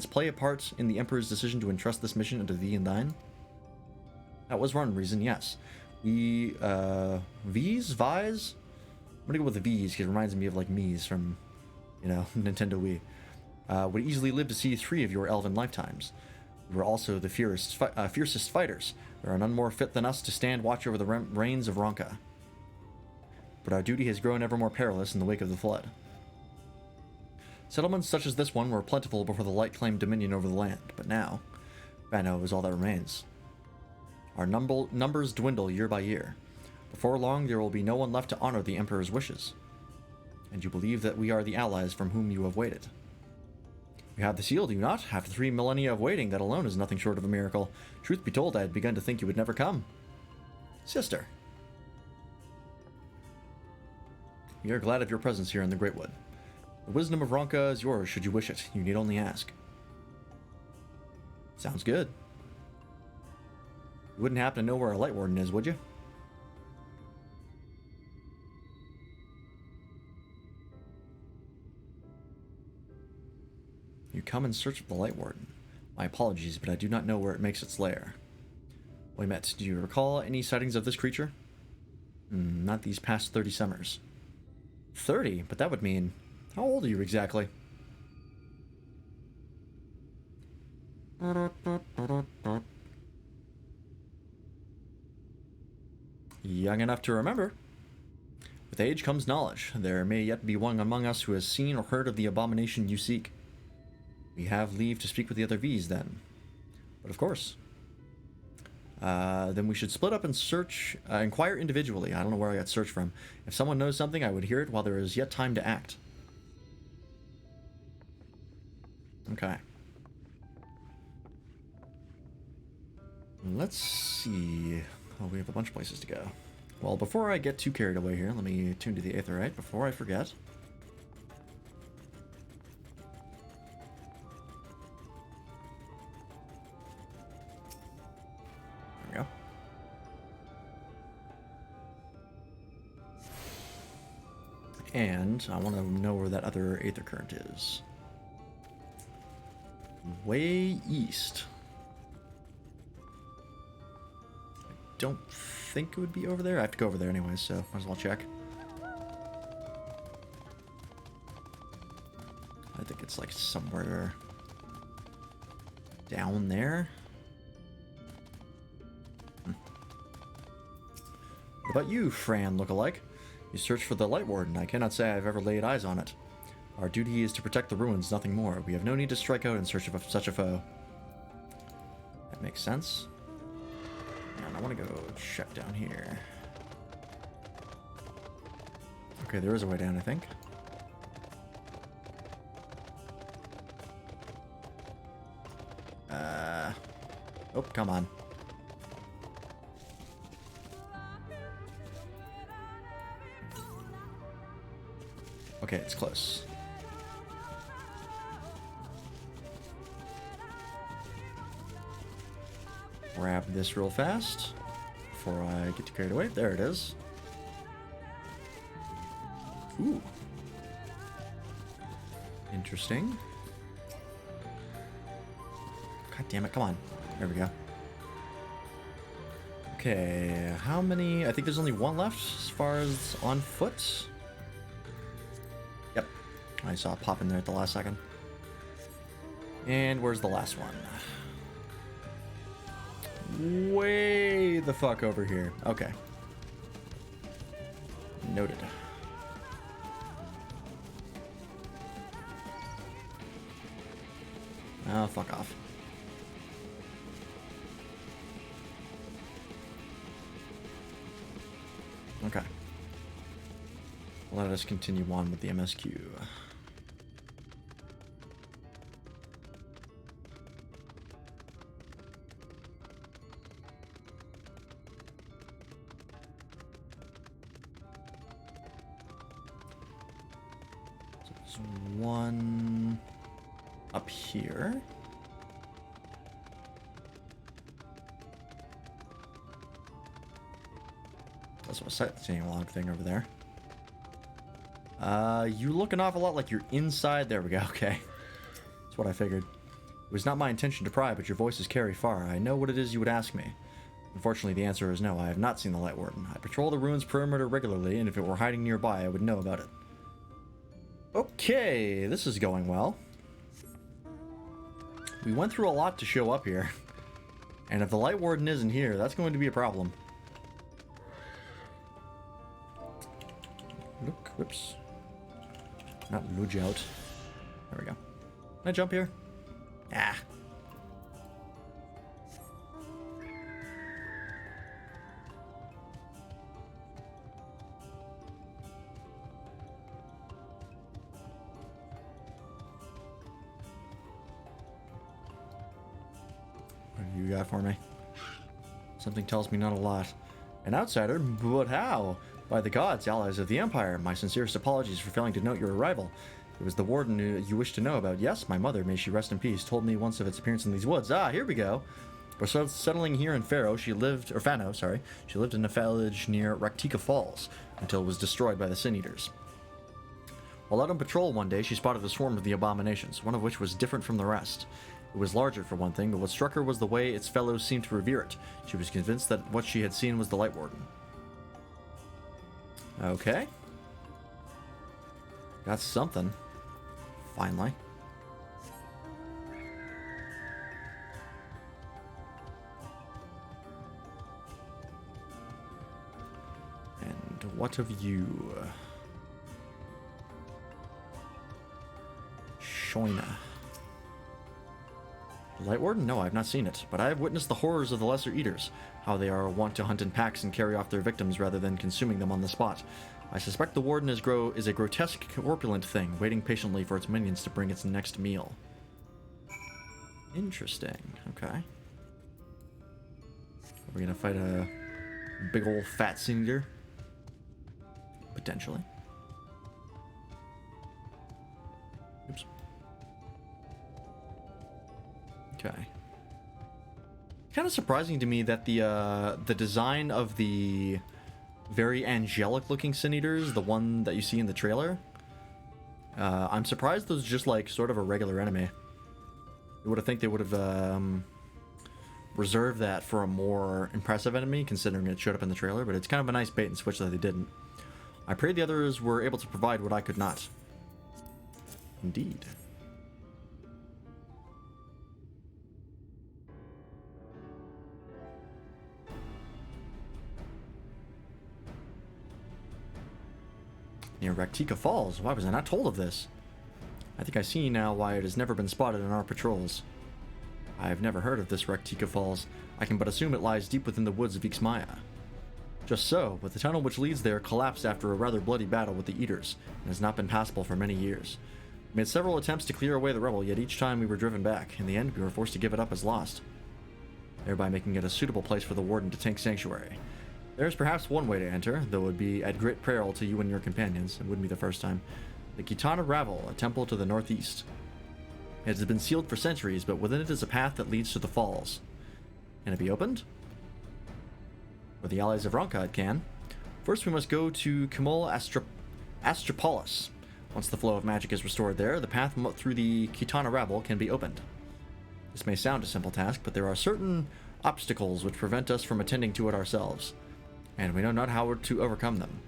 play a part in the Emperor's decision to entrust this mission unto thee and thine? That was one reason, yes. We, V's? Vi's? I'm gonna go with the V's because it reminds me of like Mii's from, you know, Nintendo Wii. Would easily live to see 3 of your elven lifetimes. We were also the fiercest fighters. There are none more fit than us to stand watch over the reigns of Ronka. But our duty has grown ever more perilous in the wake of the flood. Settlements such as this one were plentiful before the light claimed dominion over the land, but now, Bano is all that remains. Our numbers dwindle year by year. Before long, there will be no one left to honor the Emperor's wishes. And you believe that we are the allies from whom you have waited. You have the seal, do you not? After 3 millennia of waiting, that alone is nothing short of a miracle. Truth be told, I had begun to think you would never come. Sister. We are glad of your presence here in the Greatwood. The wisdom of Ronka is yours should you wish it. You need only ask. Sounds good. You wouldn't happen to know where our Light Warden is, would you? You come in search of the Light Warden. My apologies, but I do not know where it makes its lair. Oymet, do you recall any sightings of this creature? Not these past 30 summers. 30? But that would mean... How old are you exactly? Young enough to remember. With age comes knowledge. There may yet be one among us who has seen or heard of the abomination you seek. We have leave to speak with the other V's then. But of course. Then we should split up and search, inquire individually. I don't know where I got search from. If someone knows something, I would hear it while there is yet time to act. Okay. Let's see. Oh, we have a bunch of places to go. Well, before I get too carried away here, let me tune to the Aetherite before I forget. There we go. And I want to know where that other Aether Current is. Way east. Don't think it would be over there. I have to go over there anyway, so might as well check. I think it's like somewhere down there. What about you, Fran lookalike? You search for the Light Warden. I cannot say I've ever laid eyes on it. Our duty is to protect the ruins, nothing more. We have no need to strike out in search of such a foe. That makes sense. And I want to go check down here. Okay, there is a way down, I think. Oh, come on. Okay, it's close. Grab this real fast before I get too carried away. There it is. Ooh. Interesting. God damn it, come on. There we go. Okay, how many? I think there's only one left as far as on foot. Yep. I saw it pop in there at the last second. And where's the last one? Way the fuck over here. Okay. Noted. Oh, fuck off. Okay. Let us continue on with the MSQ. So there's one up here. That's a sightseeing log thing over there. You look an awful lot like you're inside. There we go. Okay. That's what I figured. It was not my intention to pry, but your voices carry far. I know what it is you would ask me. Unfortunately, the answer is no. I have not seen the Light Warden. I patrol the ruins perimeter regularly, and if it were hiding nearby, I would know about it. Okay, this is going well. We went through a lot to show up here. And if the Light Warden isn't here, that's going to be a problem. Look, whoops. Not luge out. There we go. Can I jump here? Ah. What have you got for me? Something tells me not a lot. An outsider? But how? By the gods, allies of the Empire, my sincerest apologies for failing to note your arrival. It was the warden you wished to know about. Yes, my mother, may she rest in peace, told me once of its appearance in these woods. Ah, here we go. Before settling here in Fano, she lived in a village near Raktika Falls, until it was destroyed by the Sin Eaters. While out on patrol one day, she spotted a swarm of the abominations, one of which was different from the rest. It was larger for one thing, but what struck her was the way its fellows seemed to revere it. She was convinced that what she had seen was the Light Warden. Okay. Got something. Finally. And what of you? Shoina. The Light Warden? No, I have not seen it, but I have witnessed the horrors of the Lesser Eaters, how they are wont to hunt in packs and carry off their victims rather than consuming them on the spot. I suspect the Warden is a grotesque, corpulent thing, waiting patiently for its minions to bring its next meal. Interesting. Okay. Are we gonna fight a big old fat Sin Eater? Potentially. Oops. Okay. Kind of surprising to me that the design of the very angelic looking Sin Eaters, the one that you see in the trailer, I'm surprised those just like sort of a regular enemy. You would have think they would have reserved that for a more impressive enemy, considering it showed up in the trailer, but it's kind of a nice bait and switch that they didn't. I pray the others were able to provide what I could not. Indeed. Near Raktika Falls. Why was I not told of this? I think I see now why it has never been spotted in our patrols. I have never heard of this Raktika Falls. I can but assume it lies deep within the woods of Ixmaya. Just so, but the tunnel which leads there collapsed after a rather bloody battle with the Eaters, and has not been passable for many years. We made several attempts to clear away the rebel, yet each time we were driven back. In the end, we were forced to give it up as lost, thereby making it a suitable place for the Warden to take sanctuary. There is perhaps one way to enter, though it would be at great peril to you and your companions. It wouldn't be the first time. The Kitana Ravel, a temple to the northeast. It has been sealed for centuries, but within it is a path that leads to the falls. Can it be opened? Well, the allies of Ronkad can. First, we must go to Kimol Astropolis. Once the flow of magic is restored there, the path through the Kitana Ravel can be opened. This may sound a simple task, but there are certain obstacles which prevent us from attending to it ourselves, and we know not how to overcome them.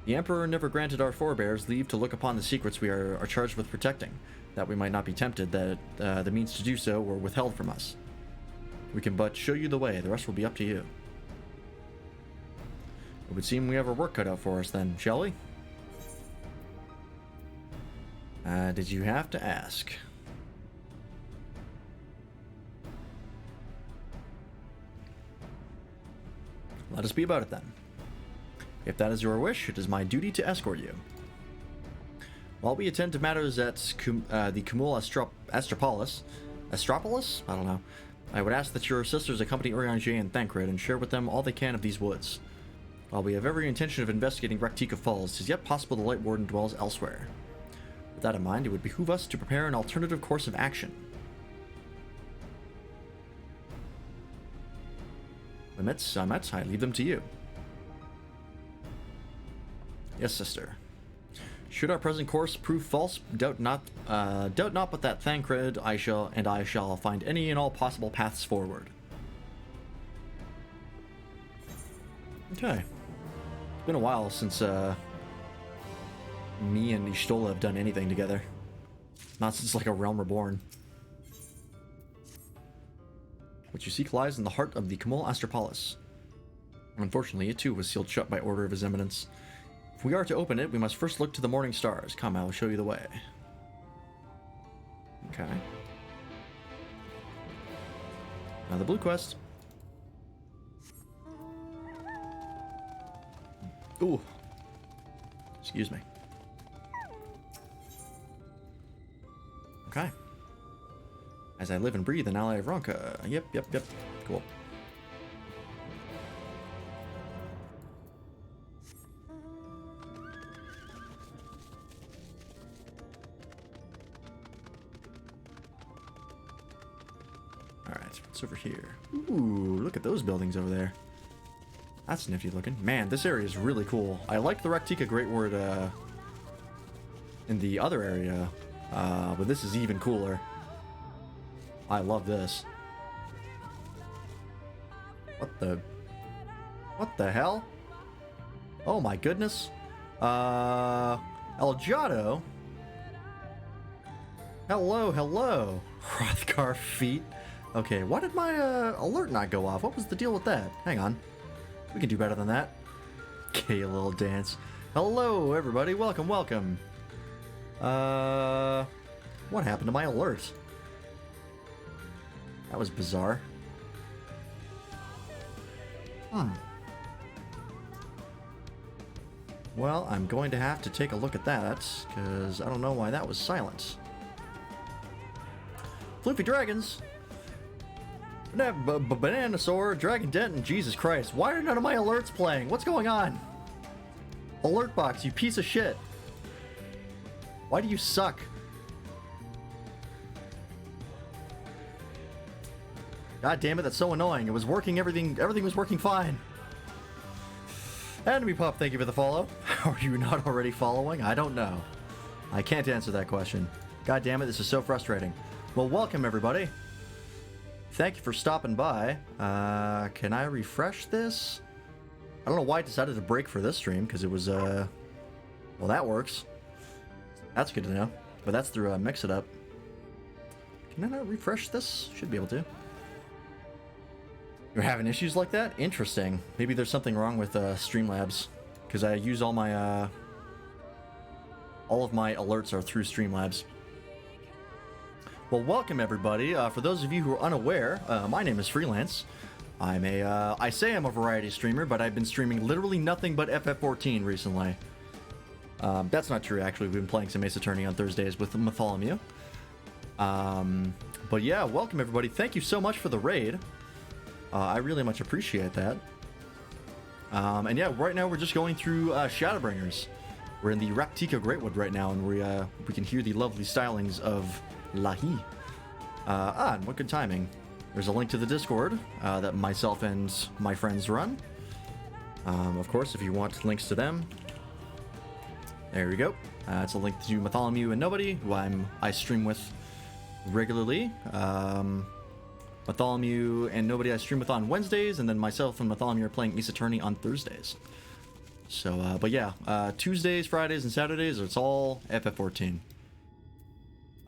The Emperor never granted our forebears leave to look upon the secrets we are charged with protecting. that we might not be tempted, that the means to do so were withheld from us. We can but show you the way. The rest will be up to you. It would seem we have our work cut out for us then, shall we? Did you have to ask? Let us be about it then. If that is your wish, it is my duty to escort you. While we attend to matters at the Cumul Astropolis? I don't know. I would ask that your sisters accompany Urianger and Thancred and share with them all they can of these woods. While we have every intention of investigating Raktika Falls, it is yet possible the Light Warden dwells elsewhere. With that in mind, it would behoove us to prepare an alternative course of action. Limits, I leave them to you. Yes, sister. Should our present course prove false, doubt not but that Thancred I shall find any and all possible paths forward. Okay. It's been a while since me and Y'shtola have done anything together. Not since like A Realm Reborn. What you seek lies in the heart of the Cumul Astropolis. Unfortunately, it too was sealed shut by order of His Eminence. If we are to open it, we must first look to the morning stars. Come, I will show you the way. Okay. Now the blue quest. Ooh. Excuse me. Okay. As I live and breathe an ally of Ronka. Yep. Cool. Alright, what's over here? Ooh, look at those buildings over there. That's nifty looking. Man, this area is really cool. I like the Raktika Great Word in the other area, but this is even cooler. I love this. What the hell? Oh my goodness. Elgato? Hello. Hrothgar feet. Okay, why did my alert not go off? What was the deal with that? Hang on. We can do better than that. Okay, a little dance. Hello, everybody. Welcome. What happened to my alert? That was bizarre. Well, I'm going to have to take a look at that, because I don't know why that was silent. Floofy Dragons! Bananasaur, Dragon Dent, and Jesus Christ. Why are none of my alerts playing? What's going on? Alert box, you piece of shit. Why do you suck? God damn it, that's so annoying. It was working, everything was working fine. Enemy Pup, thank you for the follow. Are you not already following? I don't know. I can't answer that question. God damn it, this is so frustrating. Well, welcome everybody. Thank you for stopping by. Can I refresh this? I don't know why I decided to break for this stream, because it was, well, that works. That's good to know. But that's through Mix It Up. Can I not refresh this? Should be able to. You're having issues like that? Interesting. Maybe there's something wrong with Streamlabs, because I use all my all of my alerts are through Streamlabs. Well, welcome everybody. For those of you who are unaware, my name is Freelance. I'm I say I'm a variety streamer, but I've been streaming literally nothing but FF14 recently. That's not true, actually. We've been playing some Ace Attorney on Thursdays with Bartholomew. But yeah, welcome everybody. Thank you so much for the raid. I really much appreciate that. And yeah, right now we're just going through Shadowbringers. We're in the Raktika Greatwood right now, and we can hear the lovely stylings of Lahi. And what good timing. There's a link to the Discord that myself and my friends run. Of course, if you want links to them, there we go. It's a link to Bartholomew and Nobody, who I stream with regularly. Bartholomew and Nobody I stream with on Wednesdays, and then myself and Bartholomew are playing Ace Attorney on Thursdays. So, but yeah, Tuesdays, Fridays, and Saturdays, it's all FF14.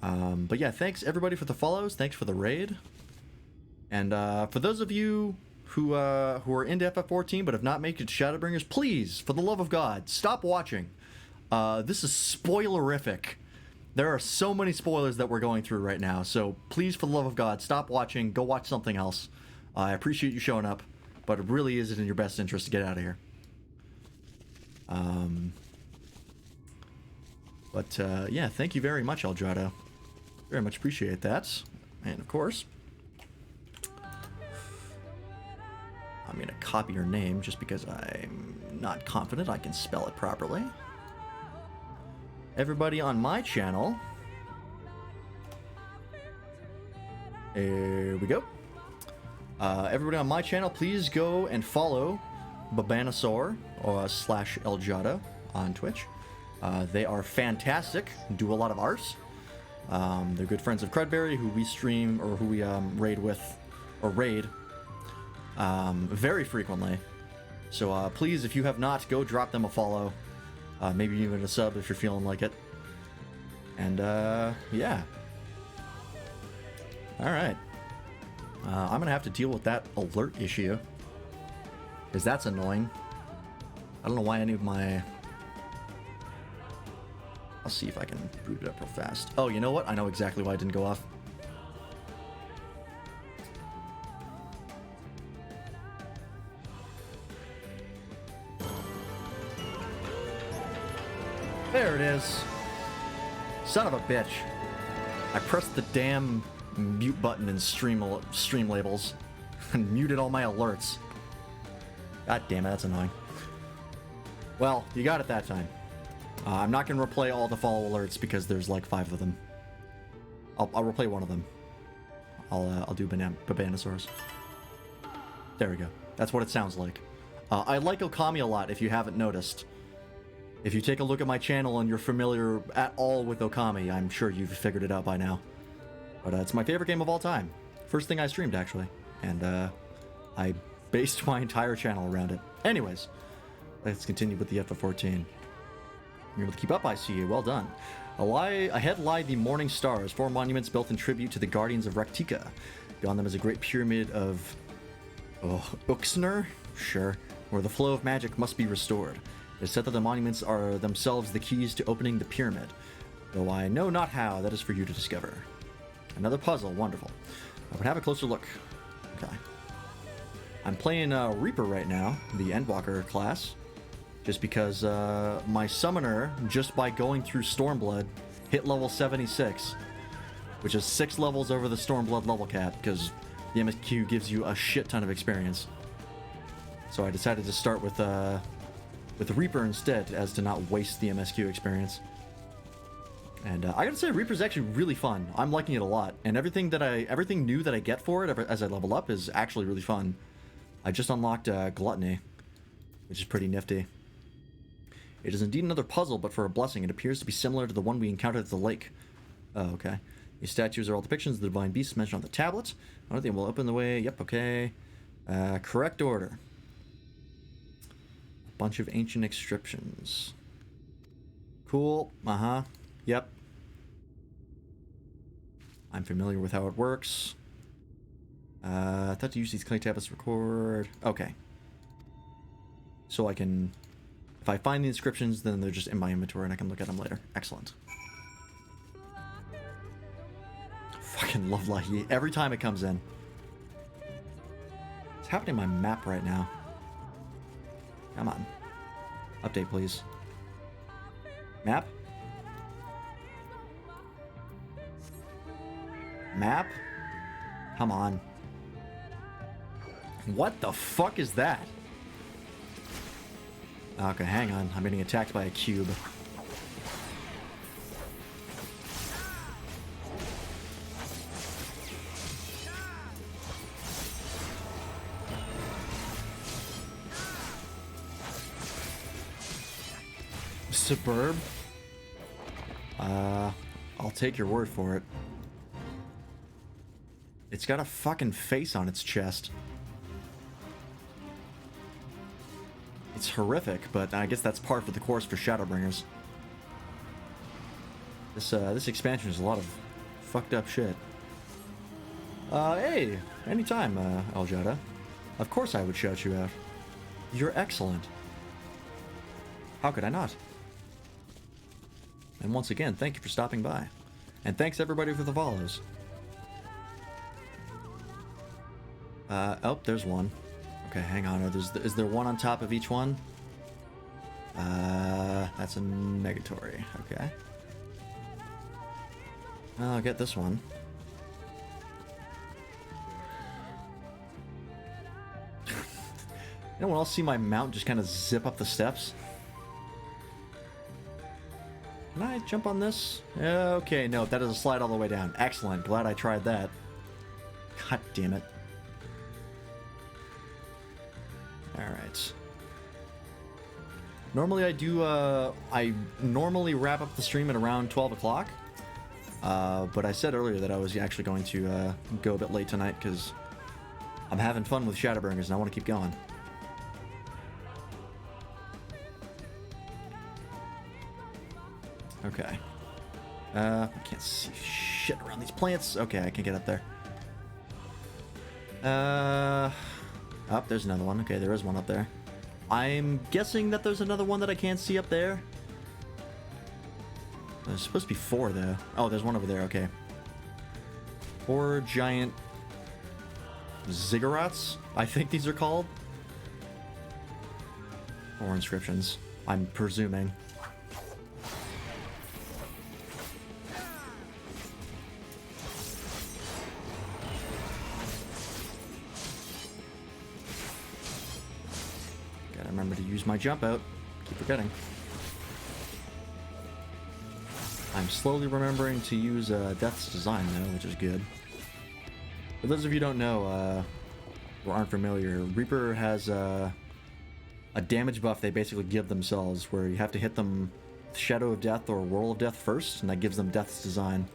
But yeah, thanks everybody for the follows. Thanks for the raid. And for those of you who are into FF14 but have not made it to Shadowbringers, please, for the love of God, stop watching. This is spoilerific. There are so many spoilers that we're going through right now, so please, for the love of God, stop watching. Go watch something else. I appreciate you showing up, but it really isn't in your best interest to get out of here. Yeah, thank you very much, Eldrado. Very much appreciate that. And of course, I'm going to copy your name just because I'm not confident I can spell it properly. Everybody on my channel. There we go. Everybody on my channel, please go and follow Babanasaur or / Eldrado on Twitch. They are fantastic, do a lot of art. They're good friends of Crudberry, who we stream or who we raid with, or raid very frequently. So please, if you have not, go drop them a follow. Maybe even a sub if you're feeling like it. And yeah. Alright. I'm gonna have to deal with that alert issue, because that's annoying. I don't know why any of my... I'll see if I can boot it up real fast. Oh, you know what? I know exactly why it didn't go off. There it is. Son of a bitch. I pressed the damn mute button in stream labels and muted all my alerts. God damn it, that's annoying. Well, you got it that time. I'm not going to replay all the follow alerts because there's like 5 of them. I'll replay one of them. I'll do Babanasaurs. There we go. That's what it sounds like. I like Okami a lot, if you haven't noticed. If you take a look at my channel and you're familiar at all with Okami, I'm sure you've figured it out by now. But it's my favorite game of all time. First thing I streamed, actually. And I based my entire channel around it. Anyways, let's continue with the FF14. You're able to keep up, I see you. Well done. Ahead lie the Morning Stars, 4 monuments built in tribute to the Guardians of Rektika. Beyond them is a great pyramid of... Uxner? Sure. Where the flow of magic must be restored. It is said that the monuments are themselves the keys to opening the pyramid. Though I know not how, that is for you to discover. Another puzzle. Wonderful. But have a closer look. Okay. I'm playing Reaper right now, the Endwalker class. Just because my summoner, just by going through Stormblood, hit level 76, which is 6 levels over the Stormblood level cap, because the MSQ gives you a shit ton of experience. So I decided to start with Reaper instead, as to not waste the MSQ experience. And I gotta say, Reaper's actually really fun. I'm liking it a lot, and everything new that I get for it as I level up is actually really fun. I just unlocked Gluttony, which is pretty nifty. It is indeed another puzzle, but for a blessing. It appears to be similar to the one we encountered at the lake. Oh, okay. These statues are all depictions of the divine beasts mentioned on the tablet. I don't think we'll open the way. Yep, okay. Correct order. A bunch of ancient inscriptions. Cool. Uh-huh. Yep. I'm familiar with how it works. I thought to use these clay tablets to record. Okay. So I can... If I find the inscriptions, then they're just in my inventory and I can look at them later. Excellent. Fucking love Lahi. Every time it comes in. It's happening on my map right now. Come on. Update, please. Map? Map? Come on. What the fuck is that? Okay, hang on. I'm getting attacked by a cube. Suburb? I'll take your word for it. It's got a fucking face on its chest. It's horrific, but I guess that's par for the course for Shadowbringers. This expansion is a lot of fucked up shit. Hey, anytime, Aljada. Of course I would shout you out. You're excellent. How could I not? And once again, thank you for stopping by. And thanks everybody for the follows. Oh, there's one. Okay, hang on. Is there one on top of each one? That's a negatory. Okay. I'll get this one. Anyone else see my mount just kind of zip up the steps? Can I jump on this? Okay, no, that is a slide all the way down. Excellent. Glad I tried that. God damn it. Alright. Normally I normally wrap up the stream at around 12 o'clock. But I said earlier that I was actually going to go a bit late tonight because I'm having fun with Shadowbringers and I want to keep going. Okay. I can't see shit around these plants. Okay, I can get up there. Oh, there's another one. Okay, there is one up there. I'm guessing that there's another one that I can't see up there. There's supposed to be 4, though. Oh, there's one over there. Okay. 4 giant ziggurats, I think these are called. Or inscriptions, I'm presuming. Gotta remember to use my jump out. Keep forgetting. I'm slowly remembering to use Death's Design, though, which is good. For those of you who don't know, or aren't familiar, Reaper has a damage buff they basically give themselves, where you have to hit them with Shadow of Death or Whirl of Death first, and that gives them Death's Design.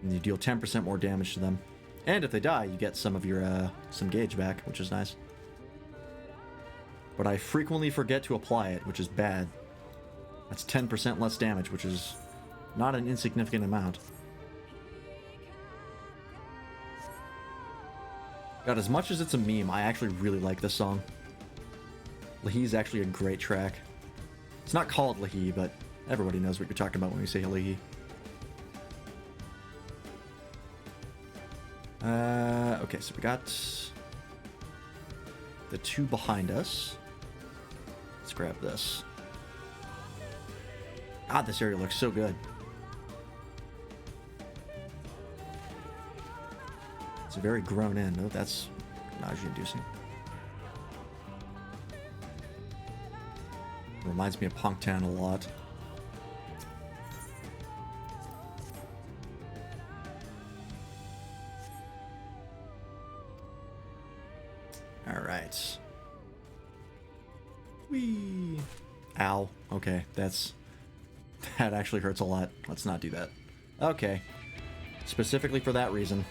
And you deal 10% more damage to them. And if they die, you get some of your, some gauge back, which is nice. But I frequently forget to apply it, which is bad. That's 10% less damage, which is not an insignificant amount. God, as much as it's a meme, I actually really like this song. Lahee is actually a great track. It's not called Lahee, but everybody knows what you're talking about when we say Lahee. Okay, so we got the 2 behind us. Let's grab this. God, this area looks so good. It's very grown in. Oh, that's nausea-inducing. Reminds me of Punktown a lot. Alright. Whee! Ow. Okay, that actually hurts a lot. Let's not do that. Okay. Specifically for that reason.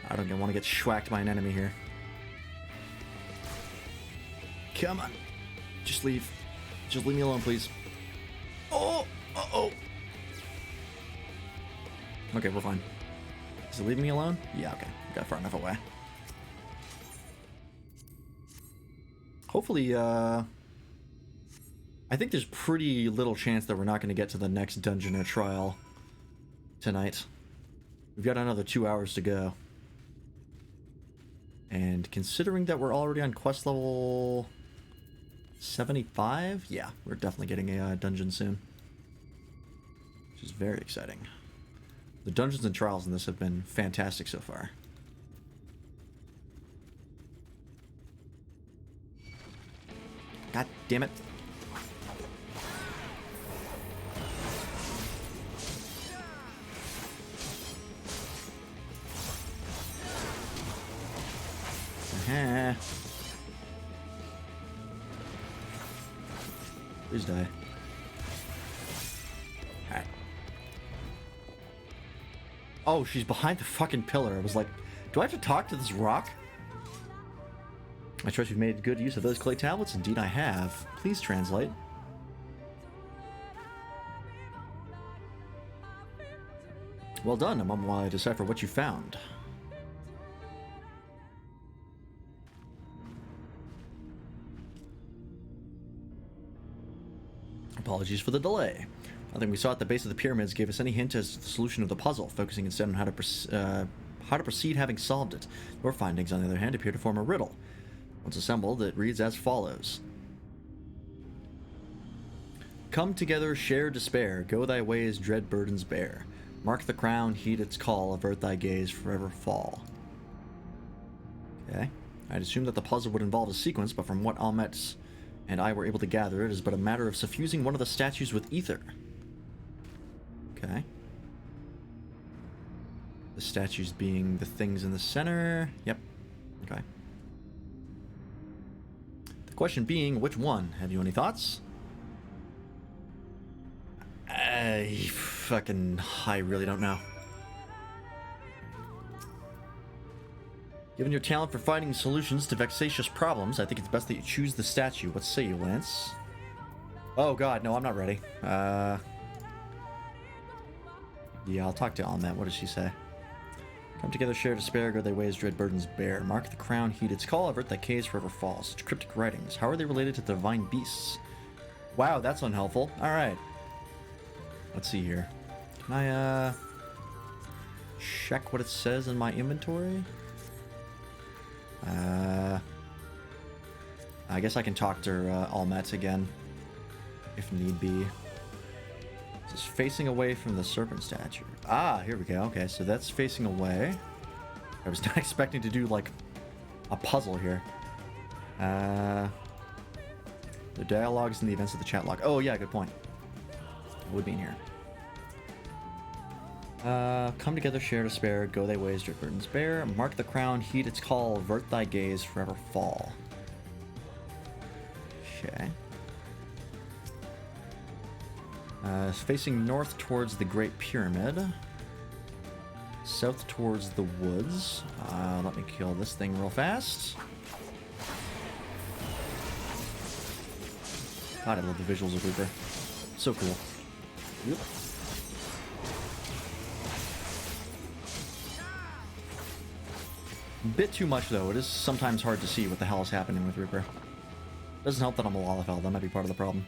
I don't want to get schwacked by an enemy here. Come on. Just leave. Just leave me alone, please. Oh! Uh-oh! Okay, we're fine. Is it leaving me alone? Yeah, okay. Got far enough away. Hopefully, I think there's pretty little chance that we're not going to get to the next dungeon or trial tonight. We've got another 2 hours to go. And considering that we're already on quest level 75, yeah, we're definitely getting a dungeon soon. Which is very exciting. The dungeons and trials in this have been fantastic so far. God damn it. Please die. Alright. Oh, she's behind the fucking pillar. I was like, do I have to talk to this rock? I trust you've made good use of those clay tablets. Indeed I have. Please translate. Well done. A moment while I decipher what you found. Apologies for the delay. Nothing we saw at the base of the pyramids gave us any hint as to the solution of the puzzle, focusing instead on how to proceed having solved it. Your findings, on the other hand, appear to form a riddle. Once assembled, it reads as follows. Come together, share despair, go thy ways, dread burdens bear. Mark the crown, heed its call, avert thy gaze, forever fall. Okay. I'd assumed that the puzzle would involve a sequence, but from what Almet and I were able to gather, it is but a matter of suffusing one of the statues with ether. Okay. The statues being the things in the center. Yep. Okay. The question being, which one? Have you any thoughts? I really don't know. Given your talent for finding solutions to vexatious problems, I think it's best that you choose the statue. What say you, Lance? Oh god, no, I'm not ready. Yeah, I'll talk to Almet. What does she say? Come together, share despair, go thy ways, dread burdens bear. Mark the crown, heed its call, avert thy gaze, forever fall. Such cryptic writings. How are they related to the divine beasts? Wow, that's unhelpful. Alright. Let's see here. Can I, check what it says in my inventory? I guess I can talk to Almet again, if need be. This is facing away from the serpent statue. Ah, here we go. Okay, so that's facing away. I was not expecting to do, like, a puzzle here. The dialogues and the events of the chat log. Oh, yeah, good point. It would be in here. Come together, share despair, go thy ways, dread burdens bear. Mark the crown, heed its call, avert thy gaze, forever fall. Okay. It's facing north towards the Great Pyramid. South towards the woods. Let me kill this thing real fast. God, I love the visuals of Reaper. So cool. Yep. Bit too much, though. It is sometimes hard to see what the hell is happening with Reaper. Doesn't help that I'm a Lalafell. That might be part of the problem.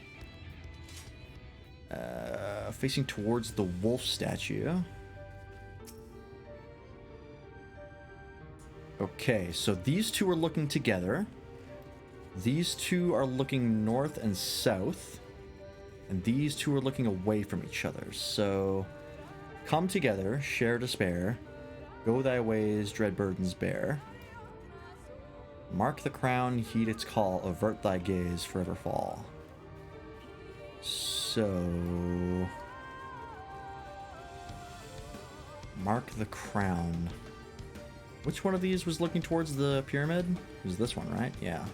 Facing towards the wolf statue. Okay, so these two are looking together. These two are looking north and south. And these two are looking away from each other. So, come together, share despair. Go thy ways, dread burdens bear. Mark the crown, heed its call, avert thy gaze, forever fall. So... Mark the crown. Which one of these was looking towards the pyramid? It was this one, right? Yeah.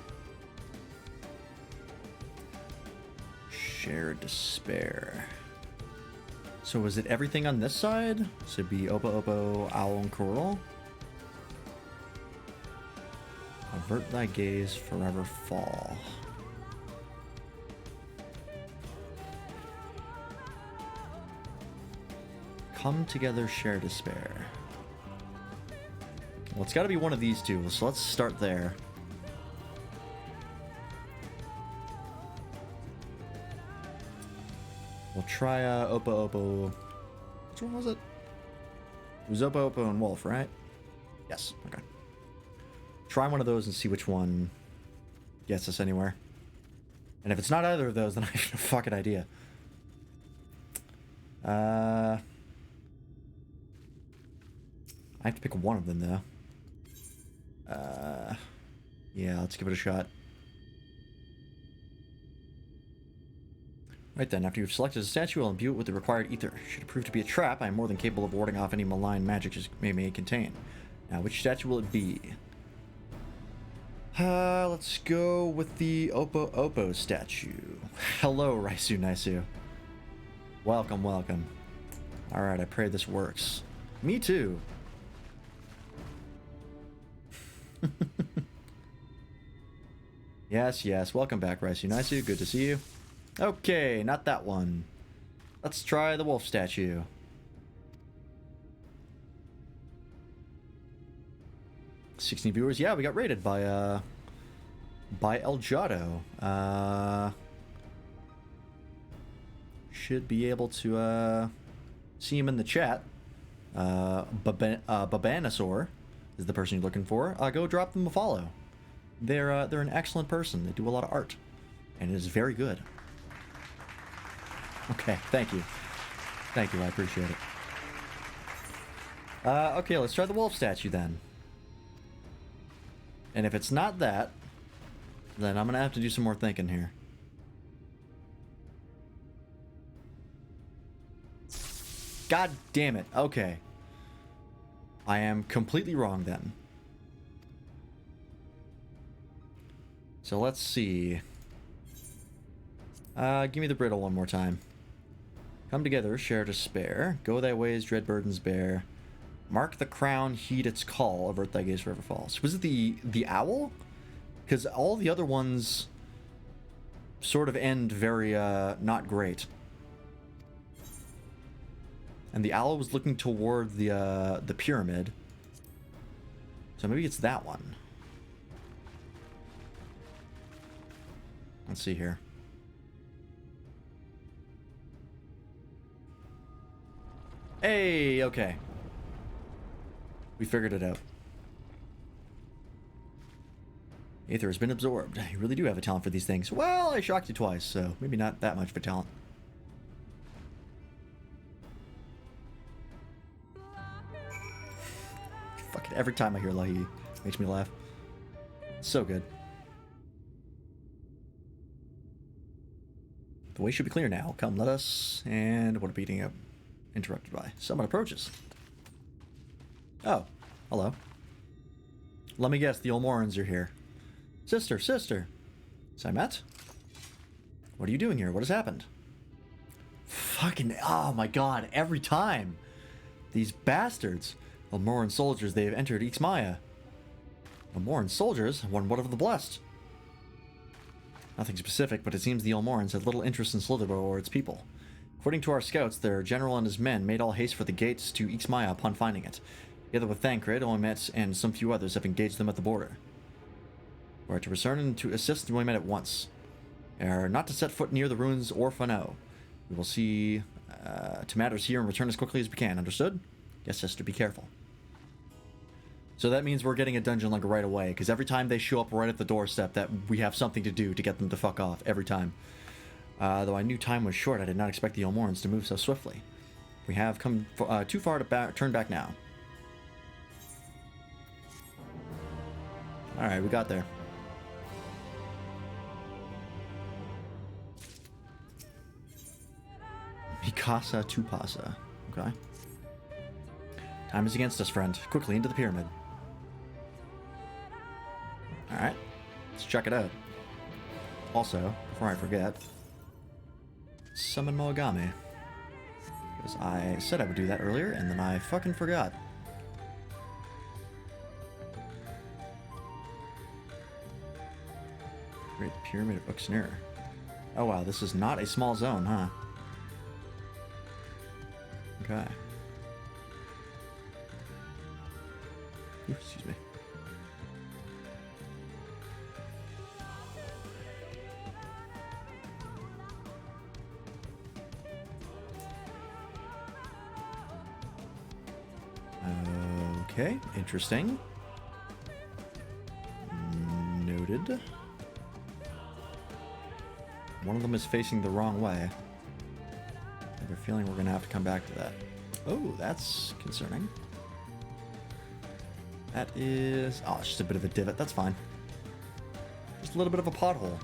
Share despair. So was it everything on this side? So it'd be Opo Opo, Owl, and Coral. Avert thy gaze, forever fall. Come together, share despair. Well, it's got to be one of these two, so let's start there. We'll try Opo Opo. Which one was it? It was Opo Opo and Wolf, right? Yes, okay. Try one of those and see which one gets us anywhere. And if it's not either of those, then I have a fucking idea. I have to pick one of them, though. Yeah, let's give it a shot. Right then, after you've selected a statue, I'll imbue it with the required ether. Should it prove to be a trap, I am more than capable of warding off any malign magic it may contain. Now, which statue will it be? Let's go with the Opo Opo statue. Hello, Raisu Naisu. Welcome, welcome. Alright, I pray this works. Me too. Yes, yes. Welcome back, Raisu Naisu. Good to see you. Okay, not that one. Let's try the wolf statue. 16 viewers. Yeah, we got rated by El Jado. Should be able to see him in the chat. Babanasaur is the person you're looking for. Go drop them a follow. They're an excellent person. They do a lot of art, and it is very good. Okay, thank you. Thank you, I appreciate it. Okay, let's try the wolf statue then. And if it's not that, then I'm gonna have to do some more thinking here. God damn it. Okay. I am completely wrong then. So let's see. Give me the brittle one more time. Come together, share despair. Go thy ways, dread burdens bear. Mark the crown, heed its call. Avert thy gaze forever falls. Was it the owl? Because all the other ones sort of end very not great. And the owl was looking toward the pyramid. So maybe it's that one. Let's see here. Hey, okay. We figured it out. Aether has been absorbed. You really do have a talent for these things. Well, I shocked you twice, so maybe not that much of a talent. Fuck it, every time I hear Lahi, makes me laugh. So good. The way should be clear now. Come, let us. And what a beating up. Interrupted by. Someone approaches. Oh, hello. Let me guess, the Olmorans are here. Sister, sister. Saimet? What are you doing here? What has happened? Fucking, oh my god, every time. These bastards. Olmoran soldiers, they have entered Ixmaya. Olmoran soldiers? What of the blessed? Nothing specific, but it seems the Olmorans had little interest in Slither or its people. According to our scouts, their general and his men made all haste for the gates to Ixmaya upon finding it. Together with Thancred, Oimet, and some few others have engaged them at the border. We are to return and to assist Oimet at once. We are not to set foot near the ruins or Fano. We will see to matters here and return as quickly as we can. Understood? Yes, sister, be careful. So that means we're getting a dungeon like right away, because every time they show up right at the doorstep, that we have something to do to get them to fuck off. Every time. Though I knew time was short, I did not expect the Olmorans to move so swiftly. We have come too far to turn back now. Alright, we got there. Mikasa Tupasa. Okay. Time is against us, friend. Quickly into the pyramid. Alright. Let's check it out. Also, before I forget, summon Moagame. Because I said I would do that earlier, and then I fucking forgot. Great Pyramid of Uxnir. Oh wow, this is not a small zone, huh? Okay. Ooh, excuse me. Okay, interesting. Noted. One of them is facing the wrong way. I have a feeling we're gonna have to come back to that. Oh, that's concerning. That is... oh, it's just a bit of a divot. That's fine. Just a little bit of a pothole.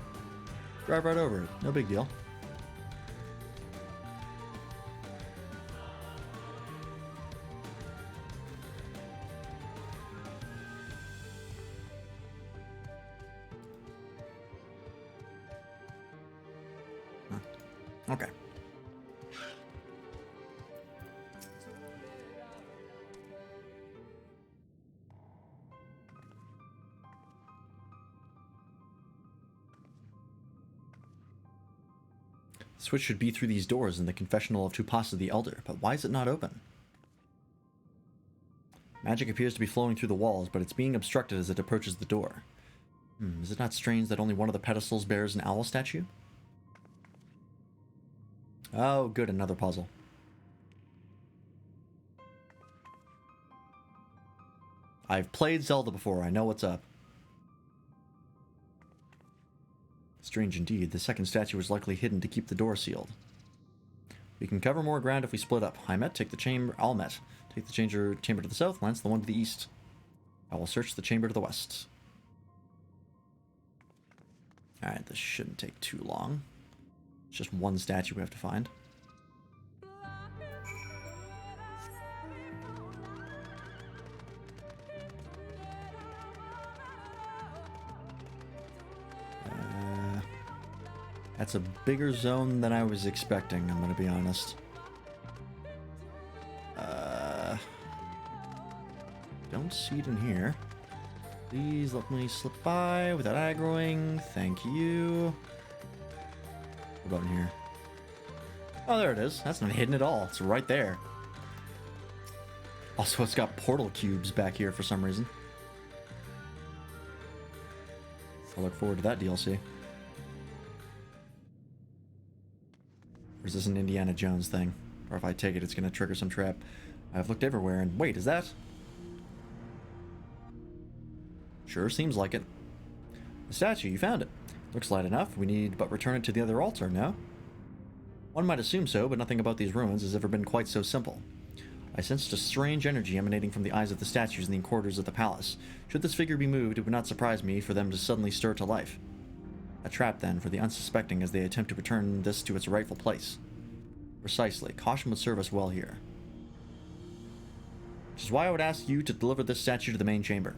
Drive right over it. No big deal. Okay. The switch should be through these doors in the confessional of Tupasa the Elder, but why is it not open? Magic appears to be flowing through the walls, but it's being obstructed as it approaches the door. Is it not strange that only one of the pedestals bears an owl statue? Oh, good, another puzzle. I've played Zelda before, I know what's up. Strange indeed, the second statue was likely hidden to keep the door sealed. We can cover more ground if we split up. Hymet, take the chamber. Almet, take the chamber to the south, Lance the one to the east. I will search the chamber to the west. Alright, this shouldn't take too long. It's just one statue we have to find. That's a bigger zone than I was expecting, I'm gonna be honest. Don't see it in here. Please let me slip by without aggroing. Thank you. What about in here? Oh, there it is. That's not hidden at all. It's right there. Also, it's got portal cubes back here for some reason. I look forward to that DLC. Or is this an Indiana Jones thing? Or if I take it, it's going to trigger some trap. I've looked everywhere and... Wait, is that... Sure seems like it. The statue, you found it. Looks light enough. We need but return it to the other altar, no? One might assume so, but nothing about these ruins has ever been quite so simple. I sensed a strange energy emanating from the eyes of the statues in the corridors of the palace. Should this figure be moved, it would not surprise me for them to suddenly stir to life. A trap, then, for the unsuspecting as they attempt to return this to its rightful place. Precisely. Caution would serve us well here. Which is why I would ask you to deliver this statue to the main chamber.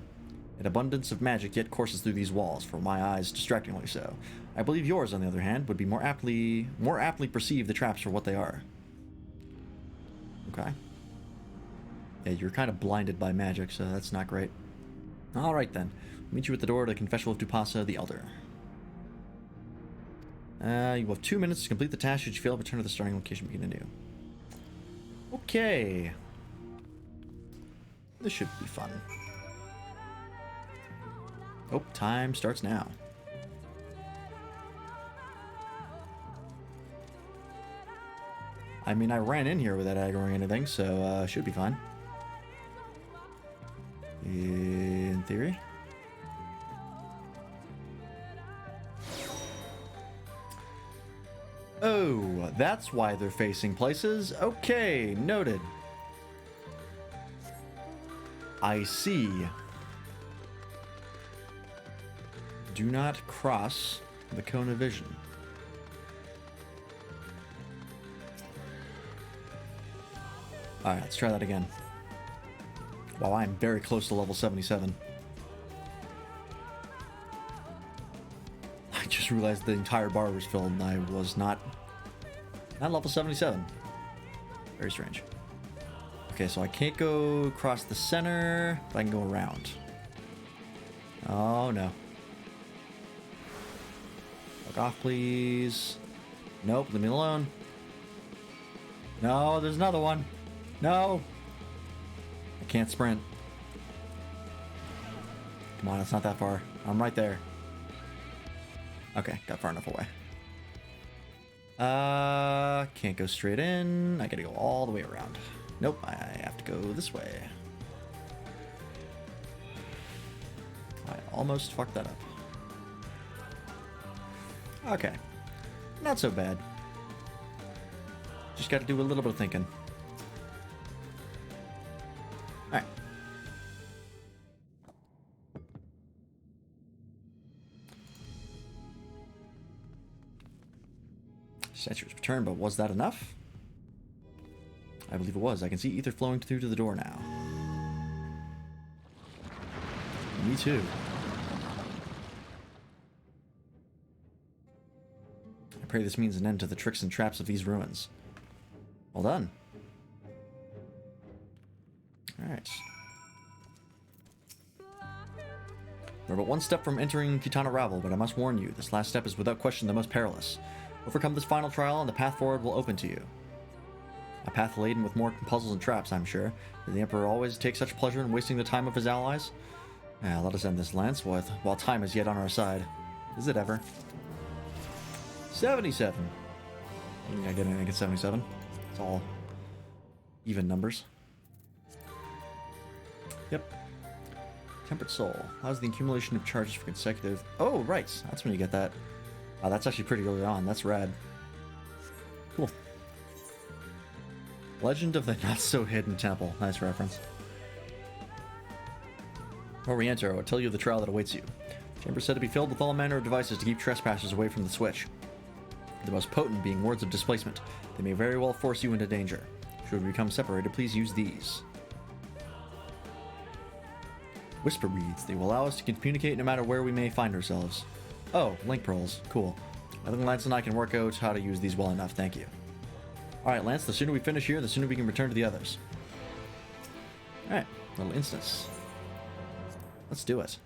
An abundance of magic yet courses through these walls, for my eyes distractingly so. I believe yours, on the other hand, would be more aptly perceive the traps for what they are. Okay. Yeah, you're kind of blinded by magic, so that's not great. Alright then. I'll meet you at the door to the Confessional of Tupasa the Elder. You have 2 minutes to complete the task. Should you fail, return to the starting location, begin anew. Okay. This should be fun. Oh, time starts now. I mean, I ran in here without aggroing anything, so should be fine. In theory. Oh, that's why they're facing places. Okay, noted. I see. Do not cross the cone of vision. Alright, let's try that again. Wow, I'm very close to level 77. I just realized the entire bar was filled and I was not level 77. Very strange. Okay, so I can't go across the center, but I can go around. Oh no. Fuck off, please. Nope, leave me alone. No, there's another one. No. I can't sprint. Come on, it's not that far. I'm right there. Okay, got far enough away. Can't go straight in. I gotta go all the way around. Nope, I have to go this way. I almost fucked that up. Okay. Not so bad. Just gotta do a little bit of thinking. Alright. Statue was returned, but was that enough? I believe it was. I can see ether flowing through to the door now. Me too. I pray this means an end to the tricks and traps of these ruins. Well done. Alright. We're but one step from entering Kitana Ravel, but I must warn you, this last step is without question the most perilous. Overcome this final trial and the path forward will open to you. A path laden with more puzzles and traps, I'm sure. Did the Emperor always take such pleasure in wasting the time of his allies? Let us end this, Lance, while time is yet on our side. Is it ever? 77. I get anything at 77. It's all even numbers. Yep. Tempered Soul. Allows the accumulation of charges for consecutive... Oh, right. That's when you get that. That's actually pretty early on. That's rad. Cool. Legend of the Not-So-Hidden Temple. Nice reference. Before we enter, I will tell you the trial that awaits you. The chamber is said to be filled with all manner of devices to keep trespassers away from the switch. The most potent being words of displacement. They may very well force you into danger. Should we become separated, please use these. Whisper reeds. They will allow us to communicate no matter where we may find ourselves. Oh, link pearls. Cool. I think Lance and I can work out how to use these well enough, thank you. Alright, Lance, the sooner we finish here, the sooner we can return to the others. Alright, little instance. Let's do it.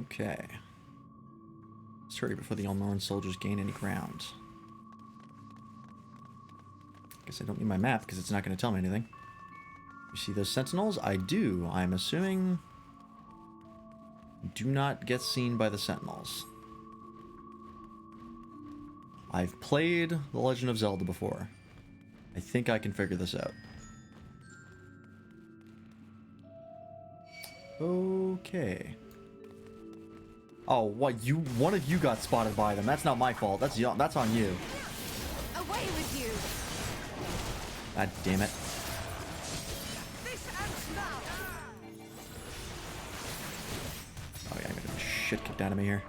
Okay. Let's hurry before the Elmoran soldiers gain any ground. Guess I don't need my map because it's not going to tell me anything. You see those sentinels? I do. I'm assuming... Do not get seen by the sentinels. I've played The Legend of Zelda before. I think I can figure this out. Okay. Oh, what? One of you got spotted by them. That's not my fault. That's on you. Away with you. God damn it. Oh yeah, I'm gonna get the shit kicked out of me here.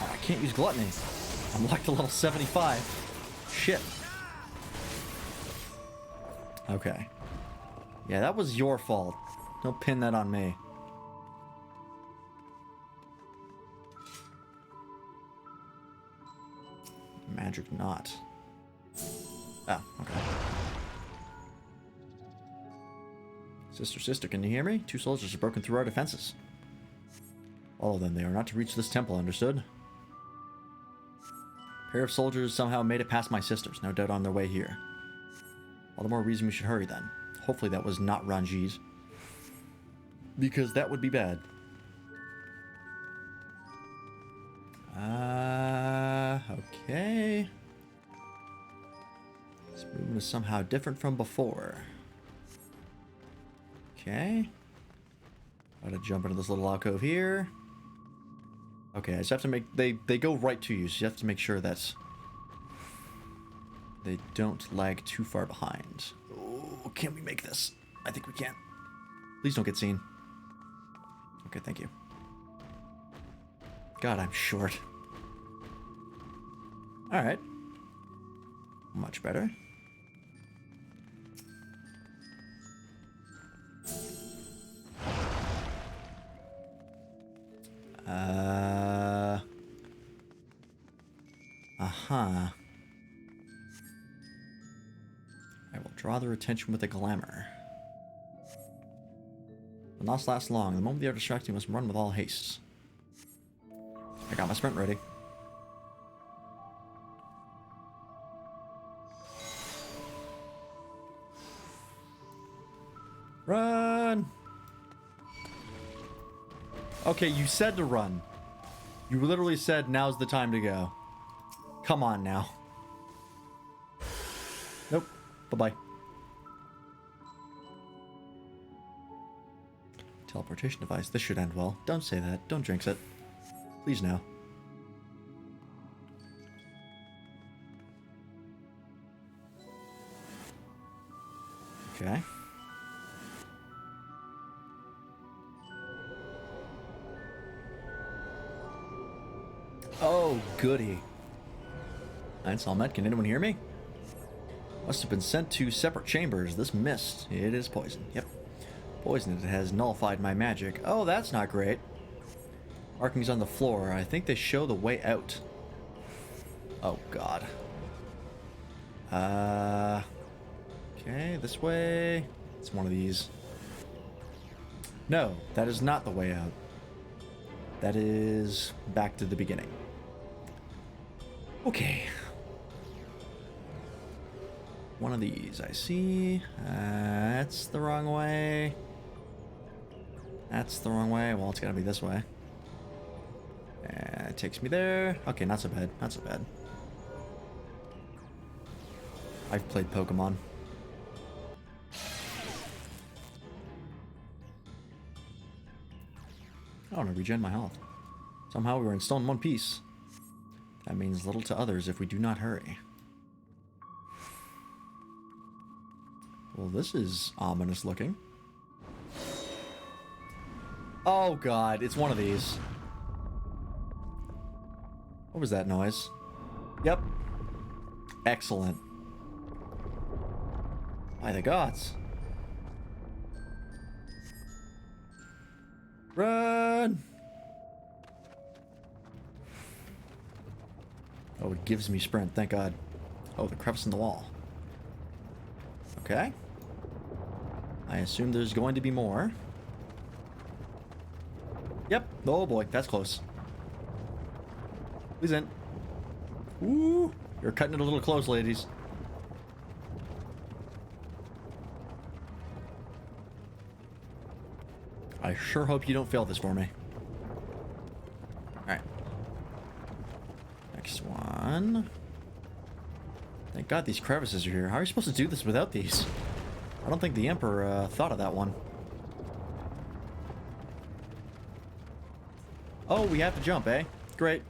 Oh, I can't use gluttony. I'm like to level 75. Shit. Okay. Yeah, that was your fault. Don't pin that on me. Magic knot. Oh, okay. Sister, can you hear me? 2 soldiers have broken through our defenses. All of them, they are not to reach this temple, understood? A pair of soldiers somehow made it past my sisters, no doubt on their way here. All the more reason we should hurry then. Hopefully that was not Ranjit. Because that would be bad. Okay. This movement is somehow different from before. Okay. Gotta jump into this little alcove here. Okay, I just have to make... They go right to you, so you have to make sure that they don't lag too far behind. Oh, can we make this? I think we can. Please don't get seen. Okay, thank you. God, I'm short. Alright. Much better. Uh-huh. I will draw their attention with a glamour. Will not last long. The moment they are distracted, you must run with all haste. I got my sprint ready. Run! Okay, you said to run. You literally said now's the time to go. Come on now. Nope. Bye-bye. Teleportation device. This should end well. Don't say that. Don't jinx it. Please no. Okay. Oh, goody. That's all met. Can anyone hear me? Must have been sent to separate chambers. This mist. It is poison. Yep. Poison. It has nullified my magic. Oh, that's not great. Markings on the floor. I think they show the way out. Oh, God. Okay, this way. It's one of these. No, that is not the way out. That is back to the beginning. Okay. One of these, I see. That's the wrong way. That's the wrong way. Well, it's gotta be this way. It takes me there. Okay, not so bad. Not so bad. I've played Pokemon. I want to regen my health. Somehow we were in still in one piece. That means little to others if we do not hurry. Well, this is ominous looking. Oh god, it's one of these. What was that noise? Yep. Excellent. By the gods. Run! Oh, it gives me sprint, thank god. Oh, the crevice in the wall. Okay. I assume there's going to be more. Yep. Oh boy, that's close. Please in. Ooh, you're cutting it a little close, ladies. I sure hope you don't fail this for me. Alright. Next one. Thank God these crevices are here. How are you supposed to do this without these? I don't think the Emperor thought of that one. Oh, we have to jump, eh? Great.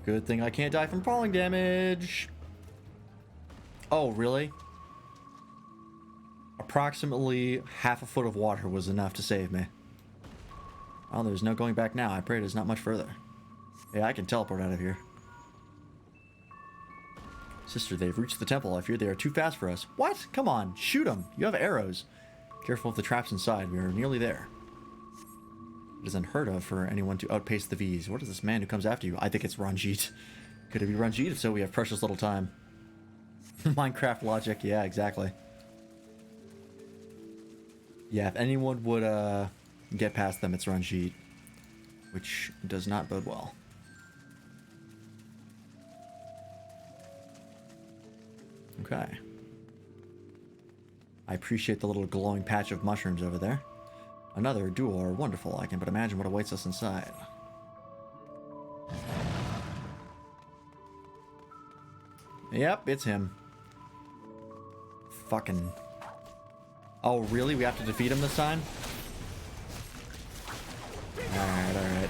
Good thing I can't die from falling damage. Oh, really? Approximately half a foot of water was enough to save me. Oh, there's no going back now. I pray there's not much further. Yeah, I can teleport out of here. Sister, they've reached the temple. I fear they are too fast for us. What? Come on, shoot them. You have arrows. Careful of the traps inside. We are nearly there. It is unheard of for anyone to outpace the V's. What is this man who comes after you? I think it's Ranjit. Could it be Ranjit? If so, we have precious little time. Minecraft logic. Yeah, exactly. Yeah, if anyone would get past them, it's Ranjit. Which does not bode well. Okay. I appreciate the little glowing patch of mushrooms over there. Another duel are wonderful. I can but imagine what awaits us inside. Yep, it's him. Fucking... Oh, really? We have to defeat him this time? Alright, alright.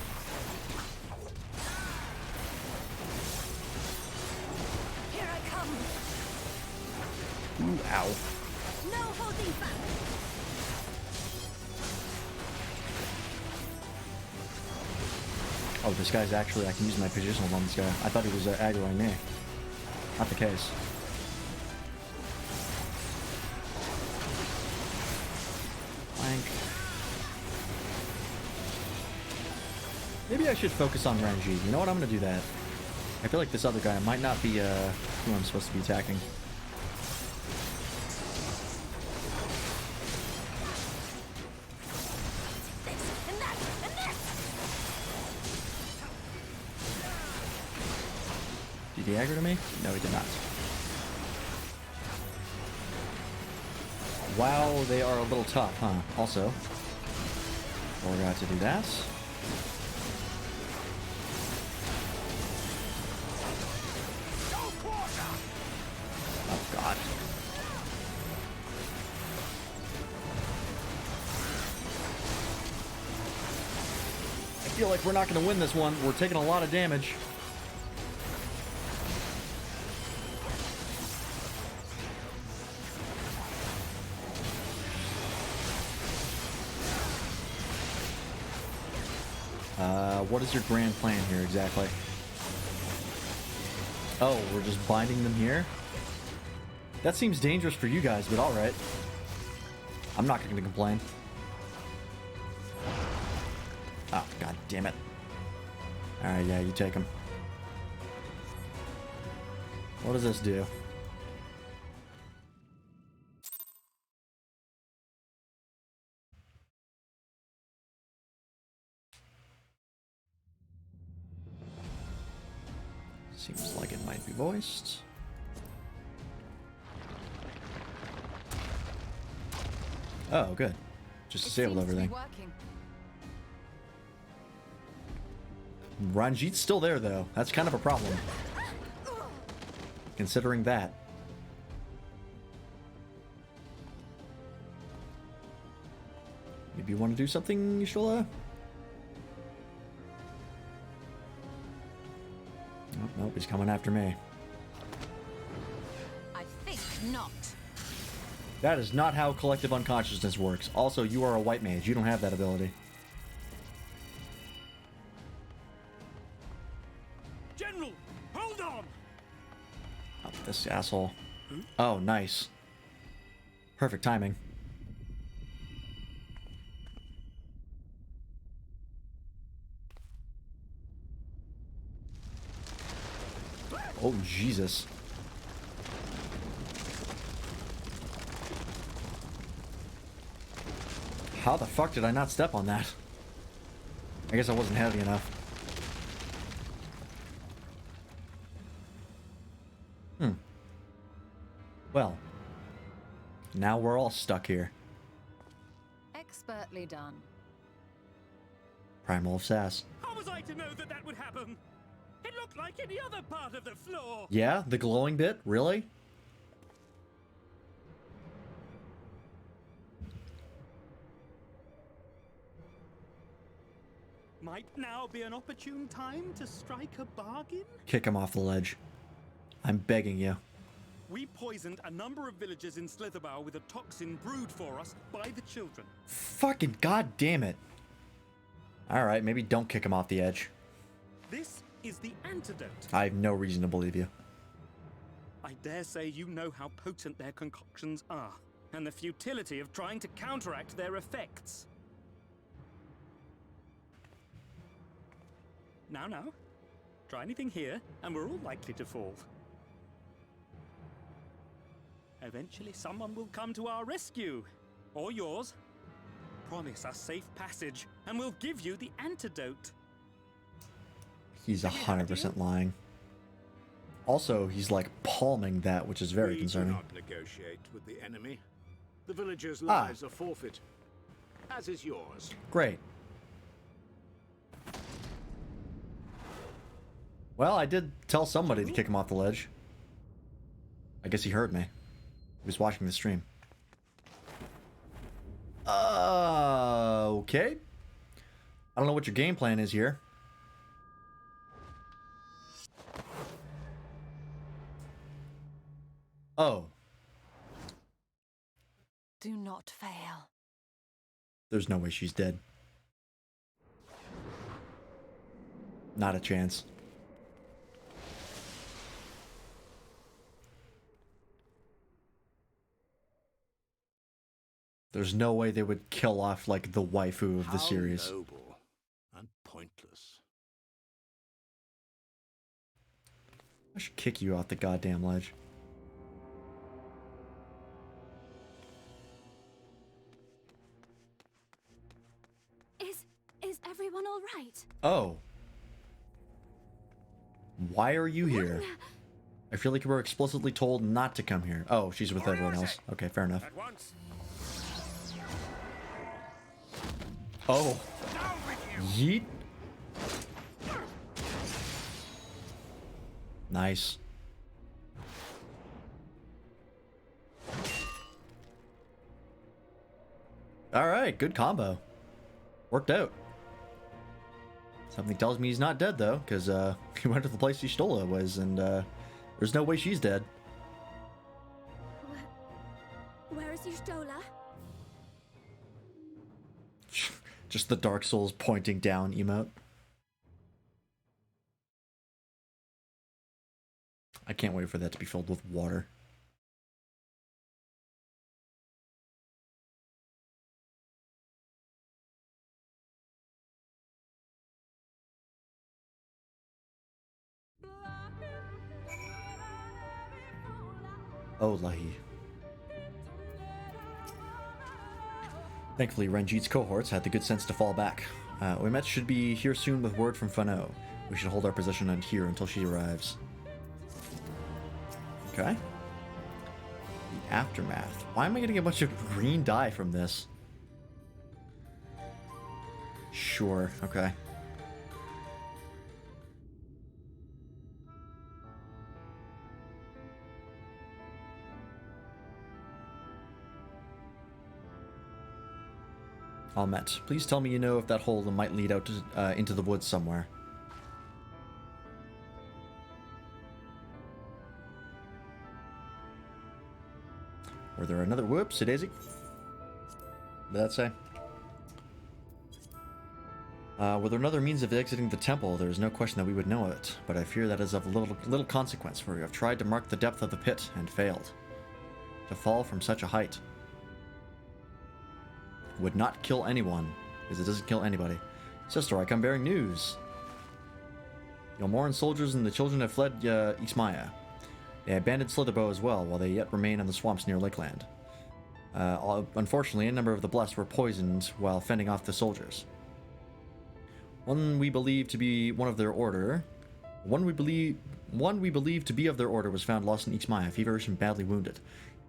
Here I come. Ooh, ow. No holding back. Oh, this guy's actually... I can use my positional on this guy. I thought he was aggroing me. Not the case. Blank. Maybe I should focus on Ranjit. You know what? I'm going to do that. I feel like this other guy might not be who I'm supposed to be attacking. Did he aggro to me? No, he did not. Wow, they are a little tough, huh? Also, forgot to do that. Oh, God. I feel like we're not going to win this one. We're taking a lot of damage. What is your grand plan here exactly? Oh, we're just binding them here? That seems dangerous for you guys, but alright. I'm not going to complain. Oh, god damn it. Alright, yeah, you take them. What does this do? Seems like it might be voiced. Oh, good. Just disabled everything. Ranjit's still there, though. That's kind of a problem. Considering that. Maybe you want to do something, Y'shtola? Oh, nope, he's coming after me. I think not. That is not how collective unconsciousness works. Also, you are a white mage. You don't have that ability. General, hold on! Oh, this asshole. Oh, nice. Perfect timing. Oh, Jesus. How the fuck did I not step on that? I guess I wasn't heavy enough. Well, now we're all stuck here. Expertly done. Primal of Sass. How was I to know that that would happen? It looked like any other part of the floor. Yeah, the glowing bit? Really? Might now be an opportune time to strike a bargain? Kick him off the ledge. I'm begging you. We poisoned a number of villagers in Slitherbough with a toxin brewed for us by the children. Fucking goddamn it. Alright, maybe don't kick him off the edge. This is the antidote. I have no reason to believe you. I dare say you know how potent their concoctions are, and the futility of trying to counteract their effects. Now, try anything here, and we're all likely to fall. Eventually, someone will come to our rescue, or yours. Promise us safe passage, and we'll give you the antidote. He's 100% lying. Also, he's like palming that, which is very concerning. We do not negotiate with the enemy. The villagers' lives are forfeit, as is yours. Great. Well, I did tell somebody to kick him off the ledge. I guess he heard me. He was watching the stream. Okay. I don't know what your game plan is here. Oh. Do not fail. There's no way she's dead. Not a chance. There's no way they would kill off, like, the waifu of the series. How noble and pointless. I should kick you off the goddamn ledge. Is everyone all right? Oh. Why are you here? I feel like we were explicitly told not to come here. Oh, she's with everyone else. Okay, fair enough. Oh. Yeet. Nice. Alright, good combo. Worked out. Something tells me he's not dead, though, because he went to the place Y'shtola was, and there's no way she's dead. Where is Y'shtola? Just the Dark Souls pointing down emote. I can't wait for that to be filled with water. Oh, Lahi. Thankfully, Ranjit's cohorts had the good sense to fall back. Oymet should be here soon with word from Fano. We should hold our position here until she arrives. Okay. The aftermath. Why am I getting a bunch of green dye from this? Sure, okay. All met. Please tell me you know if that hole might lead out to, into the woods somewhere. Were there another... Whoops, a daisy. What did that say? Were there another means of exiting the temple? There is no question that we would know it, but I fear that is of little consequence, for we have tried to mark the depth of the pit, and failed. To fall from such a height would not kill anyone, because it doesn't kill anybody. Sister, I come bearing news. Yulmoran soldiers and the children have fled Ixmaya. They abandoned Slitherbow as well, while they yet remain in the swamps near Lakeland. Unfortunately, a number of the blessed were poisoned while fending off the soldiers. One we believe to be one of their order. One we believe to be of their order was found lost in Ixmaya, feverish and badly wounded.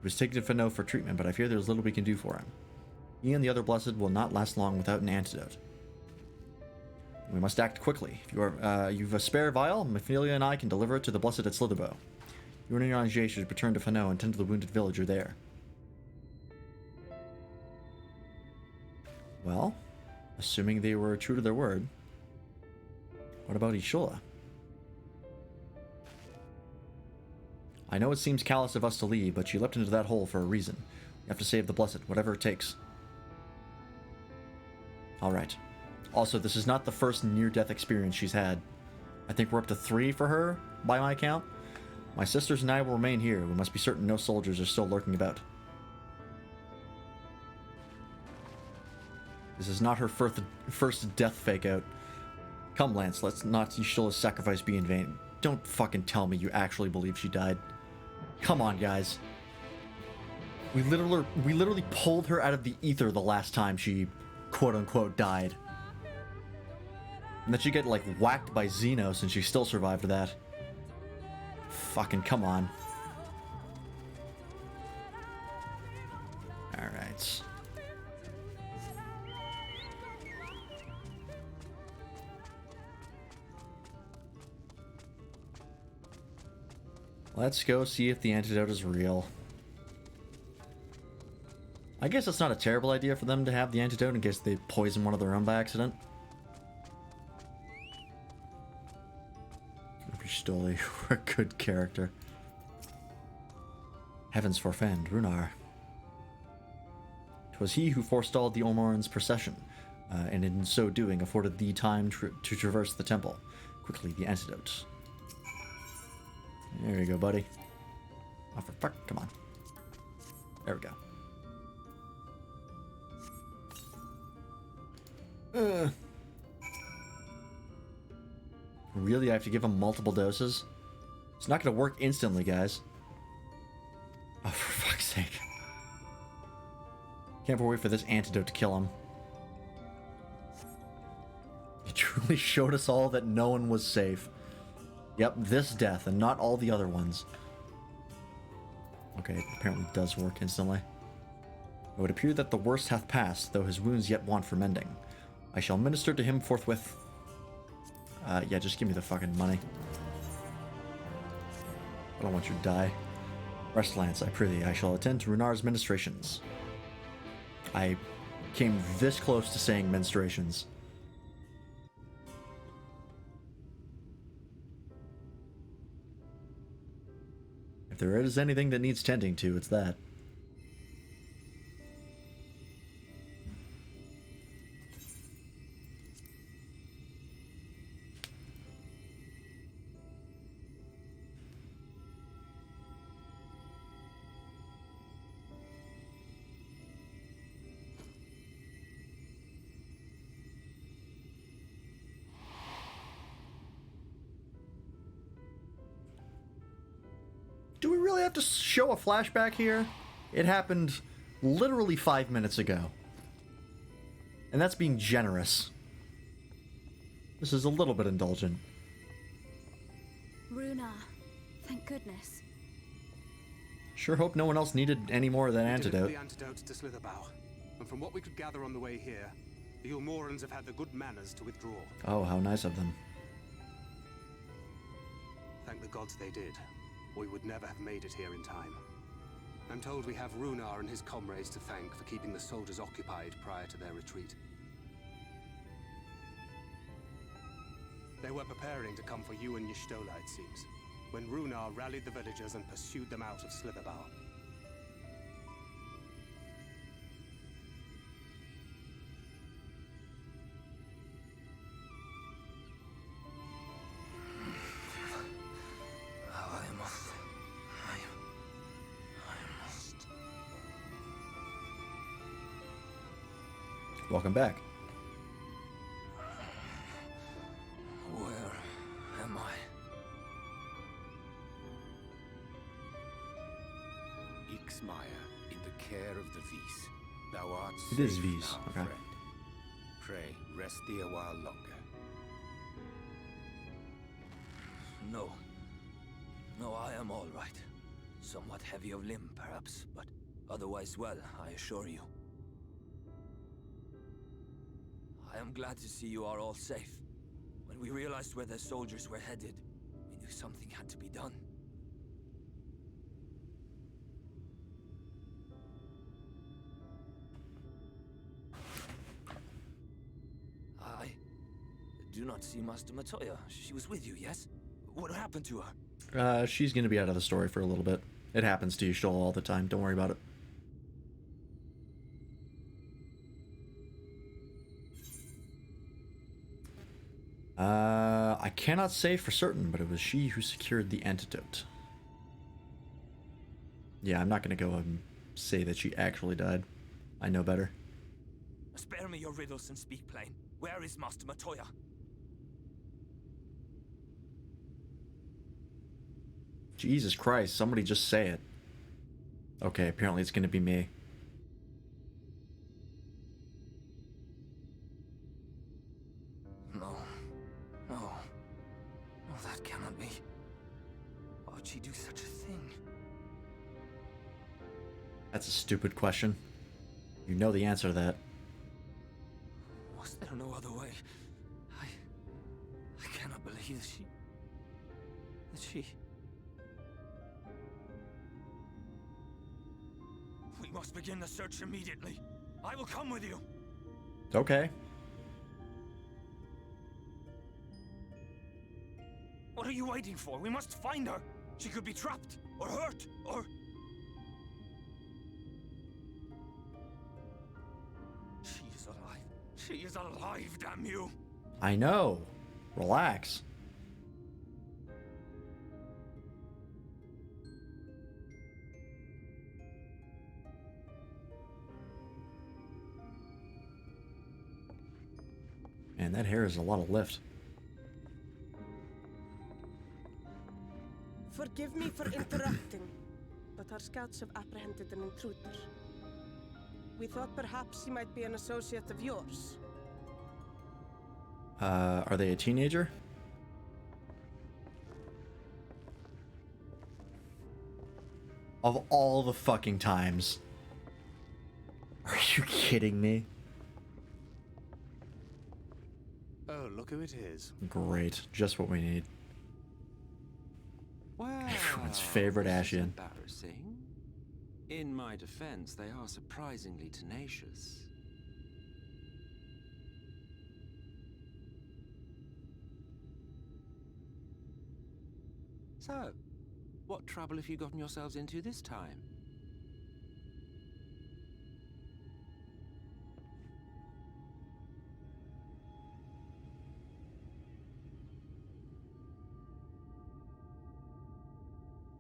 He was taken to Fano for treatment, but I fear there's little we can do for him. He and the other blessed will not last long without an antidote. We must act quickly. If you've a spare vial, Mephilia and I can deliver it to the blessed at Slitherbow. You and Ranger should return to Fano and tend to the wounded villager there. Well, assuming they were true to their word, what about Ishula? I know it seems callous of us to leave, but she leapt into that hole for a reason. You have to save the blessed, whatever it takes. Alright. Also, this is not the first near-death experience she's had. I think we're up to 3 for her, by my count. My sisters and I will remain here. We must be certain no soldiers are still lurking about. This is not her first death fake-out. Come, Lance, let's not Ishula's sacrifice be in vain. Don't fucking tell me you actually believe she died. Come on, guys. We literally pulled her out of the ether the last time she, quote-unquote, died. And then she get, like, whacked by Xenos and she still survived that. Fucking come on. Alright. Let's go see if the antidote is real. I guess it's not a terrible idea for them to have the antidote in case they poison one of their own by accident. Stoli, you're a good character. Heavens forfend, Runar. 'Twas he who forestalled the Olmoran's procession, and in so doing afforded thee time to traverse the temple. Quickly, the antidote. There you go, buddy. Oh, for fuck, come on. There we go. Really, I have to give him multiple doses? It's not going to work instantly, guys. Oh, for fuck's sake. Can't wait for this antidote to kill him. He truly showed us all that no one was safe. Yep, this death and not all the other ones. Okay, it apparently does work instantly. It would appear that the worst hath passed, though his wounds yet want for mending. I shall minister to him forthwith. Yeah, just give me the fucking money. I don't want you to die. Rest, Lance, I prithee. I shall attend to Runar's ministrations. I came this close to saying menstruations. If there is anything that needs tending to, it's that. Do we really have to show a flashback here? It happened literally 5 minutes ago. And that's being generous. This is a little bit indulgent. Runar, thank goodness. Sure hope no one else needed any more of that antidote. The antidote to Slitherbow, and from what we could gather on the way here, the Ulmorans have had the good manners to withdraw. Oh, how nice of them. Thank the gods they did, or we would never have made it here in time. I'm told we have Runar and his comrades to thank for keeping the soldiers occupied prior to their retreat. They were preparing to come for you and Y'shtola, it seems, when Runar rallied the villagers and pursued them out of Slitherbow. Welcome back. Where am I? Ixmaya, in the care of the Vis. Thou art It is safe Vis, now, okay. friend. Pray, rest thee a while longer. No. No, I am all right. Somewhat heavy of limb, perhaps, but otherwise well, I assure you. I am glad to see you are all safe. When we realized where the soldiers were headed, we knew something had to be done. I do not see Master Matoya. She was with you, yes? What happened to her? She's gonna be out of the story for a little bit. It happens to Y'shtola all the time. Don't worry about it. I cannot say for certain, but it was she who secured the antidote. Yeah, I'm not gonna go and say that she actually died. I know better. Spare me your riddles and speak plain. Where is Master Matoya? Jesus Christ, somebody just say it. Okay, apparently it's gonna be me. No. No. No, that cannot be. Why would she do such a thing? That's a stupid question. You know the answer to that. Was there no other way? I cannot believe that she... We must begin the search immediately. I will come with you. Okay. What are you waiting for? We must find her. She could be trapped, or hurt, or... She is alive. She is alive, damn you. I know. Relax. Man, that hair is a lot of lift. Forgive me for interrupting, but our scouts have apprehended an intruder. We thought perhaps he might be an associate of yours. Are they a teenager? Of all the fucking times. Are you kidding me? Oh, look who it is. Great. Just what we need. Well, Everyone's favorite this is Ashian. embarrassing. In my defense, they are surprisingly tenacious. So, what trouble have you gotten yourselves into this time?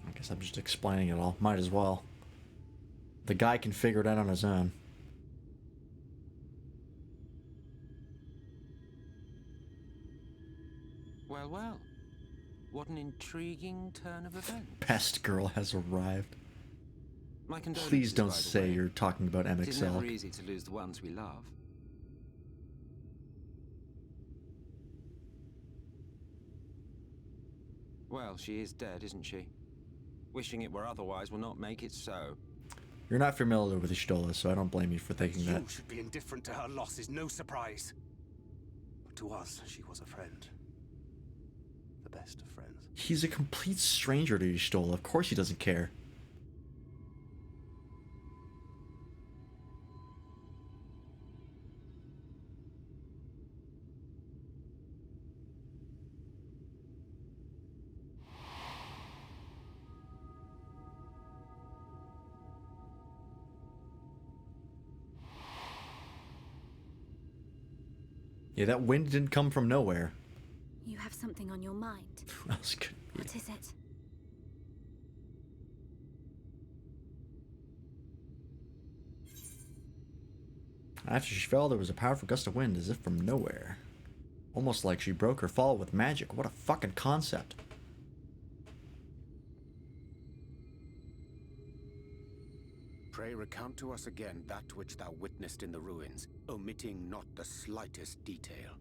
I guess I'm just explaining it all. Might as well. The guy can figure it out on his own. Well, well. What an intriguing turn of events. Pest girl has arrived. My condolences, Please don't by the say way. you're talking about It is never MXL. easy to lose the ones we love. Well, she is dead, isn't she? Wishing it were otherwise will not make it so. You're not familiar with Ishtola, so I don't blame you for thinking that. You should be indifferent to her loss is no surprise. But to us, she was a friend. The best of friends. He's a complete stranger to Ishtola. Of course he doesn't care. Yeah, that wind didn't come from nowhere. You have something on your mind. Who else could be? What is it? After she fell, there was a powerful gust of wind as if from nowhere. Almost like she broke her fall with magic. What a fucking concept. Pray recount to us again that which thou witnessed in the ruins, omitting not the slightest detail.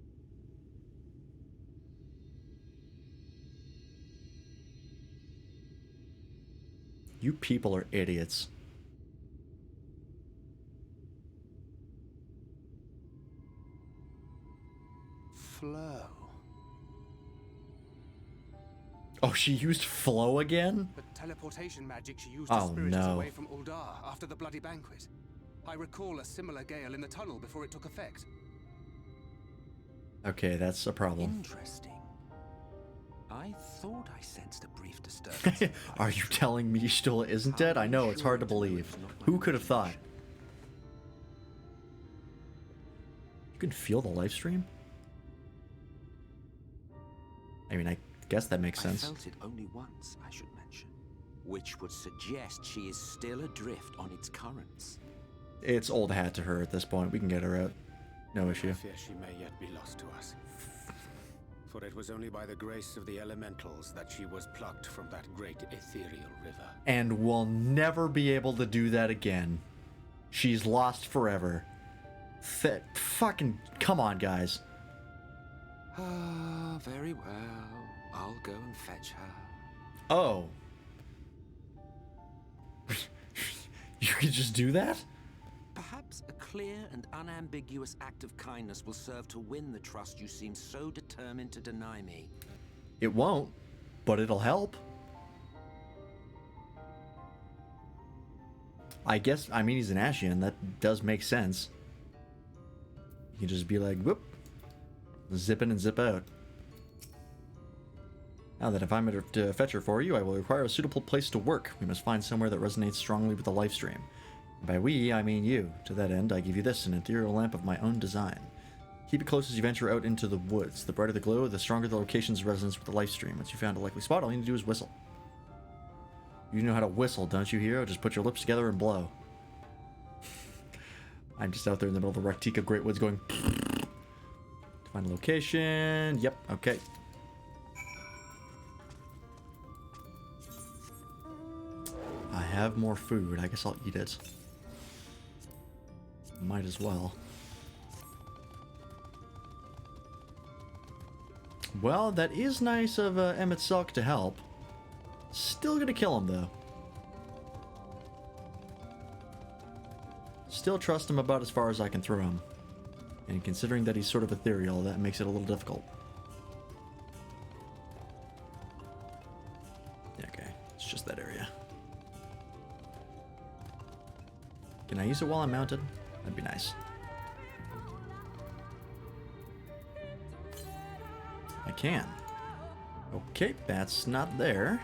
You people are idiots. Flow. Oh, she used flow again? The teleportation magic she used to spirit us away from Uldar after the bloody banquet. I recall a similar gale in the tunnel before it took effect. Okay, that's a problem. Interesting. I thought I sensed a brief disturbance. Are you telling me Ishtola isn't dead? I know, it's hard to believe. Who could have thought? You can feel the live stream? I mean, I guess that makes sense. I felt it only once, I should mention, which would suggest she is still adrift on its currents. It's old hat to her at this point. We can get her out. No issue. I fear she may yet be lost to us. For it was only by the grace of the elementals that she was plucked from that great ethereal river. And we'll never be able to do that again. She's lost forever. Fucking come on, guys. Ah, very well. I'll go and fetch her. Oh. You could just do that? Perhaps a clear and unambiguous act of kindness will serve to win the trust you seem so determined to deny me. It won't, but it'll help. I guess, I mean, he's an Ashian. That does make sense. You can just be like, whoop, zip in and zip out. Now that if I'm to fetch her for you, I will require a suitable place to work. We must find somewhere that resonates strongly with the life stream. And by we, I mean you. To that end, I give you this, an ethereal lamp of my own design. Keep it close as you venture out into the woods. The brighter the glow, the stronger the location's resonance with the life stream. Once you found a likely spot, all you need to do is whistle. You know how to whistle, don't you, hero? Just put your lips together and blow. I'm just out there in the middle of the Raktika Great Woods going... Find a location. Yep, okay. I have more food. I guess I'll eat it. Might as well. Well, that is nice of Emmett Selk to help. Still gonna kill him, though. Still trust him about as far as I can throw him. And considering that he's sort of ethereal, that makes it a little difficult. Okay, it's just that area. Can I use it while I'm mounted? That'd be nice. I can. Okay, that's not there.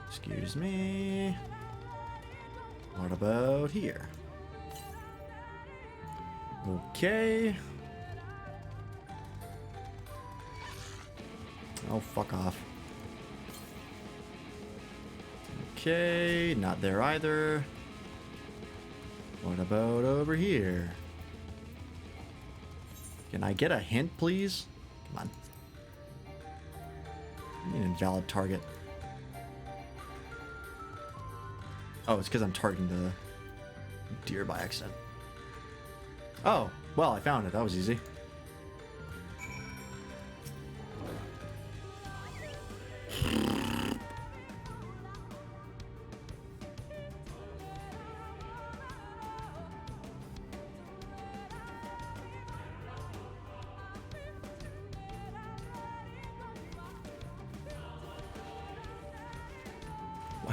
Excuse me. What about here? Okay. Oh, fuck off. Okay, not there either. What about over here? Can I get a hint, please? Come on. I need an invalid target. Oh, it's because I'm targeting the deer by accident. Oh, well, I found it. That was easy.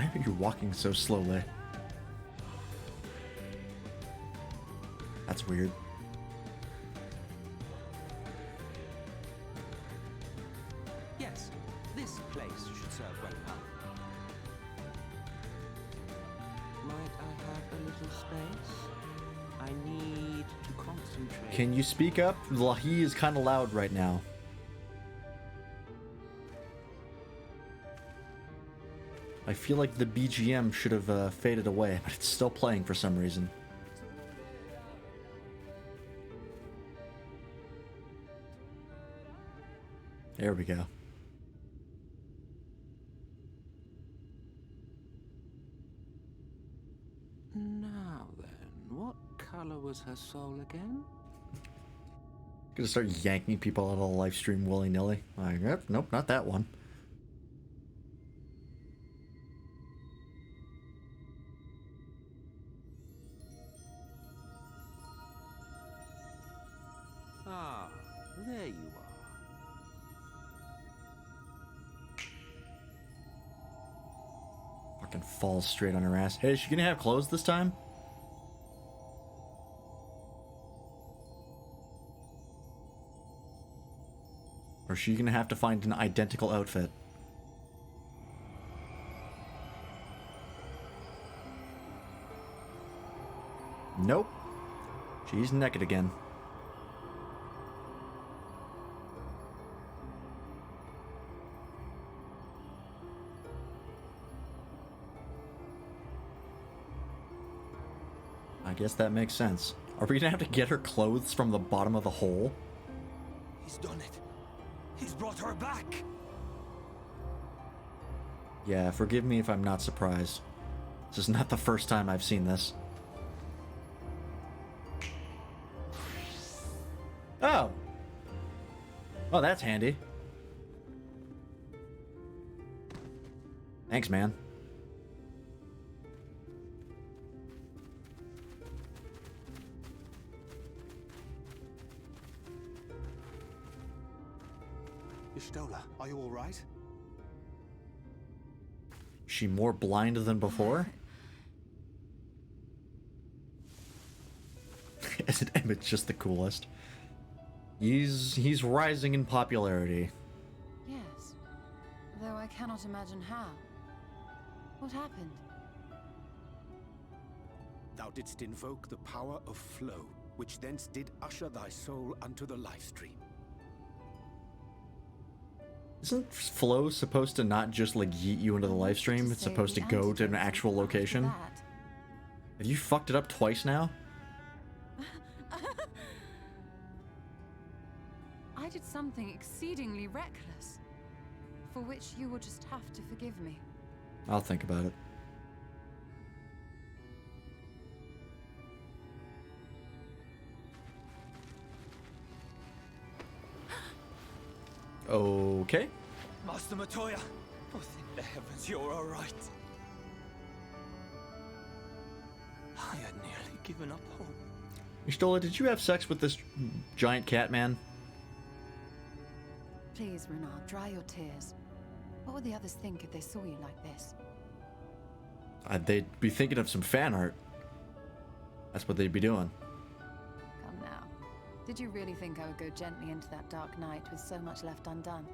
Why are you walking so slowly? That's weird. Yes, this place should serve well enough. Might I have a little space? I need to concentrate. Can you speak up? He is kind of loud right now. I feel like the BGM should have faded away, but it's still playing for some reason. There we go. Now then, what color was her soul again? Gonna start yanking people out of the live stream willy-nilly. Like, yep, nope, not that one. Ah, there you are. Fucking falls straight on her ass. Hey, is she gonna have clothes this time? Or is she gonna have to find an identical outfit? Nope. She's naked again. I guess that makes sense. Are we gonna have to get her clothes from the bottom of the hole? He's done it. He's brought her back. Yeah, forgive me if I'm not surprised. This is not the first time I've seen this. Oh! Oh, that's handy. Thanks, man. Ishtola, are you all right? She more blind than before? Isn't Emmett just the coolest? He's rising in popularity. Yes, though I cannot imagine how. What happened? Thou didst invoke the power of flow, which thence did usher thy soul unto the life stream. Isn't flow supposed to not just like yeet you into the live stream? It's supposed to go to an actual location? Have you fucked it up twice now? I did something exceedingly reckless, for which you will just have to forgive me. I'll think about it. Okay. Master Matoya, oh, thank the heavens you're all right. I had nearly given up hope. Ishtola, did you have sex with this giant cat man? Please, Renard, dry your tears. What would the others think if they saw you like this? They'd be thinking of some fan art. That's what they'd be doing. Come now. Did you really think I would go gently into that dark night with so much left undone?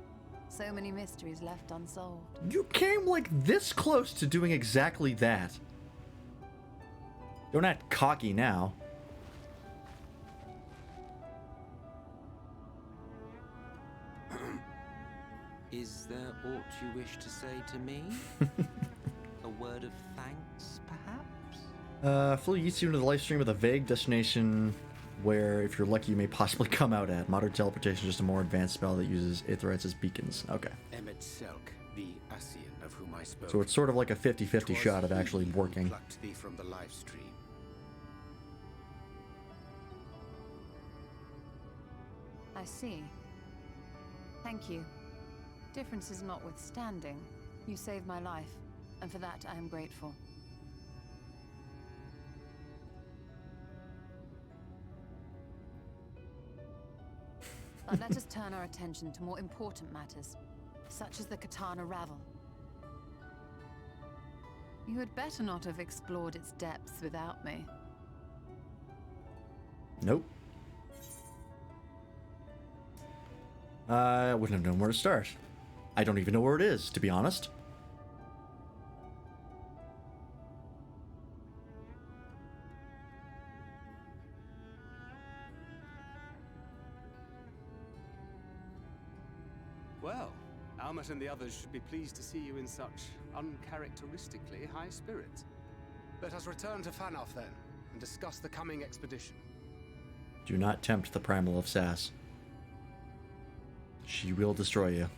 So many mysteries left unsolved. You came like this close to doing exactly that. Don't act cocky now. Is there aught you wish to say to me? A word of thanks, perhaps? Flo yeets you into the live stream with a vague destination where, if you're lucky, you may possibly come out at. Modern teleportation is just a more advanced spell that uses Aetherites as beacons. Okay. Emmet Selk, the Ascian of whom I spoke. So it's sort of like a 50-50 shot of actually working. Plucked thee from the live stream. I see. Thank you. Differences notwithstanding, you saved my life, and for that I am grateful. But let us turn our attention to more important matters, such as the Katana Ravel. You had better not have explored its depths without me. Nope. I wouldn't have known where to start. I don't even know where it is, to be honest. Well, Almet and the others should be pleased to see you in such uncharacteristically high spirits. Let us return to Fanoff then, and discuss the coming expedition. Do not tempt the primal of Sass. She will destroy you.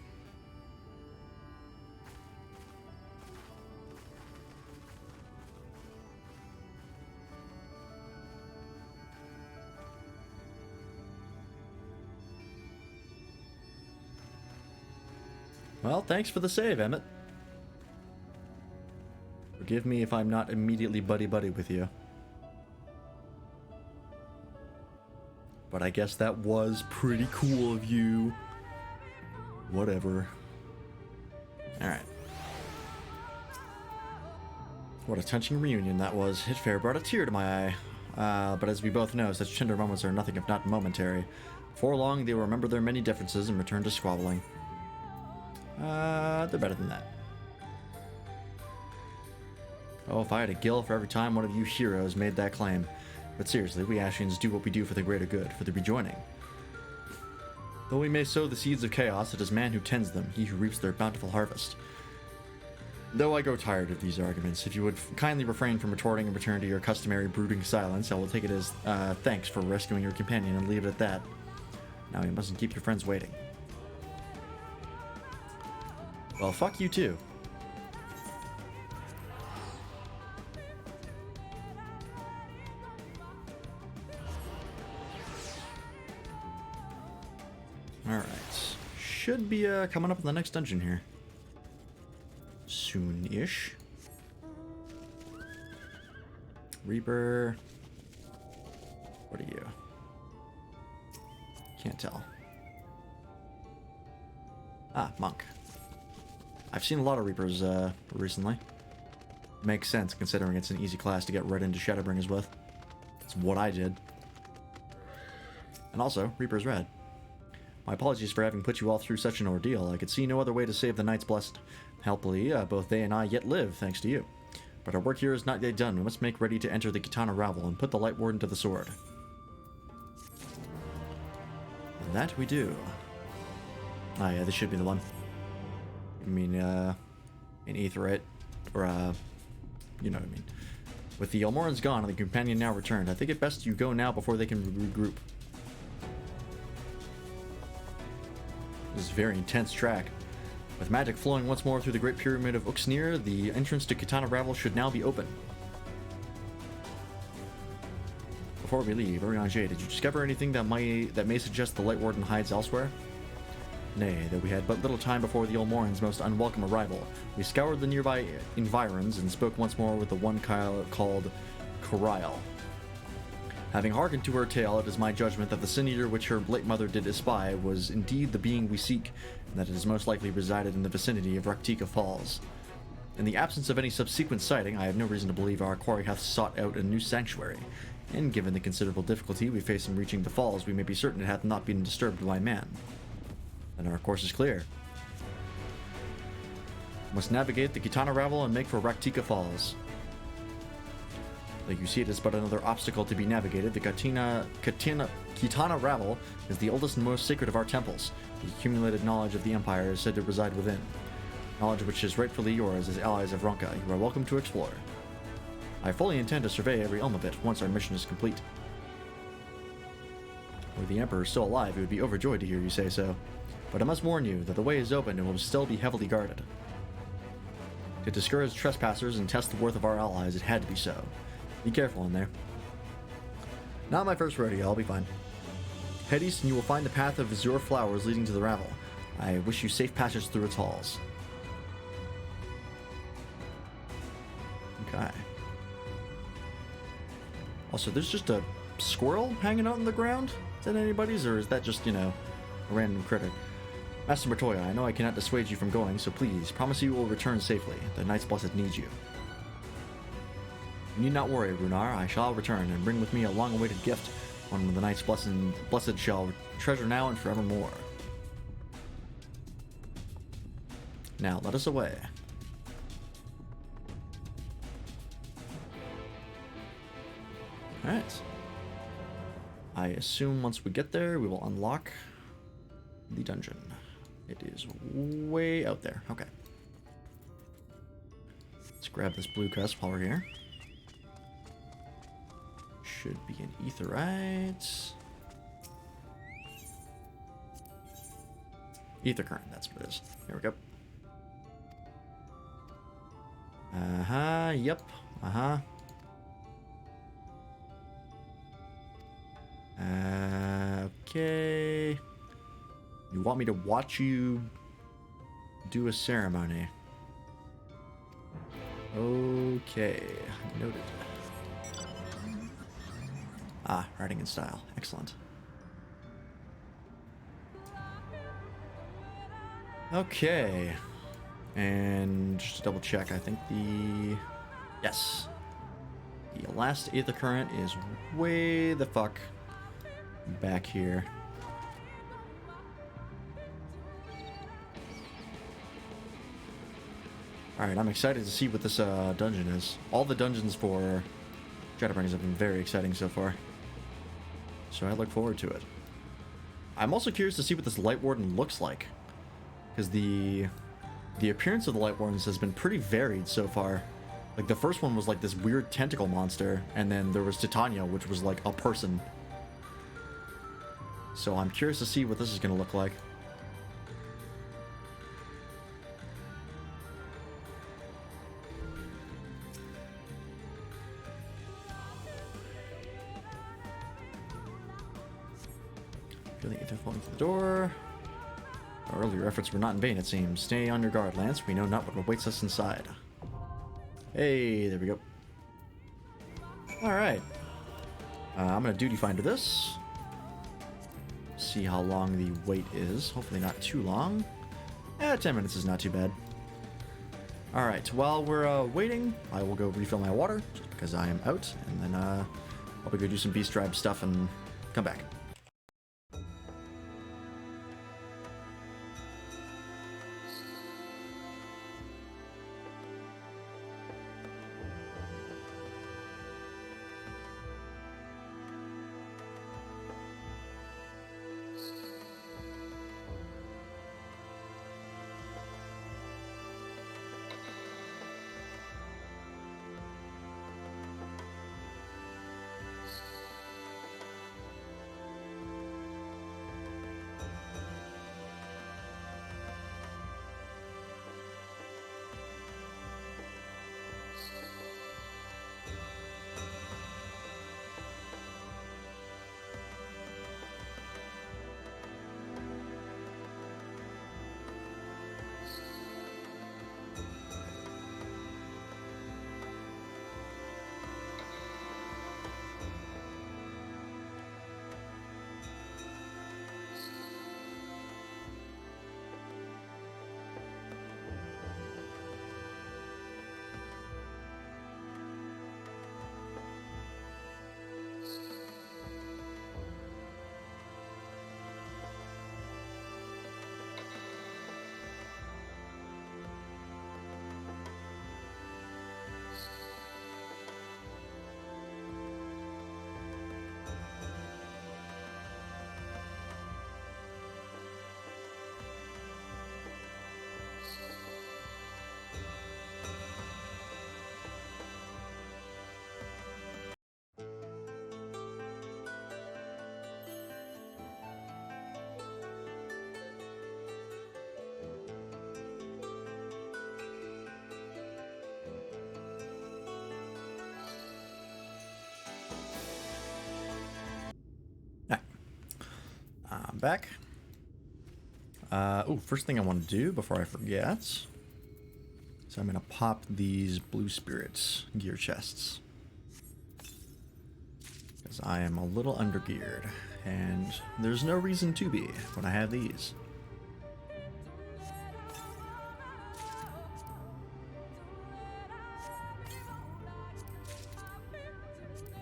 Well, thanks for the save, Emmett. Forgive me if I'm not immediately buddy-buddy with you. But I guess that was pretty cool of you. Whatever. Alright. What a touching reunion that was. It fair brought a tear to my eye. But as we both know, such tender moments are nothing if not momentary. Before long, they will remember their many differences and return to squabbling. They're better than that. Oh, if I had a gill for every time one of you heroes made that claim. But seriously, we Ashians do what we do for the greater good, for the rejoining. Though we may sow the seeds of chaos, it is man who tends them, he who reaps their bountiful harvest. Though I grow tired of these arguments, if you would kindly refrain from retorting and return to your customary brooding silence, I will take it as thanks for rescuing your companion and leave it at that. Now you mustn't keep your friends waiting. Well, fuck you too. Alright. Should be coming up in the next dungeon here. Soon-ish. Reaper. What are you? Can't tell. Ah, monk. I've seen a lot of Reapers recently. Makes sense considering it's an easy class to get right into Shadowbringers with. It's what I did. And also, Reaper's red. My apologies for having put you all through such an ordeal. I could see no other way to save the Knights Blessed. Happily, both they and I yet live, thanks to you. But our work here is not yet done. We must make ready to enter the Kitana Ravel and put the Light Warden to the sword. And that we do. Ah, yeah, this should be the one. I mean, in Aetheryte, or, you know what I mean. With the Elmorans gone and the companion now returned, I think it best you go now before they can regroup. This is a very intense track. With magic flowing once more through the Great Pyramid of Uxnir, the entrance to Kitana Ravel should now be open. Before we leave, Oriange, did you discover anything that may suggest the Light Warden hides elsewhere? Nay, that we had but little time before the Elmoran's most unwelcome arrival. We scoured the nearby environs and spoke once more with the one called Coriel. Having hearkened to her tale, it is my judgment that the Sin Eater which her late mother did espy was indeed the being we seek, and that it is most likely resided in the vicinity of Raktika Falls. In the absence of any subsequent sighting, I have no reason to believe our quarry hath sought out a new sanctuary, and given the considerable difficulty we face in reaching the falls, we may be certain it hath not been disturbed by man. Then our course is clear. We must navigate the Kitana Ravel and make for Raktika Falls. Like you see, it is but another obstacle to be navigated. The Kitana Ravel is the oldest and most sacred of our temples. The accumulated knowledge of the Empire is said to reside within. Knowledge which is rightfully yours as allies of Ronka. You are welcome to explore. I fully intend to survey every elm of it once our mission is complete. Were the Emperor still alive, he would be overjoyed to hear you say so. But I must warn you that the way is open and will still be heavily guarded. To discourage trespassers and test the worth of our allies, it had to be so. Be careful in there. Not my first rodeo, I'll be fine. Head east and you will find the path of azure flowers leading to the Ravel. I wish you safe passage through its halls. Okay. Also, there's just a squirrel hanging out on the ground? Is that anybody's, or is that just, you know, a random critter? Master Bertoya, I know I cannot dissuade you from going, so please, promise you will return safely. The Knights Blessed needs you. You need not worry, Runar. I shall return and bring with me a long-awaited gift. One of the Knight's blessed shall treasure now and forevermore. Now, let us away. Alright. I assume once we get there, we will unlock the dungeon. It is way out there. Okay. Let's grab this blue crest while we're here. Should be an aetherite. Ether current, that's what it is. Here we go. Uh-huh, yep. Uh-huh. Okay. You want me to watch you do a ceremony? Okay, noted. Ah, writing in style. Excellent. Okay. And just to double check, I think yes. The last aether current is way the fuck back here. Alright, I'm excited to see what this dungeon is. All the dungeons for Shadowbringers have been very exciting so far. So I look forward to it. I'm also curious to see what this Light Warden looks like. Because the appearance of the Light Wardens has been pretty varied so far. Like, the first one was like this weird tentacle monster, and then there was Titania, which was like a person. So I'm curious to see what this is going to look like. Feel the ether flowing through the door. Our earlier efforts were not in vain, it seems. Stay on your guard, Lance. We know not what awaits us inside. Hey, there we go. Alright. I'm going to duty finder this. See how long the wait is. Hopefully not too long. 10 minutes is not too bad. Alright, while we're waiting, I will go refill my water, just because I am out, and then I'll go do some beast tribe stuff and come back. I'm back. First thing I want to do before I forget. So I'm going to pop these blue spirits gear chests. Because I am a little undergeared. And there's no reason to be when I have these.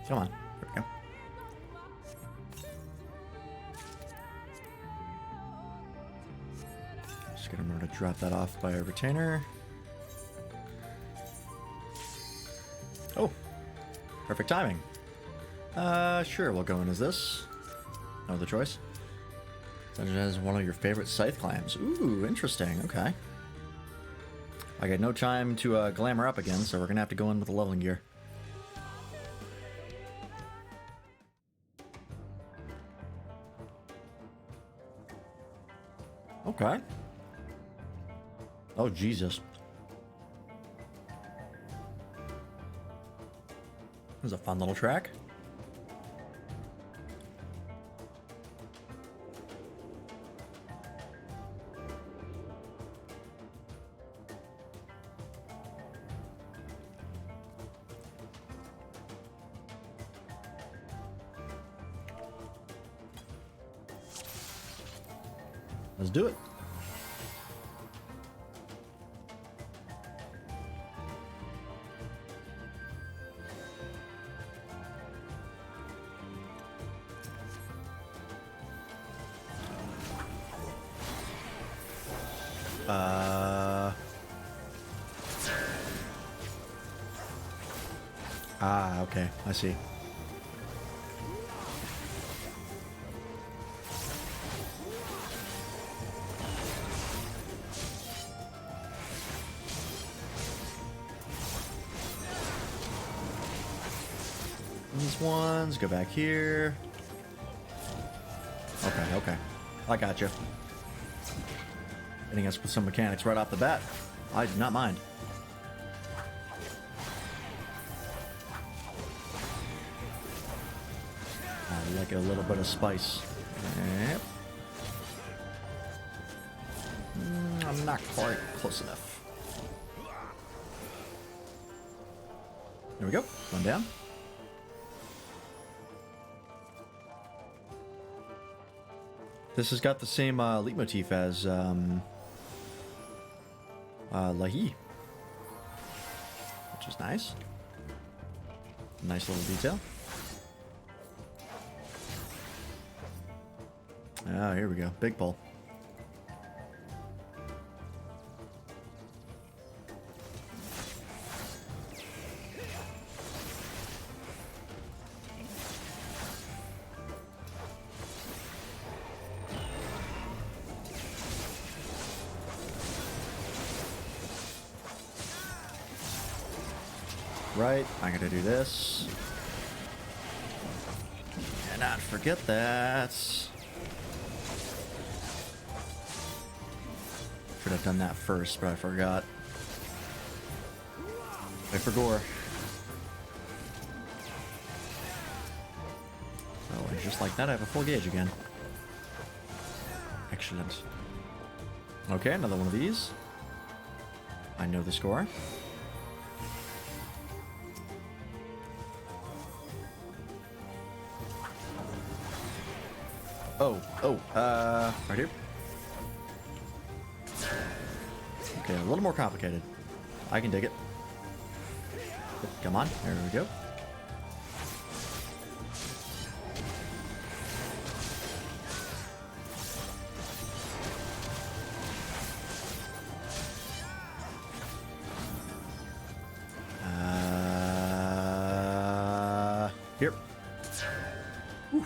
Come on. There we go. Just gonna remember to drop that off by a retainer. Oh, perfect timing. Sure, we'll go in as this. No other choice. Such as one of your favorite scythe clams. Ooh, interesting. Okay. I got no time to glamour up again, so we're gonna have to go in with the leveling gear. Okay. Oh, Jesus. This is a fun little track. Let's do it. Okay, I see. These ones go back here. Okay. I got you. Hitting us with some mechanics right off the bat. I do not mind. I like a little bit of spice. Yep. I'm not quite close enough. There we go. One down. This has got the same leitmotif as Lahi, which is nice. Nice little detail. Ah, here we go. Big pull. Right, I'm gonna do this. And not forget that. Should have done that first, but I forgot. Wait for gore. Oh, and just like that, I have a full gauge again. Excellent. Okay, another one of these. I know the score. Right here. Okay, a little more complicated. I can dig it. Come on, there we go. Here. Whew.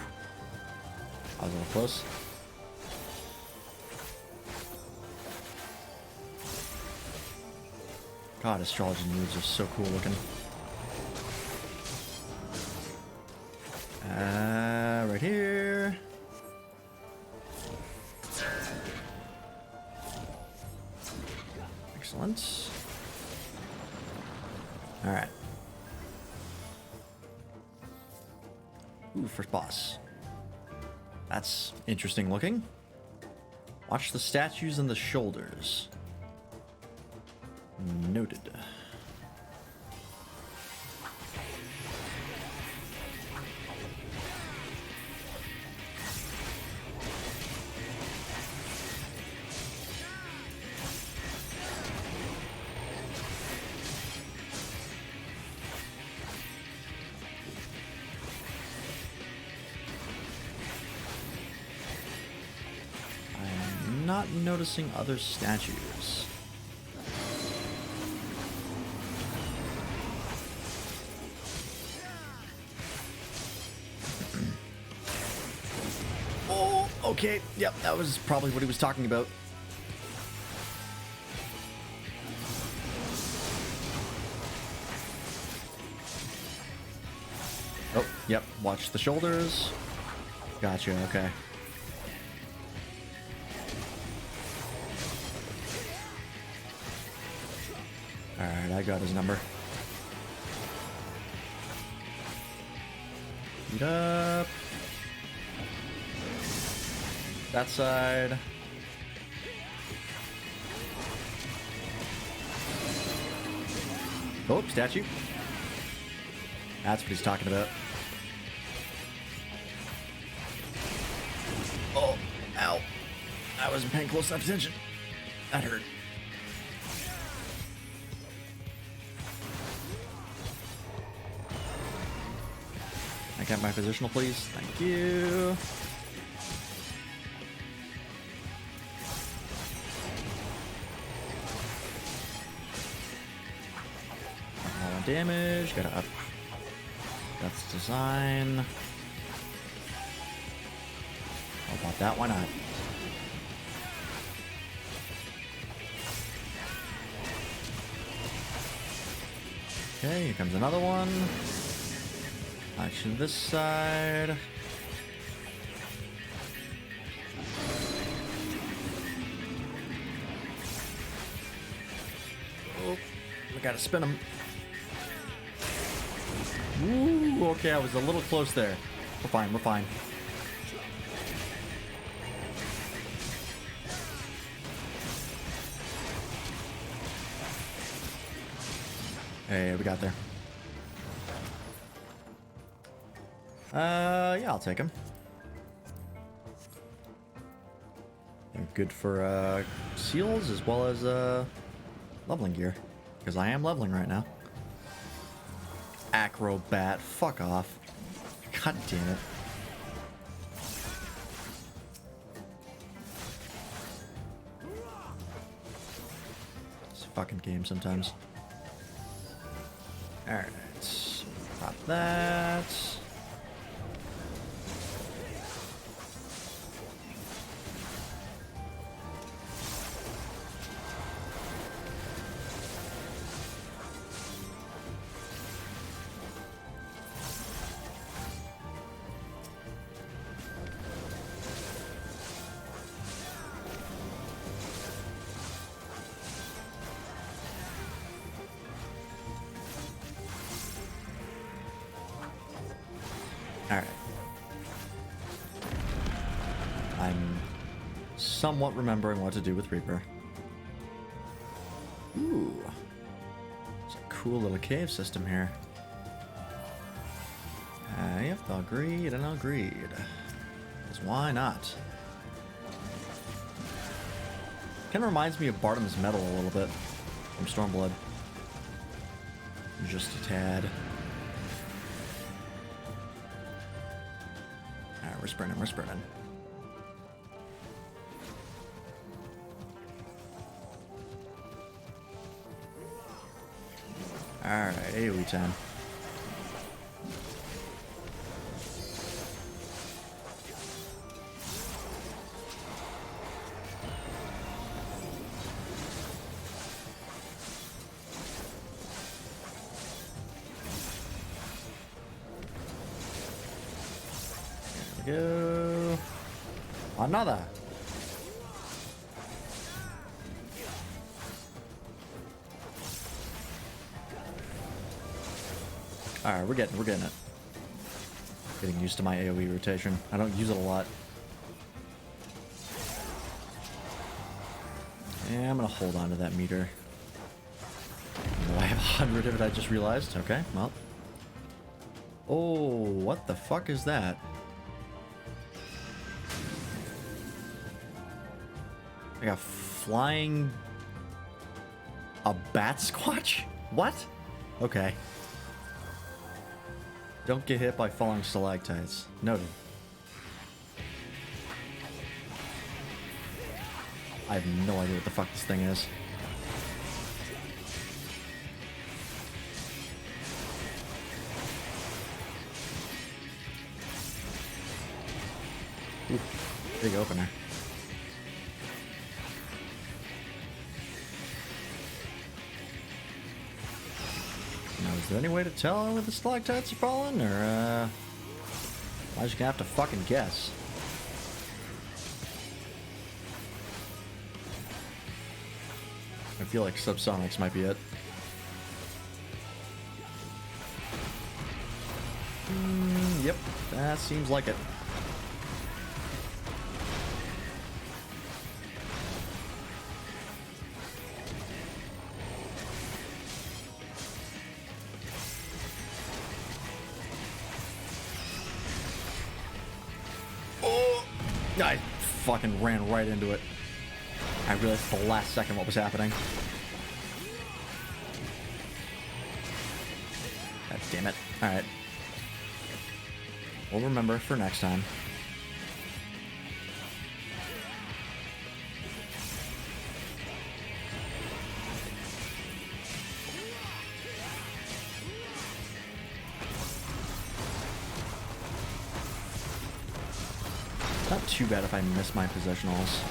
I was a little close. God, astrology moves are so cool looking. Right here. Excellent. All right. Ooh, first boss. That's interesting looking. Watch the statues and the shoulders. Noted. not noticing other statues? Oh, okay. Yep, that was probably what he was talking about. Oh, yep. Watch the shoulders. Gotcha, okay. Alright, I got his number. Beat up. That side. Oh, statue. That's what he's talking about. Oh, ow. I wasn't paying close enough attention. That hurt. I got my positional, please. Thank you. All damage. Gotta up. That's design. How about that? Why not? Okay, here comes another one. Action this side. Oh, we gotta spin him. Ooh, okay, I was a little close there. We're fine, we're fine. Hey, we got there. Yeah, I'll take him. They're good for seals as well as leveling gear, because I am leveling right now. Acrobat, fuck off. God damn it. It's a fucking game sometimes. Alright, pop that. Alright. I'm somewhat remembering what to do with Reaper. Ooh. It's a cool little cave system here. Yep, agreed and agreed. Because why not? Kind of reminds me of Bartom's Metal a little bit from Stormblood. Just a tad. Alright, we're sprinting, we're sprinting. Alright, AoE time. There we go. Another. Alright, we're getting it. Getting used to my AoE rotation. I don't use it a lot. Yeah, I'm gonna hold on to that meter. Oh, I have 100 of it, I just realized. Okay, well. Oh, what the fuck is that? Like a flying... a bat squatch? What? Okay. Don't get hit by falling stalactites. Noted. I have no idea what the fuck this thing is. Ooh, big opener. Now, is there any way to tell where the stalactites are falling, or am I just gonna have to fucking guess? I feel like subsonics might be it. Yep, that seems like it. Oh! I fucking ran right into it. I realized at the last second what was happening. God damn it. Alright. We'll remember for next time. Not too bad if I miss my positionals.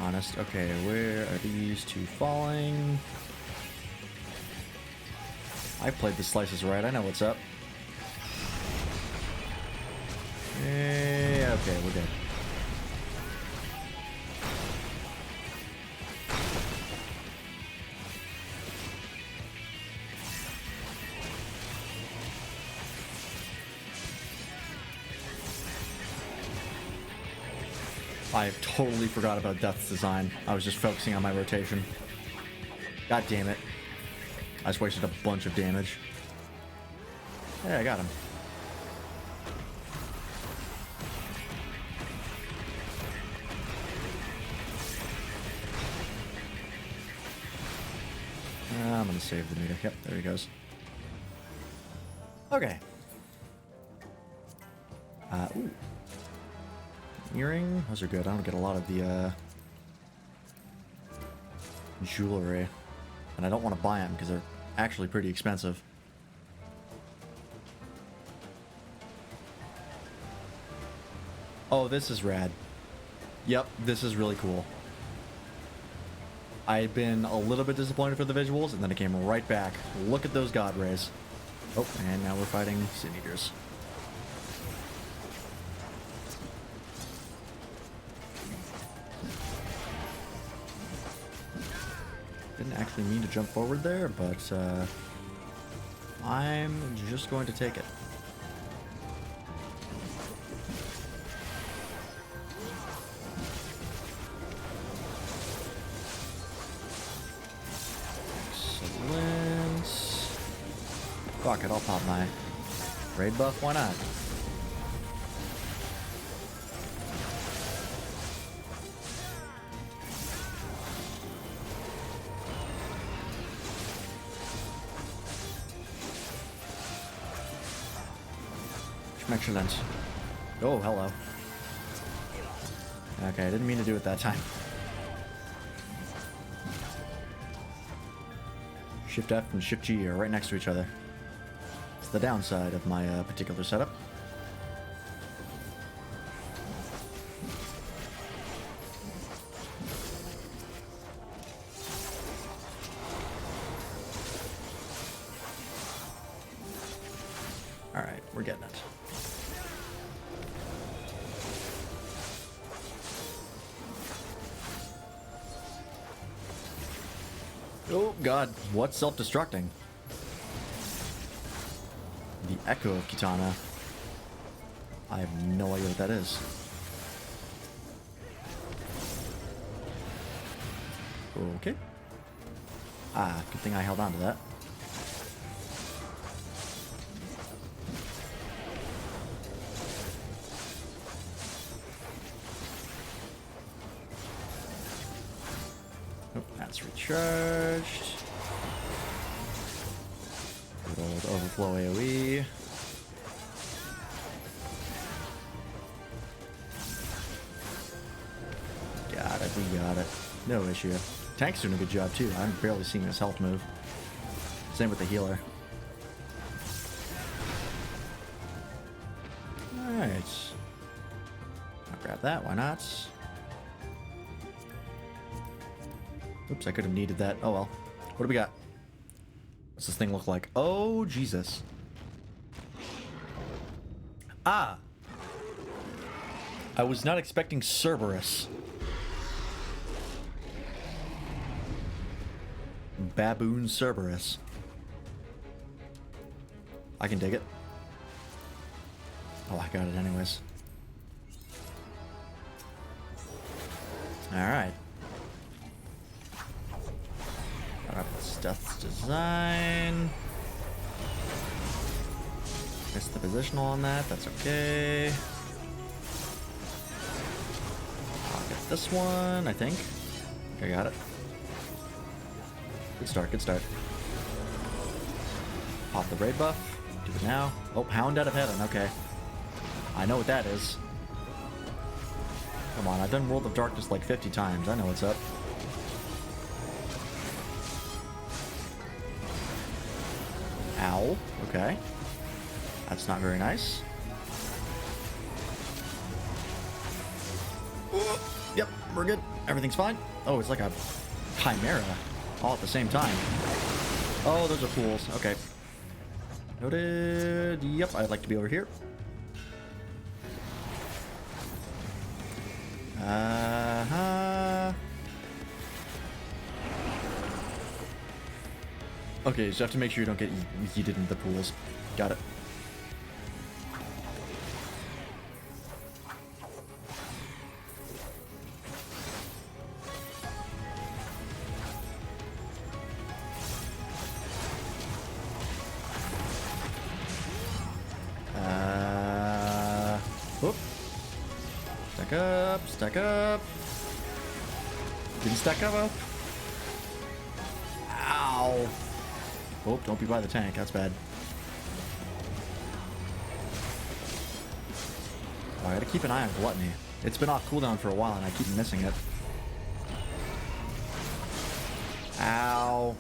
Honest. Okay, where are these two falling? I played the slices right. I know what's up. Okay, we're good. I totally forgot about Death's design. I was just focusing on my rotation. God damn it. I just wasted a bunch of damage. Yeah, I got him. I'm gonna save the meter. Yep, there he goes. Okay. Ooh. Earring? Those are good. I don't get a lot of the, jewelry. And I don't want to buy them because they're actually pretty expensive. Oh, this is rad. Yep, this is really cool. I've been a little bit disappointed for the visuals, and then it came right back. Look at those god rays. Oh, and now we're fighting Sin Eaters. Didn't actually mean to jump forward there, but I'm just going to take it. Excellent. Fuck it, I'll pop my raid buff, why not? Excellent. Oh, hello. Okay, I didn't mean to do it that time. Shift F and Shift G are right next to each other. It's the downside of my particular setup. Alright, we're getting it. Oh god, what's self-destructing? The Echo of Kitana. I have no idea what that is. Okay. Ah, good thing I held on to that. Oh, that's recharged. Good old overflow AoE. We got it. No issue. Tank's doing a good job too. I'm barely seeing his health move. Same with the healer. Alright. I'll grab that, why not? Oops, I could have needed that. Oh well. What do we got? What's this thing look like? Oh, Jesus. Ah! I was not expecting Cerberus. Baboon Cerberus. I can dig it. Oh, I got it anyways. Alright. Death's design. Missed the positional on that, that's okay. I'll get this one, I think. I got it. Good start, good start. Pop the raid buff. Do it now. Oh, Hound out of Heaven, okay. I know what that is. Come on, I've done World of Darkness like 50 times. I know what's up. Ow. Okay. That's not very nice. Yep, we're good. Everything's fine. Oh, it's like a chimera all at the same time. Oh, those are fools. Okay. Noted. Yep, I'd like to be over here. Okay, so you have to make sure you don't get yeeted into the pools. Got it. Whoop. Stack up, stack up. Didn't stack up. Ow. Oh, don't be by the tank. That's bad. Oh, I gotta keep an eye on Gluttony. It's been off cooldown for a while and I keep missing it. Ow.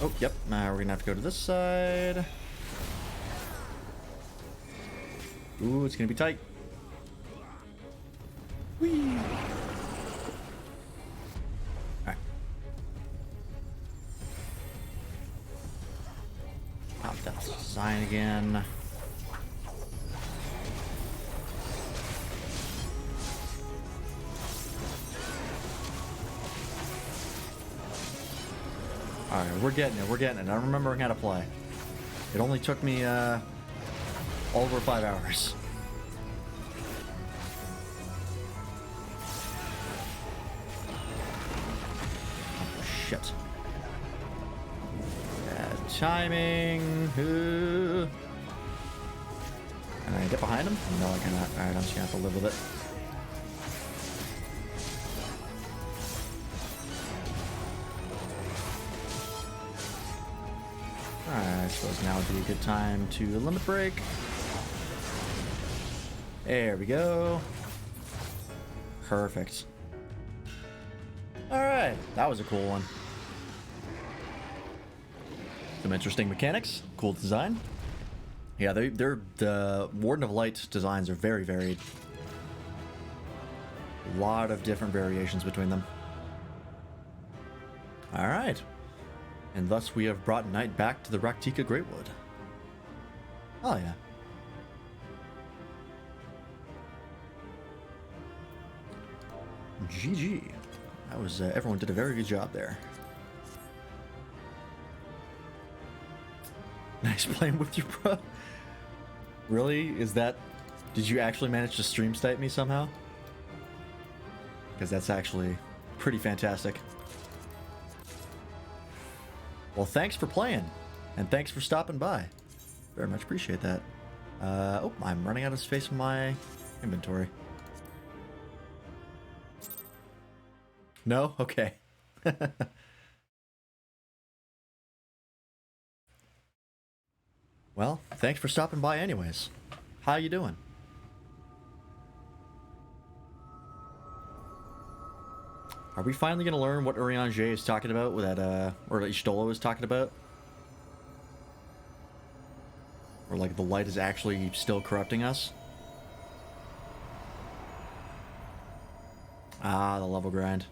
Oh, yep. We're gonna have to go to this side. Ooh, it's gonna be tight. Whee! Alright. Pop that design again. Alright, we're getting it, we're getting it. I'm remembering how to play. It only took me, over 5 hours. Oh, shit. Bad timing. Can I get behind him? No, I cannot. Alright, I'm just gonna have to live with it. I suppose now would be a good time to limit break. There we go. Perfect. Alright, that was a cool one. Some interesting mechanics, cool design. Yeah, the Warden of Light designs are very varied. A lot of different variations between them. Alright. And thus we have brought Night back to the Raktika Greatwood. Oh yeah. GG. That was, everyone did a very good job there. Nice playing with you, bro. Really? Is that... Did you actually manage to stream snipe me somehow? Because that's actually pretty fantastic. Well, thanks for playing, and thanks for stopping by. Very much appreciate that. Oh, I'm running out of space in my inventory. No? Okay. Well, thanks for stopping by anyways. How you doing? Are we finally going to learn what Urianger is talking about with that, or Ishtolo is talking about? Or like the light is actually still corrupting us? Ah, the level grind.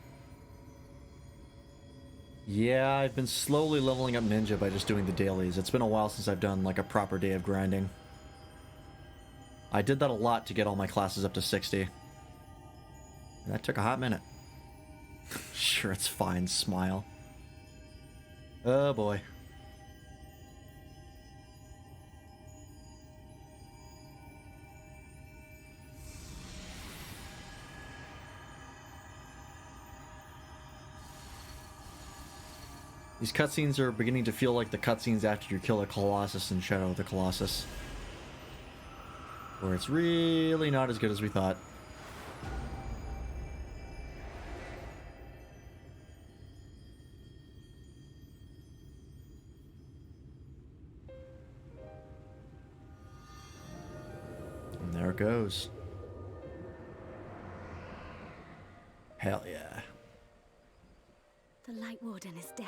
Yeah, I've been slowly leveling up Ninja by just doing the dailies. It's been a while since I've done like a proper day of grinding. I did that a lot to get all my classes up to 60. And that took a hot minute. Sure, it's fine, smile. Oh boy. These cutscenes are beginning to feel like the cutscenes after you kill a Colossus in Shadow of the Colossus. Where it's really not as good as we thought. And there it goes. Hell yeah. The Light Warden is dead.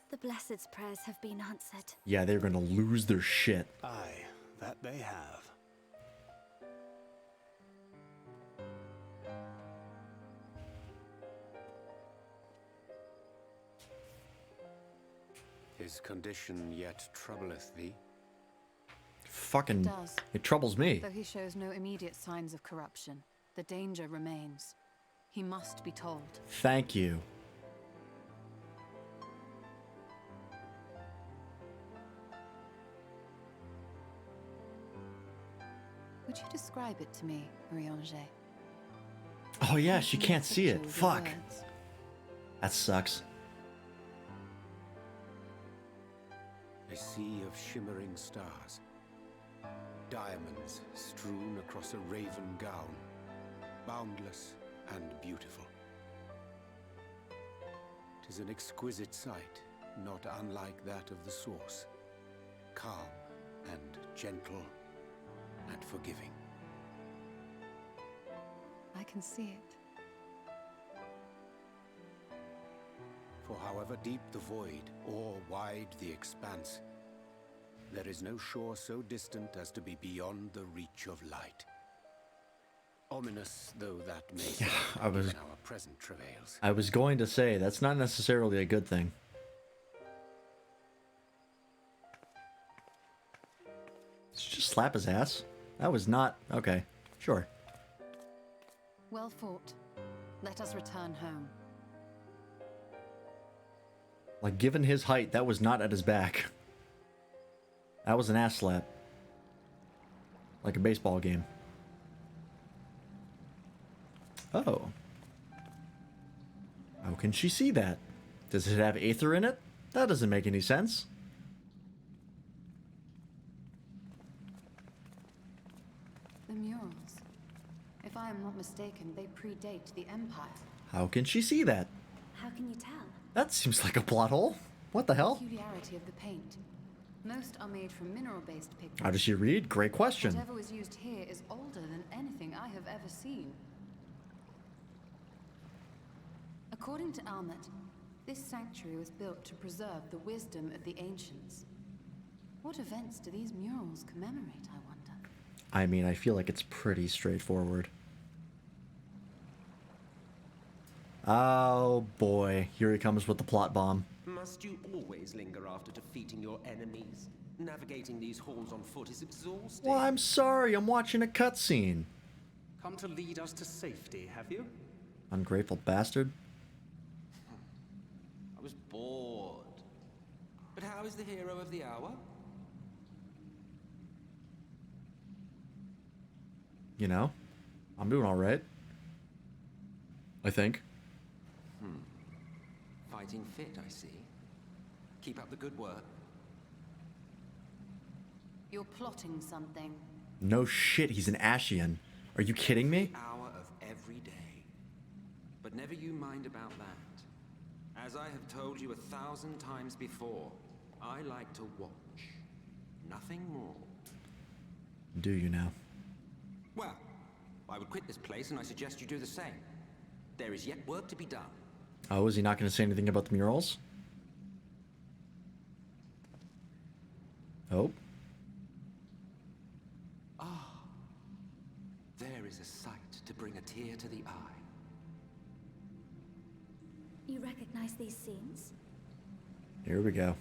The Blessed's prayers have been answered. Yeah, they're gonna lose their shit. Aye, that they have. His condition yet troubleth thee? Fucking... It does. It troubles me. Though he shows no immediate signs of corruption, the danger remains. He must be told. Thank you. Would you describe it to me, Urianger? Oh yeah, she can't see it. Fuck. That sucks. A sea of shimmering stars. Diamonds strewn across a raven gown. Boundless and beautiful. 'Tis an exquisite sight, not unlike that of the source. Calm and gentle and forgiving. I can see it. For however deep the void, or wide the expanse, there is no shore so distant as to be beyond the reach of light. Ominous though that may sound in our present travails. I was going to say, that's not necessarily a good thing. Did you just slap his ass? That was not... Okay, sure. Well fought. Let us return home. Like, given his height, that was not at his back. That was an ass slap. Like a baseball game. Oh. How can she see that? Does it have Aether in it? That doesn't make any sense. The murals. If I am not mistaken, they predate the Empire. How can she see that? How can you tell? That seems like a plot hole. What the hell? Peculiarity of the paint. Most are made from mineral-based pigments. How does she read? Great question. Whatever was used here is older than anything I have ever seen. According to Almet, this sanctuary was built to preserve the wisdom of the ancients. What events do these murals commemorate, I wonder? I mean, I feel like it's pretty straightforward. Oh boy, here he comes with the plot bomb. Must you always linger after defeating your enemies? Navigating these halls on foot is exhausting. Well, I'm sorry, I'm watching a cutscene. Come to lead us to safety, have you? Ungrateful bastard. I was bored. But how is the hero of the hour? You know, I'm doing alright. I think. Fighting fit, I see. Keep up the good work. You're plotting something. No shit, he's an Ashian. Are you kidding me? Hour of every day. But never you mind about that. As I have told you 1,000 times before, I like to watch. Nothing more. Do you now? Well, I would quit this place and I suggest you do the same. There is yet work to be done. Oh, is he not going to say anything about the murals? Oh. Ah, there is a sight to bring a tear to the eye. You recognize these scenes? Here we go.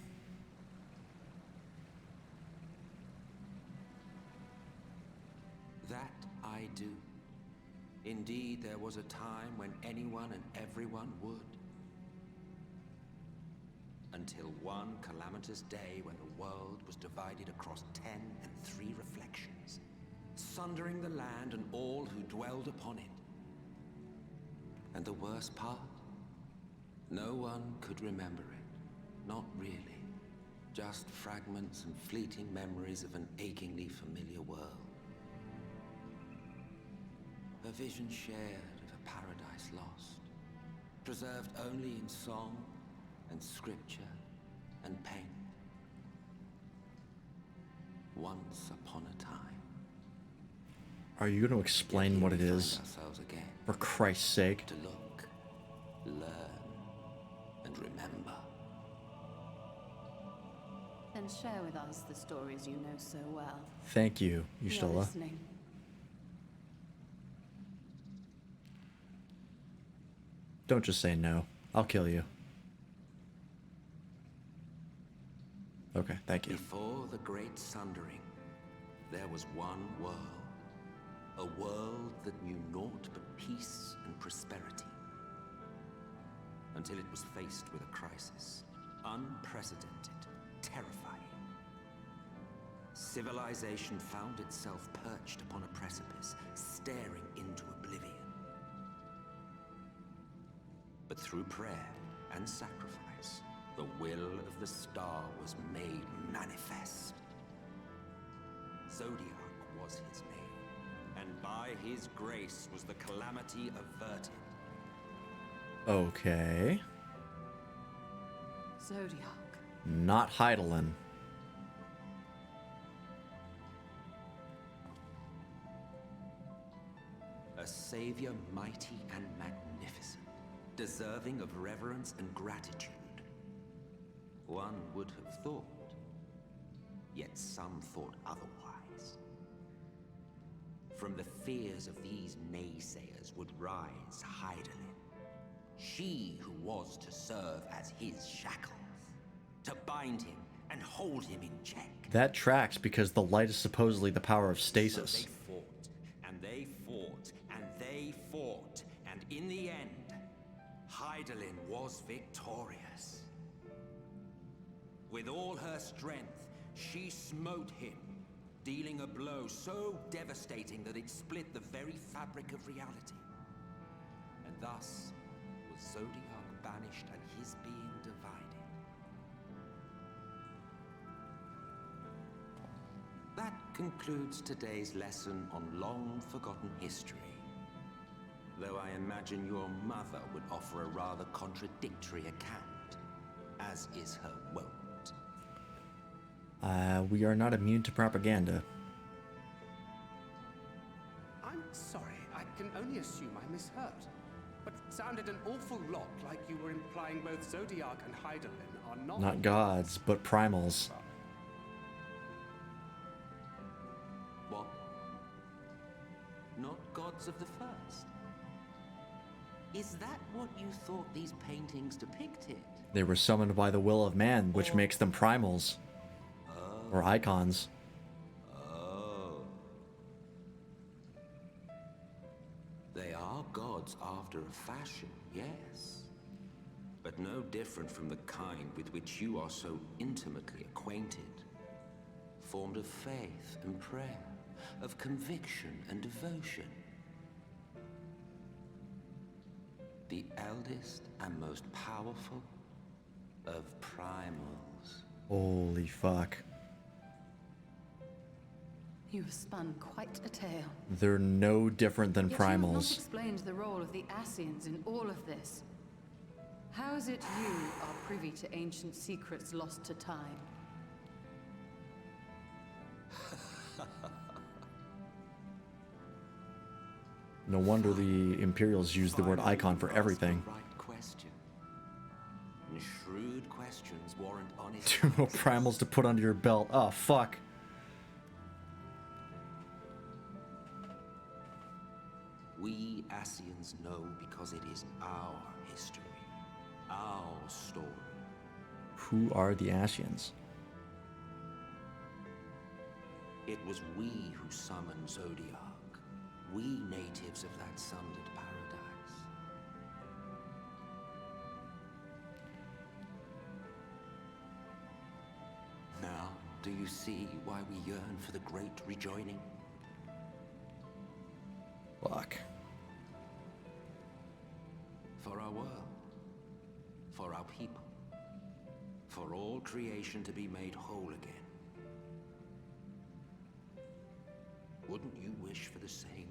That I do. Indeed, there was a time when anyone and everyone would. Until one calamitous day when the world was divided across 10 and 3 reflections, sundering the land and all who dwelled upon it. And the worst part? No one could remember it. Not really. Just fragments and fleeting memories of an achingly familiar world. A vision shared of a paradise lost, preserved only in song and scripture and paint. Once upon a time. Are you going to explain what it is? For Christ's sake. To look, learn, and remember. Then share with us the stories you know so well. Thank you, We are Yustola. listening. Don't just say no. I'll kill you. Okay, thank you. Before the great sundering, there was one world. A world that knew naught but peace and prosperity. Until it was faced with a crisis. Unprecedented, terrifying. Civilization found itself perched upon a precipice, staring into oblivion. But through prayer and sacrifice, the will of the star was made manifest. Zodiac was his name, and by his grace was the calamity averted. Okay. Zodiac. Not Heidelin. A savior mighty and magnificent, deserving of reverence and gratitude. One would have thought, yet some thought otherwise. From the fears of these naysayers would rise Heidelin, she who was to serve as his shackles, to bind him and hold him in check. That tracks because the light is supposedly the power of stasis. So they fought, and they fought, and they fought, and in the end, Heidelin was victorious. With all her strength, she smote him, dealing a blow so devastating that it split the very fabric of reality. And thus was Zodiac banished and his being divided. That concludes today's lesson on long-forgotten history. Though I imagine your mother would offer a rather contradictory account, as is her wont. We are not immune to propaganda. I'm sorry, I can only assume I misheard. But it sounded an awful lot like you were implying both Zodiac and Heidelin are not... Not gods, but primals. What? Not gods of the first? Is that what you thought these paintings depicted? They were summoned by the will of man, which makes them primals. Or icons. Oh. They are gods after a fashion, yes. But no different from the kind with which you are so intimately acquainted. Formed of faith and prayer, of conviction and devotion. The eldest and most powerful of primals. Holy fuck. You have spun quite a tale. They're no different than Yet you have not primals. explained the role of the Ascians in all of this. How is it you are privy to ancient secrets lost to time? No wonder the Imperials use the word icon for everything. Right question. And shrewd questions warrant honest. Two more primals to put under your belt. Oh, fuck. We Ascians know because it is our history, our story. Who are the Ascians? It was we who summoned Zodiac. We natives of that sundered paradise. Now, do you see why we yearn for the great rejoining? Fuck. For our world. For our people. For all creation to be made whole again. Wouldn't you wish for the same?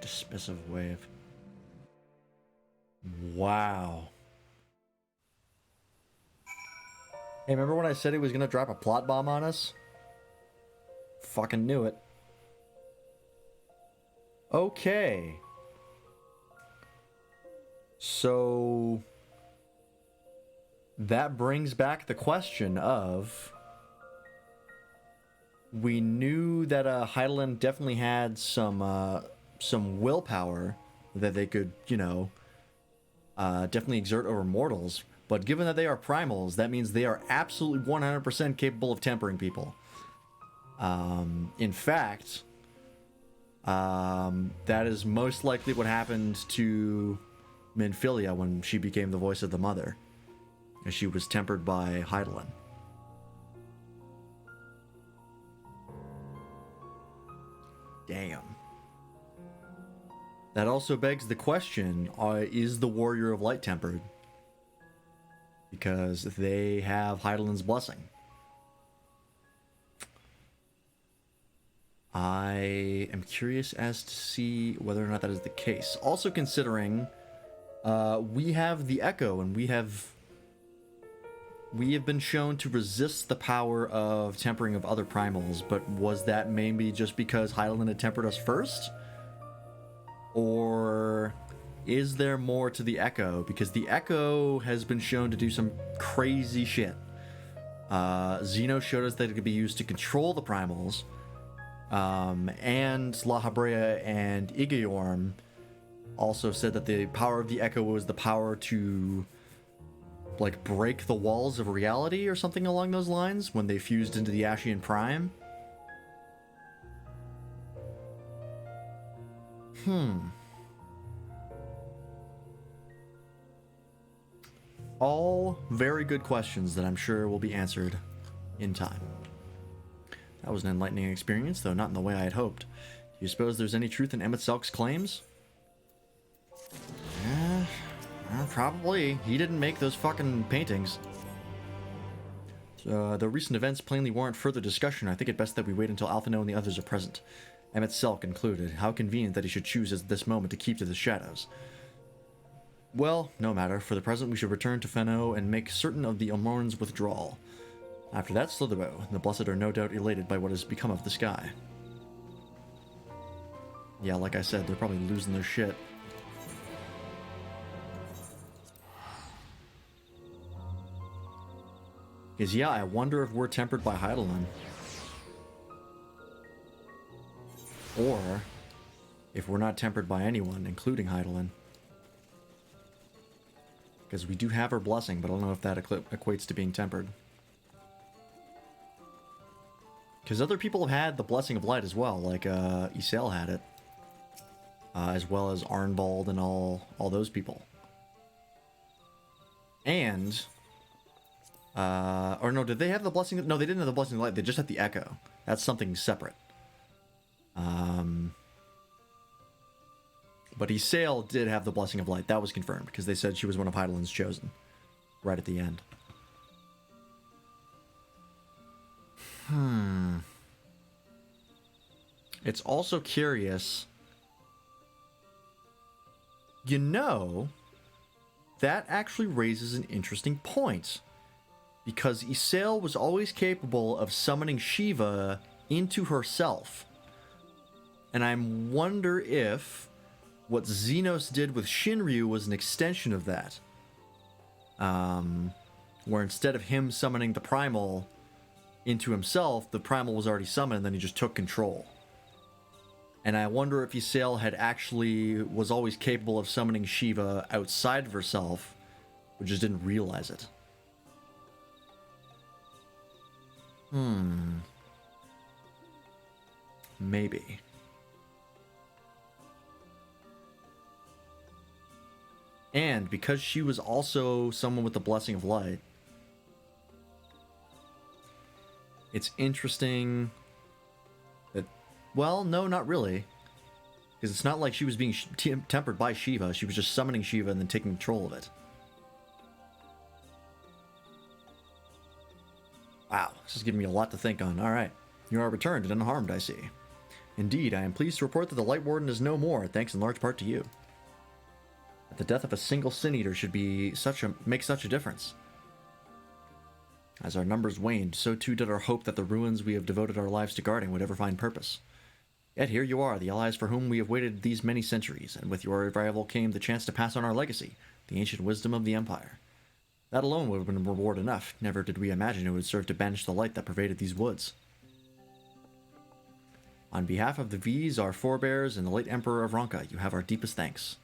Dismissive wave. Wow. Hey, remember when I said he was gonna drop a plot bomb on us? Fucking knew it. Okay. So that brings back the question of, we knew that Heidelin definitely had some willpower that they could, you know, definitely exert over mortals. But given that they are primals, that means they are absolutely 100% capable of tempering people. In fact, that is most likely what happened to Minfilia when she became the voice of the mother, as she was tempered by Heidelin. Damn. That also begs the question, is the Warrior of Light tempered? Because they have Heidelin's blessing. I am curious as to see whether or not that is the case. Also considering, we have the Echo, and we have been shown to resist the power of tempering of other primals, but was that maybe just because Heidelin had tempered us first? Or is there more to the Echo? Because the Echo has been shown to do some crazy shit. Zeno showed us that it could be used to control the primals, and La Habrea and Igayorm also said that the power of the Echo was the power to, like, break the walls of reality or something along those lines when they fused into the Ascian Prime. All very good questions that I'm sure will be answered in time. That was an enlightening experience, though not in the way I had hoped. Do you suppose there's any truth in Emmett Selk's claims? Yeah, well, probably. He didn't make those fucking paintings. The recent events plainly warrant further discussion. I think it best that we wait until Alphino and the others are present. Emmett Selk included. How convenient that he should choose at this moment to keep to the shadows. Well, no matter. For the present, we should return to Fenno and make certain of the Ilmoran's withdrawal. After that, Slitherbow. The Blessed are no doubt elated by what has become of the sky. Yeah, like I said, they're probably losing their shit. Because, yeah, I wonder if we're tempered by Heidelin. Or if we're not tempered by anyone, including Heidelin. Because we do have her blessing, but I don't know if that equates to being tempered. Because other people have had the Blessing of Light as well, like Isel had it. As well as Arnbald and all those people. And... or no, did they have the Blessing? No, they didn't have the Blessing of Light, they just had the Echo. That's something separate. But Isel did have the Blessing of Light. That was confirmed, because they said she was one of Heidelin's chosen. Right at the end. It's also curious. You know, that actually raises an interesting point. Because Isael was always capable of summoning Shiva into herself. And I wonder if what Xenos did with Shinryu was an extension of that. Where instead of him summoning the Primal into himself, the Primal was already summoned and then he just took control. And I wonder if Isael was always capable of summoning Shiva outside of herself, but just didn't realize it. Maybe. And because she was also someone with the Blessing of Light, it's interesting that, well, no, not really. Because it's not like she was being tempered by Shiva. She was just summoning Shiva and then taking control of it. Wow, this is giving me a lot to think on. Alright, you are returned and unharmed, I see. Indeed, I am pleased to report that the Light Warden is no more, thanks in large part to you. That the death of a single Sin Eater should make such a difference. As our numbers waned, so too did our hope that the ruins we have devoted our lives to guarding would ever find purpose. Yet here you are, the allies for whom we have waited these many centuries, and with your arrival came the chance to pass on our legacy, the ancient wisdom of the Empire. That alone would have been reward enough. Never did we imagine it would serve to banish the light that pervaded these woods. On behalf of the V's, our forebears, and the late Emperor of Ronka, you have our deepest thanks.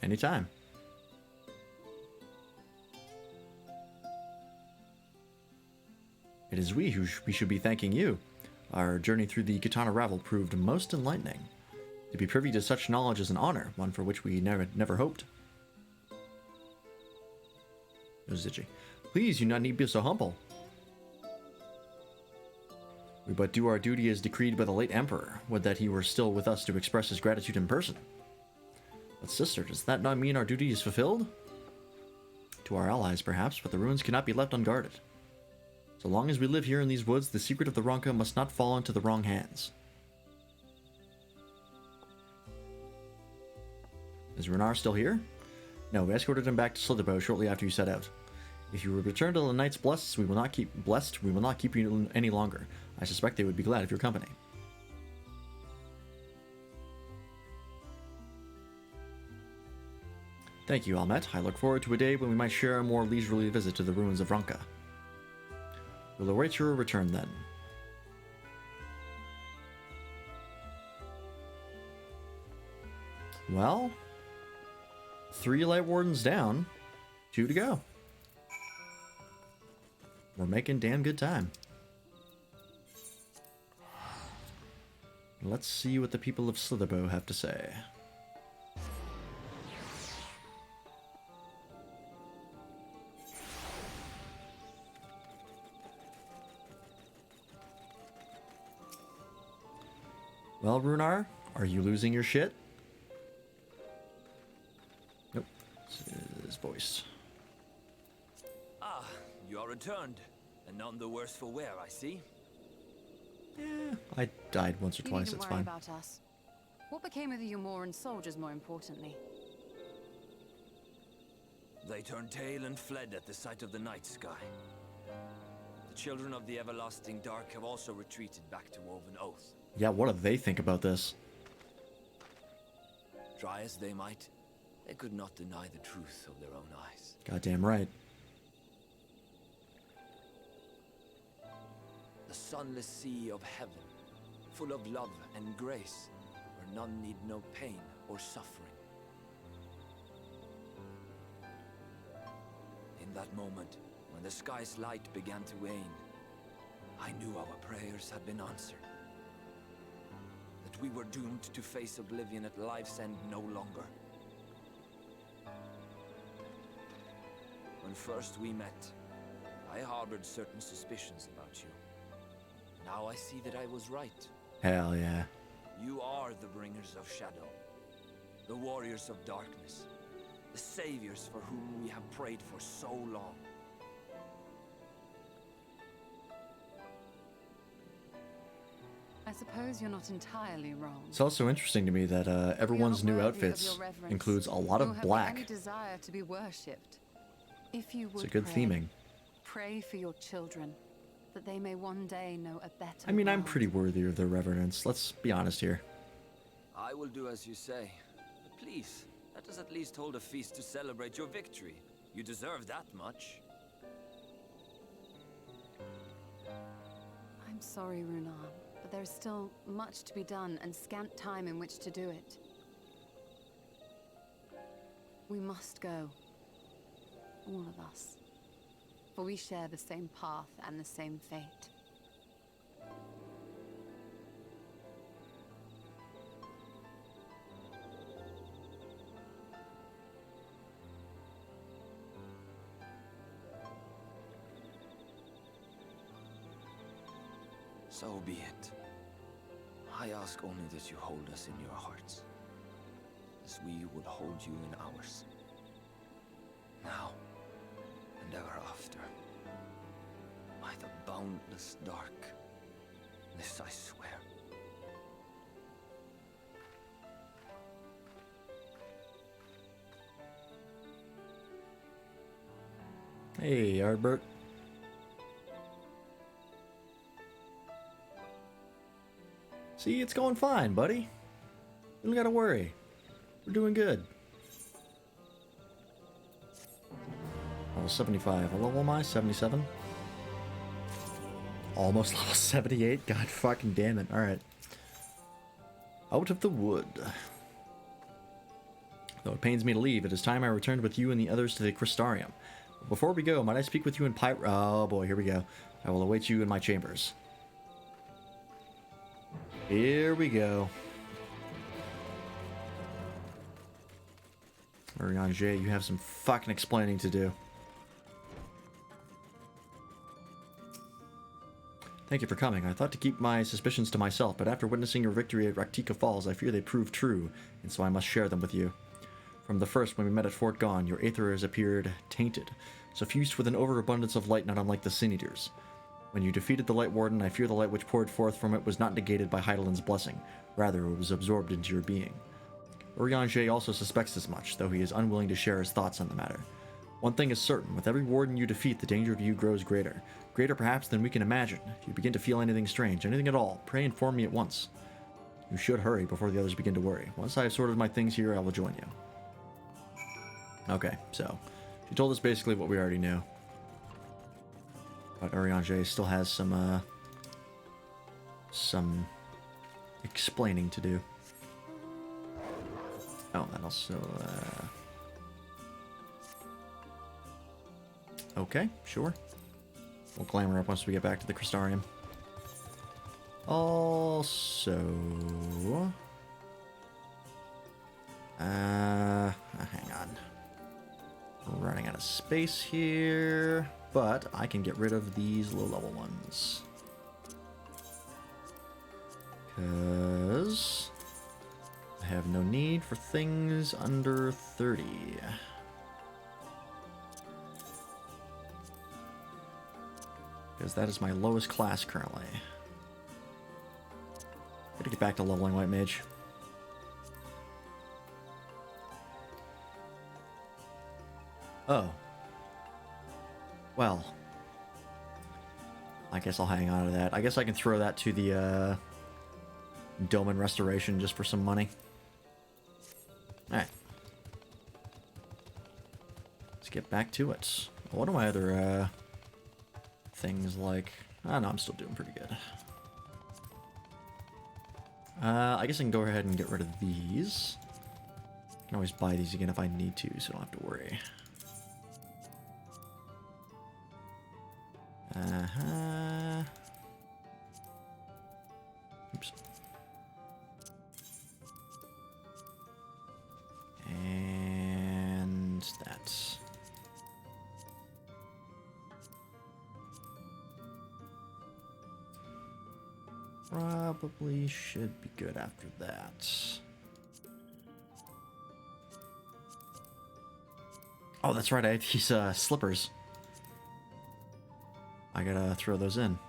Anytime. It is we who should be thanking you. Our journey through the Katana Ravel proved most enlightening. To be privy to such knowledge is an honor, one for which we never hoped. Ozichi. Please, you not need be so humble. We but do our duty as decreed by the late Emperor. Would that he were still with us to express his gratitude in person. But sister, does that not mean our duty is fulfilled? To our allies, perhaps, but the ruins cannot be left unguarded. So long as we live here in these woods, the secret of the Ronka must not fall into the wrong hands. Is Runar still here? No, we escorted him back to Slitherbow shortly after you set out. If you would return to the Knights we will not keep you any longer. I suspect they would be glad of your company. Thank you, Almet. I look forward to a day when we might share a more leisurely visit to the ruins of Ronka. We'll await your return then. Well, 3 Light Wardens down, 2 to go. We're making damn good time. Let's see what the people of Slitherbow have to say. Well, Runar, are you losing your shit? Nope. It's his voice. Ah, you are returned, and none the worse for wear, I see. Yeah, I died once or twice, it's fine. About us. What became of the Umoran soldiers, more importantly? They turned tail and fled at the sight of the night sky. The children of the everlasting dark have also retreated back to Woven Oath. Yeah, what do they think about this? Try as they might, they could not deny the truth of their own eyes. Goddamn right. The sunless sea of heaven, full of love and grace, where none need know pain or suffering. In that moment, when the sky's light began to wane, I knew our prayers had been answered. That we were doomed to face oblivion at life's end no longer. When first we met, I harbored certain suspicions about you. Now I see that I was right. Hell yeah. You are the bringers of shadow, the warriors of darkness, the saviors for whom we have prayed for so long. suppose you're not entirely wrong. It's also interesting to me that everyone's new outfits includes a lot of black. Any desire to be worshipped. If you would It's a good pray, theming. pray for your children, that they may one day know a better I mean, I'm world. pretty worthy of their reverence. Let's be honest here. I will do as you say. But please, let us at least hold a feast to celebrate your victory. You deserve that much. I'm sorry, Runar, but there is still much to be done and scant time in which to do it. We must go. All of us. For we share the same path and the same fate. So be it. I ask only that you hold us in your hearts, as we would hold you in ours. Now, and ever after. By the boundless dark, this I swear. Hey, Ardbert. See, it's going fine, buddy. You don't gotta worry. We're doing good. Level 75. What level am I? 77? Almost level 78? God fucking damn it. Alright. Out of the wood. Though it pains me to leave, it is time I returned with you and the others to the Crystarium. Before we go, might I speak with you in Oh boy, here we go. I will await you in my chambers. Here we go. Urianger, you have some fucking explaining to do. Thank you for coming. I thought to keep my suspicions to myself, but after witnessing your victory at Raktika Falls, I fear they proved true, and so I must share them with you. From the first, when we met at Fort Gone, your aethers appeared tainted, suffused with an overabundance of light not unlike the Sin Eaters. When you defeated the Light Warden, I fear the light which poured forth from it was not negated by Heidelin's blessing. Rather, it was absorbed into your being. Urianger also suspects as much, though he is unwilling to share his thoughts on the matter. One thing is certain, with every warden you defeat, the danger to you grows greater. Greater perhaps than we can imagine. If you begin to feel anything strange, anything at all, pray inform me at once. You should hurry before the others begin to worry. Once I have sorted my things here, I will join you. Okay, so she told us basically what we already knew. But Urianger still has some explaining to do. Oh, and also, okay, sure. We'll climb her up once we get back to the Crystarium. Also, hang on. We're running out of space here, but I can get rid of these low-level ones. 'Cause I have no need for things under 30. Because that is my lowest class currently. Gotta get back to leveling White Mage. Oh. Well. I guess I'll hang on to that. I guess I can throw that to the Doman Restoration just for some money. Alright. Let's get back to it. What are my other things like? Oh no, I'm still doing pretty good. I guess I can go ahead and get rid of these. I can always buy these again if I need to, so I don't have to worry. Oops. And that. Probably should be good after that. Oh, that's right, I have these slippers. I gotta throw those in.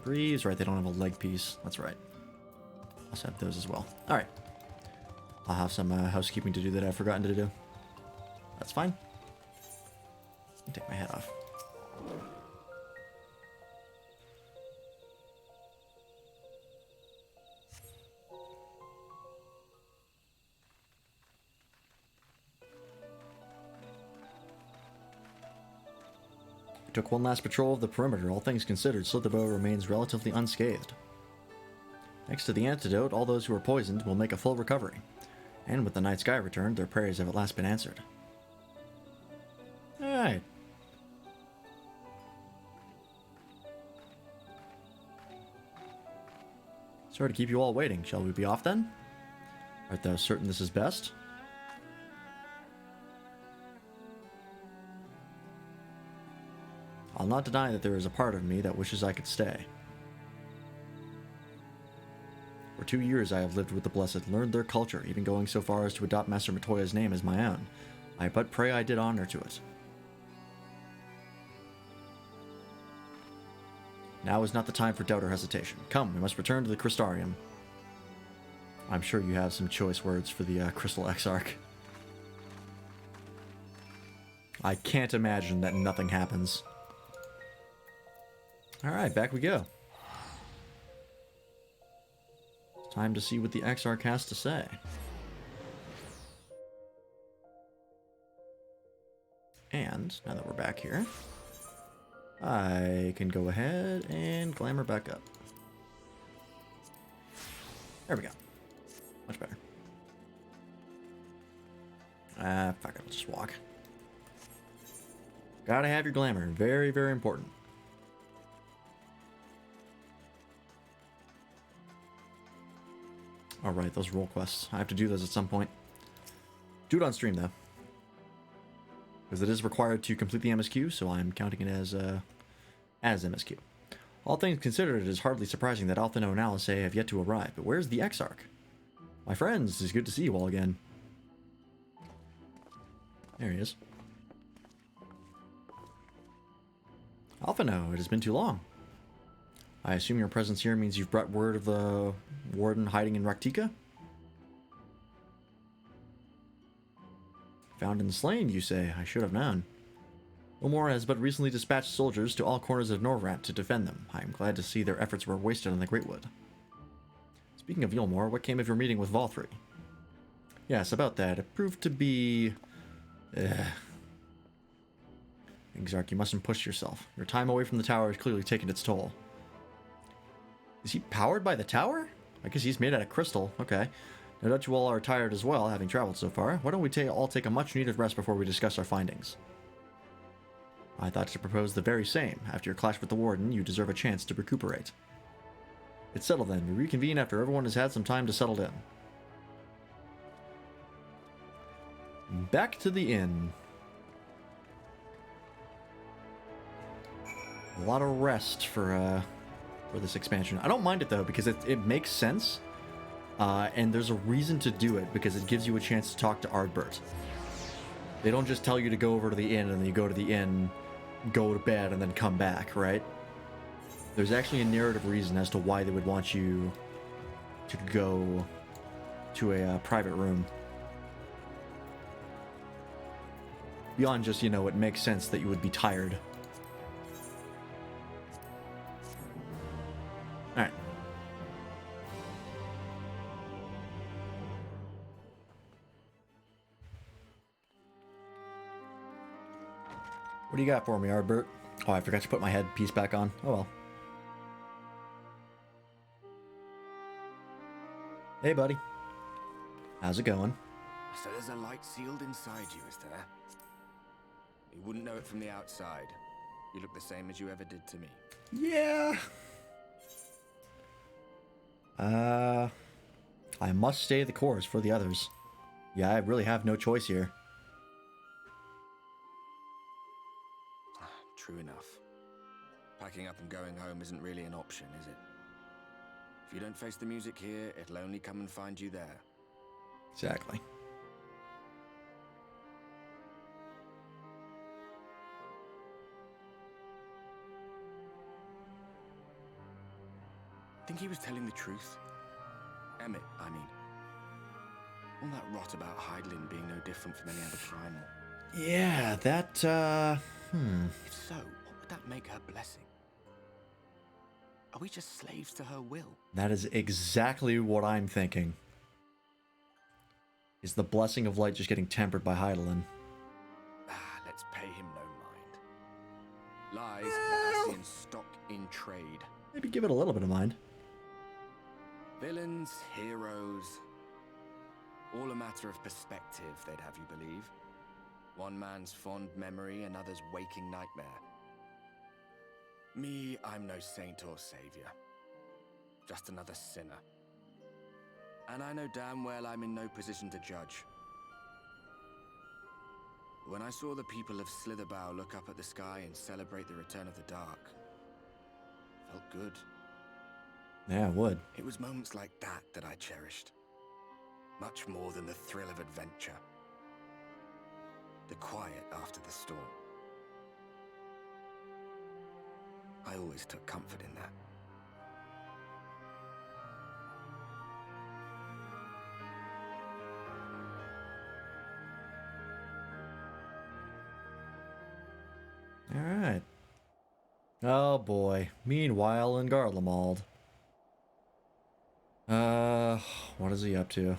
Greaves, right, they don't have a leg piece. That's right. Let's have those as well. Alright. I'll have some housekeeping to do that I've forgotten to do. That's fine. Take my hat off. Took one last patrol of the perimeter. All things considered, Slitherbow remains relatively unscathed. Thanks to the antidote, all those who are poisoned will make a full recovery. And with the night sky returned, their prayers have at last been answered. Alright. Sorry to keep you all waiting. Shall we be off then? Art thou certain this is best? I'll not deny that there is a part of me that wishes I could stay. For 2 years I have lived with the Blessed, learned their culture, even going so far as to adopt Master Matoya's name as my own. I but pray I did honor to it. Now is not the time for doubt or hesitation. Come, we must return to the Crystarium. I'm sure you have some choice words for the Crystal Exarch. I can't imagine that nothing happens. Alright, back we go. It's time to see what the Exarch has to say. And, now that we're back here, I can go ahead and glamour back up. There we go. Much better. Fuck it, I'll just walk. Gotta have your glamour. Very, very important. Alright, those role quests. I have to do those at some point. Do it on stream, though. Because it is required to complete the MSQ, so I'm counting it as MSQ. All things considered, it is hardly surprising that Althano and Alice have yet to arrive. But where's the Exarch? My friends, it's good to see you all again. There he is. Alphino, it has been too long. I assume your presence here means you've brought word of the warden hiding in Raktika? Found and slain, you say. I should have known. Ilmor has but recently dispatched soldiers to all corners of Norvrat to defend them. I am glad to see their efforts were wasted on the Greatwood. Speaking of Ilmor, what came of your meeting with Valthry? Yes, about that. It proved to be... Exarch, you mustn't push yourself. Your time away from the tower has clearly taken its toll. Is he powered by the tower? I guess he's made out of crystal. Okay. No doubt you all are tired as well, having traveled so far. Why don't we all take a much-needed rest before we discuss our findings? I thought to propose the very same. After your clash with the warden, you deserve a chance to recuperate. It's settled then. We reconvene after everyone has had some time to settle in. Back to the inn. A lot of rest for this expansion. I don't mind it though, because it makes sense. And there's a reason to do it, because it gives you a chance to talk to Ardbert. They don't just tell you to go over to the inn, and then you go to the inn, go to bed, and then come back, right? There's actually a narrative reason as to why they would want you to go to a private room. Beyond just, it makes sense that you would be tired. Alright. What do you got for me, Ardbert? Oh, I forgot to put my headpiece back on. Oh well. Hey, buddy. How's it going? So there's a light sealed inside you, is there? You wouldn't know it from the outside. You look the same as you ever did to me. Yeah. I must stay the course for the others. Yeah, I really have no choice here. True enough. Packing up and going home isn't really an option, is it? If you don't face the music here, it'll only come and find you there. Exactly. think he was telling the truth? Emmett, I mean. All that rot about Hydaelyn being no different from any other primal. Yeah, that, If so, what would that make her blessing? Are we just slaves to her will? That is exactly what I'm thinking. Is the blessing of light just getting tempered by Hydaelyn? Let's pay him no mind. Lies that Ascian stock in trade. Maybe give it a little bit of mind. Villains, heroes. All a matter of perspective, they'd have you believe. One man's fond memory, another's waking nightmare. Me, I'm no saint or savior. Just another sinner. And I know damn well I'm in no position to judge. When I saw the people of Slitherbow look up at the sky and celebrate the return of the dark, felt good. Yeah, it would. It was moments like that that I cherished. Much more than the thrill of adventure. The quiet after the storm. I always took comfort in that. Alright. Oh boy. Meanwhile in Garlemald. What is he up to?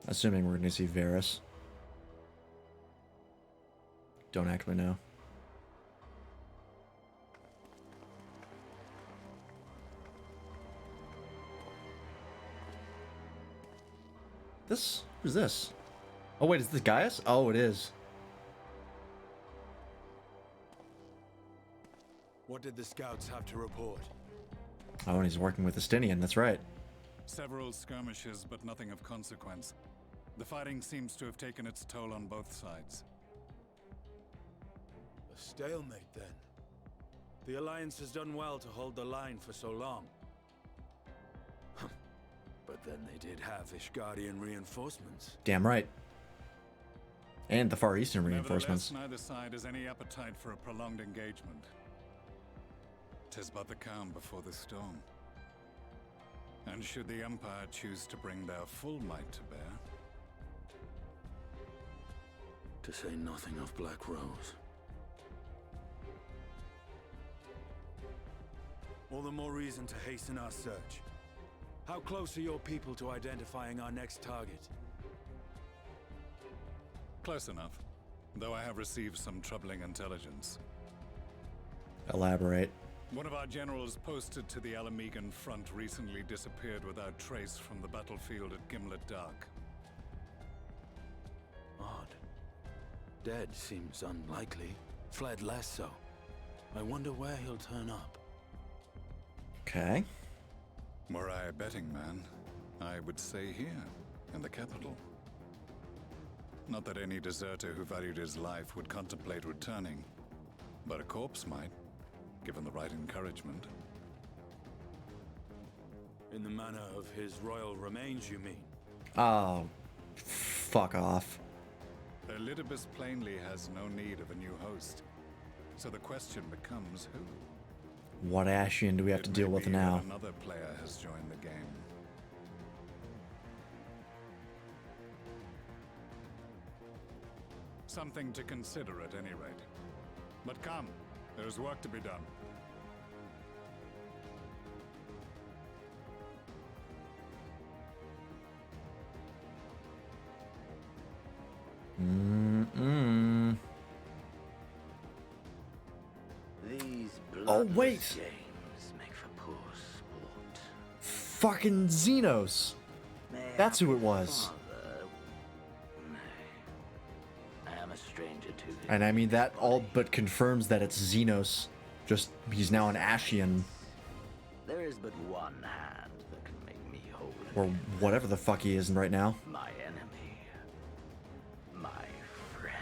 Assuming we're gonna see Varys. Don't actually know. Who's this? Oh wait, is this Gaius? Oh, it is. What did the scouts have to report? Oh, and he's working with Estinian, that's right. Several skirmishes, but nothing of consequence. The fighting seems to have taken its toll on both sides. A stalemate, then. The Alliance has done well to hold the line for so long. But then they did have Ishgardian reinforcements. Damn right. And the Far Eastern reinforcements. Nevertheless, neither side has any appetite for a prolonged engagement. 'Tis but the calm before the storm. And should the Empire choose to bring their full might to bear? To say nothing of Black Rose. All the more reason to hasten our search. How close are your people to identifying our next target? Close enough, though I have received some troubling intelligence. Elaborate. One of our generals posted to the Alamegan front recently disappeared without trace from the battlefield at Gimlet Dark. Odd. Dead seems unlikely. Fled less so. I wonder where he'll turn up. Okay. Were I a betting man, I would say here, in the capital. Not that any deserter who valued his life would contemplate returning, but a corpse might, given the right encouragement. In the manner of his royal remains, you mean? Oh, fuck off. Elidibus plainly has no need of a new host, so the question becomes who? What Ascian do we have to deal with now? Another player has joined the game. Something to consider at any rate. But come, there's work to be done. These Oh, wait! games make for poor sport. Fucking Xenos! That's who it was. I am a stranger to him. And I mean, that all but confirms that it's Xenos. Just, he's now an Ascian. There is but one hand that can make me whole. Or whatever the fuck he is right now. My enemy. My friend.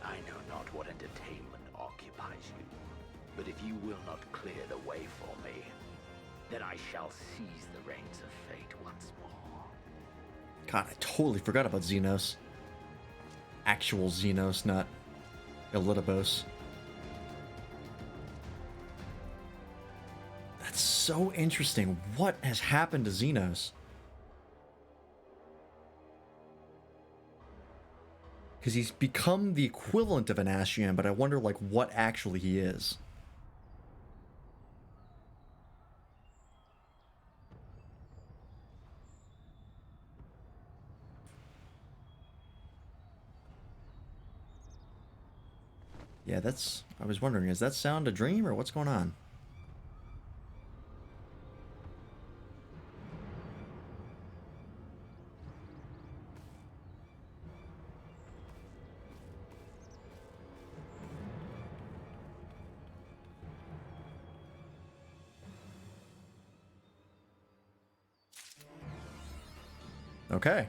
I know not what entertainment occupies you, but if you will not clear the way for me, then I shall seize the reins of fate once more. God, I totally forgot about Xenos. Actual Xenos, not Elidibus. so interesting. What has happened to Xenos? Because he's become the equivalent of an Ashian, but I wonder, like, what actually he is. Yeah, that's... I was wondering, is that sound a dream, or what's going on? Okay.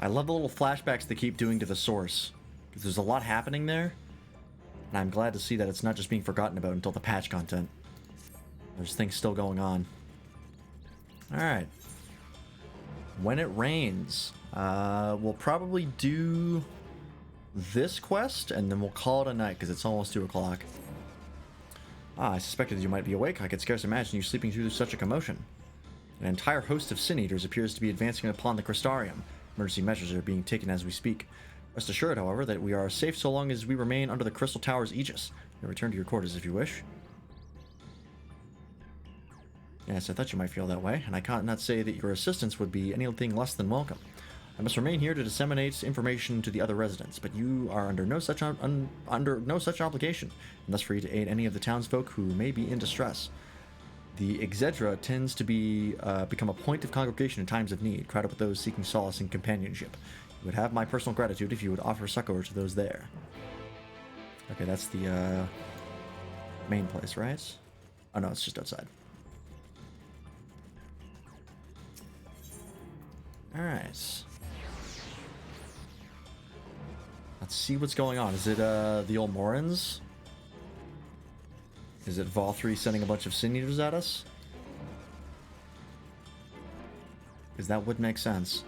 I love the little flashbacks they keep doing to the source, because there's a lot happening there, and I'm glad to see that it's not just being forgotten about until the patch content. There's things still going on. Alright. When it rains, we'll probably do this quest, and then we'll call it a night, because it's almost 2 o'clock. I suspected you might be awake. I could scarce imagine you sleeping through such a commotion. An entire host of Sin Eaters appears to be advancing upon the Crystarium. Emergency measures are being taken as we speak. Rest assured, however, that we are safe so long as we remain under the Crystal Tower's aegis. You may return to your quarters if you wish. Yes, I thought you might feel that way, and I can't not say that your assistance would be anything less than welcome. I must remain here to disseminate information to the other residents, but you are under no such obligation, and thus free to aid any of the townsfolk who may be in distress. The Exedra tends to become a point of congregation in times of need, crowded with those seeking solace and companionship. You would have my personal gratitude if you would offer succor to those there. Okay, that's the main place, right? Oh no, it's just outside. Alright. Let's see what's going on. Is it the old Morans? Is it Vol3 sending a bunch of Sin Eaters at us? Because that would make sense.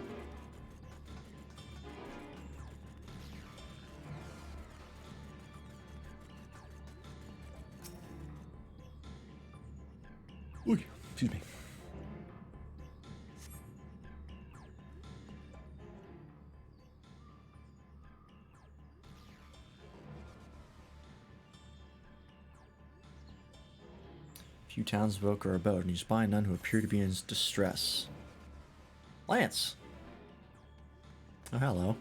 Ooh, excuse me. Few townsfolk are about, and you spy none who appear to be in distress. Lance! Oh, hello.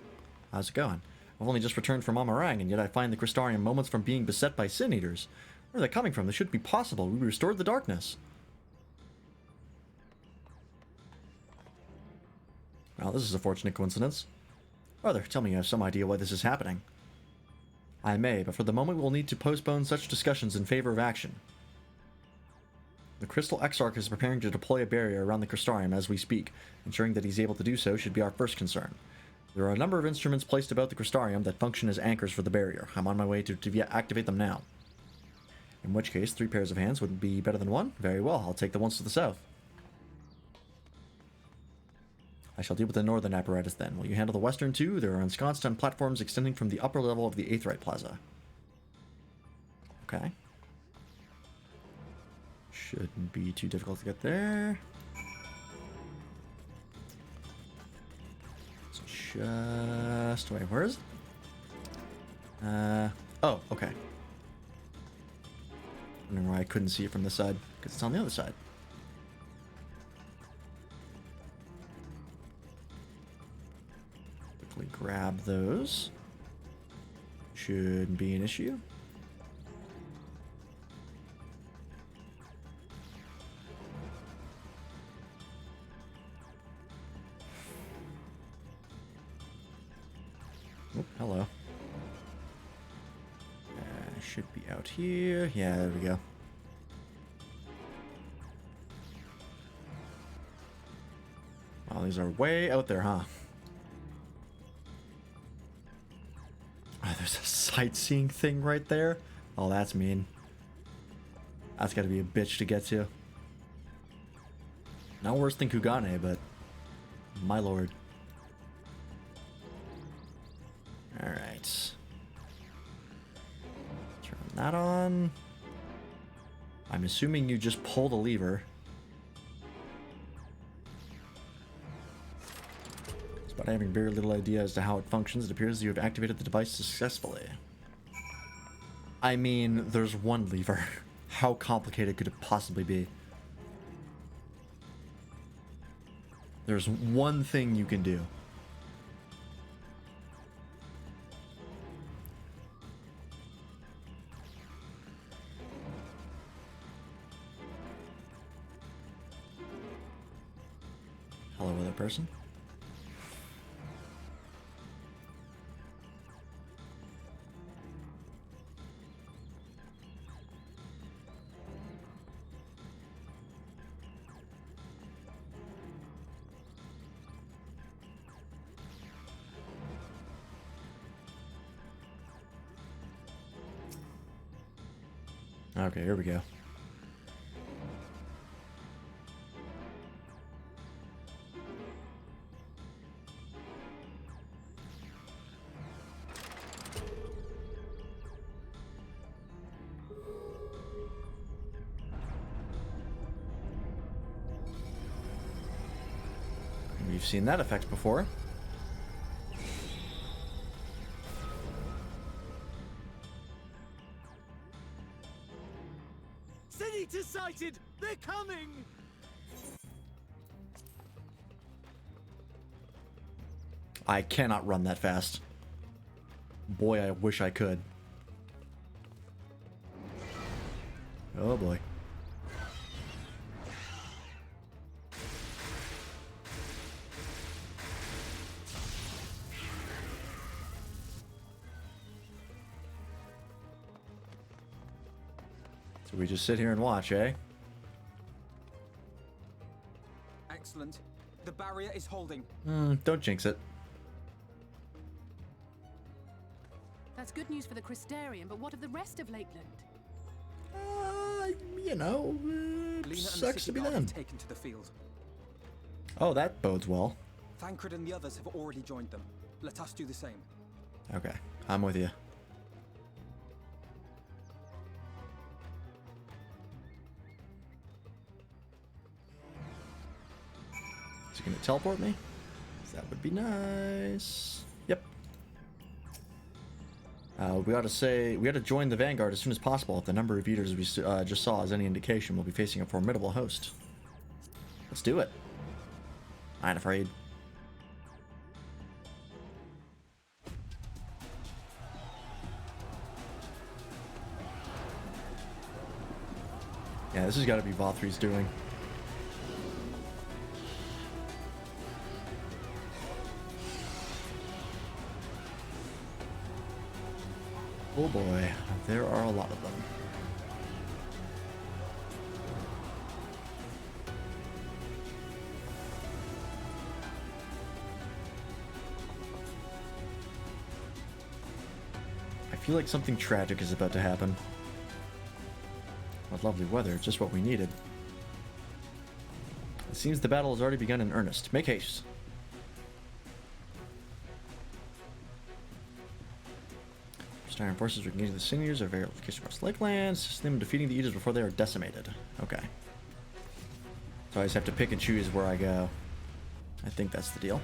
How's it going? I've only just returned from Amarang, and yet I find the Crystarium moments from being beset by Sin Eaters. Where are they coming from? This shouldn't be possible. We restored the darkness. Well, this is a fortunate coincidence. Brother, tell me you have some idea why this is happening. I may, but for the moment we'll need to postpone such discussions in favor of action. The Crystal Exarch is preparing to deploy a barrier around the Crystarium as we speak. Ensuring that he's able to do so should be our first concern. There are a number of instruments placed about the Crystarium that function as anchors for the barrier. I'm on my way to activate them now. In which case, 3 pairs of hands would be better than 1? Very well, I'll take the ones to the south. I shall deal with the northern apparatus then. Will you handle the western too? They are ensconced on platforms extending from the upper level of the Aetheryte Plaza. Okay. Shouldn't be too difficult to get there. So just... wait, where is it? Oh, okay. I don't know why I couldn't see it from this side, because it's on the other side. Quickly grab those. Shouldn't be an issue. Oh, hello. Should be out here. Yeah, there we go. Wow, these are way out there, huh? Oh, there's a sightseeing thing right there. Oh, that's mean. That's gotta be a bitch to get to. Not worse than Kugane, but my lord. Alright. Turn that on. I'm assuming you just pull the lever. Despite having very little idea as to how it functions, it appears you have activated the device successfully. I mean, there's one lever. How complicated could it possibly be? There's one thing you can do. Hello, other person. Okay, here we go. We've seen that effect before. Senator sighted! They're coming! I cannot run that fast. Boy, I wish I could. Oh boy. So we just sit here and watch, eh? Excellent. The barrier is holding. Don't jinx it. That's good news for the Crystarian, but what of the rest of Lakeland? You know, sucks to be them. Taken to the field. Oh, that bodes well. Thancred and the others have already joined them. Let us do the same. Okay, I'm with you. Is he gonna teleport me? That would be nice. Yep. We ought to join the Vanguard as soon as possible. If the number of eaters we just saw is any indication, we'll be facing a formidable host. Let's do it. I ain't afraid. Yeah, this has got to be Vothri's doing. Oh boy, there are a lot of them. I feel like something tragic is about to happen. What lovely weather, just what we needed. It seems the battle has already begun in earnest. Make haste. Iron forces are engaging the sinews of various locations across Lakelands, assist them in defeating the Eaters before they are decimated. Okay. So I just have to pick and choose where I go. I think that's the deal.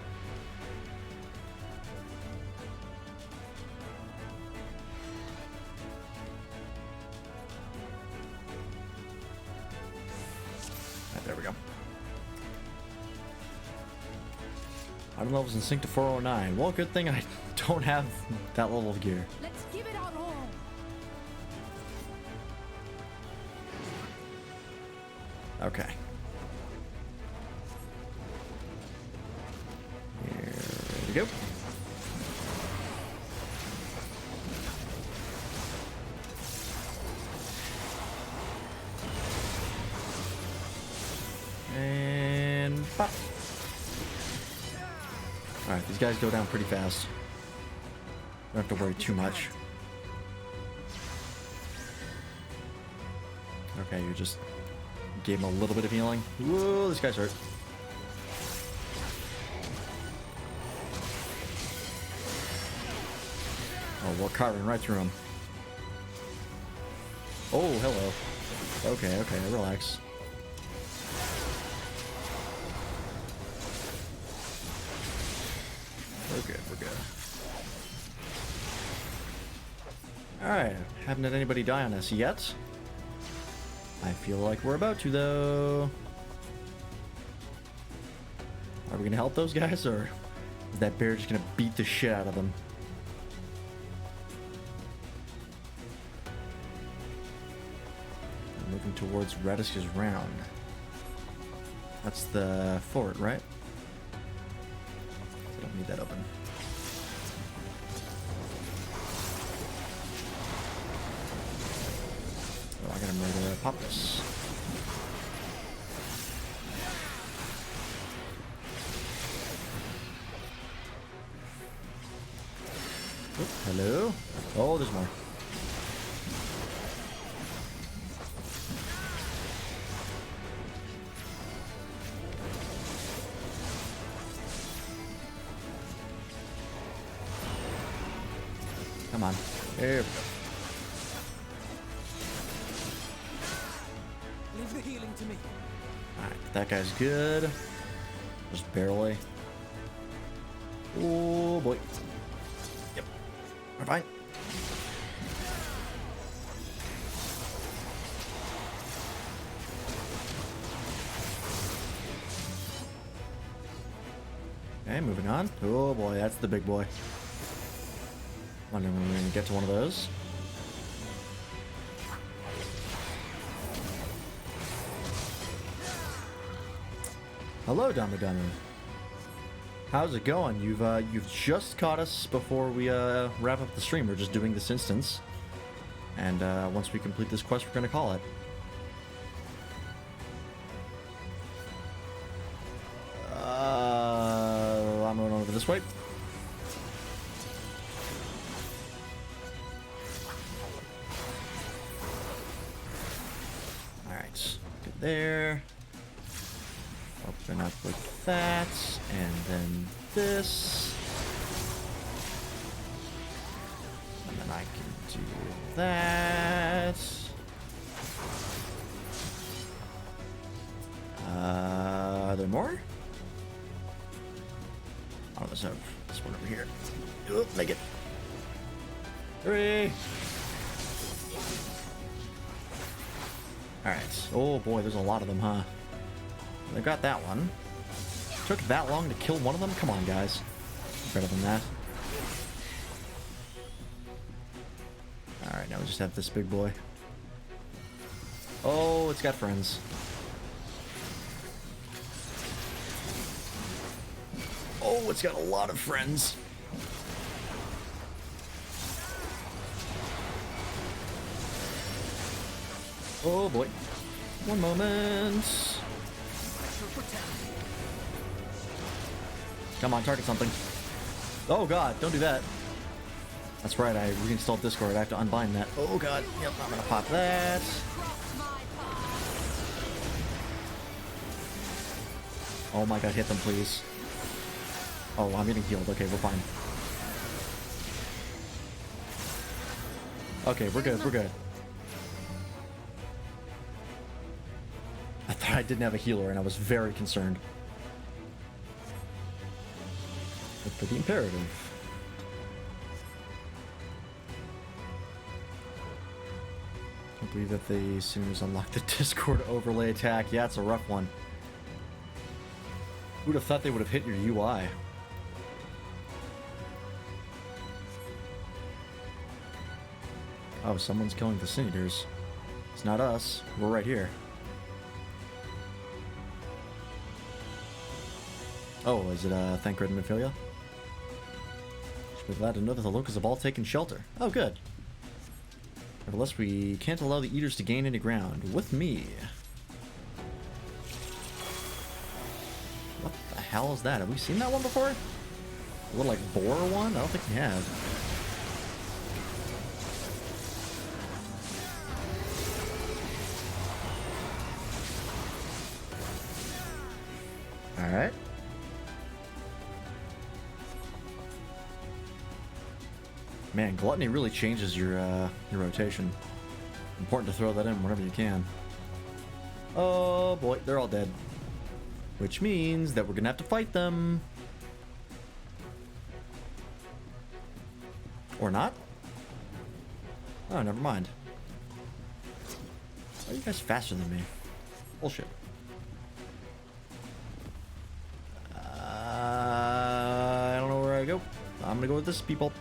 Alright, there we go. Item levels in sync to 409. Well, good thing I don't have that level of gear. Let's give it our all. Okay. Here we go. And pop. Alright, these guys go down pretty fast. Don't have to worry too much. Okay, you just gave him a little bit of healing. Whoa, this guy's hurt. Oh, we're carving right through him. Oh, hello. Okay, relax. We're good. Alright, haven't had anybody die on us yet. I feel like we're about to, though. Are we gonna help those guys, or is that bear just gonna beat the shit out of them? I'm moving towards Radiska's round. That's the fort, right? I don't need that open. Oh, I gotta murder pop this. Oh, hello? Oh, there's more. Come on. There we go. Leave the healing to me. Alright, that guy's good. Just barely. Oh boy. Yep. We're fine. Okay, moving on. Oh boy, that's the big boy. Wondering when we're gonna get to one of those. Hello, Damu Damu. How's it going? You've just caught us before we wrap up the stream. We're just doing this instance, and once we complete this quest, we're gonna call it. I'm going over this way. All right, good there. Open up with that, and then this. And then I can do that. Are there more? Oh, let's have this one over here. Oop, make it. 3. Alright. Oh boy, there's a lot of them, huh? They got that one. Took that long to kill one of them? Come on, guys. Better than that. Alright, now we just have this big boy. Oh, it's got friends. Oh, it's got a lot of friends. Oh boy. One moment. Come on, target something. Oh god, don't do that. That's right, I reinstalled Discord. I have to unbind that. Oh god. Yep, I'm gonna pop that. Oh my god, hit them, please. Oh, I'm getting healed. Okay, we're fine. Okay, we're good, we're good. I thought I didn't have a healer and I was very concerned. But for the imperative. Can't believe that they as soon as unlock the Discord overlay attack. Yeah, it's a rough one. Who'd have thought they would have hit your UI? Oh, someone's killing the Senators. It's not us. We're right here. Oh, is it Thancred and Ophelia? Should be glad to know that the locals have all taken shelter. Oh, good. Nevertheless, we can't allow the Eaters to gain any ground. With me. What the hell is that? Have we seen that one before? A little, like, boar one? I don't think we have. Alright. Man, gluttony really changes your rotation. Important to throw that in whenever you can. Oh boy, they're all dead. Which means that we're gonna have to fight them. Or not? Oh, never mind. Why are you guys faster than me? Bullshit. I don't know where I go. I'm gonna go with this, people.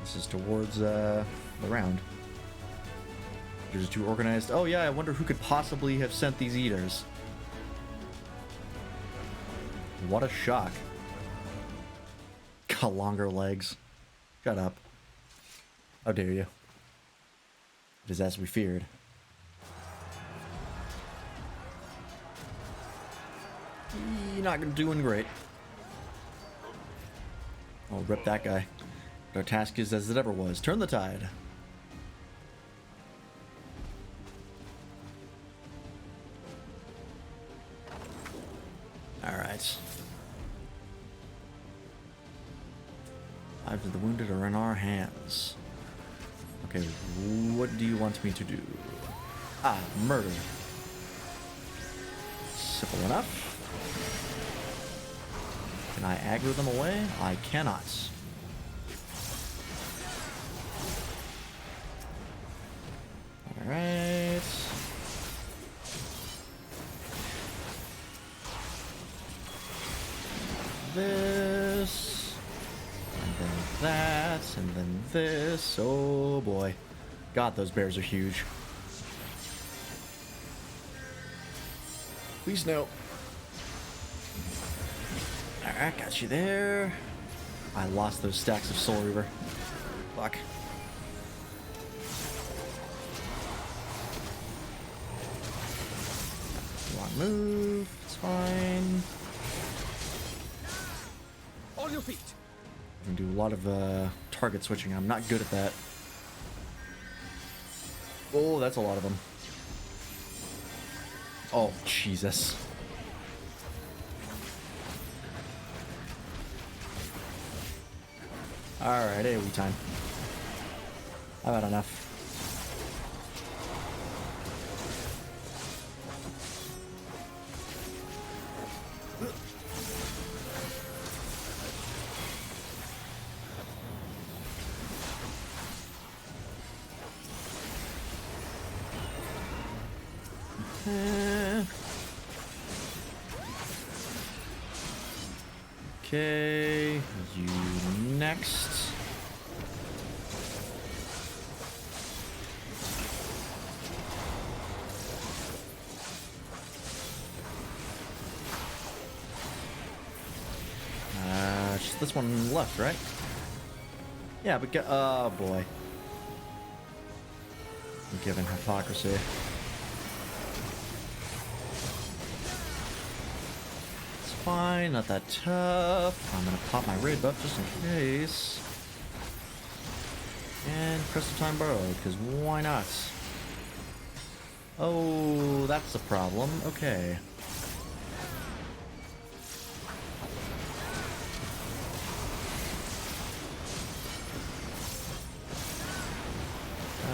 This is towards the round. You're just too organized. Oh yeah, I wonder who could possibly have sent these eaters. What a shock. Got longer legs. Shut up. How dare you. It is as we feared. You're not doing great. Oh, rip that guy. But our task is as it ever was. Turn the tide. Alright. Lives of the wounded are in our hands. Okay, what do you want me to do? Ah, murder. Simple enough. Can I aggro them away? I cannot. Alright. This. And then that. And then this. Oh boy. God, those bears are huge. Please no. Alright, got you there. I lost those stacks of Soul Reaver. Fuck. Wrong move. It's fine. On your feet. I can do a lot of target switching. I'm not good at that. Oh, that's a lot of them. Oh, Jesus. Alright, AoE time. I've had enough. Okay, you next. Just this one left, right? Yeah, but get, oh boy. Given hypocrisy. Fine, not that tough. I'm gonna pop my raid buff just in case. And Crystal Time Borrowed, because why not? Oh, that's a problem. Okay.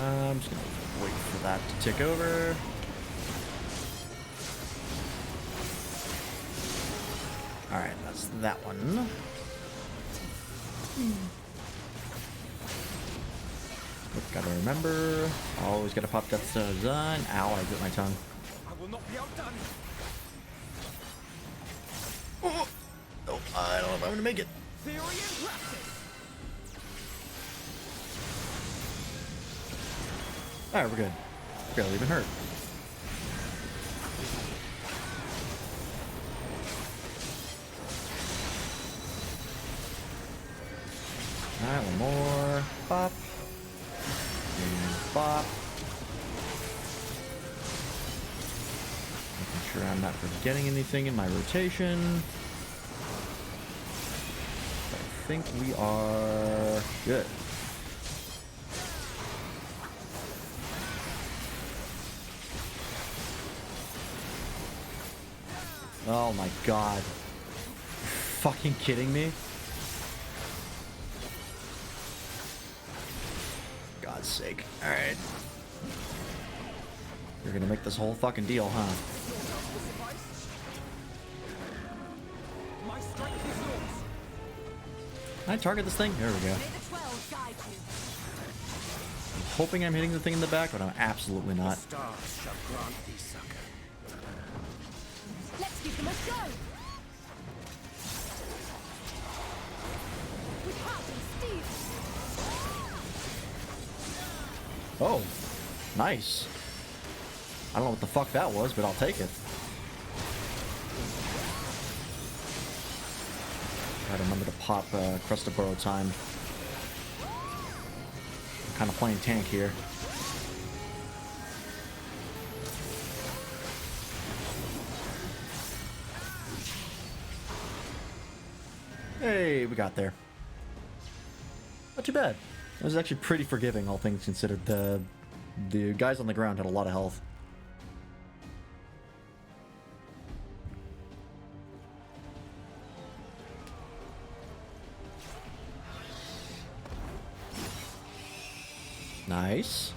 I'm just gonna wait for that to tick over. Alright, that's that one. Gotta remember. Always gotta pop Death's Design. Ow, I bit my tongue. I will not be outdone. Oh, I don't know if I'm gonna make it. Theory and practice. Alright, we're good. Barely even hurt. Alright, one more. Pop. And pop. Making sure I'm not forgetting anything in my rotation. I think we are good. Oh my god. Fucking kidding me? God's sake. Alright. You're gonna make this whole fucking deal, huh? Can I target this thing? There we go. I'm hoping I'm hitting the thing in the back, but I'm absolutely not. Stars shall grant thee succor. Let's give them a go. With heart and steel. Oh, nice. I don't know what the fuck that was, but I'll take it. Gotta remember to pop Crust of Burrow time. I'm kind of playing tank here. Hey, we got there. Not too bad. It was actually pretty forgiving, all things considered. The guys on the ground had a lot of health. Nice.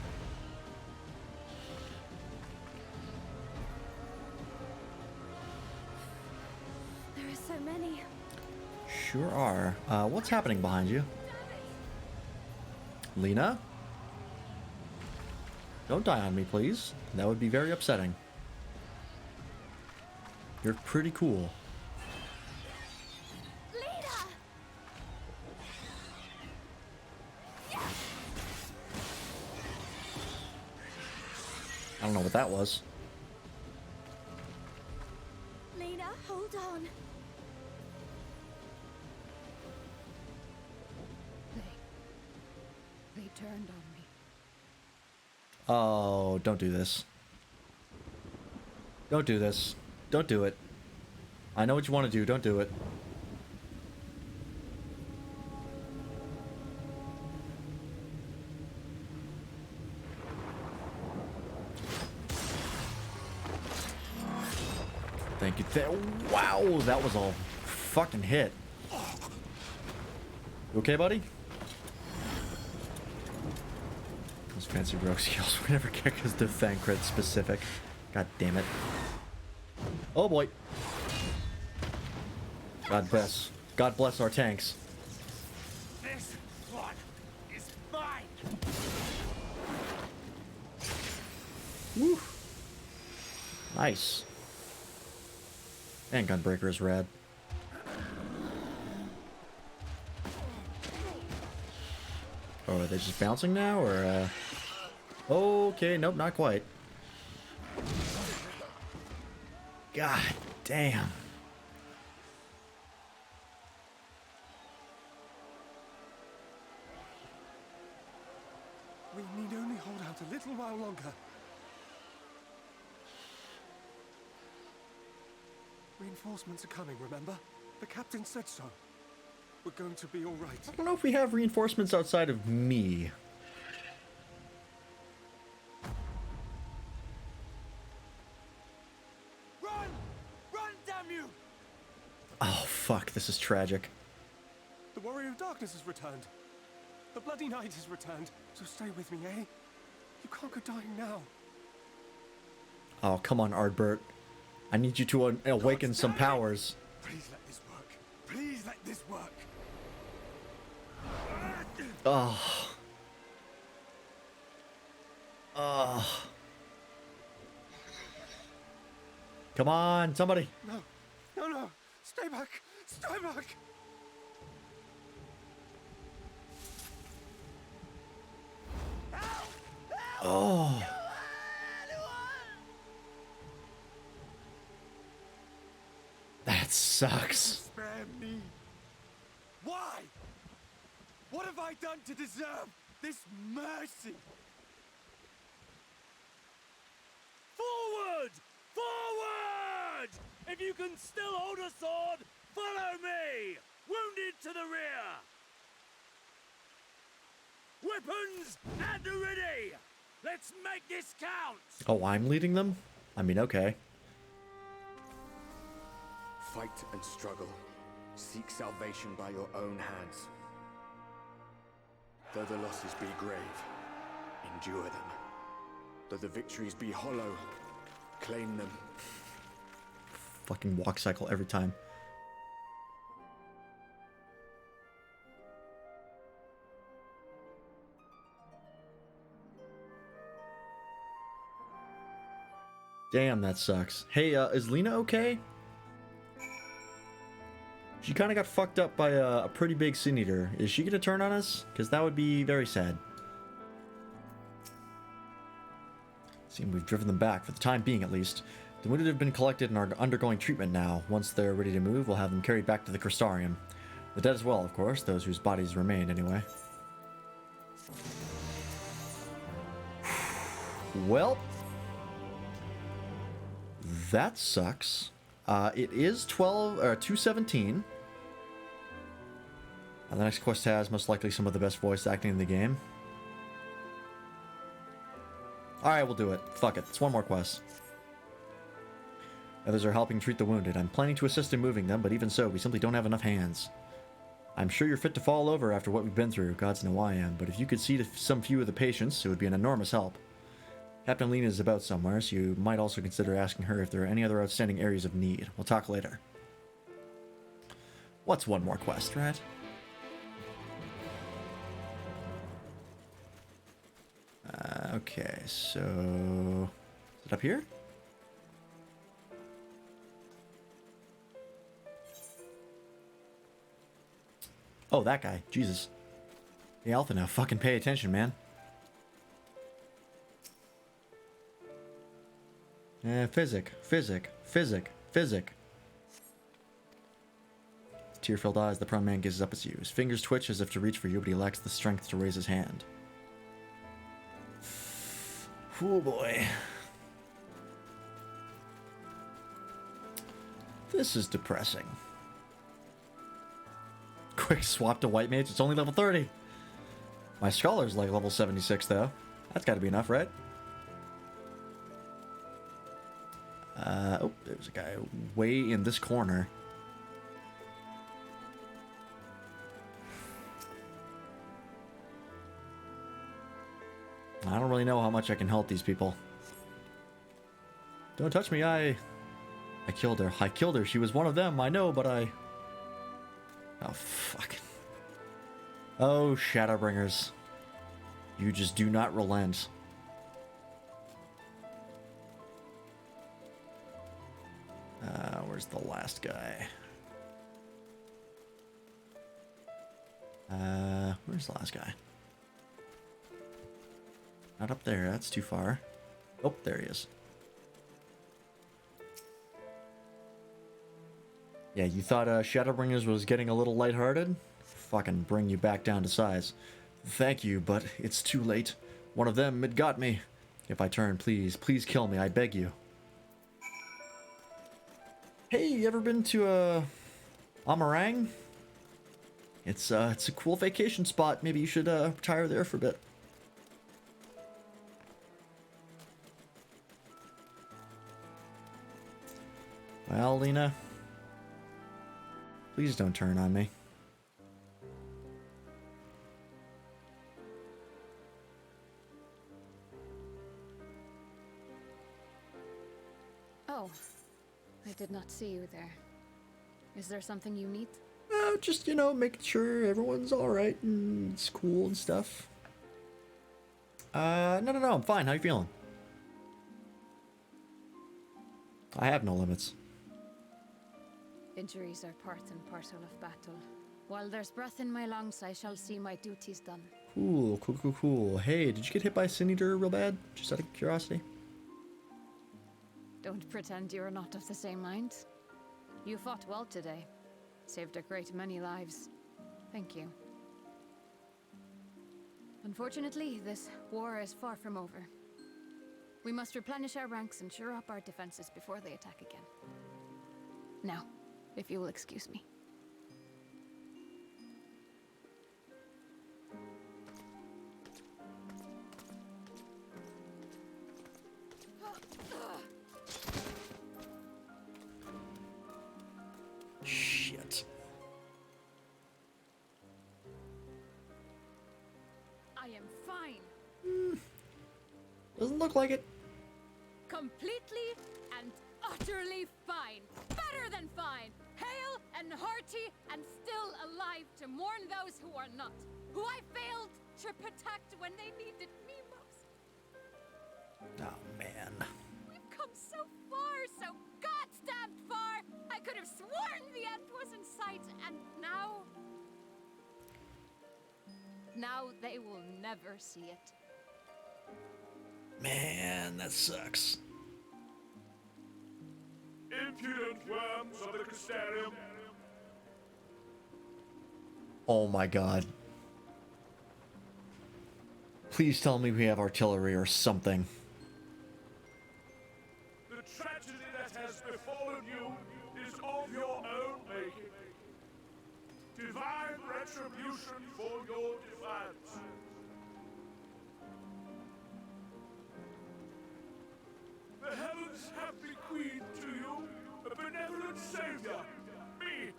There are so many. Sure are. What's happening behind you? Lena? Don't die on me, please. That would be very upsetting. You're pretty cool. I don't know what that was. Lena, hold on. They turned on me. Oh, don't do this. Don't do this. Don't do it. I know what you want to do. Don't do it. Thank you. Wow, that was a fucking hit. You okay, buddy? Those fancy rogue skills we never get because they're Thancred specific. God damn it. Oh boy. God bless. God bless our tanks. This one is mine. Woo. Nice. And Gunbreaker is rad. Oh, are they just bouncing now, or, Okay, nope, not quite. God damn. We need only hold out a little while longer. Reinforcements are coming, remember? The captain said so. We're going to be all right. I don't know if we have reinforcements outside of me. Run! Run, damn you! Oh, fuck, this is tragic. The Warrior of Darkness has returned. The Bloody Knight has returned. So stay with me, eh? You can't go dying now. Oh, come on, Ardbert. I need you to awaken some powers. Please let this work. Please let this work. Oh. Oh. Come on, somebody. No. No, no. Stay back. Stay back. Oh. That sucks. Spare me. Why? What have I done to deserve this mercy? Forward! Forward! If you can still hold a sword, follow me! Wounded to the rear! Weapons at the ready! Let's make this count! Oh, I'm leading them? I mean, okay. Fight and struggle. Seek salvation by your own hands. Though the losses be grave, endure them. Though the victories be hollow, claim them. Fucking walk cycle every time. Damn, that sucks. Hey, is Lena okay? She kind of got fucked up by a pretty big Sin Eater. Is she gonna turn on us? Because that would be very sad. Seems we've driven them back, for the time being at least. The wounded have been collected and are undergoing treatment now. Once they're ready to move, we'll have them carried back to the Crystarium. The dead as well, of course, those whose bodies remain anyway. Well, that sucks. It is 217. The next quest has most likely some of the best voice acting in the game. Alright, we'll do it. Fuck it. It's one more quest. Others are helping treat the wounded. I'm planning to assist in moving them, but even so, we simply don't have enough hands. I'm sure you're fit to fall over after what we've been through. Gods know I am. But if you could see to some few of the patients, it would be an enormous help. Captain Lena is about somewhere, so you might also consider asking her if there are any other outstanding areas of need. We'll talk later. What's one more quest, right? Okay, so... Is it up here? Oh, that guy. Jesus. Hey, Alpha, now fucking pay attention, man. Physic. Tear-filled eyes, the prone man gazes up at you. His fingers twitch as if to reach for you, but he lacks the strength to raise his hand. Oh boy. This is depressing. Quick swap to white mage, it's only level 30. My scholar's like level 76 though. That's gotta be enough, right? Oh, there's a guy way in this corner. I don't really know how much I can help these people. Don't touch me, I killed her. I killed her. She was one of them, I know, but I... Oh, fuck. Oh, Shadowbringers. You just do not relent. Where's the last guy? Where's the last guy? Not up there, that's too far. Oh, there he is. Yeah, you thought Shadowbringers was getting a little lighthearted? Fucking bring you back down to size. Thank you, but it's too late. One of them had got me. If I turn, please kill me, I beg you. Hey, you ever been to Amarang? It's a cool vacation spot. Maybe you should retire there for a bit. Well, Lena, please don't turn on me. Oh, I did not see you there. Is there something you need? Just, you know, making sure everyone's alright and it's cool and stuff. No, I'm fine. How you feeling? I have no limits. Injuries are part and parcel of battle. While there's breath in my lungs, I shall see my duties done. Cool. Hey, did you get hit by a Sin Eater real bad? Just out of curiosity. Don't pretend you're not of the same mind. You fought well today. Saved a great many lives. Thank you. Unfortunately, this war is far from over. We must replenish our ranks and shore up our defenses before they attack again. Now, if you will excuse me. Shit. I am fine. Doesn't look look like it. Completely and utterly fine. Better than fine. Hale and hearty and still alive to mourn those who are not. Who I failed to protect when they needed me most. Oh, man. We've come so far, so goddamn far. I could have sworn the end was in sight, and now... Now they will never see it. Man, that sucks. Impudent worms of the Crystarium. Oh my god. Please tell me we have artillery or something. The tragedy that has befallen you is of your own making. Divine retribution for your defiance. The heavens have bequeathed to you a benevolent savior, me.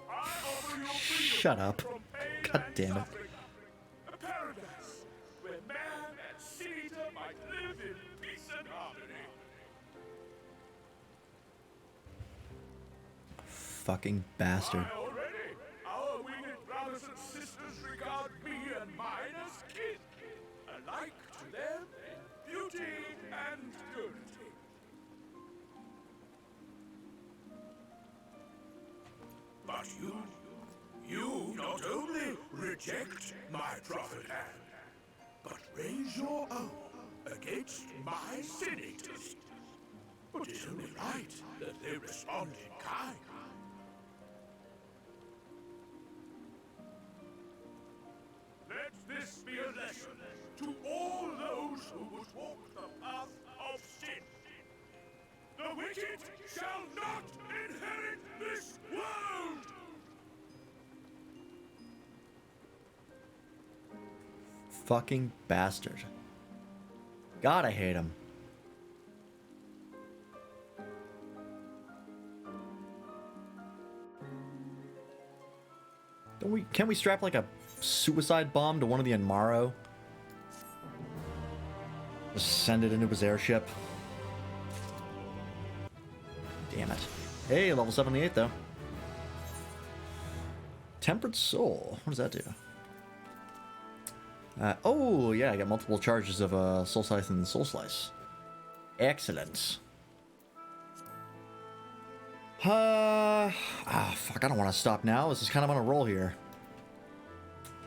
I offer you freedom Shut up. from pain God and damn it. suffering. A paradise where man and seed might live in peace and harmony. Fucking bastard. Why, already, our winged brothers and sisters regard me and mine as kin, alike to them in beauty and purity. But you not only reject my prophet hand, but raise your own against my senators. But it's only right that they respond in kind. Let this be a lesson to all those who would walk the path of sin. The wicked shall not inherit this world! Fucking bastard. God, I hate him. Can we strap like a suicide bomb to one of the Enmaro? Just send it into his airship. Damn it. Hey, level 78 though. Tempered Soul. What does that do? Oh, yeah, I got multiple charges of Soul Scythe and Soul Slice. Excellent. Fuck, I don't want to stop now. This is kind of on a roll here.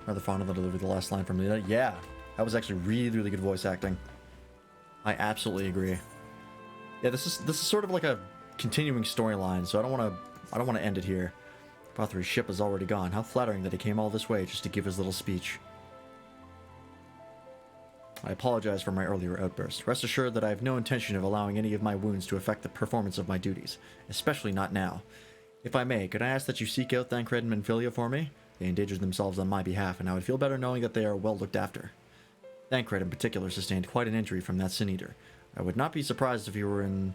Rather fond of the delivery of the last line from Lita. Yeah, that was actually really, really good voice acting. I absolutely agree. Yeah, this is sort of like a continuing storyline, so I don't want to end it here. Bothry's ship is already gone. How flattering that he came all this way just to give his little speech. I apologize for my earlier outburst. Rest assured that I have no intention of allowing any of my wounds to affect the performance of my duties, especially not now. If I may, could I ask that you seek out Thancred and Minfilia for me? They endangered themselves on my behalf, and I would feel better knowing that they are well looked after. Thancred in particular sustained quite an injury from that Sin Eater. I would not be surprised if he were in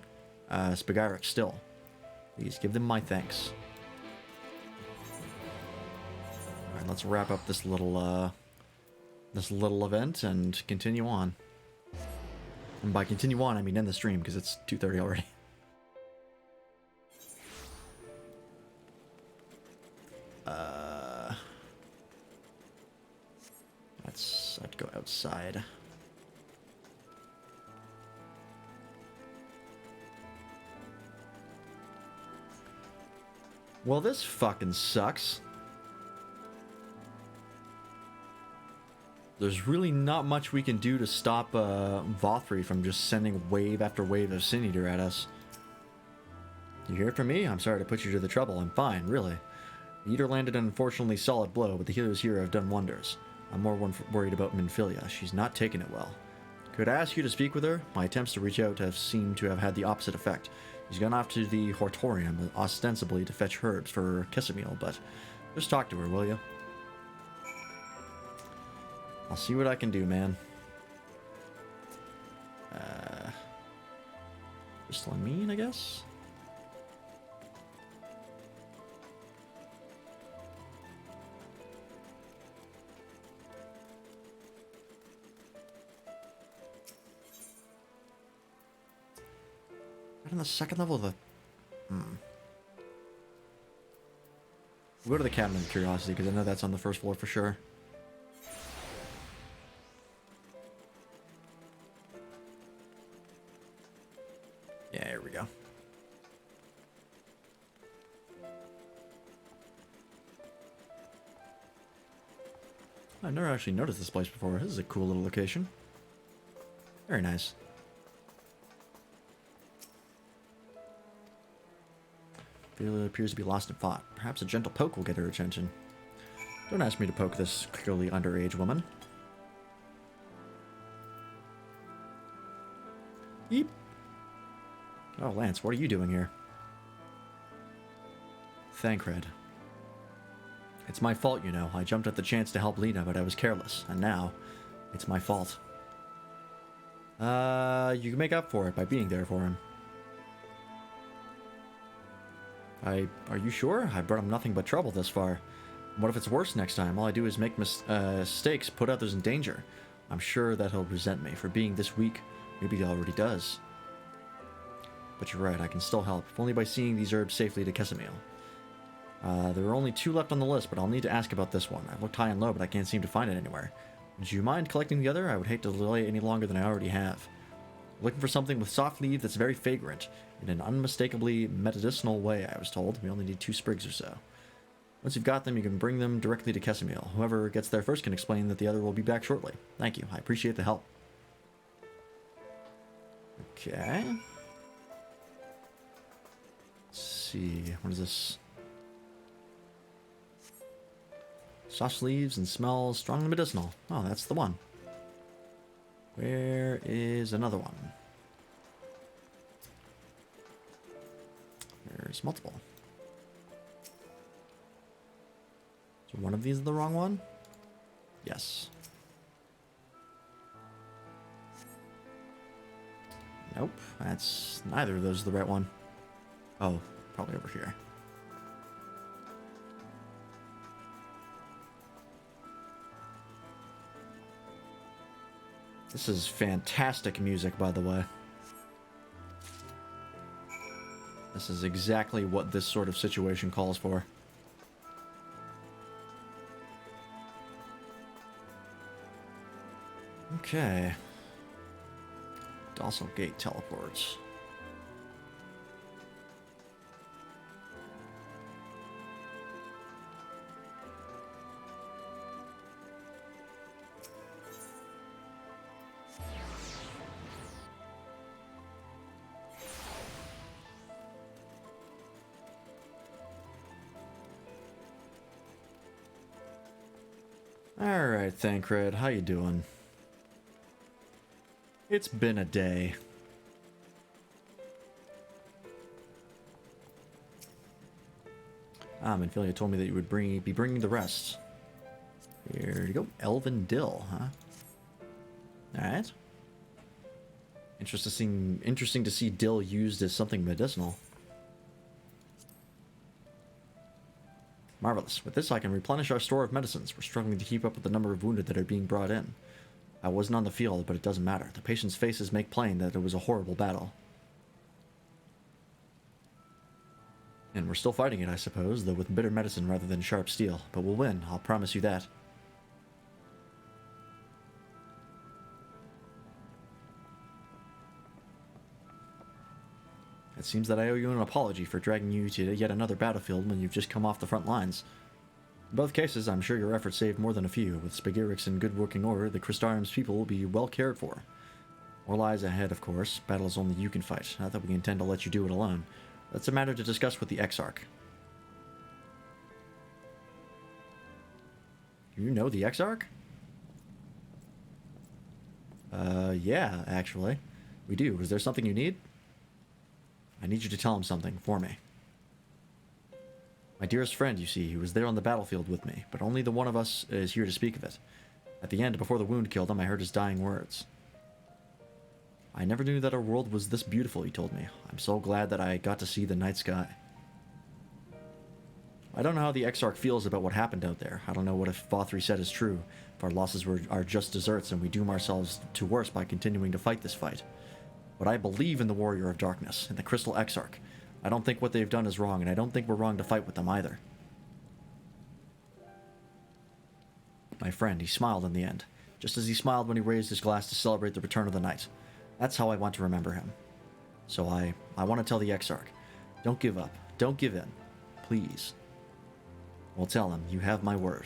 Spigyrix still. Please give them my thanks. Alright, let's wrap up this little event and continue on. And by continue on, I mean end the stream, because it's 2:30 already. I'd go outside. Well, this fucking sucks. There's really not much we can do to stop Vothry from just sending wave after wave of Sin Eater at us. You hear it from me? I'm sorry to put you to the trouble. I'm fine, really. The Eater landed an unfortunately solid blow, but the healers here have done wonders. I'm more worried about Minfilia. She's not taking it well. Could I ask you to speak with her? My attempts to reach out have seemed to have had the opposite effect. She's gone off to the Hortorium, ostensibly to fetch herbs for Kissamil, but just talk to her, will you? I'll see what I can do, man. Crystalline, I guess? Right on the second level of the... We'll go to the Cabinet of Curiosity, because I know that's on the first floor for sure. Yeah, here we go. I've never actually noticed this place before. This is a cool little location. Very nice. Viola appears to be lost in thought. Perhaps a gentle poke will get her attention. Don't ask me to poke this clearly underage woman. Yeep. Oh, Lance, what are you doing here? Thancred. It's my fault, you know. I jumped at the chance to help Lena, but I was careless. And now, it's my fault. You can make up for it by being there for him. Are you sure? I brought him nothing but trouble this far. What if it's worse next time? All I do is make mistakes, put others in danger. I'm sure that he'll resent me for being this weak. Maybe he already does. But you're right, I can still help, if only by seeing these herbs safely to Kesamil. There are only 2 left on the list, but I'll need to ask about this one. I've looked high and low, but I can't seem to find it anywhere. Would you mind collecting the other? I would hate to delay any longer than I already have. Looking for something with soft leaf that's very fragrant, in an unmistakably medicinal way, I was told. We only need 2 sprigs or so. Once you've got them, you can bring them directly to Kesamil. Whoever gets there first can explain that the other will be back shortly. Thank you. I appreciate the help. Okay. Let's see. What is this? Soft leaves and smells strongly medicinal. Oh, that's the one. Where is another one? There's multiple. So one of these is the wrong one? Yes. Nope, that's neither of those is the right one. Oh, probably over here. This is fantastic music, by the way. This is exactly what this sort of situation calls for. Okay. Docile Gate teleports. Alright, Thancred, how you doing? It's been a day. Minfilia told me that you would be bringing the rest. Here you go. Elven Dill, huh? Alright. Interesting to see dill used as something medicinal. Marvelous. With this, I can replenish our store of medicines. We're struggling to keep up with the number of wounded that are being brought in. I wasn't on the field, but it doesn't matter. The patients' faces make plain that it was a horrible battle. And we're still fighting it, I suppose, though with bitter medicine rather than sharp steel. But we'll win, I'll promise you that. It seems that I owe you an apology for dragging you to yet another battlefield when you've just come off the front lines. In both cases, I'm sure your efforts saved more than a few. With Spagirix in good working order, the Crystarium's people will be well cared for. More lies ahead, of course. Battles only you can fight. Not that we intend to let you do it alone. That's a matter to discuss with the Exarch. You know the Exarch? Yeah, actually. We do. Is there something you need? I need you to tell him something for me. My dearest friend, you see, he was there on the battlefield with me, but only the one of us is here to speak of it. At the end, before the wound killed him, I heard his dying words. I never knew that our world was this beautiful, he told me. I'm so glad that I got to see the night sky. I don't know how the Exarch feels about what happened out there. I don't know what if Vothri said is true, if our losses are just deserts and we doom ourselves to worse by continuing to fight this fight. But I believe in the Warrior of Darkness, and the Crystal Exarch. I don't think what they've done is wrong, and I don't think we're wrong to fight with them either. My friend, he smiled in the end, just as he smiled when he raised his glass to celebrate the return of the night. That's how I want to remember him. So I want to tell the Exarch, don't give up, don't give in, please. Well, tell him, you have my word.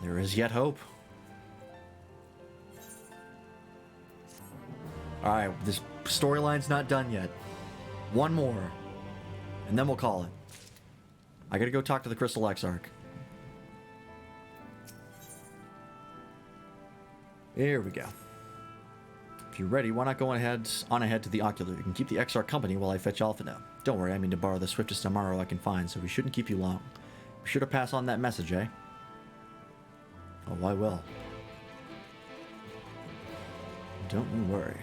There is yet hope. Alright, this storyline's not done yet. One more, and then we'll call it. I gotta go talk to the Crystal Exarch. Here we go. If you're ready, why not go on ahead to the Ocular? You can keep the Exarch company while I fetch Alpha now. Don't worry, I mean to borrow the swiftest Amaro I can find, so we shouldn't keep you long. Be sure to pass on that message, eh? Oh, I will. Don't you worry.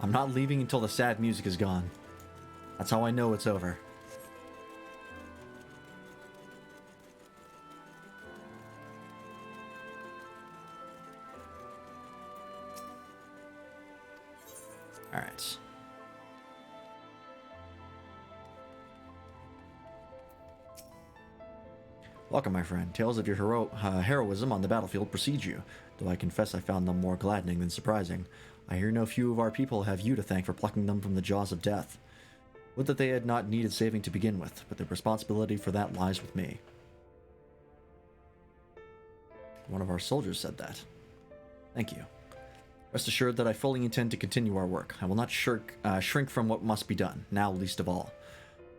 I'm not leaving until the sad music is gone. That's how I know it's over. Alright. Welcome, my friend. Tales of your heroism on the battlefield precede you, though I confess I found them more gladdening than surprising. I hear no few of our people have you to thank for plucking them from the jaws of death. Would that they had not needed saving to begin with, but the responsibility for that lies with me. One of our soldiers said that. Thank you. Rest assured that I fully intend to continue our work. I will not shrink from what must be done, now least of all.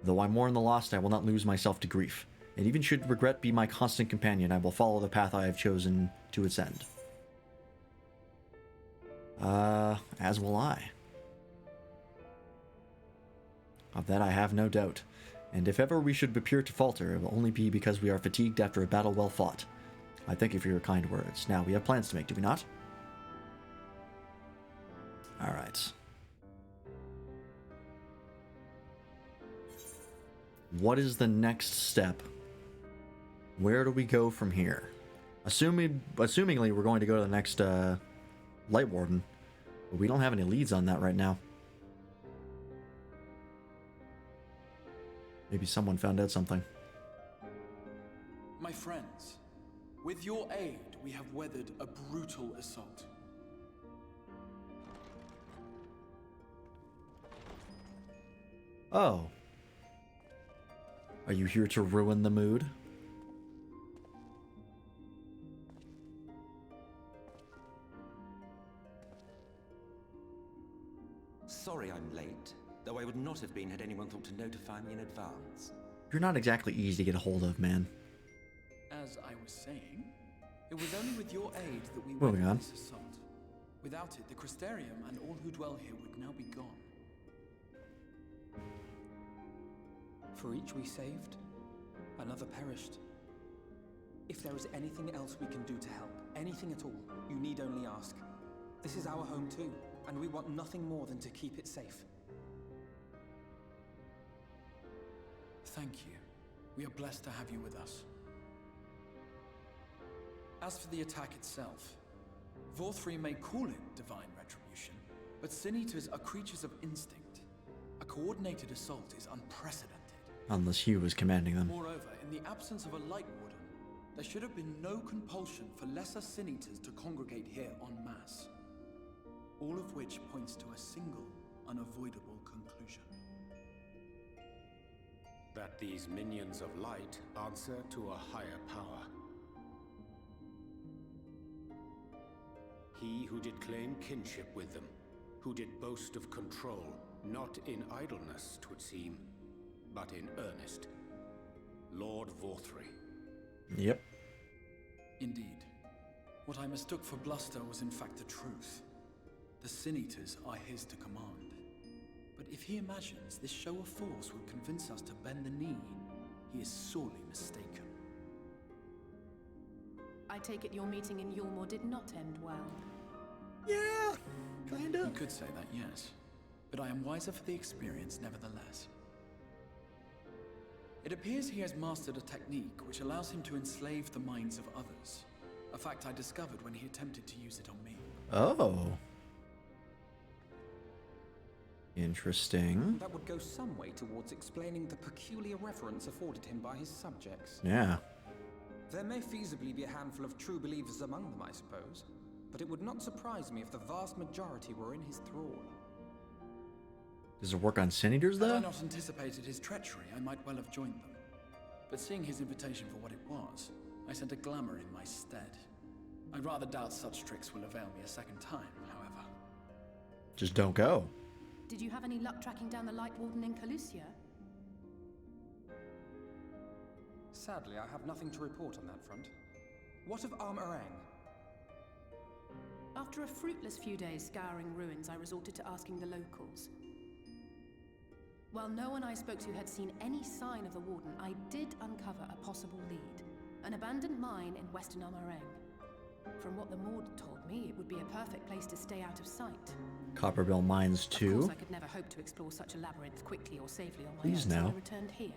Though I mourn the lost, I will not lose myself to grief. And even should regret be my constant companion, I will follow the path I have chosen to its end. As will I. Of that I have no doubt. And if ever we should appear to falter, it will only be because we are fatigued after a battle well fought. I thank you for your kind words. Now, we have plans to make, do we not? Alright. What is the next step? Where do we go from here? Assumingly, we're going to go to the next Light Warden, but we don't have any leads on that right now. Maybe someone found out something. My friends, with your aid, we have weathered a brutal assault. Oh. Are you here to ruin the mood? Sorry I'm late, though I would not have been had anyone thought to notify me in advance. You're not exactly easy to get a hold of, man. As I was saying, it was only with your aid that we Moving on. weathered this assault. Without it, the Crystarium and all who dwell here would now be gone. For each we saved, another perished. If there is anything else we can do to help, anything at all, you need only ask. This is our home too, and we want nothing more than to keep it safe. Thank you. We are blessed to have you with us. As for the attack itself, Vorthri may call it divine retribution, but Sin Eaters are creatures of instinct. A coordinated assault is unprecedented. Unless Hugh was commanding them. Moreover, in the absence of a Light Warden, there should have been no compulsion for lesser Sin Eaters to congregate here en masse. All of which points to a single, unavoidable conclusion. That these minions of light answer to a higher power. He who did claim kinship with them, who did boast of control, not in idleness, 'twould seem, but in earnest. Lord Vorthri. Yep. Indeed. What I mistook for bluster was in fact the truth. The Sin Eaters are his to command. But if he imagines this show of force will convince us to bend the knee, he is sorely mistaken. I take it your meeting in Yulmore did not end well. Yeah, kinda. You could say that, yes. But I am wiser for the experience nevertheless. It appears he has mastered a technique which allows him to enslave the minds of others. A fact I discovered when he attempted to use it on me. Oh. Interesting. That would go some way towards explaining the peculiar reverence afforded him by his subjects. Yeah. There may feasibly be a handful of true believers among them, I suppose, but it would not surprise me if the vast majority were in his thrall. Does it work on Sin Eaters, Had though? I not anticipated his treachery, I might well have joined them. But seeing his invitation for what it was, I sent a glamour in my stead. I rather doubt such tricks will avail me a second time, however. Just don't go. Did you have any luck tracking down the Light Warden in Calusia? Sadly, I have nothing to report on that front. What of Armorang? After a fruitless few days scouring ruins, I resorted to asking the locals. While no one I spoke to had seen any sign of the Warden, I did uncover a possible lead. An abandoned mine in western Armorang. From what the Maud told me, it would be a perfect place to stay out of sight. Copperbill Mines Of 2. course, I could never hope to explore such a labyrinth quickly or safely on my Please own, so now. I returned here.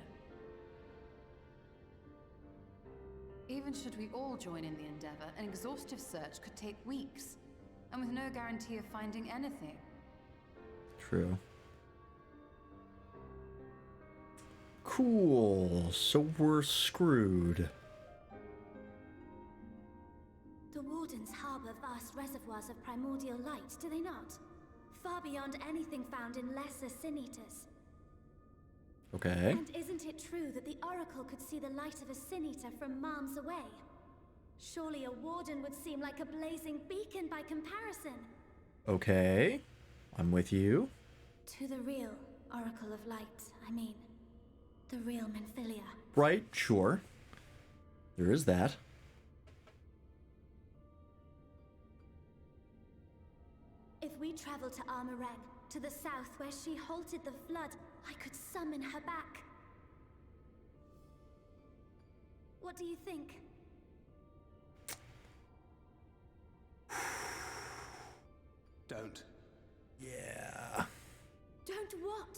Even should we all join in the endeavor, an exhaustive search could take weeks, and with no guarantee of finding anything. True. Cool. So we're screwed. The Wardens harbor vast reservoirs of primordial light, do they not? Far beyond anything found in lesser Sin Eaters. Okay. And isn't it true that the Oracle could see the light of a Sin Eater from miles away? Surely a Warden would seem like a blazing beacon by comparison. Okay. I'm with you. To the real Oracle of Light, I mean. The real Menphilia. Right, sure. There is that. If we travel to Armorang, to the south where she halted the flood, I could summon her back. What do you think? Don't. Yeah. Don't what?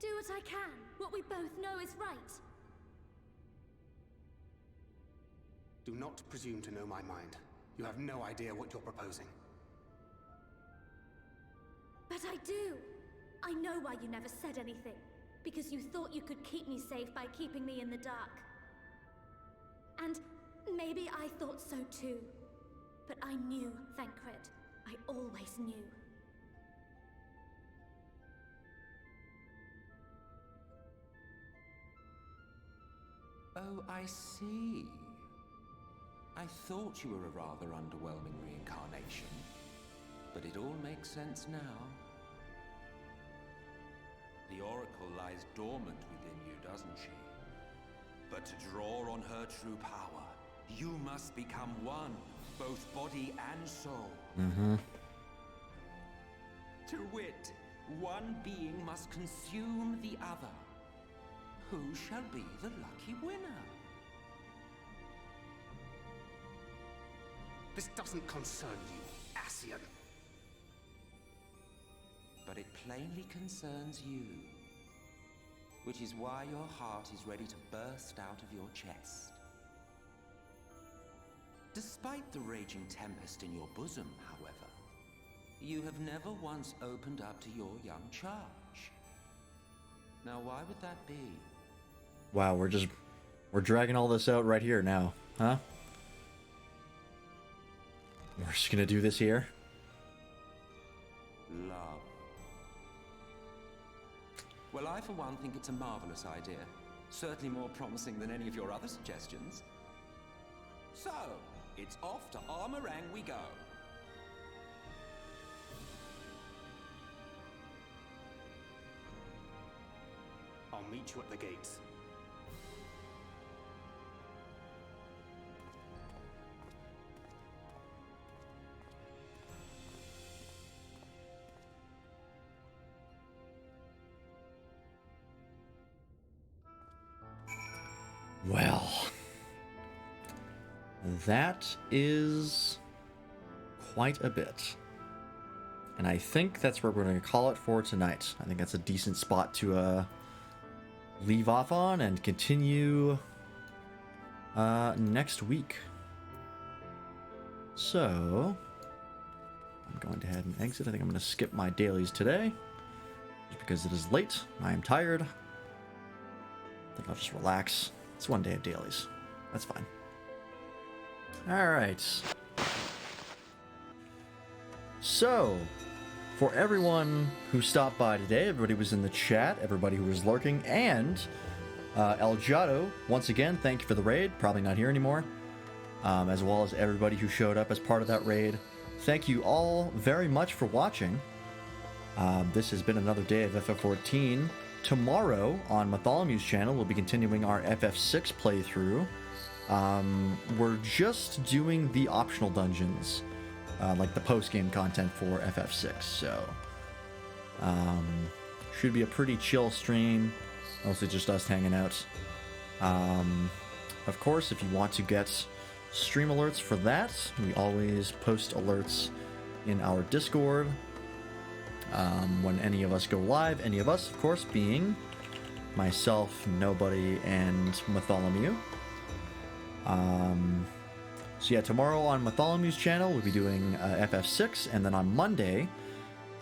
Do what I can. What we both know is right. Do not presume to know my mind. You have no idea what you're proposing. But I do. I know why you never said anything. Because you thought you could keep me safe by keeping me in the dark. And maybe I thought so too. But I knew, Thancred. I always knew. Oh, I see. I thought you were a rather underwhelming reincarnation. But it all makes sense now. The Oracle lies dormant within you, doesn't she? But to draw on her true power, you must become one, both body and soul. Mm-hmm. To wit, one being must consume the other. Who shall be the lucky winner? This doesn't concern you, Ascian. But it plainly concerns you. Which is why your heart is ready to burst out of your chest. Despite the raging tempest in your bosom, however, you have never once opened up to your young charge. Now, why would that be? Wow, we're dragging all this out right here now, huh? We're just gonna do this here? Love. Well, I for one think it's a marvelous idea. Certainly more promising than any of your other suggestions. So, it's off to Armorang we go. I'll meet you at the gates. Well, that is quite a bit. And I think that's where we're going to call it for tonight. I think that's a decent spot to leave off on and continue next week. So, I'm going to head and exit. I think I'm going to skip my dailies today, just because it is late. I am tired. I think I'll just relax. It's one day of dailies. That's fine. Alright. So, for everyone who stopped by today, everybody who was in the chat, everybody who was lurking, and El Jado, once again, thank you for the raid. Probably not here anymore. As well as everybody who showed up as part of that raid. Thank you all very much for watching. This has been another day of FF14. Tomorrow on Mytholomew's channel, we'll be continuing our FF6 playthrough. We're just doing the optional dungeons, like the post-game content for FF6. So, should be a pretty chill stream. Mostly just us hanging out. Of course, if you want to get stream alerts for that, we always post alerts in our Discord when any of us go live. Any of us, of course, being myself, Nobody, and Mytholomew. So yeah, tomorrow on Mytholomew's channel we'll be doing FF6, and then on Monday,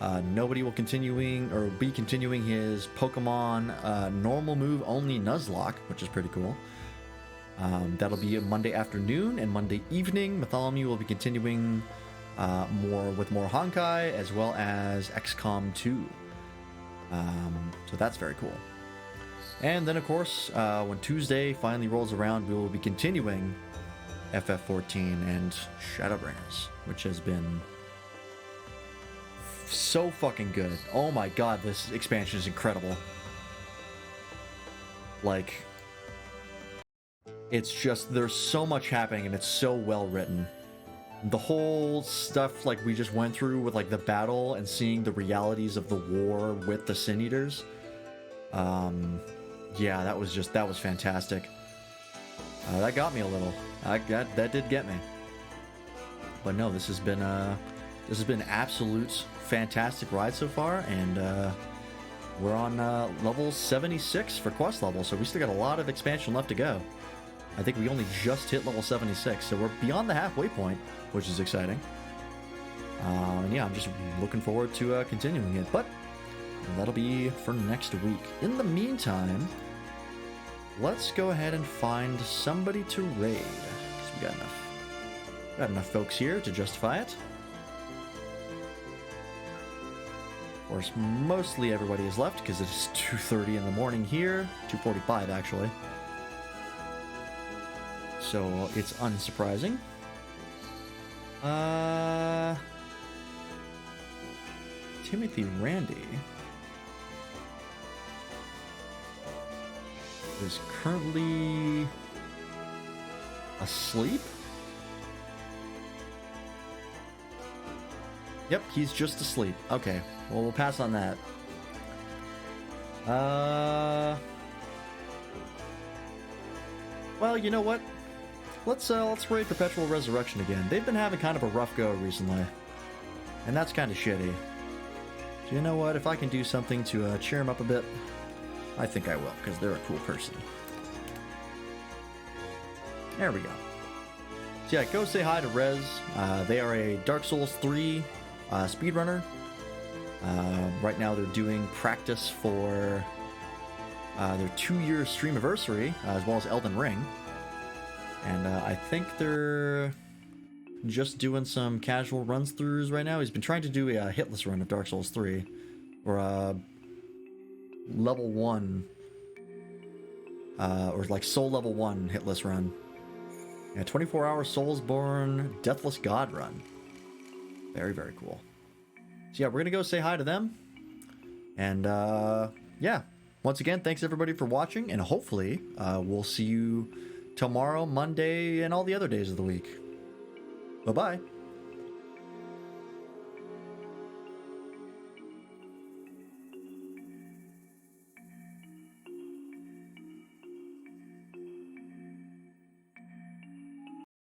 Nobody will be continuing his Pokemon normal move only Nuzlocke, which is pretty cool. That'll be Monday afternoon, and Monday evening, Mytholomew will be continuing with more Honkai, as well as XCOM 2. So that's very cool. And then, of course, when Tuesday finally rolls around, we will be continuing FF14 and Shadowbringers, which has been so fucking good. Oh my god, this expansion is incredible. Like, it's just, there's so much happening and it's so well written. The whole stuff like we just went through with like the battle and seeing the realities of the war with the Sin Eaters. Yeah, that was fantastic. That got me a little. That did get me. But no, this has been absolute fantastic ride so far, and we're on level 76 for quest level, so we still got a lot of expansion left to go. I think we only just hit level 76, so we're beyond the halfway point, which is exciting. And yeah, I'm just looking forward to continuing it, but that'll be for next week. In the meantime, let's go ahead and find somebody to raid, because we got enough folks here to justify it. Of course, mostly everybody is left because it's 2:30 in the morning here, 2:45 actually. So it's unsurprising. Timothy Randy is currently asleep. Yep, he's just asleep. Okay, well, we'll pass on that. Well, you know what? Let's raid Perpetual Resurrection again. They've been having kind of a rough go recently, and that's kind of shitty. So you know what? If I can do something to cheer them up a bit, I think I will, because they're a cool person. There we go. So yeah, go say hi to Rez. They are a Dark Souls 3 speedrunner. Right now they're doing practice for their 2-year streamiversary, as well as Elden Ring. And I think they're just doing some casual runs-throughs right now. He's been trying to do a hitless run of Dark Souls 3, or a level 1, or like soul level 1 hitless run. Yeah, 24-hour Soulsborne Deathless God run. Very, very cool. So yeah, we're gonna go say hi to them. And yeah, once again, thanks everybody for watching, and hopefully we'll see you tomorrow, Monday, and all the other days of the week. Bye-bye.